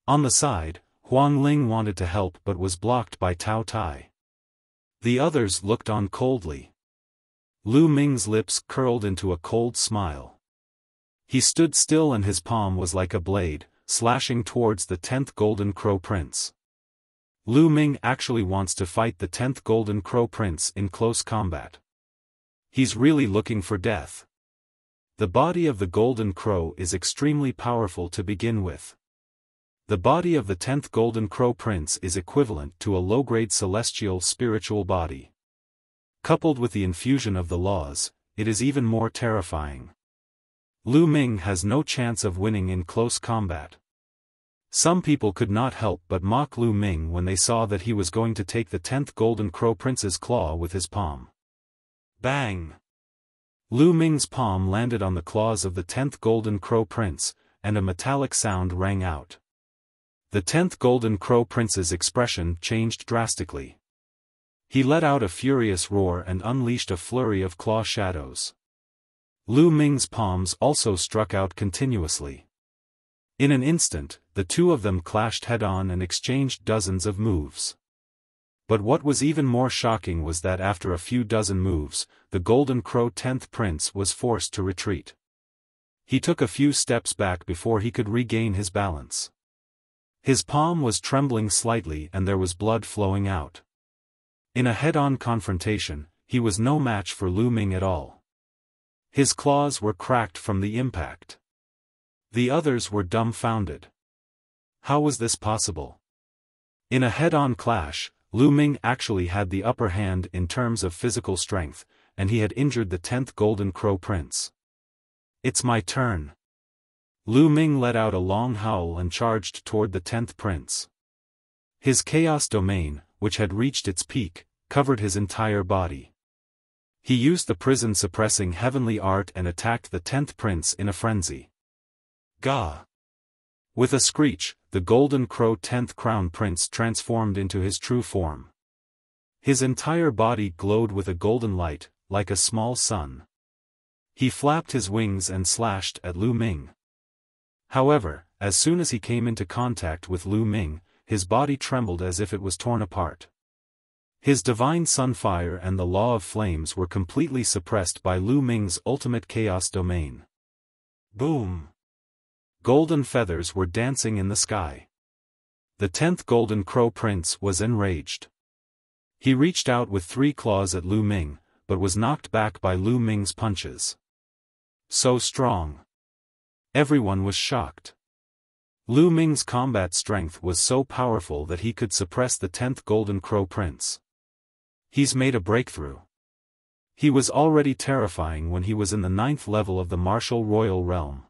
On the side, Huang Ling wanted to help but was blocked by Tao Tai. The others looked on coldly. Lu Ming's lips curled into a cold smile. He stood still and his palm was like a blade, slashing towards the 10th Golden Crow Prince. Lu Ming actually wants to fight the 10th Golden Crow Prince in close combat. He's really looking for death. The body of the Golden Crow is extremely powerful to begin with. The body of the 10th Golden Crow Prince is equivalent to a low-grade celestial spiritual body. Coupled with the infusion of the laws, it is even more terrifying. Lu Ming has no chance of winning in close combat. Some people could not help but mock Lu Ming when they saw that he was going to take the 10th Golden Crow Prince's claw with his palm. Bang! Lu Ming's palm landed on the claws of the 10th Golden Crow Prince, and a metallic sound rang out. The 10th Golden Crow Prince's expression changed drastically. He let out a furious roar and unleashed a flurry of claw shadows. Lu Ming's palms also struck out continuously. In an instant, the two of them clashed head-on and exchanged dozens of moves. But what was even more shocking was that after a few dozen moves, the Golden Crow 10th Prince was forced to retreat. He took a few steps back before he could regain his balance. His palm was trembling slightly and there was blood flowing out. In a head-on confrontation, he was no match for Lu Ming at all. His claws were cracked from the impact. The others were dumbfounded. How was this possible? In a head-on clash, Lu Ming actually had the upper hand in terms of physical strength, and he had injured the 10th Golden Crow Prince. It's my turn. Lu Ming let out a long howl and charged toward the 10th Prince. His chaos domain, which had reached its peak, covered his entire body. He used the prison-suppressing heavenly art and attacked the 10th Prince in a frenzy. Gah! With a screech, the Golden Crow 10th Crown Prince transformed into his true form. His entire body glowed with a golden light, like a small sun. He flapped his wings and slashed at Lu Ming. However, as soon as he came into contact with Lu Ming, his body trembled as if it was torn apart. His divine sunfire and the law of flames were completely suppressed by Lu Ming's ultimate chaos domain. Boom! Golden feathers were dancing in the sky. The 10th Golden Crow Prince was enraged. He reached out with 3 claws at Lu Ming, but was knocked back by Lu Ming's punches. So strong. Everyone was shocked. Lu Ming's combat strength was so powerful that he could suppress the 10th Golden Crow Prince. He's made a breakthrough. He was already terrifying when he was in the 9th level of the martial royal realm.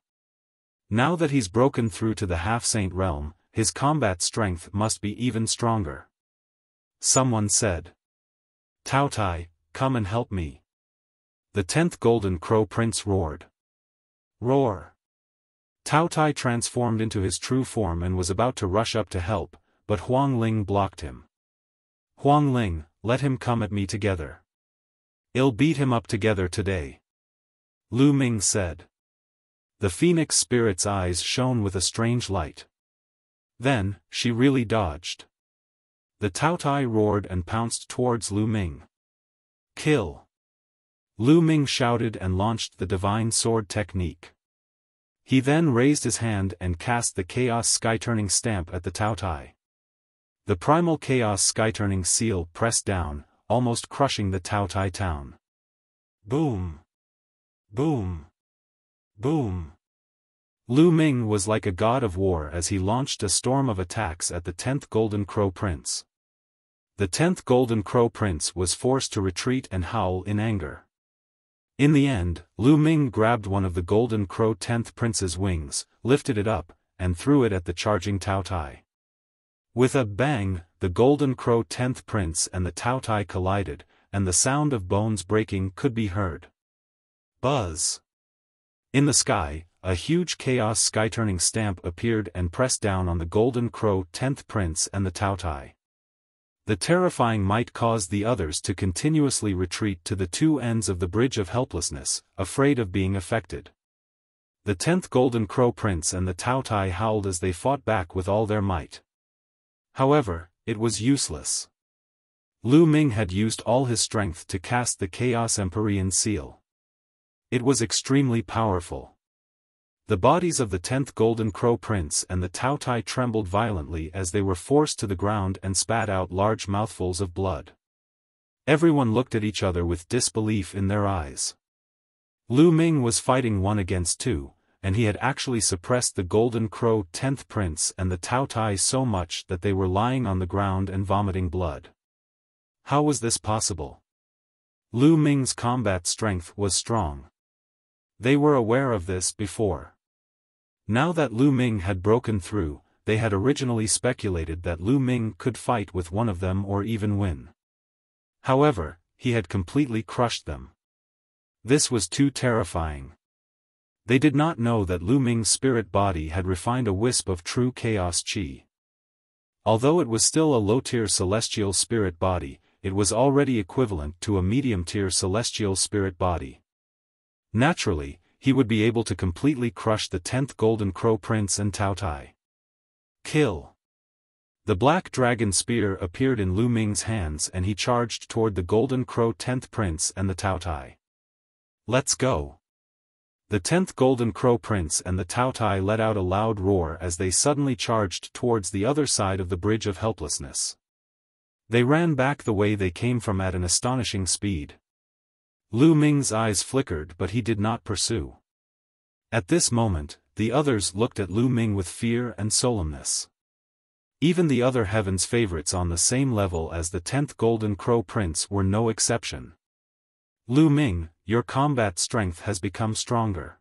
Now that he's broken through to the half-saint realm, his combat strength must be even stronger. Someone said. Tao Tai, come and help me. The 10th Golden Crow Prince roared. Roar! Tao Tai transformed into his true form and was about to rush up to help, but Huang Ling blocked him. Huang Ling, let him come at me together. I'll beat him up together today. Lu Ming said. The Phoenix Spirit's eyes shone with a strange light. Then, she really dodged. The Tao Tai roared and pounced towards Lu Ming. Kill! Lu Ming shouted and launched the divine sword technique. He then raised his hand and cast the Chaos Sky-turning stamp at the Taotai. The primal Chaos Sky-turning seal pressed down, almost crushing the Taotai town. Boom! Boom! Boom! Lu Ming was like a god of war as he launched a storm of attacks at the 10th Golden Crow Prince. The 10th Golden Crow Prince was forced to retreat and howl in anger. In the end, Lu Ming grabbed one of the Golden Crow 10th Prince's wings, lifted it up, and threw it at the charging Taotai. With a bang, the Golden Crow 10th Prince and the Taotai collided, and the sound of bones breaking could be heard. Buzz! In the sky, a huge Chaos Sky-turning stamp appeared and pressed down on the Golden Crow 10th Prince and the Taotai. The terrifying might caused the others to continuously retreat to the two ends of the Bridge of Helplessness, afraid of being affected. The 10th Golden Crow Prince and the Taotai howled as they fought back with all their might. However, it was useless. Lu Ming had used all his strength to cast the Chaos Empyrean seal. It was extremely powerful. The bodies of the 10th Golden Crow Prince and the Taotai trembled violently as they were forced to the ground and spat out large mouthfuls of blood. Everyone looked at each other with disbelief in their eyes. Lu Ming was fighting 1 against 2, and he had actually suppressed the Golden Crow 10th Prince and the Taotai so much that they were lying on the ground and vomiting blood. How was this possible? Lu Ming's combat strength was strong. They were aware of this before. Now that Lu Ming had broken through, they had originally speculated that Lu Ming could fight with one of them or even win. However, he had completely crushed them. This was too terrifying. They did not know that Lu Ming's spirit body had refined a wisp of true chaos chi. Although it was still a low-tier celestial spirit body, it was already equivalent to a medium-tier celestial spirit body. Naturally, he would be able to completely crush the 10th Golden Crow Prince and Taotai. Kill! The Black Dragon Spear appeared in Lu Ming's hands and he charged toward the Golden Crow 10th Prince and the Taotai. Let's go! The 10th Golden Crow Prince and the Taotai let out a loud roar as they suddenly charged towards the other side of the Bridge of Helplessness. They ran back the way they came from at an astonishing speed. Lu Ming's eyes flickered but he did not pursue. At this moment, the others looked at Lu Ming with fear and solemnness. Even the other heaven's favorites on the same level as the 10th Golden Crow Prince were no exception. Lu Ming, your combat strength has become stronger.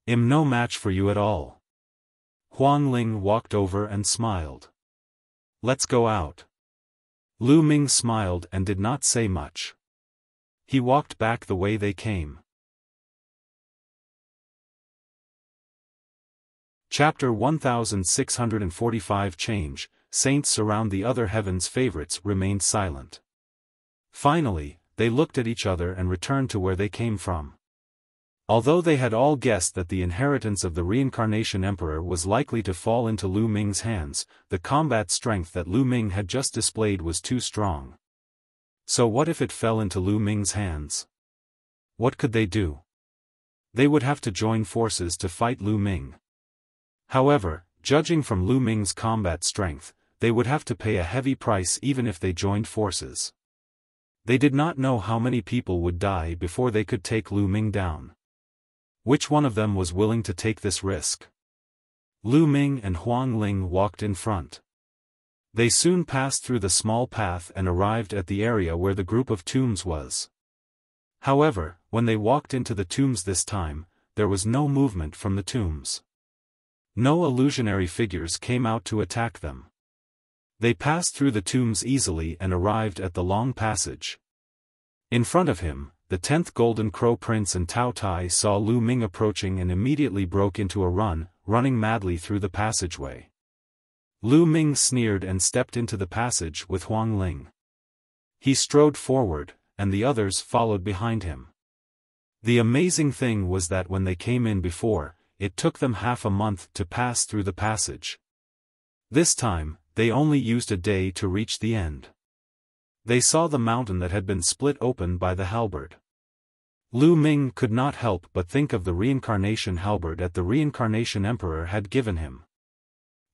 I'm no match for you at all. Huang Ling walked over and smiled. Let's go out. Lu Ming smiled and did not say much. He walked back the way they came. Chapter 1645 Change, Saints around the other heaven's favorites remained silent. Finally, they looked at each other and returned to where they came from. Although they had all guessed that the inheritance of the Reincarnation Emperor was likely to fall into Lu Ming's hands, the combat strength that Lu Ming had just displayed was too strong. So what if it fell into Lu Ming's hands? What could they do? They would have to join forces to fight Lu Ming. However, judging from Lu Ming's combat strength, they would have to pay a heavy price even if they joined forces. They did not know how many people would die before they could take Lu Ming down. Which one of them was willing to take this risk? Lu Ming and Huang Ling walked in front. They soon passed through the small path and arrived at the area where the group of tombs was. However, when they walked into the tombs this time, there was no movement from the tombs. No illusionary figures came out to attack them. They passed through the tombs easily and arrived at the long passage. In front of him, the 10th Golden Crow Prince and Taotai saw Lu Ming approaching and immediately broke into a run, running madly through the passageway. Lu Ming sneered and stepped into the passage with Huang Ling. He strode forward, and the others followed behind him. The amazing thing was that when they came in before, it took them half a month to pass through the passage. This time, they only used a day to reach the end. They saw the mountain that had been split open by the halberd. Lu Ming could not help but think of the reincarnation halberd that the reincarnation emperor had given him.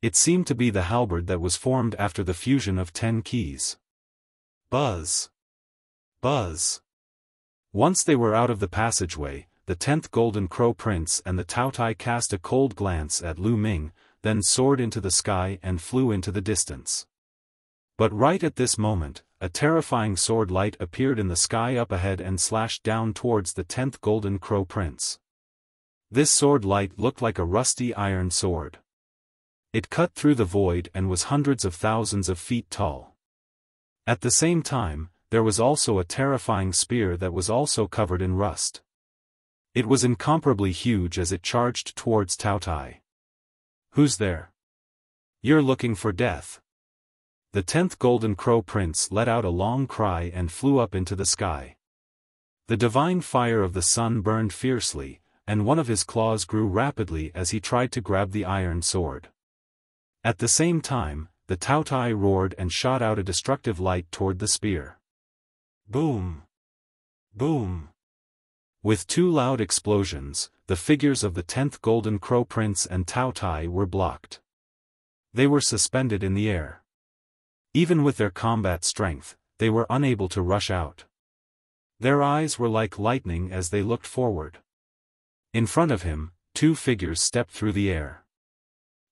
It seemed to be the halberd that was formed after the fusion of 10 keys. Buzz! Buzz! Once they were out of the passageway, the 10th Golden Crow Prince and the Taotai cast a cold glance at Lu Ming, then soared into the sky and flew into the distance. But right at this moment, a terrifying sword light appeared in the sky up ahead and slashed down towards the 10th Golden Crow Prince. This sword light looked like a rusty iron sword. It cut through the void and was hundreds of thousands of feet tall. At the same time, there was also a terrifying spear that was also covered in rust. It was incomparably huge as it charged towards Taotai. "Who's there? You're looking for death." The 10th Golden Crow Prince let out a long cry and flew up into the sky. The divine fire of the sun burned fiercely, and one of his claws grew rapidly as he tried to grab the iron sword. At the same time, the Taotai roared and shot out a destructive light toward the spear. Boom! Boom! With 2 loud explosions, the figures of the 10th Golden Crow Prince and Taotai were blocked. They were suspended in the air. Even with their combat strength, they were unable to rush out. Their eyes were like lightning as they looked forward. In front of him, 2 figures stepped through the air.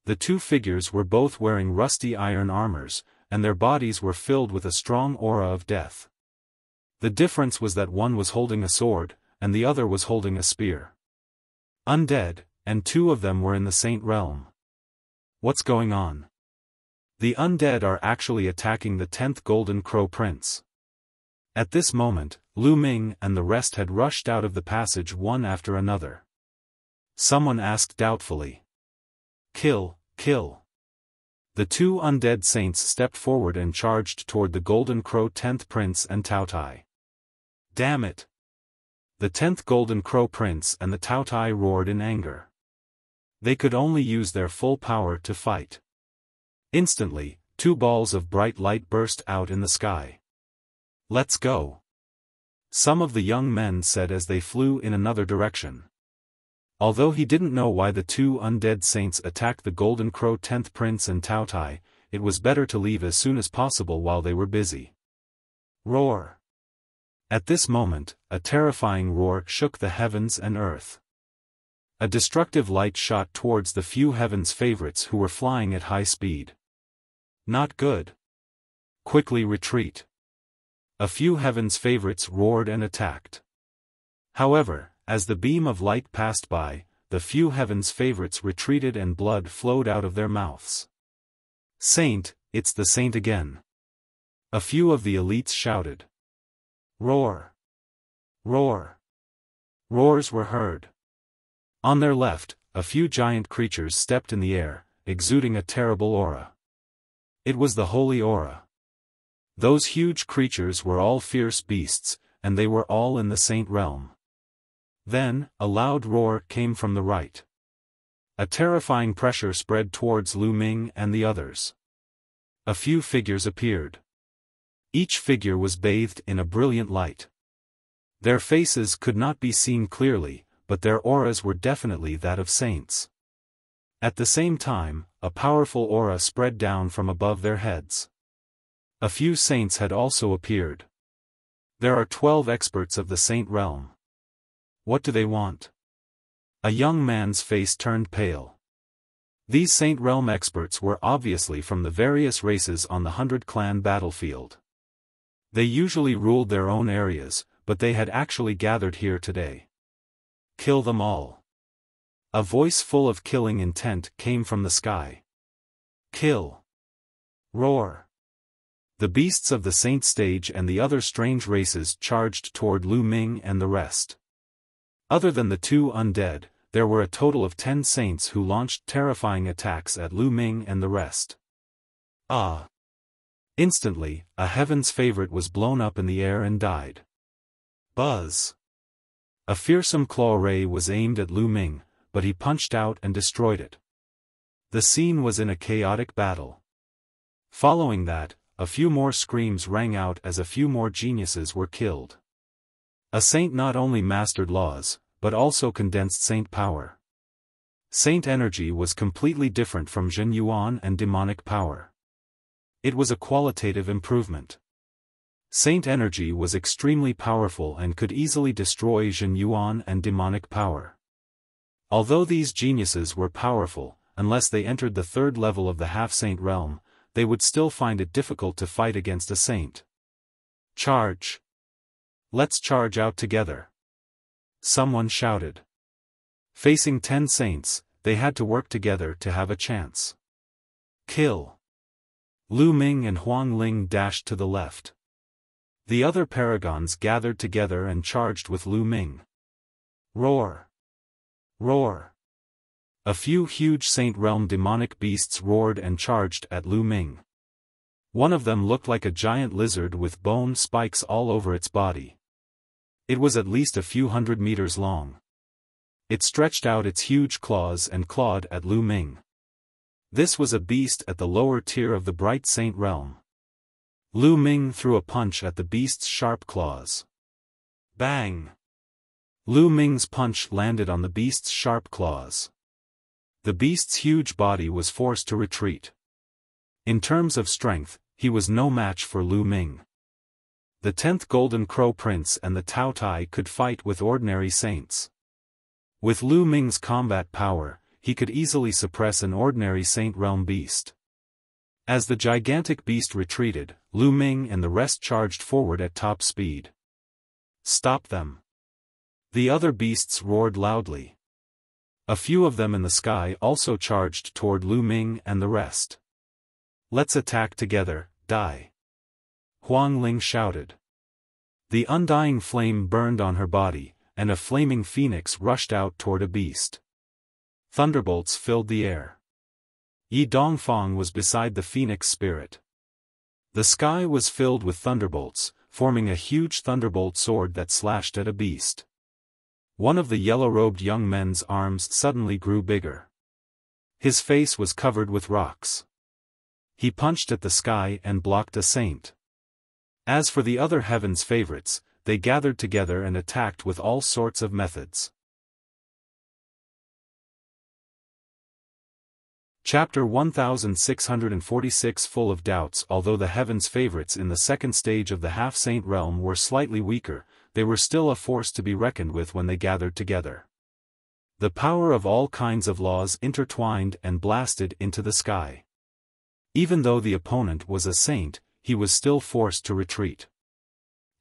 The 2 figures were both wearing rusty iron armors, and their bodies were filled with a strong aura of death. The difference was that one was holding a sword, and the other was holding a spear. Undead, and 2 of them were in the Saint Realm. What's going on? The undead are actually attacking the 10th Golden Crow Prince. At this moment, Lu Ming and the rest had rushed out of the passage one after another. Someone asked doubtfully. "Kill, kill." The 2 undead saints stepped forward and charged toward the Golden Crow 10th Prince and Taotai. "Damn it!" The 10th Golden Crow Prince and the Taotai roared in anger. They could only use their full power to fight. Instantly, 2 balls of bright light burst out in the sky. "Let's go," some of the young men said as they flew in another direction. Although he didn't know why the 2 undead saints attacked the Golden Crow 10th Prince and Taotai, it was better to leave as soon as possible while they were busy. Roar! At this moment, a terrifying roar shook the heavens and earth. A destructive light shot towards the few heavens favorites who were flying at high speed. Not good. Quickly retreat. A few heavens favorites roared and attacked. However, as the beam of light passed by, the few heavens favorites retreated and blood flowed out of their mouths. "Saint, it's the saint again!" A few of the elites shouted. Roar! Roar! Roars were heard. On their left, a few giant creatures stepped in the air, exuding a terrible aura. It was the holy aura. Those huge creatures were all fierce beasts, and they were all in the Saint Realm. Then, a loud roar came from the right. A terrifying pressure spread towards Lu Ming and the others. A few figures appeared. Each figure was bathed in a brilliant light. Their faces could not be seen clearly, but their auras were definitely that of saints. At the same time, a powerful aura spread down from above their heads. A few saints had also appeared. There are 12 experts of the Saint Realm. What do they want? A young man's face turned pale. These Saint Realm experts were obviously from the various races on the 100-clan battlefield. They usually ruled their own areas, but they had actually gathered here today. Kill them all. A voice full of killing intent came from the sky. Kill. Roar. The beasts of the Saint Stage and the other strange races charged toward Lu Ming and the rest. Other than the 2 undead, there were a total of 10 saints who launched terrifying attacks at Lu Ming and the rest. Ah! Instantly, a heaven's favorite was blown up in the air and died. Buzz! A fearsome claw ray was aimed at Lu Ming, but he punched out and destroyed it. The scene was in a chaotic battle. Following that, a few more screams rang out as a few more geniuses were killed. A saint not only mastered laws, but also condensed saint power. Saint energy was completely different from Jin Yuan and demonic power. It was a qualitative improvement. Saint energy was extremely powerful and could easily destroy Jin Yuan and demonic power. Although these geniuses were powerful, unless they entered the third level of the half-saint realm, they would still find it difficult to fight against a saint. Charge! Let's charge out together! Someone shouted. Facing 10 saints, they had to work together to have a chance. Kill! Lu Ming and Huang Ling dashed to the left. The other paragons gathered together and charged with Lu Ming. Roar! Roar! A few huge Saint Realm demonic beasts roared and charged at Lu Ming. One of them looked like a giant lizard with bone spikes all over its body. It was at least a few hundred meters long. It stretched out its huge claws and clawed at Lu Ming. This was a beast at the lower tier of the Bright Saint Realm. Lu Ming threw a punch at the beast's sharp claws. Bang! Lu Ming's punch landed on the beast's sharp claws. The beast's huge body was forced to retreat. In terms of strength, he was no match for Lu Ming. The 10th Golden Crow Prince and the Tao Tai could fight with ordinary saints. With Lu Ming's combat power, he could easily suppress an ordinary Saint Realm beast. As the gigantic beast retreated, Lu Ming and the rest charged forward at top speed. Stop them! The other beasts roared loudly. A few of them in the sky also charged toward Lu Ming and the rest. Let's attack together, die! Huang Ling shouted. The undying flame burned on her body, and a flaming phoenix rushed out toward a beast. Thunderbolts filled the air. Yi Dongfang was beside the phoenix spirit. The sky was filled with thunderbolts, forming a huge thunderbolt sword that slashed at a beast. One of the yellow-robed young men's arms suddenly grew bigger. His face was covered with rocks. He punched at the sky and blocked a saint. As for the other heaven's favorites, they gathered together and attacked with all sorts of methods. Chapter 1646 Full of doubts. Although the heaven's favorites in the second stage of the half-saint realm were slightly weaker, they were still a force to be reckoned with when they gathered together. The power of all kinds of laws intertwined and blasted into the sky. Even though the opponent was a saint, he was still forced to retreat.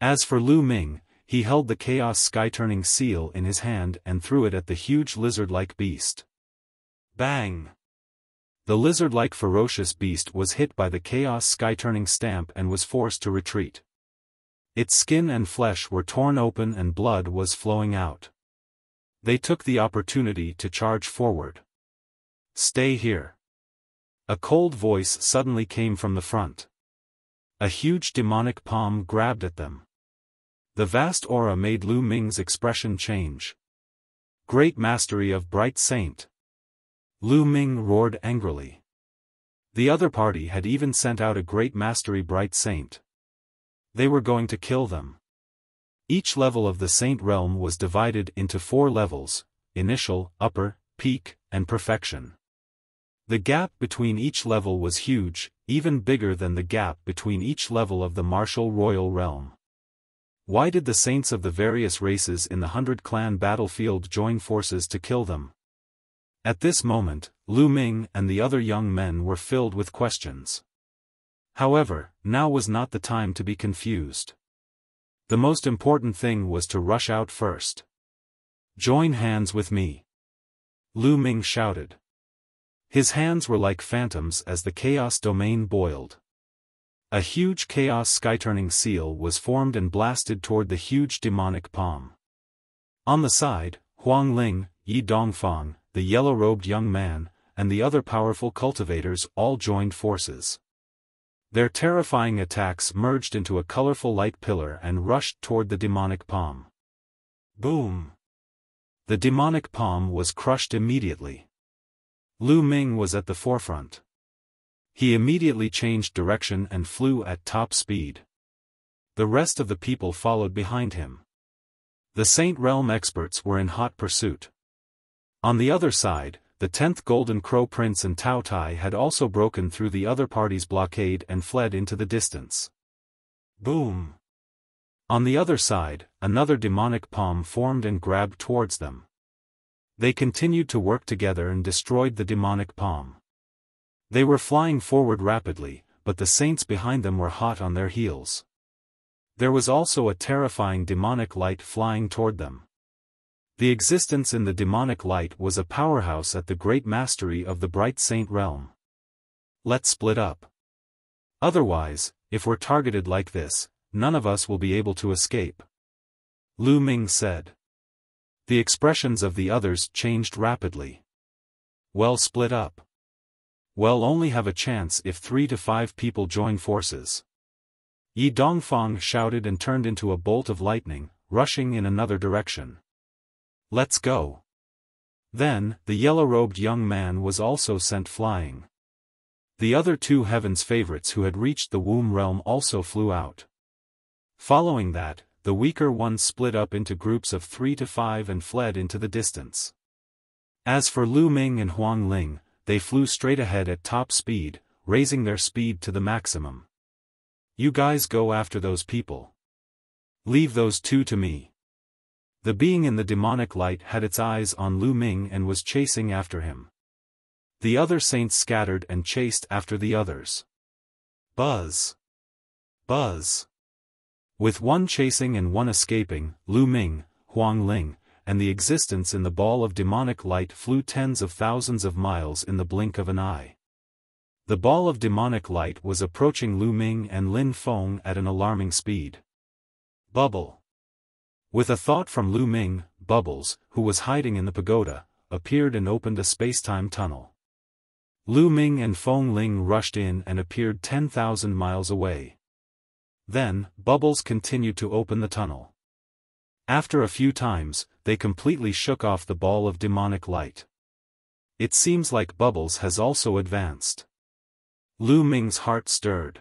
As for Lu Ming, he held the Chaos Sky-turning seal in his hand and threw it at the huge lizard-like beast. Bang! The lizard-like ferocious beast was hit by the Chaos Sky-turning stamp and was forced to retreat. Its skin and flesh were torn open and blood was flowing out. They took the opportunity to charge forward. Stay here! A cold voice suddenly came from the front. A huge demonic palm grabbed at them. The vast aura made Lu Ming's expression change. Great mastery of Bright Saint! Lu Ming roared angrily. The other party had even sent out a great mastery Bright Saint. They were going to kill them. Each level of the Saint Realm was divided into 4 levels: initial, upper, peak, and perfection. The gap between each level was huge, even bigger than the gap between each level of the martial royal realm. Why did the saints of the various races in the 100-clan battlefield join forces to kill them? At this moment, Lu Ming and the other young men were filled with questions. However, now was not the time to be confused. The most important thing was to rush out first. Join hands with me! Lu Ming shouted. His hands were like phantoms as the chaos domain boiled. A huge chaos sky-turning seal was formed and blasted toward the huge demonic palm. On the side, Huang Ling, Yi Dongfang, the yellow-robed young man, and the other powerful cultivators all joined forces. Their terrifying attacks merged into a colorful light pillar and rushed toward the demonic palm. Boom! The demonic palm was crushed immediately. Lu Ming was at the forefront. He immediately changed direction and flew at top speed. The rest of the people followed behind him. The Saint Realm experts were in hot pursuit. On the other side, the 10th Golden Crow Prince and Tao Tai had also broken through the other party's blockade and fled into the distance. Boom! On the other side, another demonic palm formed and grabbed towards them. They continued to work together and destroyed the demonic palm. They were flying forward rapidly, but the saints behind them were hot on their heels. There was also a terrifying demonic light flying toward them. The existence in the demonic light was a powerhouse at the great mastery of the bright saint realm. Let's split up. Otherwise, if we're targeted like this, none of us will be able to escape. Lu Ming said. The expressions of the others changed rapidly. Well, split up. We'll only have a chance if 3 to 5 people join forces. Yi Dongfang shouted and turned into a bolt of lightning, rushing in another direction. Let's go. Then, the yellow-robed young man was also sent flying. The other 2 heaven's favorites who had reached the womb realm also flew out. Following that, the weaker ones split up into groups of 3 to 5 and fled into the distance. As for Lu Ming and Huang Ling, they flew straight ahead at top speed, raising their speed to the maximum. You guys go after those people. Leave those 2 to me. The being in the demonic light had its eyes on Lu Ming and was chasing after him. The other saints scattered and chased after the others. Buzz! Buzz! With one chasing and one escaping, Lu Ming, Huang Ling, and the existence in the ball of demonic light flew tens of thousands of miles in the blink of an eye. The ball of demonic light was approaching Lu Ming and Lin Feng at an alarming speed. Bubble! With a thought from Lu Ming, Bubbles, who was hiding in the pagoda, appeared and opened a space-time tunnel. Lu Ming and Feng Ling rushed in and appeared 10,000 miles away. Then, Bubbles continued to open the tunnel. After a few times, they completely shook off the ball of demonic light. It seems like Bubbles has also advanced. Lu Ming's heart stirred.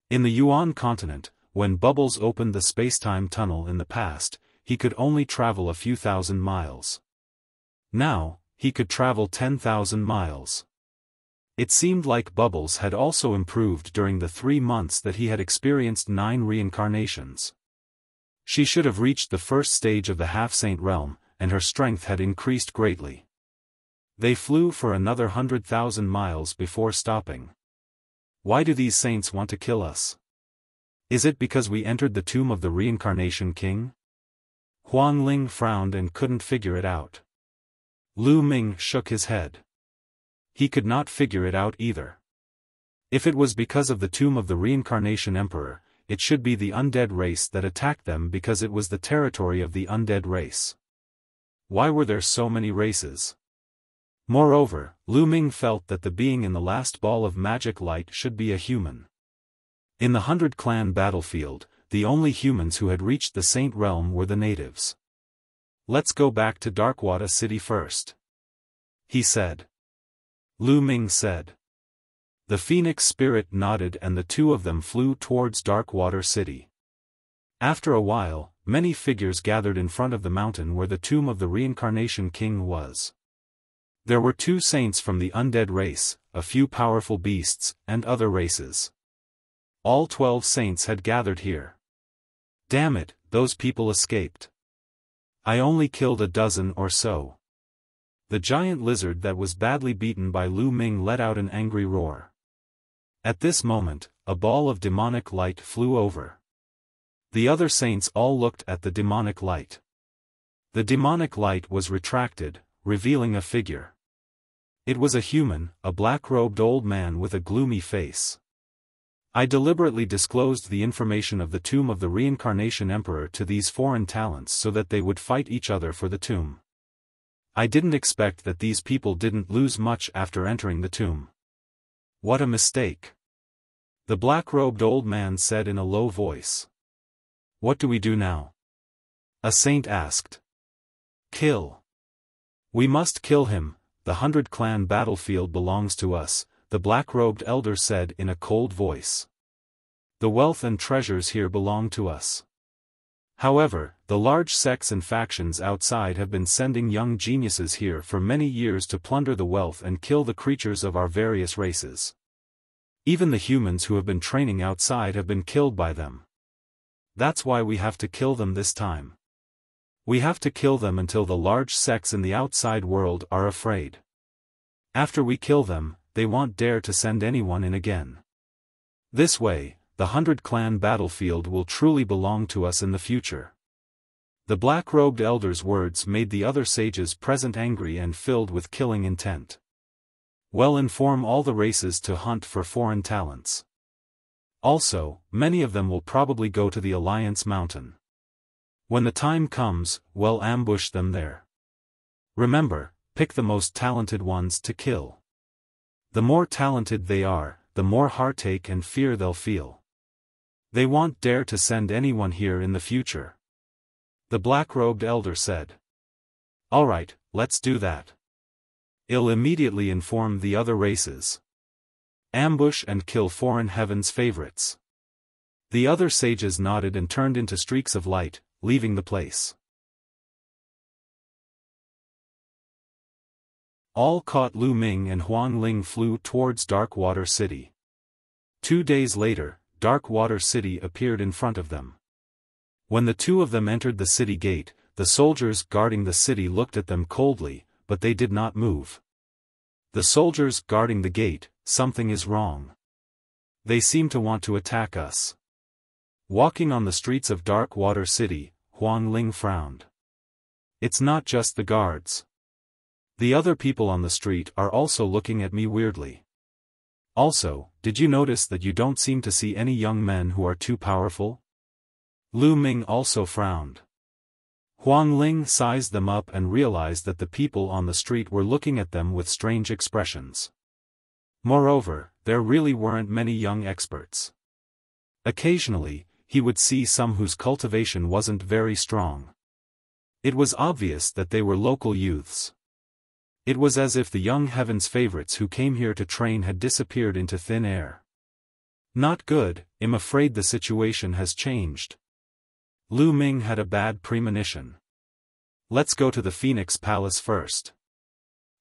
In the Yuan continent, when Bubbles opened the space-time tunnel in the past, he could only travel a few thousand miles. Now, he could travel 10,000 miles. It seemed like Bubbles had also improved during the 3 months that he had experienced 9 reincarnations. She should have reached the first stage of the half-saint realm, and her strength had increased greatly. They flew for another 100,000 miles before stopping. Why do these saints want to kill us? Is it because we entered the tomb of the reincarnation king? Huang Ling frowned and couldn't figure it out. Lu Ming shook his head. He could not figure it out either. If it was because of the tomb of the reincarnation emperor, it should be the undead race that attacked them because it was the territory of the undead race. Why were there so many races? Moreover, Lu Ming felt that the being in the last ball of magic light should be a human. In the 100-clan battlefield, the only humans who had reached the Saint Realm were the natives. Let's go back to Darkwater City first, he said. Lu Ming said. The Phoenix Spirit nodded and the 2 of them flew towards Darkwater City. After a while, many figures gathered in front of the mountain where the tomb of the reincarnation king was. There were 2 saints from the undead race, a few powerful beasts, and other races. All 12 saints had gathered here. Damn it, those people escaped. I only killed a dozen or so. The giant lizard that was badly beaten by Lu Ming let out an angry roar. At this moment, a ball of demonic light flew over. The other saints all looked at the demonic light. The demonic light was retracted, revealing a figure. It was a human, a black-robed old man with a gloomy face. I deliberately disclosed the information of the tomb of the reincarnation emperor to these foreign talents so that they would fight each other for the tomb. I didn't expect that these people didn't lose much after entering the tomb. What a mistake. The black-robed old man said in a low voice. What do we do now? A saint asked. Kill. We must kill him, the 100-clan battlefield belongs to us, the black-robed elder said in a cold voice. The wealth and treasures here belong to us. However, the large sects and factions outside have been sending young geniuses here for many years to plunder the wealth and kill the creatures of our various races. Even the humans who have been training outside have been killed by them. That's why we have to kill them this time. We have to kill them until the large sects in the outside world are afraid. After we kill them, they won't dare to send anyone in again. This way, the 100-clan battlefield will truly belong to us in the future. The black-robed elder's words made the other sages present angry and filled with killing intent. Well, inform all the races to hunt for foreign talents. Also, many of them will probably go to the Alliance Mountain. When the time comes, well, ambush them there. Remember, pick the most talented ones to kill. The more talented they are, the more heartache and fear they'll feel. They won't dare to send anyone here in the future. The black-robed elder said. All right, let's do that. I'll immediately inform the other races. Ambush and kill foreign heaven's favorites. The other sages nodded and turned into streaks of light, leaving the place. All caught Lu Ming and Huang Ling flew towards Dark Water City. 2 days later, Dark Water City appeared in front of them. When the two of them entered the city gate, the soldiers guarding the city looked at them coldly, but they did not move. The soldiers guarding the gate, something is wrong. They seem to want to attack us. Walking on the streets of Dark Water City, Huang Ling frowned. It's not just the guards. The other people on the street are also looking at me weirdly. Also, did you notice that you don't seem to see any young men who are too powerful? Lu Ming also frowned. Huang Ling sized them up and realized that the people on the street were looking at them with strange expressions. Moreover, there really weren't many young experts. Occasionally, he would see some whose cultivation wasn't very strong. It was obvious that they were local youths. It was as if the young heaven's favorites who came here to train had disappeared into thin air. Not good, I'm afraid the situation has changed. Lu Ming had a bad premonition. Let's go to the Phoenix Palace first.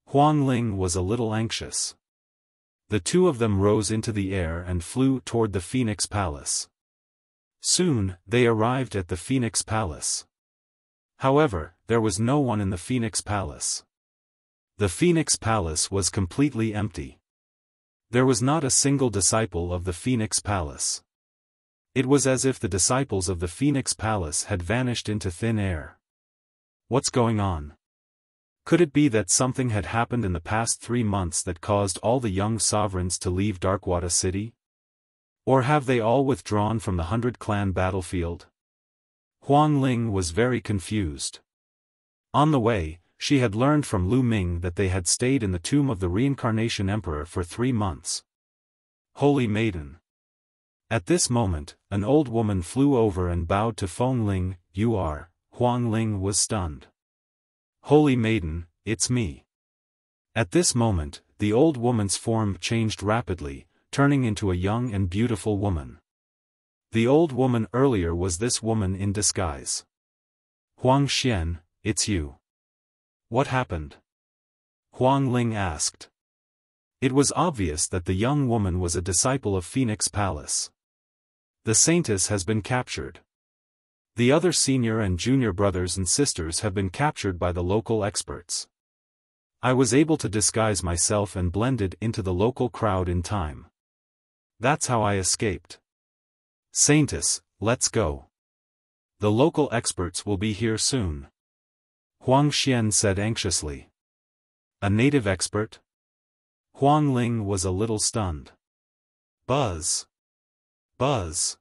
Huang Ling was a little anxious. The two of them rose into the air and flew toward the Phoenix Palace. Soon, they arrived at the Phoenix Palace. However, there was no one in the Phoenix Palace. The Phoenix Palace was completely empty. There was not a single disciple of the Phoenix Palace. It was as if the disciples of the Phoenix Palace had vanished into thin air. What's going on? Could it be that something had happened in the past 3 months that caused all the young sovereigns to leave Darkwater City? Or have they all withdrawn from the 100-clan battlefield? Huang Ling was very confused. On the way, she had learned from Lu Ming that they had stayed in the tomb of the Reincarnation Emperor for 3 months. Holy Maiden. At this moment, an old woman flew over and bowed to Huang Ling. You are. Huang Ling was stunned. Holy Maiden, it's me. At this moment, the old woman's form changed rapidly, turning into a young and beautiful woman. The old woman earlier was this woman in disguise. Huang Xian, it's you. What happened? Huang Ling asked. It was obvious that the young woman was a disciple of Phoenix Palace. The saintess has been captured. The other senior and junior brothers and sisters have been captured by the local experts. I was able to disguise myself and blended into the local crowd in time. That's how I escaped. Saintess, let's go. The local experts will be here soon. Huang Xian said anxiously. A native expert? Huang Ling was a little stunned. Buzz. Buzz.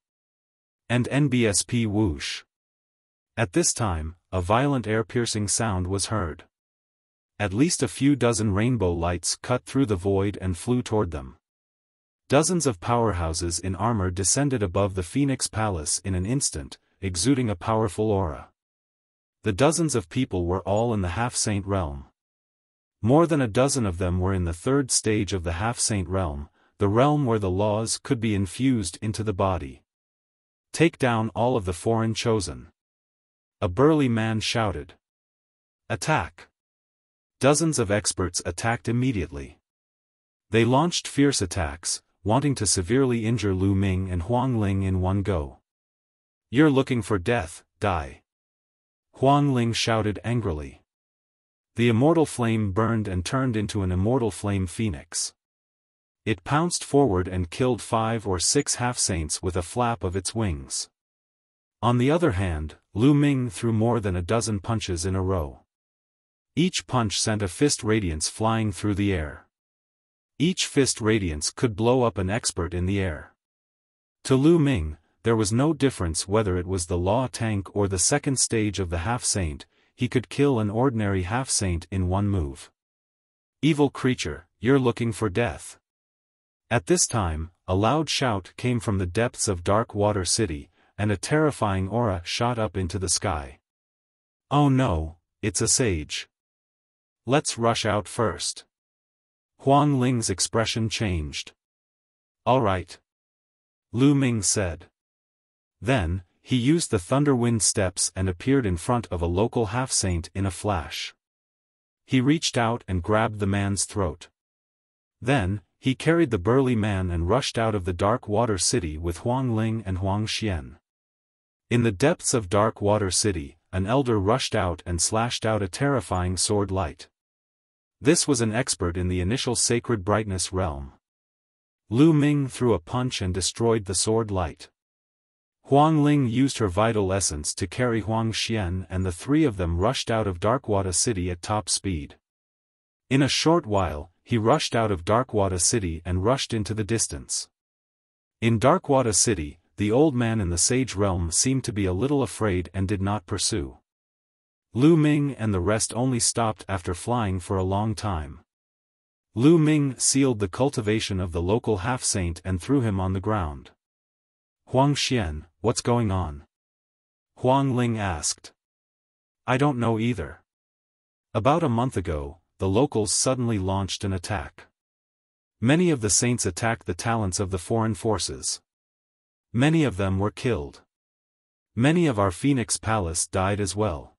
And NBSP whoosh. At this time, a violent air-piercing sound was heard. At least a few dozen rainbow lights cut through the void and flew toward them. Dozens of powerhouses in armor descended above the Phoenix Palace in an instant, exuding a powerful aura. The dozens of people were all in the half-saint realm. More than a dozen of them were in the 3rd stage of the half-saint realm, the realm where the laws could be infused into the body. Take down all of the foreign chosen. A burly man shouted. Attack! Dozens of experts attacked immediately. They launched fierce attacks, wanting to severely injure Lu Ming and Huang Ling in one go. You're looking for death, die! Huang Ling shouted angrily. The immortal flame burned and turned into an immortal flame phoenix. It pounced forward and killed 5 or 6 half-saints with a flap of its wings. On the other hand, Lu Ming threw more than a dozen punches in a row. Each punch sent a fist radiance flying through the air. Each fist radiance could blow up an expert in the air. To Lu Ming, there was no difference whether it was the law tank or the second stage of the half-saint, he could kill an ordinary half-saint in one move. Evil creature, you're looking for death. At this time, a loud shout came from the depths of Dark Water City, and a terrifying aura shot up into the sky. Oh no, it's a sage. Let's rush out first. Huang Ling's expression changed. All right. Lu Ming said. Then, he used the Thunderwind steps and appeared in front of a local half-saint in a flash. He reached out and grabbed the man's throat. Then, he carried the burly man and rushed out of the Dark Water City with Huang Ling and Huang Xian. In the depths of Dark Water City, an elder rushed out and slashed out a terrifying sword light. This was an expert in the initial Sacred Brightness realm. Lu Ming threw a punch and destroyed the sword light. Huang Ling used her vital essence to carry Huang Xian, and the 3 of them rushed out of Darkwater City at top speed. In a short while, he rushed out of Darkwater City and rushed into the distance. In Darkwater City, the old man in the Sage Realm seemed to be a little afraid and did not pursue. Lu Ming and the rest only stopped after flying for a long time. Lu Ming sealed the cultivation of the local half-saint and threw him on the ground. Huang Xian, what's going on? Huang Ling asked. I don't know either. About a month ago, the locals suddenly launched an attack. Many of the saints attacked the talents of the foreign forces. Many of them were killed. Many of our Phoenix Palace died as well.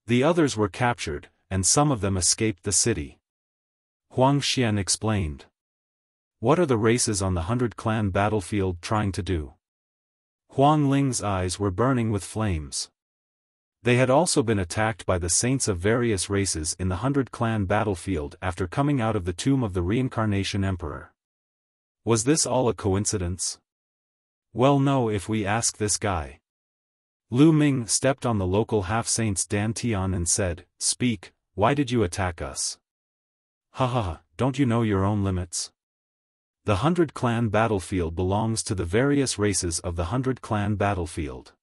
The others were captured, and some of them escaped the city. Huang Xian explained. What are the races on the 100-clan battlefield trying to do? Huang Ling's eyes were burning with flames. They had also been attacked by the saints of various races in the 100-clan battlefield after coming out of the tomb of the Reincarnation Emperor. Was this all a coincidence? Well, no, if we ask this guy. Lu Ming stepped on the local half-saint's dantian and said, Speak, why did you attack us? Ha ha ha, don't you know your own limits? The 100-clan battlefield belongs to the various races of the 100-clan battlefield.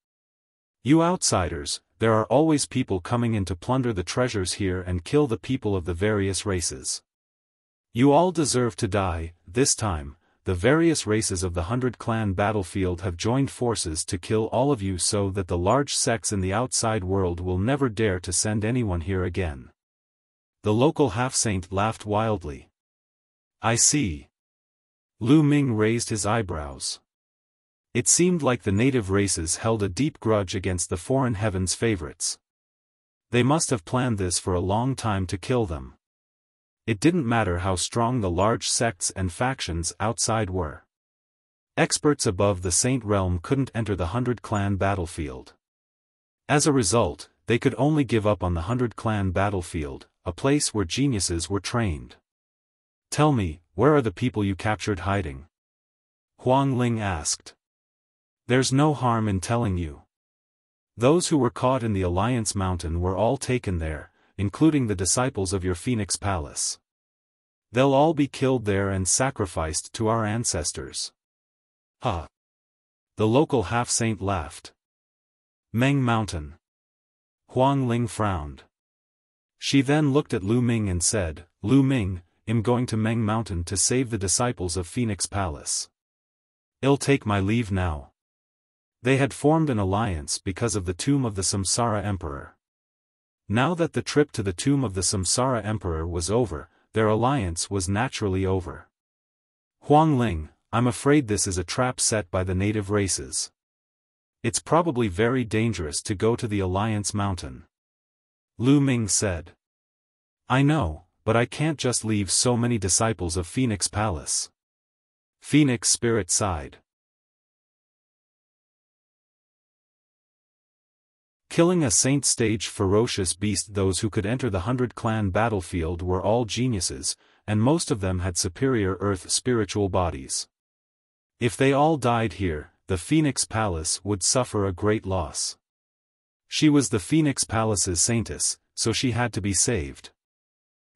You outsiders, there are always people coming in to plunder the treasures here and kill the people of the various races. You all deserve to die. This time, the various races of the 100-clan battlefield have joined forces to kill all of you so that the large sects in the outside world will never dare to send anyone here again. The local half-saint laughed wildly. I see. Lu Ming raised his eyebrows. It seemed like the native races held a deep grudge against the foreign heavens favorites. They must have planned this for a long time to kill them. It didn't matter how strong the large sects and factions outside were. Experts above the Saint Realm couldn't enter the 100-clan battlefield. As a result, they could only give up on the 100-clan battlefield, a place where geniuses were trained. Tell me, where are the people you captured hiding? Huang Ling asked. There's no harm in telling you. Those who were caught in the Alliance Mountain were all taken there, including the disciples of your Phoenix Palace. They'll all be killed there and sacrificed to our ancestors. Ha! The local half-saint laughed. Meng Mountain. Huang Ling frowned. She then looked at Lu Ming and said, Lu Ming, I'm going to Meng Mountain to save the disciples of Phoenix Palace. I'll take my leave now. They had formed an alliance because of the tomb of the Samsara Emperor. Now that the trip to the tomb of the Samsara Emperor was over, their alliance was naturally over. Huang Ling, I'm afraid this is a trap set by the native races. It's probably very dangerous to go to the Alliance Mountain. Lu Ming said. I know, but I can't just leave so many disciples of Phoenix Palace. Phoenix Spirit sighed. Killing a saint stage ferocious beast. Those who could enter the 100-clan battlefield were all geniuses, and most of them had superior earth spiritual bodies. If they all died here, the Phoenix Palace would suffer a great loss. She was the Phoenix Palace's saintess, so she had to be saved.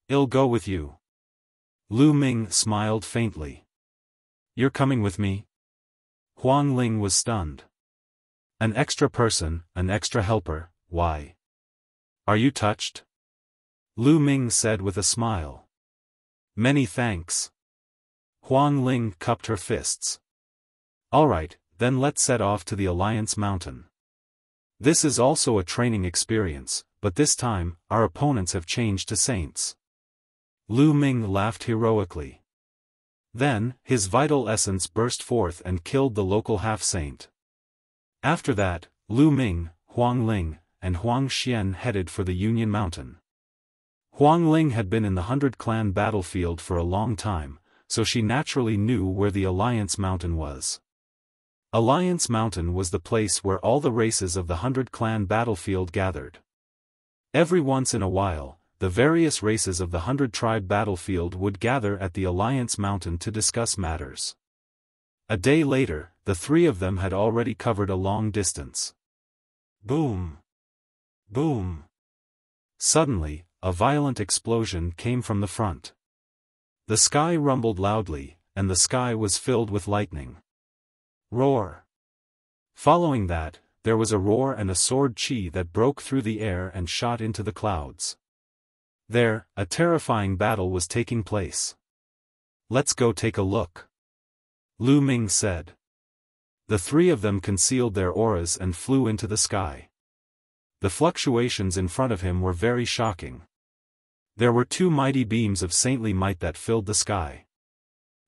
I'll go with you. Lu Ming smiled faintly. You're coming with me? Huang Ling was stunned. An extra person, an extra helper, why? Are you touched? Lu Ming said with a smile. Many thanks. Huang Ling cupped her fists. All right, then let's set off to the Alliance Mountain. This is also a training experience, but this time, our opponents have changed to saints. Lu Ming laughed heroically. Then, his vital essence burst forth and killed the local half-saint. After that, Lu Ming, Huang Ling, and Huang Xian headed for the Union Mountain. Huang Ling had been in the 100-clan battlefield for a long time, so she naturally knew where the Alliance Mountain was. Alliance Mountain was the place where all the races of the 100-clan battlefield gathered. Every once in a while, the various races of the 100-tribe battlefield would gather at the Alliance Mountain to discuss matters. A day later, the three of them had already covered a long distance. Boom! Boom! Suddenly, a violent explosion came from the front. The sky rumbled loudly, and the sky was filled with lightning. Roar! Following that, there was a roar and a sword chi that broke through the air and shot into the clouds. There, a terrifying battle was taking place. Let's go take a look. Lu Ming said. The three of them concealed their auras and flew into the sky. The fluctuations in front of him were very shocking. There were two mighty beams of saintly might that filled the sky.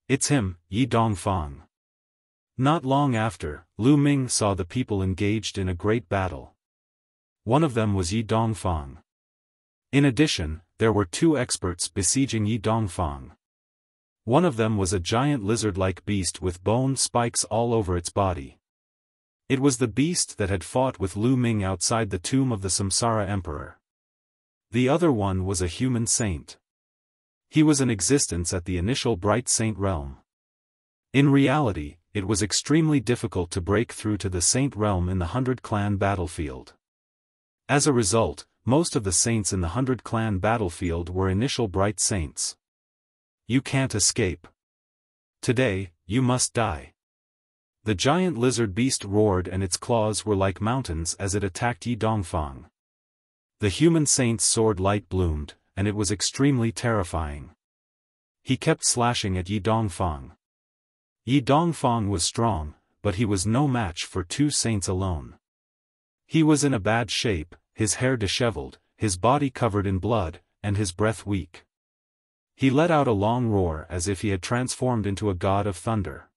It's him, Yi Dongfang. Not long after, Lu Ming saw the people engaged in a great battle. One of them was Yi Dongfang. In addition, there were two experts besieging Yi Dongfang. One of them was a giant lizard-like beast with bone spikes all over its body. It was the beast that had fought with Lu Ming outside the tomb of the Samsara Emperor. The other one was a human saint. He was in existence at the initial Bright Saint realm. In reality, it was extremely difficult to break through to the saint realm in the 100-clan battlefield. As a result, most of the saints in the 100-clan battlefield were initial Bright Saints. You can't escape. Today, you must die. The giant lizard beast roared and its claws were like mountains as it attacked Yi Dongfang. The human saint's sword light bloomed, and it was extremely terrifying. He kept slashing at Yi Dongfang. Yi Dongfang was strong, but he was no match for two saints alone. He was in a bad shape, his hair disheveled, his body covered in blood, and his breath weak. He let out a long roar as if he had transformed into a god of thunder.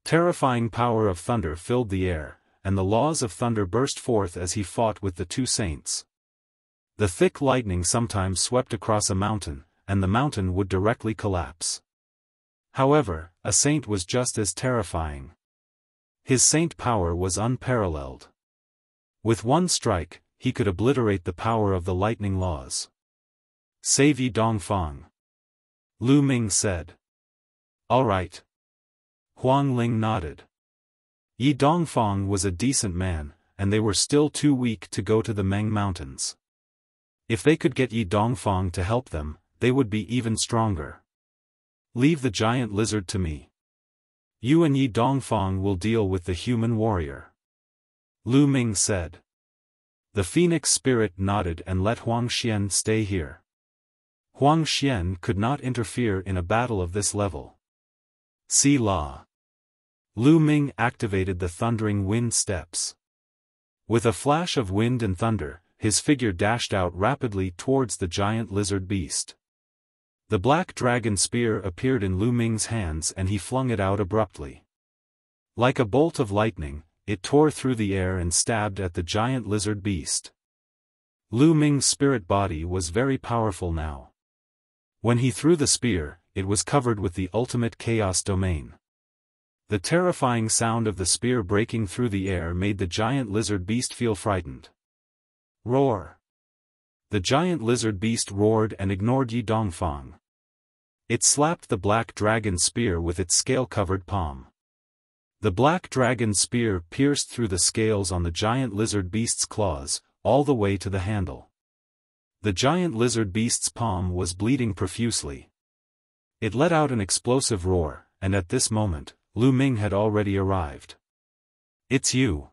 Terrifying power of thunder filled the air, and the laws of thunder burst forth as he fought with the two saints. The thick lightning sometimes swept across a mountain, and the mountain would directly collapse. However, a saint was just as terrifying. His saint power was unparalleled. With one strike, he could obliterate the power of the lightning laws. Save Yi Dongfang. Lu Ming said. All right. Huang Ling nodded. Yi Dongfang was a decent man, and they were still too weak to go to the Meng Mountains. If they could get Yi Dongfang to help them, they would be even stronger. Leave the giant lizard to me. You and Yi Dongfang will deal with the human warrior. Lu Ming said. The phoenix spirit nodded and let Huang Xian stay here. Huang Xian could not interfere in a battle of this level. See law. Lu Ming activated the thundering wind steps. With a flash of wind and thunder, his figure dashed out rapidly towards the giant lizard beast. The black dragon spear appeared in Lu Ming's hands and he flung it out abruptly. Like a bolt of lightning, it tore through the air and stabbed at the giant lizard beast. Lu Ming's spirit body was very powerful now. When he threw the spear, it was covered with the ultimate chaos domain. The terrifying sound of the spear breaking through the air made the giant lizard beast feel frightened. Roar! The giant lizard beast roared and ignored Yi Dongfang. It slapped the black dragon spear with its scale-covered palm. The black dragon spear pierced through the scales on the giant lizard beast's claws, all the way to the handle. The giant lizard beast's palm was bleeding profusely. It let out an explosive roar, and at this moment, Lu Ming had already arrived. "It's you!"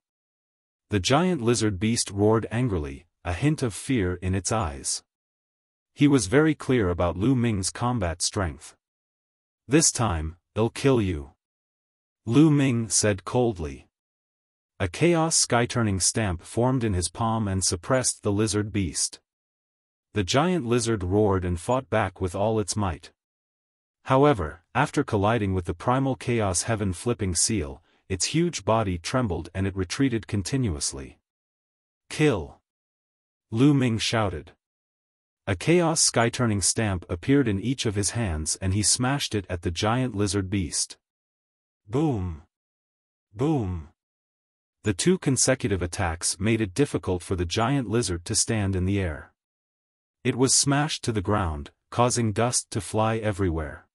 The giant lizard beast roared angrily, a hint of fear in its eyes. He was very clear about Lu Ming's combat strength. "This time, I'll kill you," Lu Ming said coldly. A chaos sky-turning stamp formed in his palm and suppressed the lizard beast. The giant lizard roared and fought back with all its might. However, after colliding with the primal chaos heaven flipping seal, its huge body trembled and it retreated continuously. "Kill!" Lu Ming shouted. A chaos sky-turning stamp appeared in each of his hands and he smashed it at the giant lizard beast. Boom! Boom! The two consecutive attacks made it difficult for the giant lizard to stand in the air. It was smashed to the ground, causing dust to fly everywhere.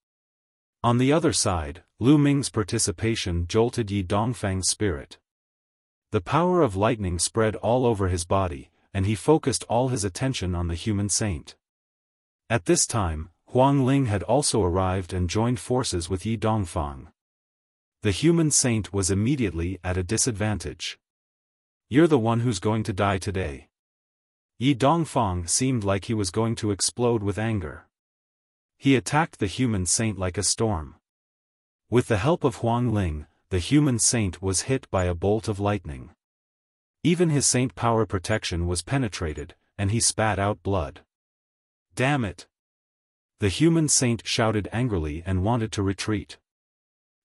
On the other side, Lu Ming's participation jolted Yi Dongfang's spirit. The power of lightning spread all over his body, and he focused all his attention on the human saint. At this time, Huang Ling had also arrived and joined forces with Yi Dongfang. The human saint was immediately at a disadvantage. "You're the one who's going to die today." Yi Dongfang seemed like he was going to explode with anger. He attacked the human saint like a storm. With the help of Huang Ling, the human saint was hit by a bolt of lightning. Even his saint power protection was penetrated, and he spat out blood. "Damn it!" The human saint shouted angrily and wanted to retreat.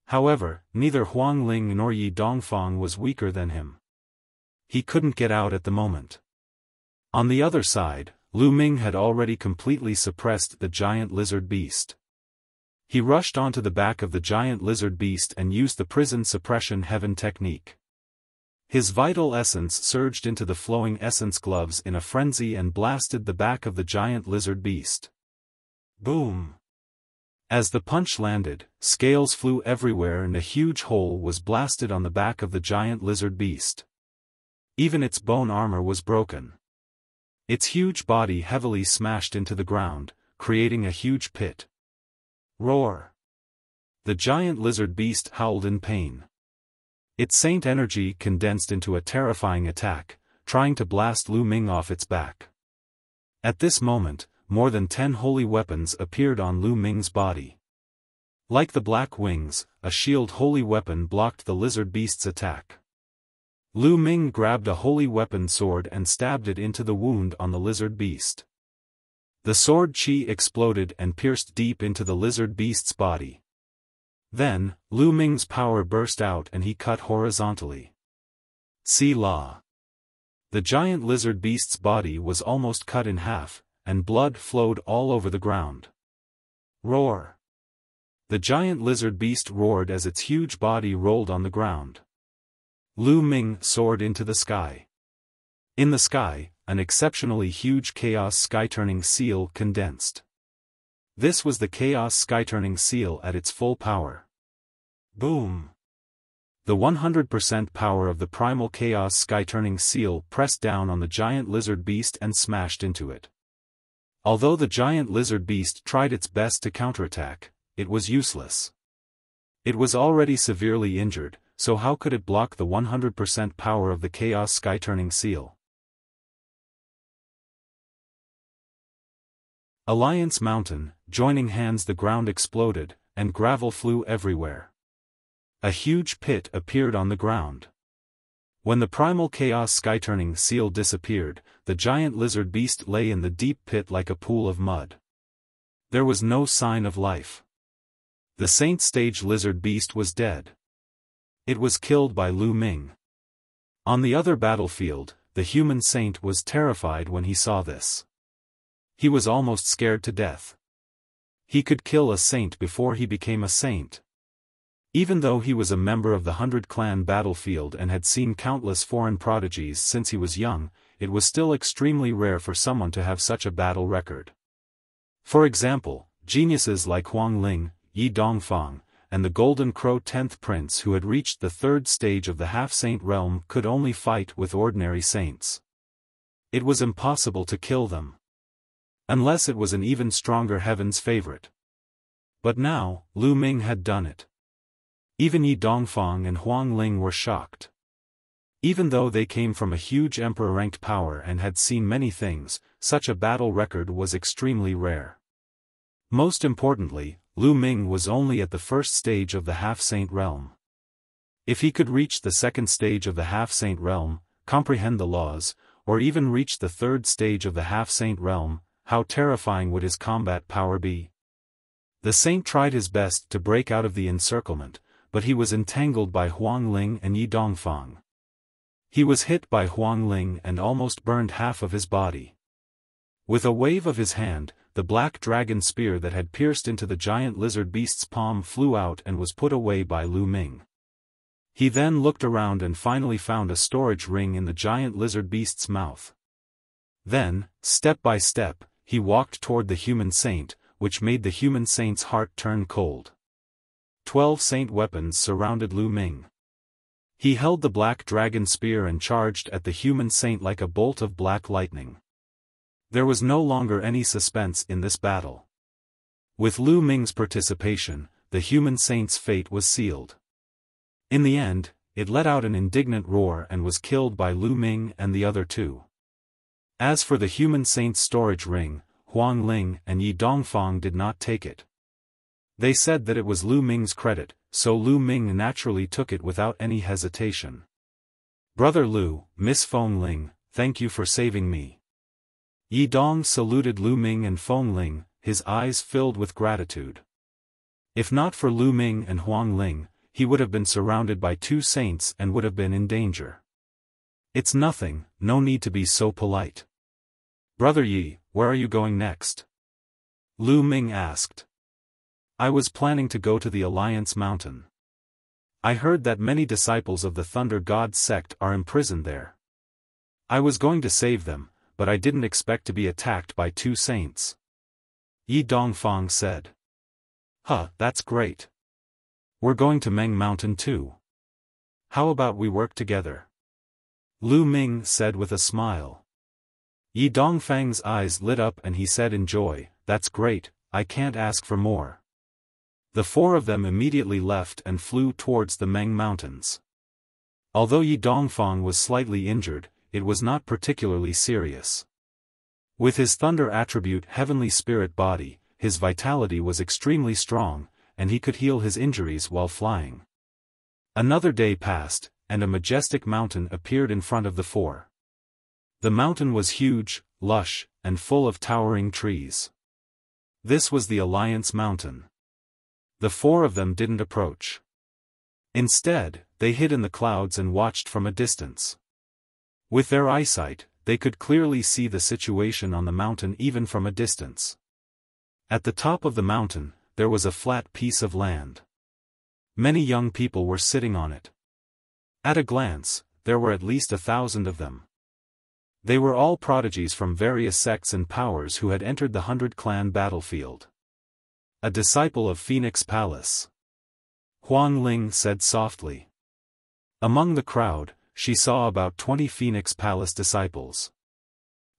However, neither Huang Ling nor Yi Dongfang was weaker than him. He couldn't get out at the moment. On the other side, Lu Ming had already completely suppressed the giant lizard beast. He rushed onto the back of the giant lizard beast and used the prison suppression heaven technique. His vital essence surged into the flowing essence gloves in a frenzy and blasted the back of the giant lizard beast. Boom! As the punch landed, scales flew everywhere and a huge hole was blasted on the back of the giant lizard beast. Even its bone armor was broken. Its huge body heavily smashed into the ground, creating a huge pit. Roar! The giant lizard beast howled in pain. Its saint energy condensed into a terrifying attack, trying to blast Lu Ming off its back. At this moment, more than 10 holy weapons appeared on Lu Ming's body. Like the black wings, a shield holy weapon blocked the lizard beast's attack. Lu Ming grabbed a holy weapon sword and stabbed it into the wound on the lizard beast. The sword chi exploded and pierced deep into the lizard beast's body. Then, Lu Ming's power burst out and he cut horizontally. Selah. The giant lizard beast's body was almost cut in half, and blood flowed all over the ground. Roar. The giant lizard beast roared as its huge body rolled on the ground. Lu Ming soared into the sky. In the sky, an exceptionally huge chaos sky-turning seal condensed. This was the chaos sky-turning seal at its full power. Boom! The 100% power of the primal chaos sky-turning seal pressed down on the giant lizard beast and smashed into it. Although the giant lizard beast tried its best to counterattack, it was useless. It was already severely injured, so how could it block the 100% power of the chaos sky-turning seal? Alliance Mountain, joining hands, the ground exploded, and gravel flew everywhere. A huge pit appeared on the ground. When the primal chaos sky-turning seal disappeared, the giant lizard beast lay in the deep pit like a pool of mud. There was no sign of life. The Saint Stage lizard beast was dead. It was killed by Lu Ming. On the other battlefield, the human saint was terrified when he saw this. He was almost scared to death. He could kill a saint before he became a saint. Even though he was a member of the 100-clan battlefield and had seen countless foreign prodigies since he was young, it was still extremely rare for someone to have such a battle record. For example, geniuses like Huang Ling, Yi Dongfang, and the Golden Crow 10th Prince who had reached the 3rd stage of the half-saint realm could only fight with ordinary saints. It was impossible to kill them. Unless it was an even stronger heaven's favorite. But now, Lu Ming had done it. Even Yi Dongfang and Huang Ling were shocked. Even though they came from a huge emperor-ranked power and had seen many things, such a battle record was extremely rare. Most importantly, Lu Ming was only at the 1st stage of the half-saint realm. If he could reach the 2nd stage of the half-saint realm, comprehend the laws, or even reach the 3rd stage of the half-saint realm, how terrifying would his combat power be? The saint tried his best to break out of the encirclement, but he was entangled by Huang Ling and Yi Dongfang. He was hit by Huang Ling and almost burned half of his body. With a wave of his hand, the black dragon spear that had pierced into the giant lizard beast's palm flew out and was put away by Lu Ming. He then looked around and finally found a storage ring in the giant lizard beast's mouth. Then, step by step, he walked toward the human saint, which made the human saint's heart turn cold. 12 saint weapons surrounded Lu Ming. He held the black dragon spear and charged at the human saint like a bolt of black lightning. There was no longer any suspense in this battle. With Lu Ming's participation, the human saint's fate was sealed. In the end, it let out an indignant roar and was killed by Lu Ming and the other two. As for the human saint's storage ring, Huang Ling and Yi Dongfang did not take it. They said that it was Lu Ming's credit, so Lu Ming naturally took it without any hesitation. "Brother Lu, Miss Feng Ling, thank you for saving me." Yi Dong saluted Lu Ming and Feng Ling, his eyes filled with gratitude. If not for Lu Ming and Huang Ling, he would have been surrounded by 2 saints and would have been in danger. "It's nothing, no need to be so polite." "Brother Yi, where are you going next?" Lu Ming asked. "I was planning to go to the Alliance Mountain. I heard that many disciples of the Thunder God sect are imprisoned there. I was going to save them, but I didn't expect to be attacked by 2 saints." Yi Dongfang said. "Huh, that's great. We're going to Meng Mountain too. How about we work together?" Lu Ming said with a smile. Yi Dongfang's eyes lit up and he said in joy, "That's great, I can't ask for more." The 4 of them immediately left and flew towards the Meng Mountains. Although Yi Dongfang was slightly injured, it was not particularly serious. With his thunder attribute heavenly spirit body, his vitality was extremely strong, and he could heal his injuries while flying. Another day passed, and a majestic mountain appeared in front of the 4. The mountain was huge, lush, and full of towering trees. This was the Alliance Mountain. The 4 of them didn't approach. Instead, they hid in the clouds and watched from a distance. With their eyesight, they could clearly see the situation on the mountain even from a distance. At the top of the mountain, there was a flat piece of land. Many young people were sitting on it. At a glance, there were at least 1,000 of them. They were all prodigies from various sects and powers who had entered the 100-clan battlefield. "A disciple of Phoenix Palace," Huang Ling said softly. Among the crowd, she saw about 20 Phoenix Palace disciples.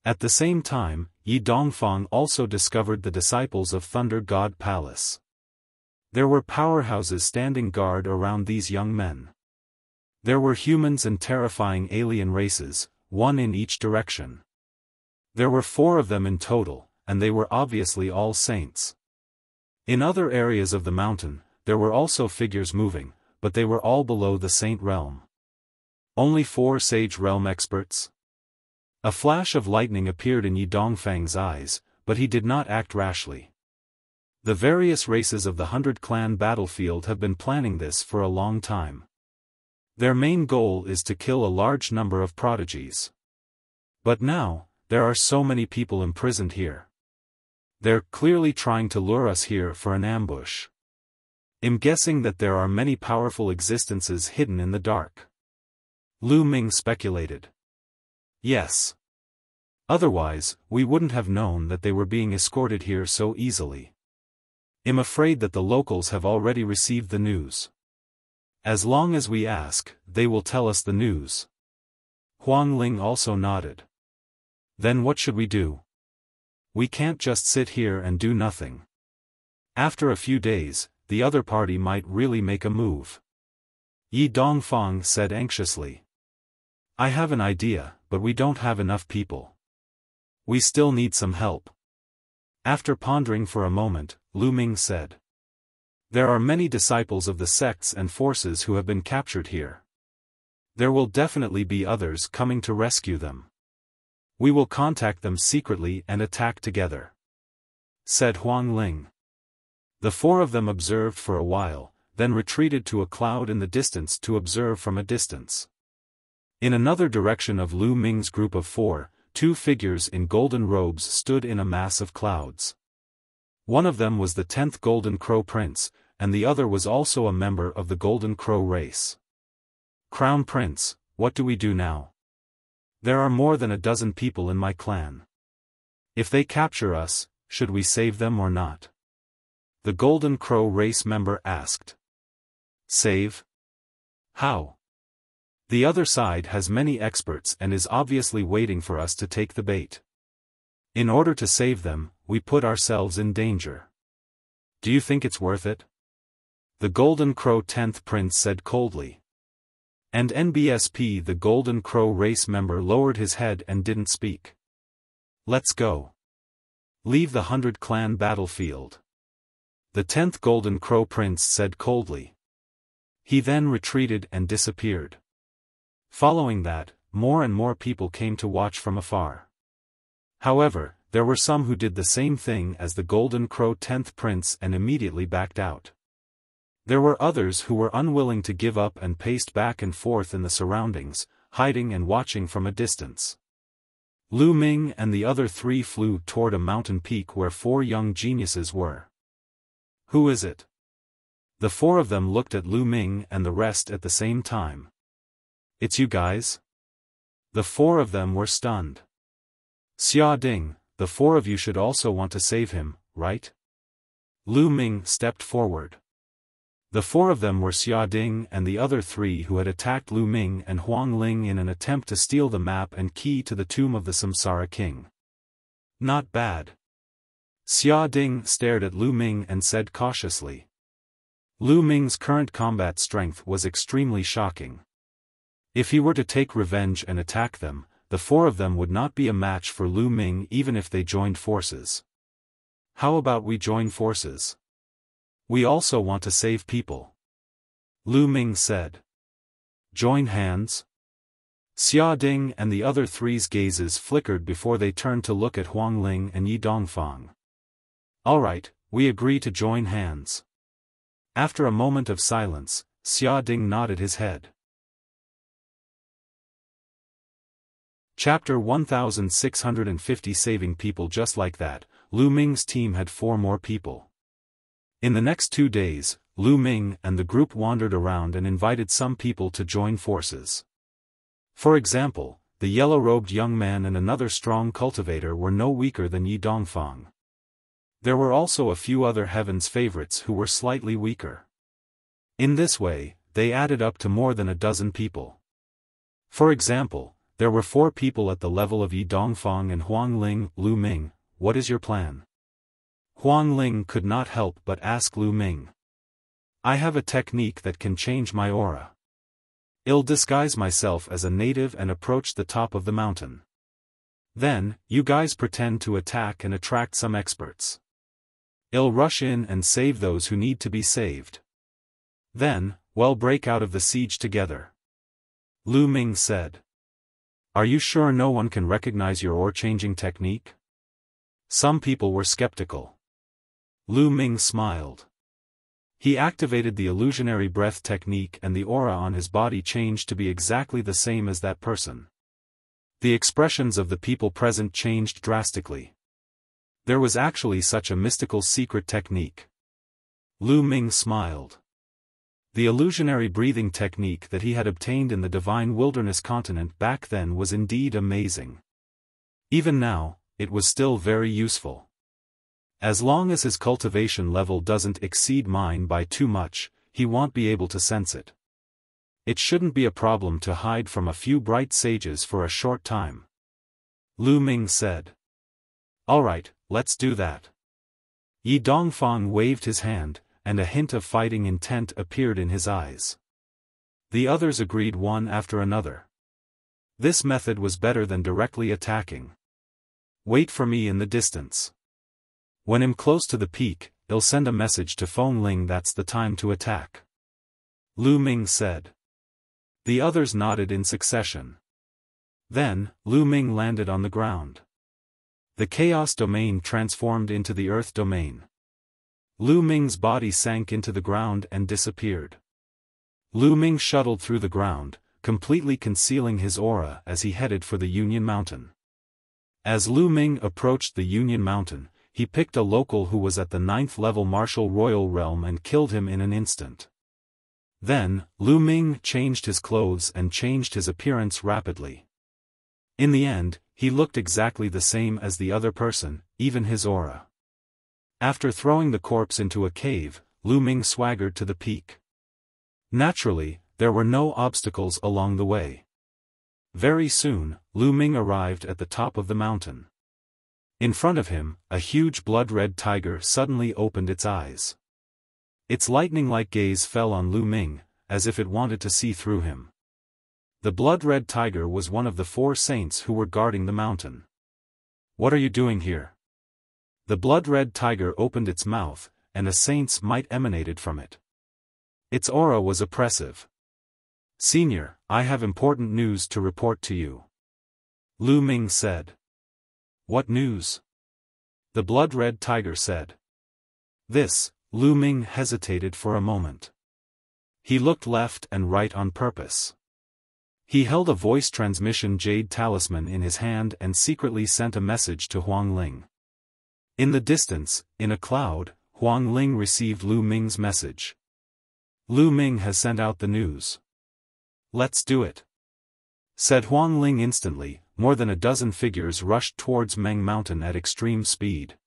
At the same time, Yi Dongfang also discovered the disciples of Thunder God Palace. There were powerhouses standing guard around these young men. There were humans and terrifying alien races, 1 in each direction. There were 4 of them in total, and they were obviously all saints. In other areas of the mountain, there were also figures moving, but they were all below the saint realm. Only 4 sage realm experts? A flash of lightning appeared in Yi Dongfang's eyes, but he did not act rashly. The various races of the 100-clan battlefield have been planning this for a long time. Their main goal is to kill a large number of prodigies. But now, there are so many people imprisoned here. They're clearly trying to lure us here for an ambush. I'm guessing that there are many powerful existences hidden in the dark. Lu Ming speculated. Yes. Otherwise, we wouldn't have known that they were being escorted here so easily. I'm afraid that the locals have already received the news. As long as we ask, they will tell us the news. Huang Ling also nodded. Then what should we do? We can't just sit here and do nothing. After a few days, the other party might really make a move. Yi Dongfang said anxiously. I have an idea, but we don't have enough people. We still need some help. After pondering for a moment, Lu Ming said. There are many disciples of the sects and forces who have been captured here. There will definitely be others coming to rescue them. We will contact them secretly and attack together, said Huang Ling. The four of them observed for a while, then retreated to a cloud in the distance to observe from a distance. In another direction of Lu Ming's group of four, two figures in golden robes stood in a mass of clouds. One of them was the 10th Golden Crow Prince, and the other was also a member of the Golden Crow race. Crown Prince, what do we do now? There are more than a dozen people in my clan. If they capture us, should we save them or not? The Golden Crow race member asked. Save? How? The other side has many experts and is obviously waiting for us to take the bait. In order to save them, we put ourselves in danger. Do you think it's worth it? The Golden Crow 10th Prince said coldly. And NBSP, the Golden Crow race member, lowered his head and didn't speak. Let's go. Leave the 100 clan battlefield. The 10th Golden Crow Prince said coldly. He then retreated and disappeared. Following that, more and more people came to watch from afar. However, there were some who did the same thing as the Golden Crow 10th Prince and immediately backed out. There were others who were unwilling to give up and paced back and forth in the surroundings, hiding and watching from a distance. Lu Ming and the other three flew toward a mountain peak where four young geniuses were. Who is it? The four of them looked at Lu Ming and the rest at the same time. It's you guys? The four of them were stunned. Xia Ding, the four of you should also want to save him, right? Lu Ming stepped forward. The four of them were Xia Ding and the other three who had attacked Lu Ming and Huang Ling in an attempt to steal the map and key to the tomb of the Samsara King. Not bad. Xia Ding stared at Lu Ming and said cautiously. Lu Ming's current combat strength was extremely shocking. If he were to take revenge and attack them, the four of them would not be a match for Lu Ming even if they joined forces. How about we join forces? We also want to save people. Lu Ming said. Join hands? Xia Ding and the other three's gazes flickered before they turned to look at Huang Ling and Yi Dongfang. Alright, we agree to join hands. After a moment of silence, Xia Ding nodded his head. Chapter 1650. Saving people. Just like that, Lu Ming's team had four more people. In the next 2 days, Lu Ming and the group wandered around and invited some people to join forces. For example, the yellow-robed young man and another strong cultivator were no weaker than Yi Dongfang. There were also a few other heaven's favorites who were slightly weaker. In this way, they added up to more than a dozen people. For example, there were 4 people at the level of Yi Dongfang and Huang Ling. Lu Ming, what is your plan? Huang Ling could not help but ask Lu Ming. I have a technique that can change my aura. I'll disguise myself as a native and approach the top of the mountain. Then, you guys pretend to attack and attract some experts. I'll rush in and save those who need to be saved. Then, we'll break out of the siege together. Lu Ming said. Are you sure no one can recognize your aura-changing technique? Some people were skeptical. Lu Ming smiled. He activated the illusionary breath technique and the aura on his body changed to be exactly the same as that person. The expressions of the people present changed drastically. There was actually such a mystical secret technique. Lu Ming smiled. The illusionary breathing technique that he had obtained in the divine wilderness continent back then was indeed amazing. Even now, it was still very useful. As long as his cultivation level doesn't exceed mine by too much, he won't be able to sense it. It shouldn't be a problem to hide from a few bright sages for a short time. Lu Ming said. Alright, let's do that. Yi Dongfang waved his hand, and a hint of fighting intent appeared in his eyes. The others agreed one after another. This method was better than directly attacking. Wait for me in the distance. When I'm close to the peak, I'll send a message to Feng Ling that's the time to attack. Lu Ming said. The others nodded in succession. Then, Lu Ming landed on the ground. The chaos domain transformed into the earth domain. Lu Ming's body sank into the ground and disappeared. Lu Ming shuttled through the ground, completely concealing his aura as he headed for the Union Mountain. As Lu Ming approached the Union Mountain, he picked a local who was at the 9th level martial royal realm and killed him in an instant. Then, Lu Ming changed his clothes and changed his appearance rapidly. In the end, he looked exactly the same as the other person, even his aura. After throwing the corpse into a cave, Lu Ming swaggered to the peak. Naturally, there were no obstacles along the way. Very soon, Lu Ming arrived at the top of the mountain. In front of him, a huge blood-red tiger suddenly opened its eyes. Its lightning-like gaze fell on Lu Ming, as if it wanted to see through him. The blood-red tiger was one of the 4 saints who were guarding the mountain. What are you doing here? The blood-red tiger opened its mouth, and a saint's might emanated from it. Its aura was oppressive. Senior, I have important news to report to you. Lu Ming said. What news? The blood-red tiger said. This. Lu Ming hesitated for a moment. He looked left and right on purpose. He held a voice transmission jade talisman in his hand and secretly sent a message to Huang Ling. In the distance, in a cloud, Huang Ling received Lu Ming's message. Lu Ming has sent out the news. Let's do it, said Huang Ling instantly. More than a dozen figures rushed towards Meng Mountain at extreme speed.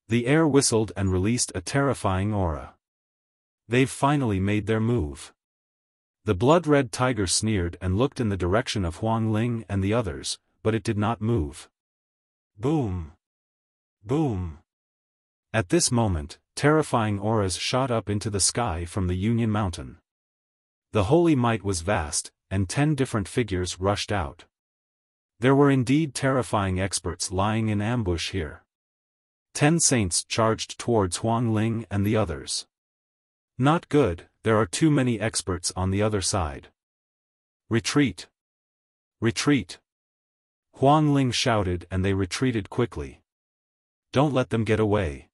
The air whistled and released a terrifying aura. They've finally made their move. The blood-red tiger sneered and looked in the direction of Huang Ling and the others, but it did not move. Boom! Boom! At this moment, terrifying auras shot up into the sky from the Union Mountain. The holy might was vast, and 10 different figures rushed out. There were indeed terrifying experts lying in ambush here. 10 saints charged towards Huang Ling and the others. Not good, there are too many experts on the other side. Retreat! Retreat! Huang Ling shouted and they retreated quickly. Don't let them get away.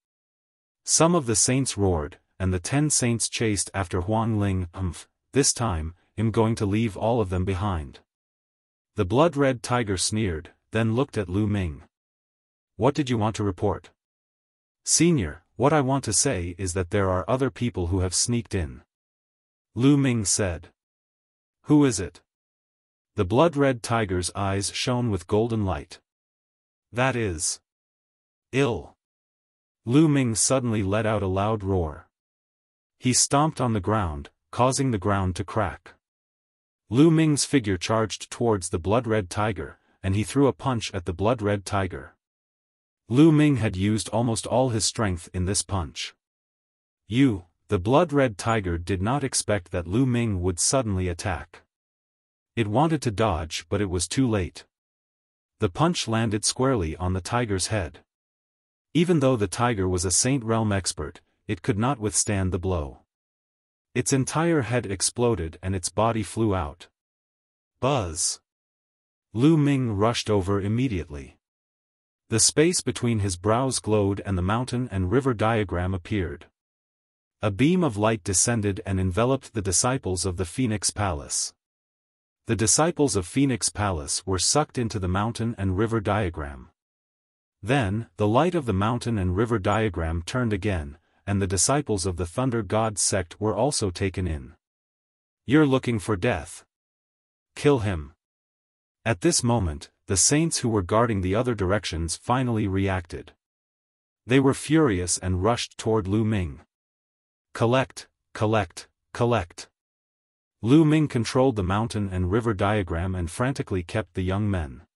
Some of the saints roared, and the 10 saints chased after Huang Ling. This time, I'm going to leave all of them behind. The blood-red tiger sneered, then looked at Lu Ming. What did you want to report? Senior, what I want to say is that there are other people who have sneaked in. Lu Ming said. Who is it? The blood-red tiger's eyes shone with golden light. That is ill. Lu Ming suddenly let out a loud roar. He stomped on the ground, causing the ground to crack. Lu Ming's figure charged towards the blood-red tiger, and he threw a punch at the blood-red tiger. Lu Ming had used almost all his strength in this punch. The blood-red tiger did not expect that Lu Ming would suddenly attack. It wanted to dodge but it was too late. The punch landed squarely on the tiger's head. Even though the tiger was a Saint Realm expert, it could not withstand the blow. Its entire head exploded and its body flew out. Buzz! Lu Ming rushed over immediately. The space between his brows glowed and the mountain and river diagram appeared. A beam of light descended and enveloped the disciples of the Phoenix Palace. The disciples of Phoenix Palace were sucked into the mountain and river diagram. Then, the light of the mountain and river diagram turned again, and the disciples of the Thunder God sect were also taken in. "You're looking for death. Kill him." At this moment, the saints who were guarding the other directions finally reacted. They were furious and rushed toward Lu Ming. "Collect, collect, collect." Lu Ming controlled the mountain and river diagram and frantically kept the young men.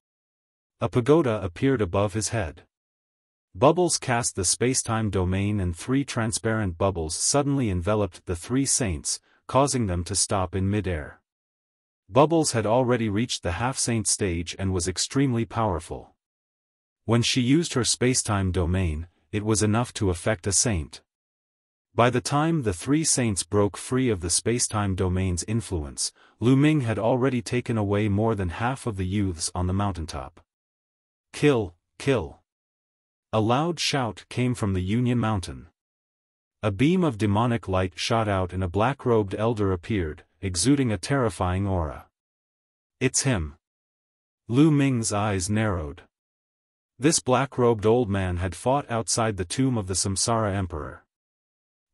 A pagoda appeared above his head. Bubbles cast the spacetime domain and 3 transparent bubbles suddenly enveloped the 3 saints, causing them to stop in midair. Bubbles had already reached the half-saint stage and was extremely powerful. When she used her spacetime domain, it was enough to affect a saint. By the time the 3 saints broke free of the spacetime domain's influence, Lu Ming had already taken away more than half of the youths on the mountaintop. "Kill, kill!" A loud shout came from the Union Mountain. A beam of demonic light shot out and a black-robed elder appeared, exuding a terrifying aura. "It's him." Lu Ming's eyes narrowed. This black-robed old man had fought outside the tomb of the Samsara Emperor.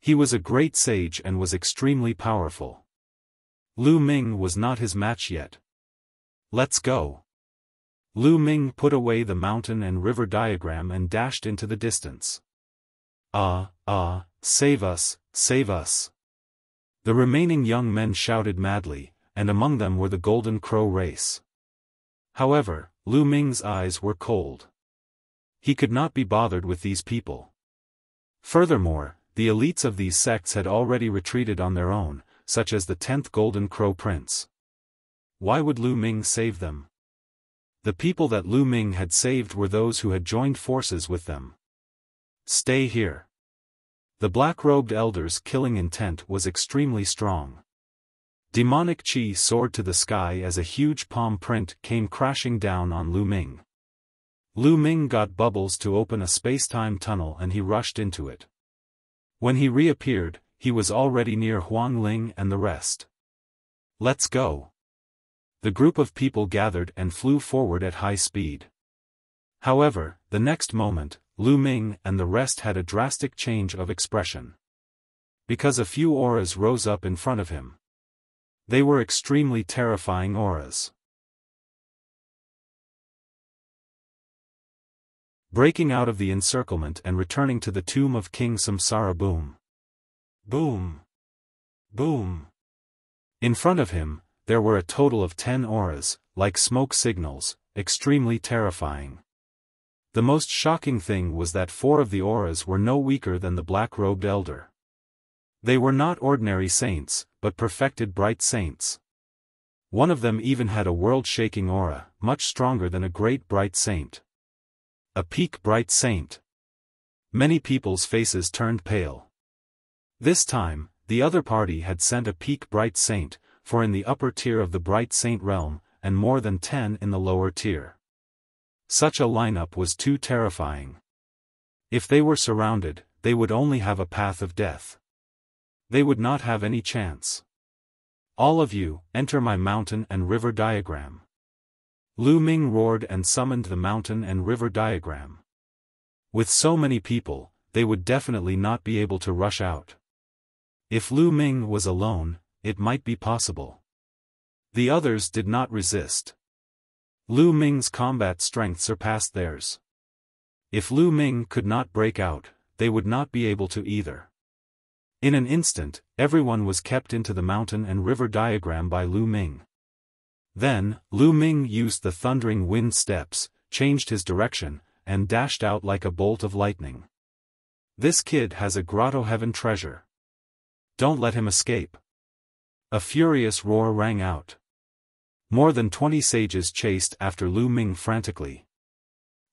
He was a great sage and was extremely powerful. Lu Ming was not his match yet. "Let's go." Lu Ming put away the mountain and river diagram and dashed into the distance. Save us, save us." The remaining young men shouted madly, and among them were the Golden Crow race. However, Lu Ming's eyes were cold. He could not be bothered with these people. Furthermore, the elites of these sects had already retreated on their own, such as the 10th Golden Crow Prince. Why would Lu Ming save them? The people that Lu Ming had saved were those who had joined forces with them. "Stay here." The black-robed elder's killing intent was extremely strong. Demonic chi soared to the sky as a huge palm print came crashing down on Lu Ming. Lu Ming got Bubbles to open a space-time tunnel and he rushed into it. When he reappeared, he was already near Huang Ling and the rest. "Let's go." The group of people gathered and flew forward at high speed. However, the next moment, Lu Ming and the rest had a drastic change of expression. Because a few auras rose up in front of him. They were extremely terrifying auras. Breaking out of the encirclement and returning to the tomb of King Samsara. Boom. Boom. Boom. In front of him, there were a total of 10 auras, like smoke signals, extremely terrifying. The most shocking thing was that 4 of the auras were no weaker than the black-robed elder. They were not ordinary saints, but perfected bright saints. One of them even had a world-shaking aura, much stronger than a great bright saint. A peak bright saint. Many people's faces turned pale. This time, the other party had sent a peak bright saint, for in the upper tier of the bright saint realm, and more than 10 in the lower tier. Such a lineup was too terrifying. If they were surrounded, they would only have a path of death. They would not have any chance. "All of you, enter my mountain and river diagram." Lu Ming roared and summoned the mountain and river diagram. With so many people, they would definitely not be able to rush out. If Lu Ming was alone, it might be possible. The others did not resist. Lu Ming's combat strength surpassed theirs. If Lu Ming could not break out, they would not be able to either. In an instant, everyone was kept into the mountain and river diagram by Lu Ming. Then, Lu Ming used the thundering wind steps, changed his direction, and dashed out like a bolt of lightning. "This kid has a grotto heaven treasure. Don't let him escape." A furious roar rang out. More than 20 sages chased after Lu Ming frantically.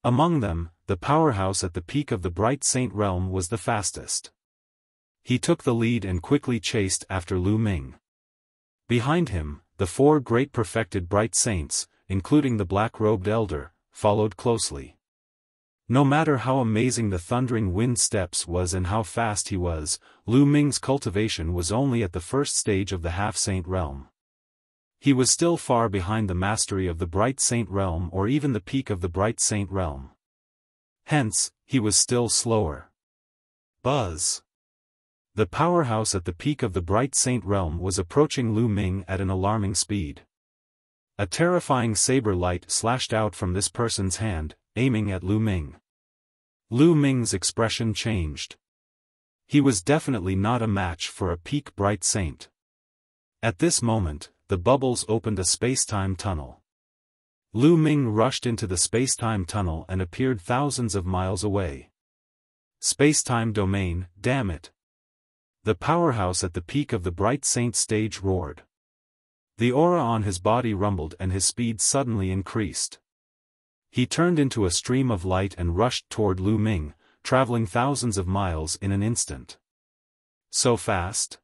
Among them, the powerhouse at the peak of the Bright Saint realm was the fastest. He took the lead and quickly chased after Lu Ming. Behind him, the 4 great perfected Bright Saints, including the black-robed elder, followed closely. No matter how amazing the thundering wind steps was and how fast he was, Lu Ming's cultivation was only at the first stage of the half-saint realm. He was still far behind the mastery of the bright saint realm or even the peak of the bright saint realm. Hence, he was still slower. Buzz! The powerhouse at the peak of the bright saint realm was approaching Lu Ming at an alarming speed. A terrifying saber light slashed out from this person's hand, aiming at Lu Ming. Lu Ming's expression changed. He was definitely not a match for a peak bright saint. At this moment, the bubbles opened a space-time tunnel. Lu Ming rushed into the space-time tunnel and appeared thousands of miles away. Space-time domain, damn it! The powerhouse at the peak of the bright saint stage roared. The aura on his body rumbled and his speed suddenly increased. He turned into a stream of light and rushed toward Lu Ming, traveling thousands of miles in an instant. So fast?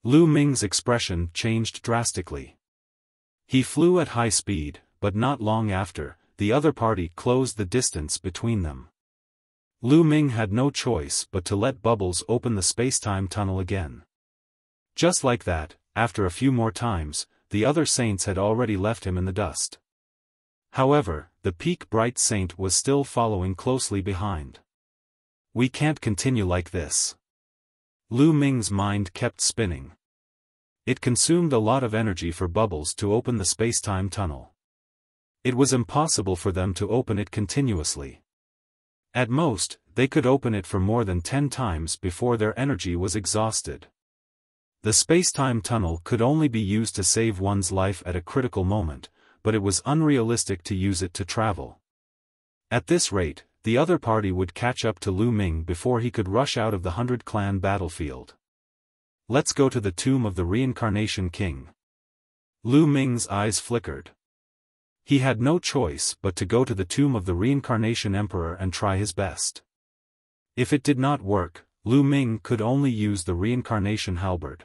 Lu Ming's expression changed drastically. He flew at high speed, but not long after, the other party closed the distance between them. Lu Ming had no choice but to let bubbles open the space-time tunnel again. Just like that, after a few more times, the other saints had already left him in the dust. However, the peak bright saint was still following closely behind. We can't continue like this. Lu Ming's mind kept spinning. It consumed a lot of energy for bubbles to open the space-time tunnel. It was impossible for them to open it continuously. At most, they could open it for more than 10 times before their energy was exhausted. The space-time tunnel could only be used to save one's life at a critical moment, but it was unrealistic to use it to travel. At this rate, the other party would catch up to Lu Ming before he could rush out of the 100-clan battlefield. Let's go to the tomb of the Reincarnation King. Lu Ming's eyes flickered. He had no choice but to go to the tomb of the Reincarnation Emperor and try his best. If it did not work, Lu Ming could only use the Reincarnation Halberd.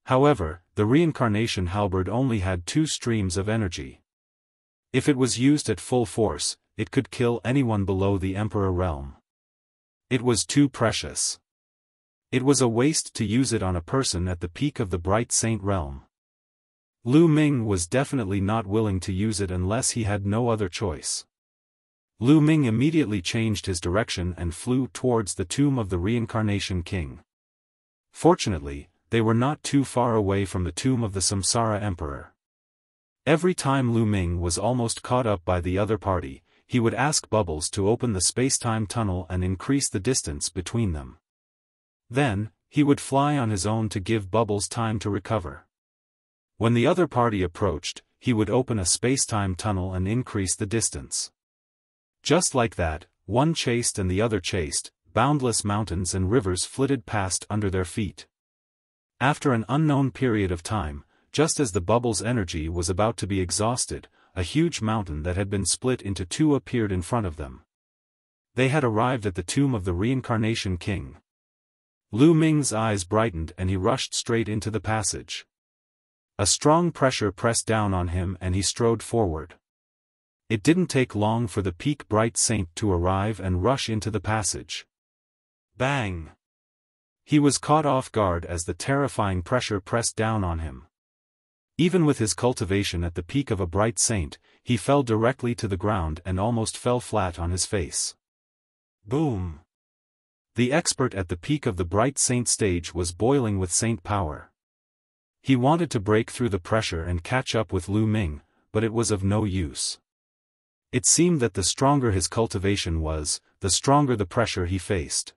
However, the Reincarnation Halberd only had 2 streams of energy. If it was used at full force, it could kill anyone below the Emperor realm. It was too precious. It was a waste to use it on a person at the peak of the Bright Saint realm. Lu Ming was definitely not willing to use it unless he had no other choice. Lu Ming immediately changed his direction and flew towards the tomb of the Reincarnation King. Fortunately, they were not too far away from the tomb of the Samsara Emperor. Every time Lu Ming was almost caught up by the other party, he would ask Bubbles to open the space-time tunnel and increase the distance between them. Then, he would fly on his own to give Bubbles time to recover. When the other party approached, he would open a space-time tunnel and increase the distance. Just like that, one chased and the other chased, boundless mountains and rivers flitted past under their feet. After an unknown period of time, just as the Bubbles' energy was about to be exhausted, a huge mountain that had been split into 2 appeared in front of them. They had arrived at the tomb of the Reincarnation King. Lu Ming's eyes brightened and he rushed straight into the passage. A strong pressure pressed down on him and he strode forward. It didn't take long for the peak bright saint to arrive and rush into the passage. Bang! He was caught off guard as the terrifying pressure pressed down on him. Even with his cultivation at the peak of a bright saint, he fell directly to the ground and almost fell flat on his face. Boom! The expert at the peak of the bright saint stage was boiling with saint power. He wanted to break through the pressure and catch up with Lu Ming, but it was of no use. It seemed that the stronger his cultivation was, the stronger the pressure he faced.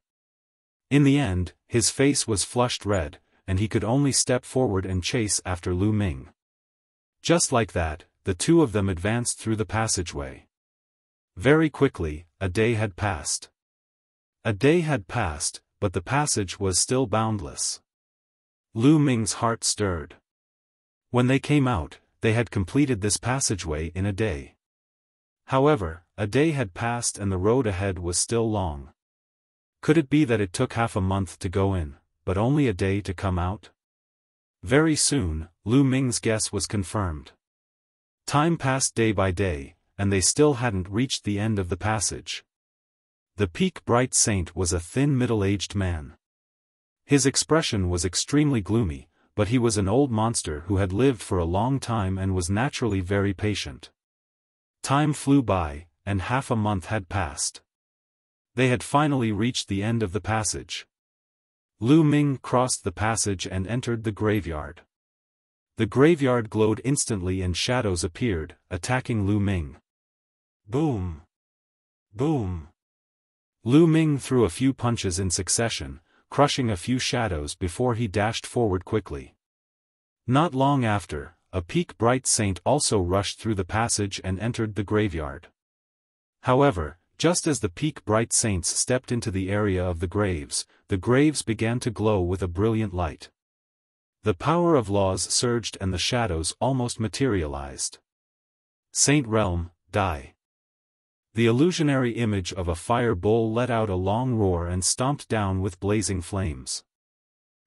In the end, his face was flushed red, and he could only step forward and chase after Lu Ming. Just like that, the 2 of them advanced through the passageway. Very quickly, a day had passed. A day had passed, but the passage was still boundless. Lu Ming's heart stirred. When they came out, they had completed this passageway in a day. However, a day had passed and the road ahead was still long. Could it be that it took half a month to go in, but only a day to come out? Very soon, Lu Ming's guess was confirmed. Time passed day by day, and they still hadn't reached the end of the passage. The peak bright saint was a thin middle-aged man. His expression was extremely gloomy, but he was an old monster who had lived for a long time and was naturally very patient. Time flew by, and half a month had passed. They had finally reached the end of the passage. Lu Ming crossed the passage and entered the graveyard. The graveyard glowed instantly and shadows appeared, attacking Lu Ming. Boom! Boom! Lu Ming threw a few punches in succession, crushing a few shadows before he dashed forward quickly. Not long after, a peak bright saint also rushed through the passage and entered the graveyard. However, just as the peak bright saints stepped into the area of the graves began to glow with a brilliant light. The power of laws surged and the shadows almost materialized. Saint Realm, die. The illusionary image of a fire bull let out a long roar and stomped down with blazing flames.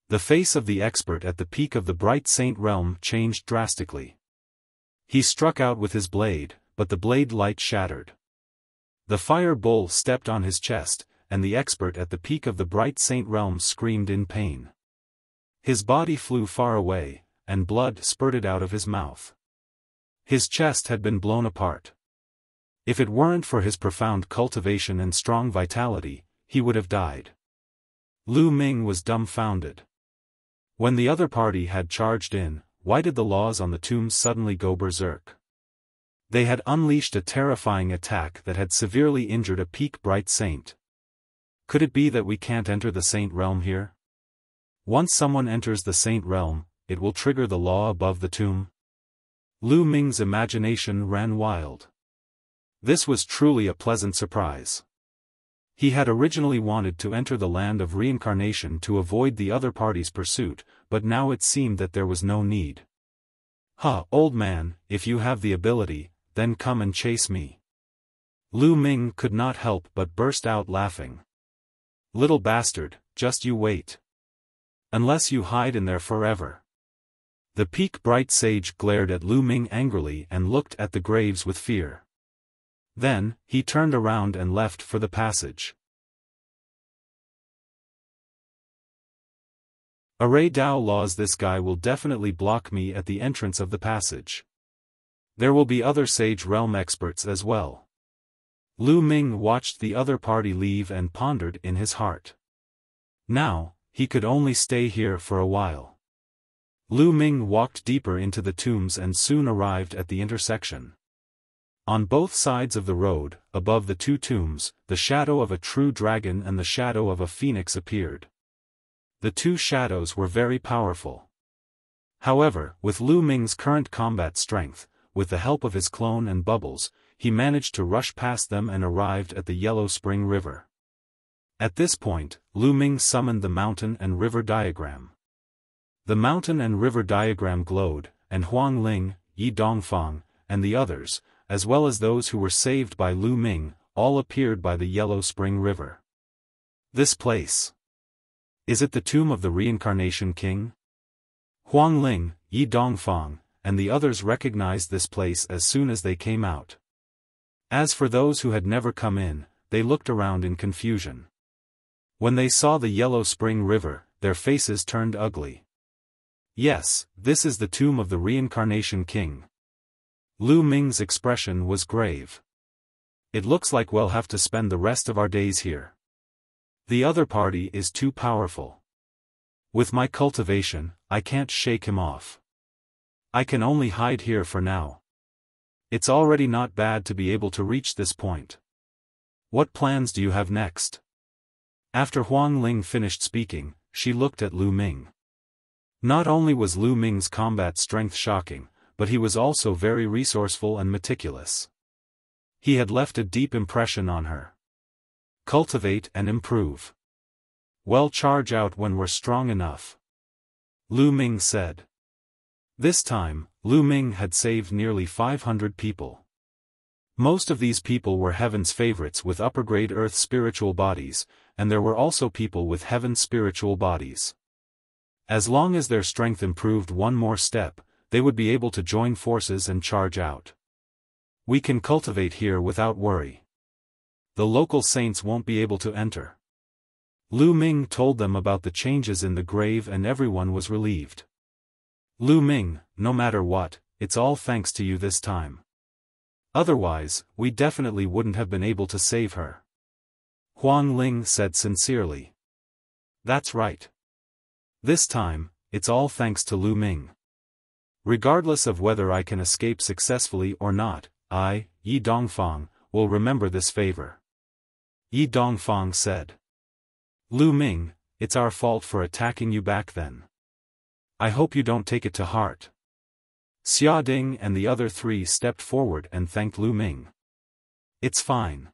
The face of the expert at the peak of the bright saint realm changed drastically. He struck out with his blade, but the blade light shattered. The fire bull stepped on his chest, and the expert at the peak of the bright saint realm screamed in pain. His body flew far away, and blood spurted out of his mouth. His chest had been blown apart. If it weren't for his profound cultivation and strong vitality, he would have died. Lu Ming was dumbfounded. When the other party had charged in, why did the laws on the tombs suddenly go berserk? They had unleashed a terrifying attack that had severely injured a peak bright saint. Could it be that we can't enter the saint realm here? Once someone enters the saint realm, it will trigger the law above the tomb. Lu Ming's imagination ran wild. This was truly a pleasant surprise. He had originally wanted to enter the land of reincarnation to avoid the other party's pursuit, but now it seemed that there was no need. Old man, if you have the ability, then come and chase me. Lu Ming could not help but burst out laughing. Little bastard, just you wait. Unless you hide in there forever. The peak bright sage glared at Lu Ming angrily and looked at the graves with fear. Then, he turned around and left for the passage. Array Dao laws, this guy will definitely block me at the entrance of the passage. There will be other Sage Realm experts as well. Lu Ming watched the other party leave and pondered in his heart. Now, he could only stay here for a while. Lu Ming walked deeper into the tombs and soon arrived at the intersection. On both sides of the road, above the two tombs, the shadow of a true dragon and the shadow of a phoenix appeared. The two shadows were very powerful. However, with Lu Ming's current combat strength, with the help of his clone and bubbles, he managed to rush past them and arrived at the Yellow Spring River. At this point, Lu Ming summoned the mountain and river diagram. The mountain and river diagram glowed, and Huang Ling, Yi Dongfang, and the others, as well as those who were saved by Lu Ming, all appeared by the Yellow Spring River. This place. Is it the tomb of the Reincarnation King? Huang Ling, Yi Dongfang, and the others recognized this place as soon as they came out. As for those who had never come in, they looked around in confusion. When they saw the Yellow Spring River, their faces turned ugly. Yes, this is the tomb of the Reincarnation King. Lu Ming's expression was grave. It looks like we'll have to spend the rest of our days here. The other party is too powerful. With my cultivation, I can't shake him off. I can only hide here for now. It's already not bad to be able to reach this point. What plans do you have next? After Huang Ling finished speaking, she looked at Lu Ming. Not only was Lu Ming's combat strength shocking, but he was also very resourceful and meticulous. He had left a deep impression on her. Cultivate and improve. Well, charge out when we're strong enough. Lu Ming said. This time, Lu Ming had saved nearly 500 people. Most of these people were Heaven's favorites with upper-grade Earth spiritual bodies, and there were also people with Heaven's spiritual bodies. As long as their strength improved one more step, they would be able to join forces and charge out. We can cultivate here without worry. the local saints won't be able to enter. Lu Ming told them about the changes in the grave and everyone was relieved. Lu Ming, no matter what, it's all thanks to you this time. Otherwise, we definitely wouldn't have been able to save her. Huang Ling said sincerely. That's right. This time, it's all thanks to Lu Ming. Regardless of whether I can escape successfully or not, I, Yi Dongfang, will remember this favor. Yi Dongfang said. Lu Ming, it's our fault for attacking you back then. I hope you don't take it to heart. Xia Ding and the other three stepped forward and thanked Lu Ming. It's fine.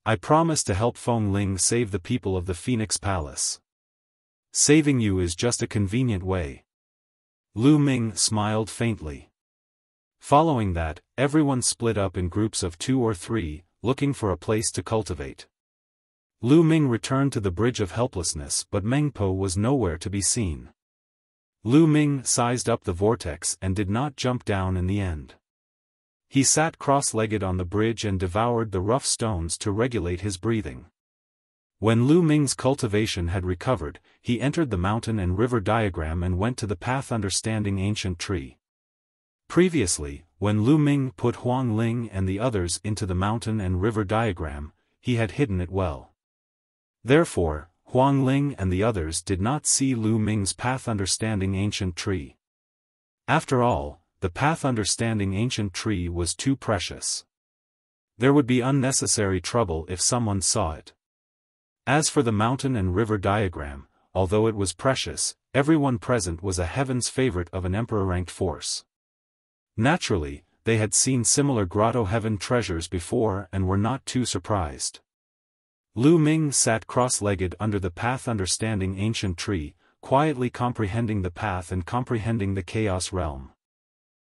I promise to help Feng Ling save the people of the Phoenix Palace. Saving you is just a convenient way. Lu Ming smiled faintly. Following that, everyone split up in groups of 2 or 3, looking for a place to cultivate. Lu Ming returned to the Bridge of Helplessness but Meng Po was nowhere to be seen. Lu Ming sized up the vortex and did not jump down in the end. He sat cross-legged on the bridge and devoured the rough stones to regulate his breathing. When Lu Ming's cultivation had recovered, he entered the mountain and river diagram and went to the path understanding ancient tree. Previously, when Lu Ming put Huang Ling and the others into the mountain and river diagram, he had hidden it well. Therefore, Huang Ling and the others did not see Lu Ming's path understanding ancient tree. After all, the path understanding ancient tree was too precious. There would be unnecessary trouble if someone saw it. As for the mountain and river diagram, although it was precious, everyone present was a heaven's favorite of an emperor-ranked force. Naturally, they had seen similar grotto heaven treasures before and were not too surprised. Lu Ming sat cross-legged under the path understanding ancient tree, quietly comprehending the path and comprehending the chaos realm.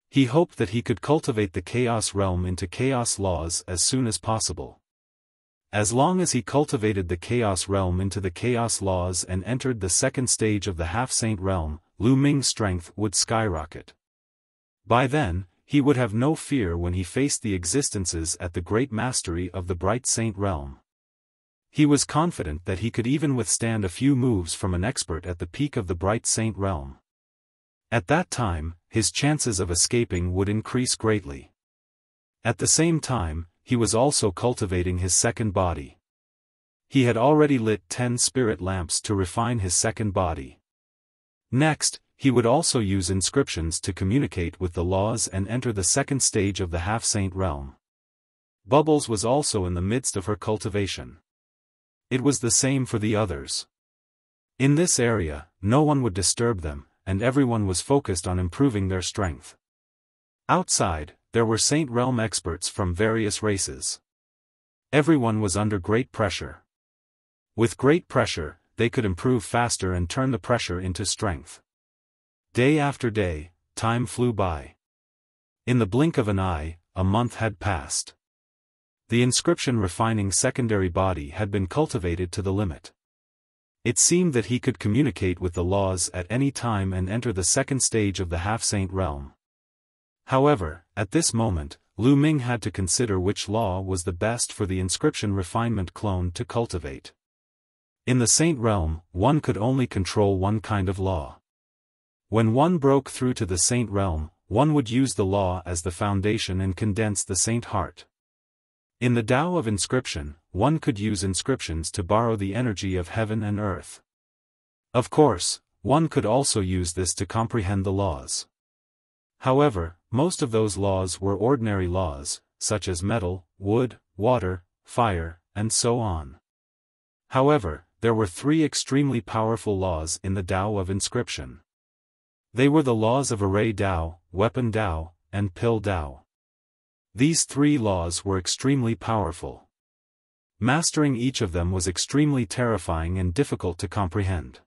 He hoped that he could cultivate the chaos realm into chaos laws as soon as possible. As long as he cultivated the chaos realm into the chaos laws and entered the second stage of the half-saint realm, Lu Ming's strength would skyrocket. By then, he would have no fear when he faced the existences at the great mastery of the bright saint realm. He was confident that he could even withstand a few moves from an expert at the peak of the bright saint realm. At that time, his chances of escaping would increase greatly. At the same time, he was also cultivating his second body. He had already lit 10 spirit lamps to refine his second body. Next, he would also use inscriptions to communicate with the laws and enter the second stage of the half-saint realm. Bubbles was also in the midst of her cultivation. It was the same for the others. In this area, no one would disturb them, and everyone was focused on improving their strength. Outside, there were Saint Realm experts from various races. Everyone was under great pressure. With great pressure, they could improve faster and turn the pressure into strength. Day after day, time flew by. In the blink of an eye, a month had passed. The inscription refining secondary body had been cultivated to the limit. It seemed that he could communicate with the laws at any time and enter the second stage of the half-saint realm. However, at this moment, Lu Ming had to consider which law was the best for the inscription refinement clone to cultivate. In the saint realm, one could only control one kind of law. When one broke through to the saint realm, one would use the law as the foundation and condense the saint heart. In the Tao of inscription, one could use inscriptions to borrow the energy of heaven and earth. Of course, one could also use this to comprehend the laws. However, most of those laws were ordinary laws, such as metal, wood, water, fire, and so on. However, there were 3 extremely powerful laws in the Tao of inscription. They were the laws of array Tao, weapon Tao, and pill Tao. These 3 laws were extremely powerful. Mastering each of them was extremely terrifying and difficult to comprehend.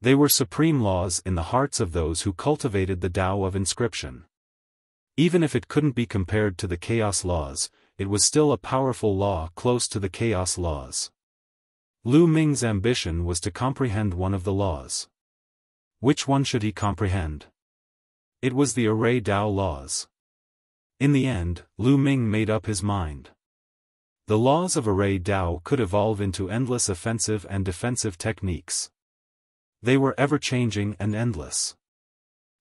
They were supreme laws in the hearts of those who cultivated the Tao of inscription. Even if it couldn't be compared to the chaos laws, it was still a powerful law close to the chaos laws. Lu Ming's ambition was to comprehend one of the laws. Which one should he comprehend? It was the array Tao laws. In the end, Lu Ming made up his mind. The laws of array Dao could evolve into endless offensive and defensive techniques. They were ever-changing and endless.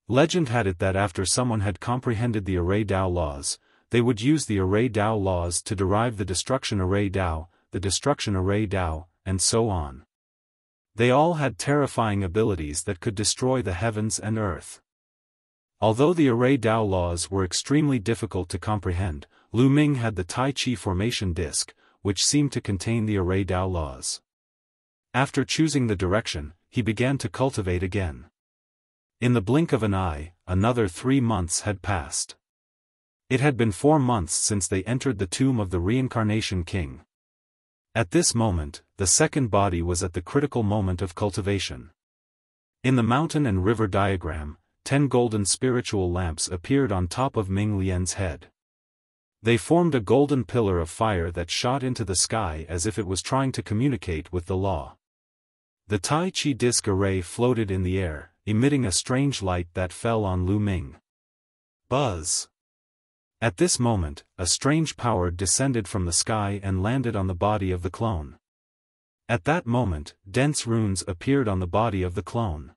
Legend had it that after someone had comprehended the array Dao laws, they would use the array Dao laws to derive the destruction array Dao, the destruction array Dao, and so on. They all had terrifying abilities that could destroy the heavens and earth. Although the array Dao laws were extremely difficult to comprehend, Lu Ming had the Tai Chi formation disc, which seemed to contain the array Dao laws. After choosing the direction, he began to cultivate again. In the blink of an eye, another 3 months had passed. It had been 4 months since they entered the tomb of the reincarnation king. At this moment, the second body was at the critical moment of cultivation. In the mountain and river diagram, 10 golden spiritual lamps appeared on top of Ming Lian's head. They formed a golden pillar of fire that shot into the sky as if it was trying to communicate with the law. The Tai Chi disc array floated in the air, emitting a strange light that fell on Lu Ming. Buzz! At this moment, a strange power descended from the sky and landed on the body of the clone. At that moment, dense runes appeared on the body of the clone.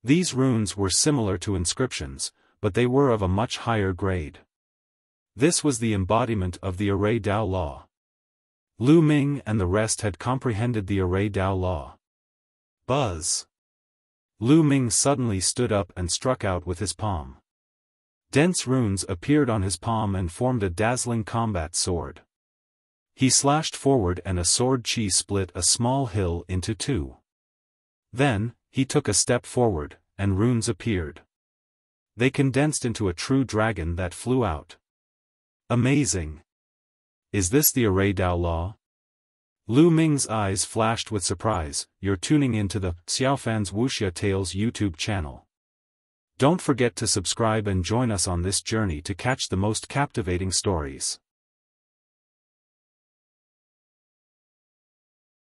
These runes were similar to inscriptions, but they were of a much higher grade. This was the embodiment of the array Dao law. Lu Ming and the rest had comprehended the array Dao law. Buzz! Lu Ming suddenly stood up and struck out with his palm. Dense runes appeared on his palm and formed a dazzling combat sword. He slashed forward and a sword chi split a small hill into 2. Then, he took a step forward, and runes appeared. They condensed into a true dragon that flew out. Amazing! Is this the array Dao law? Lu Ming's eyes flashed with surprise. You're tuning into the Xiaofan's Wuxia Tales YouTube channel. Don't forget to subscribe and join us on this journey to catch the most captivating stories.